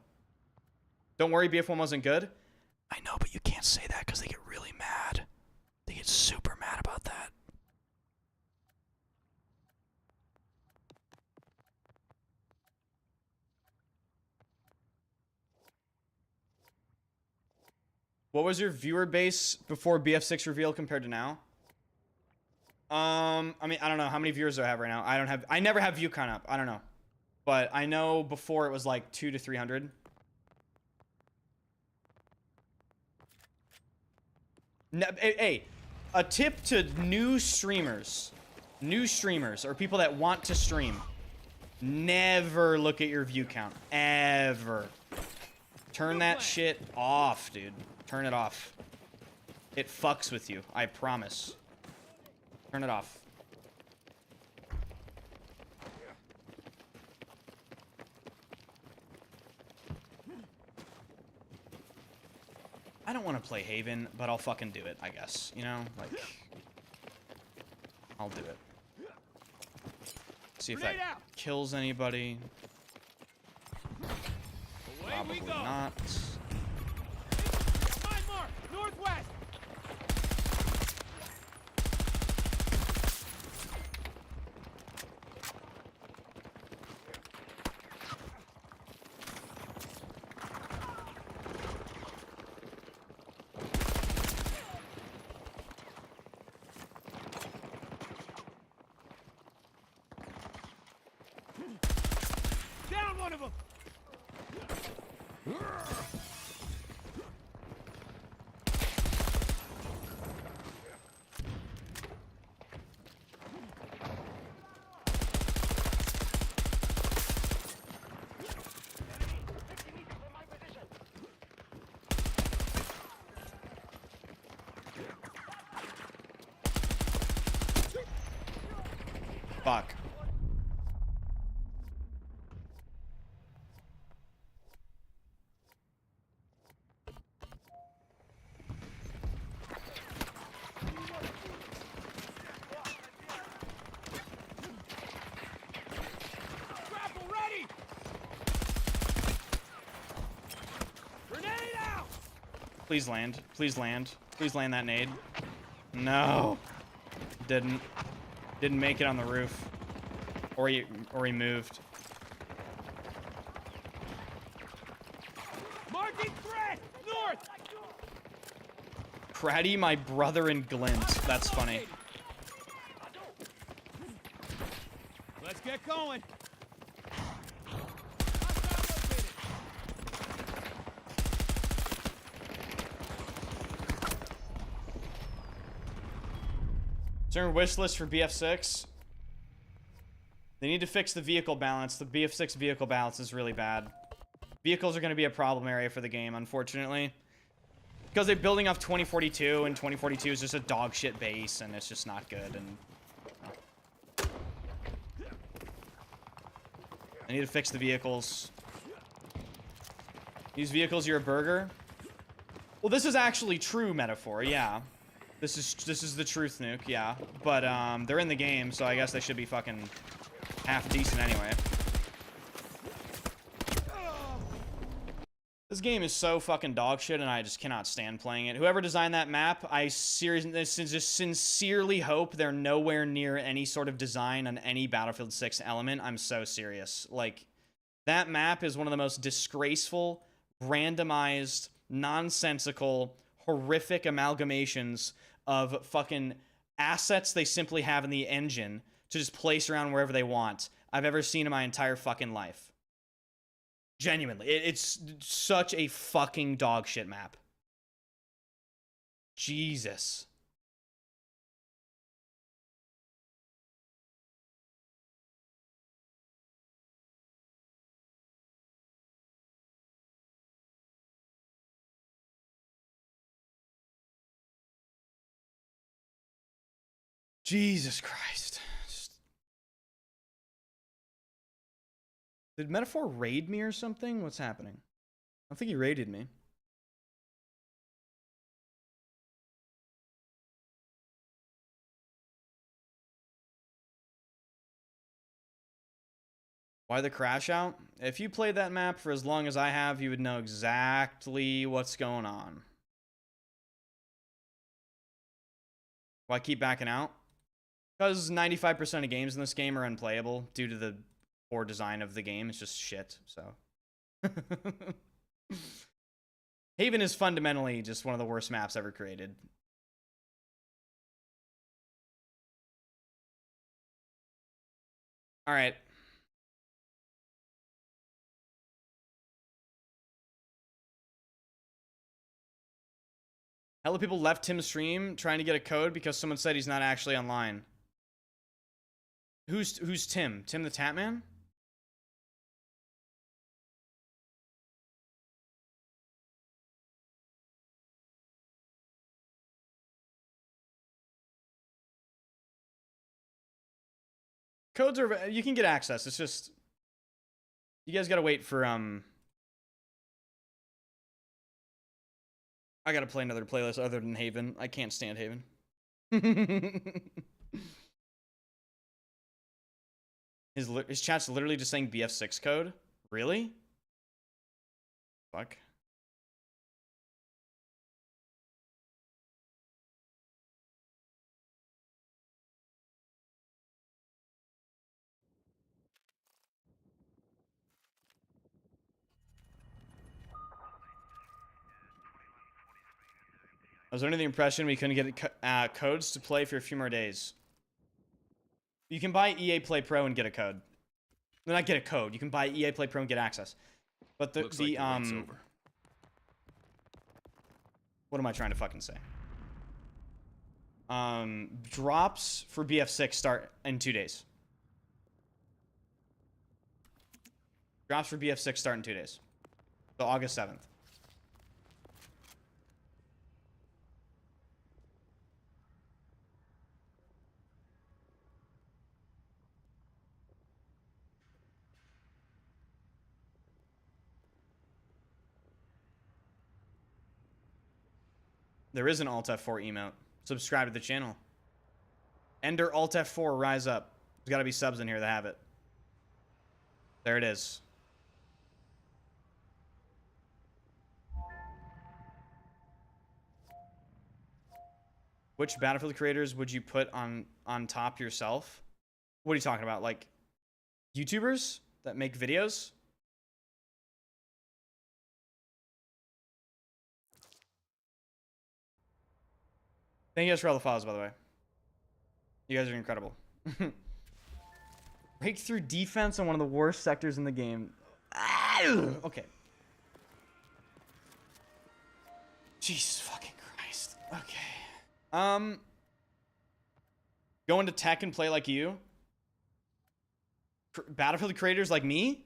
don't worry, BF1 wasn't good. I know, but you can't say that because they get really mad. They get super mad about that. What was your viewer base before BF6 reveal compared to now? I mean, I don't know how many viewers do I have right now. I never have view count up. I don't know. But I know before it was like 200 to 300. No, hey, a tip to new streamers or people that want to stream. Never look at your view count. Ever. Turn that shit off, dude. Turn it off. It fucks with you. I promise. Turn it off. I don't want to play Haven, but I'll fucking do it, I guess. You know? Like, I'll do it. See if that kills anybody. Probably not. Mine mark, northwest. Down one of them. Fuck. Grapple ready. Grenade out. Please land. Please land. Please land that nade. No. Didn't make it on the roof. Or he moved. Marking threat. North. Pratty, my brother in Glint. That's funny. Let's get going. Is there a wish list for BF6? They need to fix the vehicle balance. The BF6 vehicle balance is really bad. Vehicles are going to be a problem area for the game, unfortunately. Because they're building off 2042, and 2042 is just a dog shit base, and it's just not good. And I need to fix the vehicles. These vehicles, you're a burger. Well, this is actually true metaphor, yeah. This is the truth, Nuke, yeah. But they're in the game, so I guess they should be fucking half decent anyway. This game is so fucking dog shit, and I just cannot stand playing it. Whoever designed that map, I seriously, just sincerely hope they're nowhere near any sort of design on any Battlefield 6 element. I'm so serious. Like, that map is one of the most disgraceful, randomized, nonsensical, horrific amalgamations of fucking assets they simply have in the engine to just place around wherever they want I've ever seen in my entire fucking life. Genuinely. It's such a fucking dog shit map. Jesus. Jesus Christ. Did Metaphor raid me or something? What's happening? I don't think he raided me. Why the crash out? If you played that map for as long as I have, you would know exactly what's going on. Why keep backing out? Because 95% of games in this game are unplayable due to the poor design of the game. It's just shit, so. Haven is fundamentally just one of the worst maps ever created. All right. Hella people left Tim's stream trying to get a code because someone said he's not actually online. Who's Tim? Tim the Tatman? Codes are, you can get access. It's just, you guys gotta wait for, I gotta play another playlist other than Haven. I can't stand Haven. His chat's literally just saying BF6 code? Really? Fuck. I was under the impression we couldn't get codes to play for a few more days. You can buy EA Play Pro and get a code. No, not get a code. You can buy EA Play Pro and get access. But the wait's over. What am I trying to fucking say? Drops for BF6 start in 2 days. Drops for BF6 start in 2 days. So August 7th. There is an Alt F4 emote. Subscribe to the channel. Ender Alt F4, rise up. There's got to be subs in here that have it. There it is. Which Battlefield creators would you put on top yourself? What are you talking about? Like YouTubers that make videos? Thank you guys for all the follows, by the way. You guys are incredible. Breakthrough defense on one of the worst sectors in the game. Okay. Jesus fucking Christ. Okay. Go into tech and play like you? Battlefield creators like me?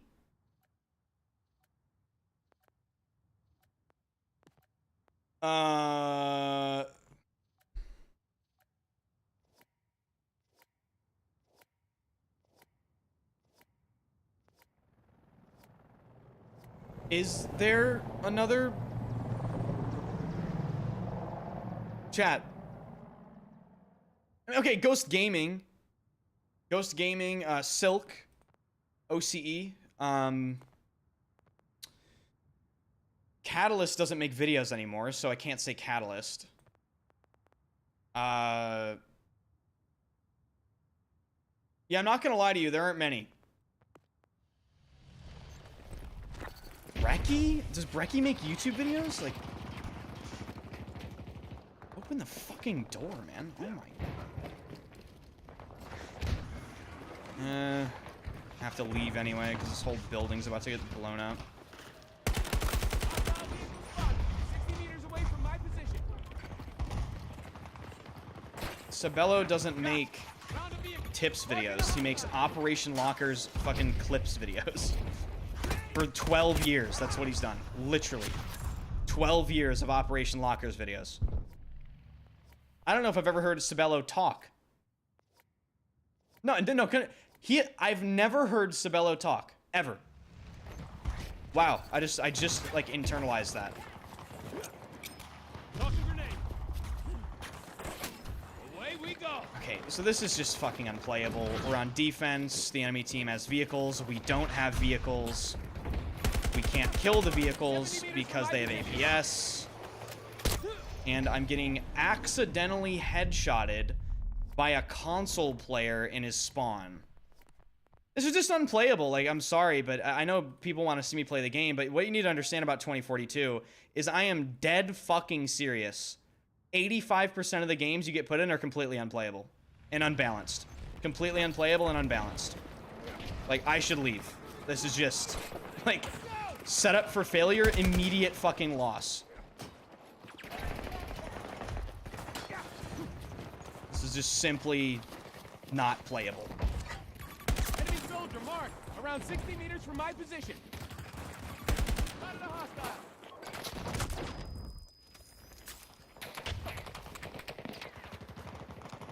Is there another chat? Okay, Ghost Gaming, Silk, OCE, Catalyst doesn't make videos anymore, so I can't say Catalyst. Yeah, I'm not gonna lie to you, there aren't many. Brecky? Does Brecky make YouTube videos? Like, open the fucking door, man. Oh my. Have to leave anyway, because this whole building's about to get blown up. 60 meters away from my position. Sabello doesn't make tips videos. He makes Operation Locker's fucking clips videos. For 12 years, that's what he's done. Literally. 12 years of Operation Locker's videos. I don't know if I've ever heard Sabello talk. No, I've never heard Sabello talk. Ever. Wow, I just like internalized that. Okay, so this is just fucking unplayable. We're on defense. The enemy team has vehicles. We don't have vehicles. We can't kill the vehicles because they have APS. And I'm getting accidentally headshotted by a console player in his spawn. This is just unplayable. Like, I'm sorry, but I know people want to see me play the game, but what you need to understand about 2042 is I am dead fucking serious. 85% of the games you get put in are completely unplayable and unbalanced. Completely unplayable and unbalanced. Like, I should leave. This is just, like, set up for failure, immediate fucking loss. This is just simply not playable. Enemy soldier marked around 60 meters from my position. Spotted a hostile.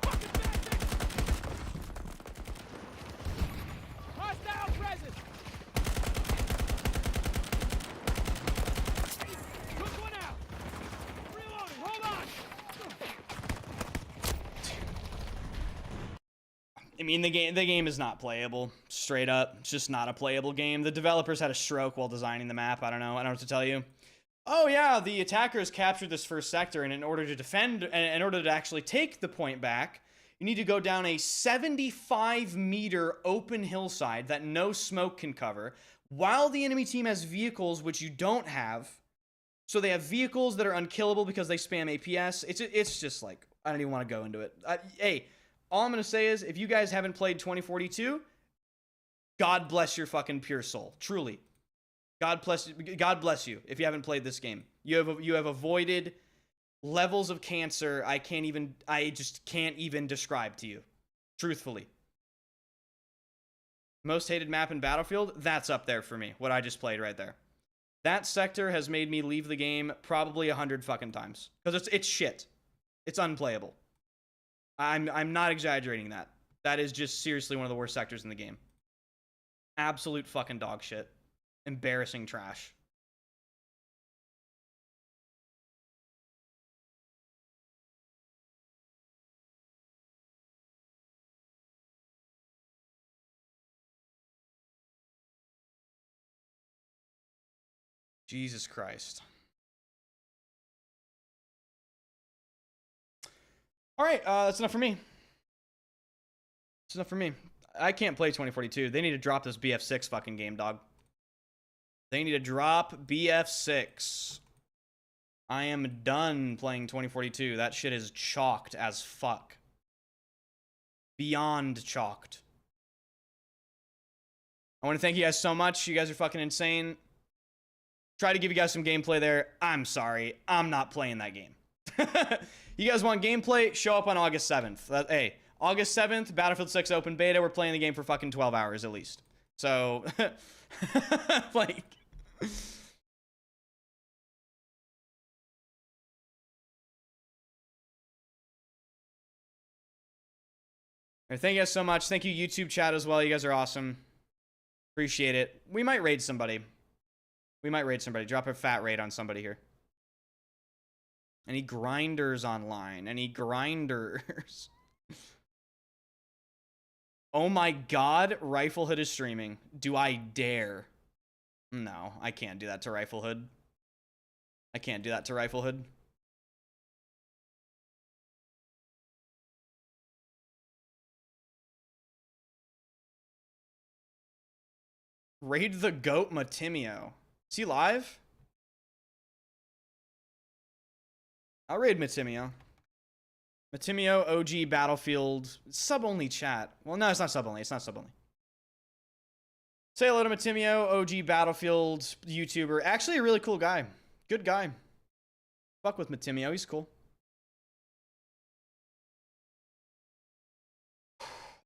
Fucking bastard! Hostile presence. Took one out. Reloading. Hold on. I mean, the game is not playable. Straight up. It's just not a playable game. The developers had a stroke while designing the map. I don't know what to tell you. Oh yeah, the attackers captured this first sector, and in order to defend, in order to actually take the point back, you need to go down a 75-meter open hillside that no smoke can cover, while the enemy team has vehicles which you don't have. So they have vehicles that are unkillable because they spam APS. It's just like, I don't even want to go into it. Hey, all I'm going to say is, if you guys haven't played 2042, God bless your fucking pure soul. Truly. God bless you if you haven't played this game. You have avoided levels of cancer I just can't even describe to you. Truthfully. Most hated map in Battlefield? That's up there for me. What I just played right there. That sector has made me leave the game probably 100 fucking times. Because it's shit. It's unplayable. I'm not exaggerating that. That is just seriously one of the worst sectors in the game. Absolute fucking dog shit. Embarrassing trash. Jesus Christ. All right, that's enough for me. That's enough for me. I can't play 2042. They need to drop this BF6 fucking game, dog. They need to drop BF6. I am done playing 2042. That shit is chalked as fuck. Beyond chalked. I want to thank you guys so much. You guys are fucking insane. Try to give you guys some gameplay there. I'm sorry. I'm not playing that game. You guys want gameplay? Show up on August 7th. Hey, August 7th, Battlefield 6 open beta. We're playing the game for fucking 12 hours at least. So, like... Right, thank you guys so much. Thank you, YouTube chat, as well. You guys are awesome. Appreciate it. We might raid somebody. We might raid somebody. Drop a fat raid on somebody here. Any grinders online? Any grinders? Oh my god, Rifle Hood is streaming. Do I dare? No, I can't do that to Rifle Hood. I can't do that to Rifle Hood. Raid the GOAT Matimio. Is he live? I'll raid Matimio. Matimio, OG, Battlefield. Sub-only chat. Well, no, it's not sub-only. It's not sub-only. Say hello to Matimio, OG, Battlefield, YouTuber. Actually, a really cool guy. Good guy. Fuck with Matimio. He's cool.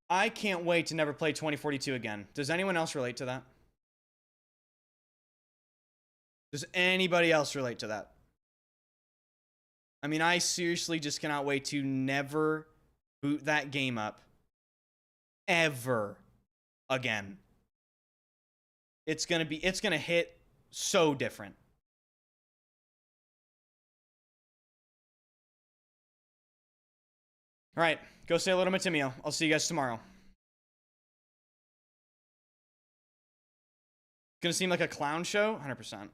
I can't wait to never play 2042 again. Does anyone else relate to that? Does anybody else relate to that? I mean, I seriously just cannot wait to never boot that game up ever again. It's gonna hit so different. All right, go say hello to Matimio. I'll see you guys tomorrow. Gonna seem like a clown show? 100%.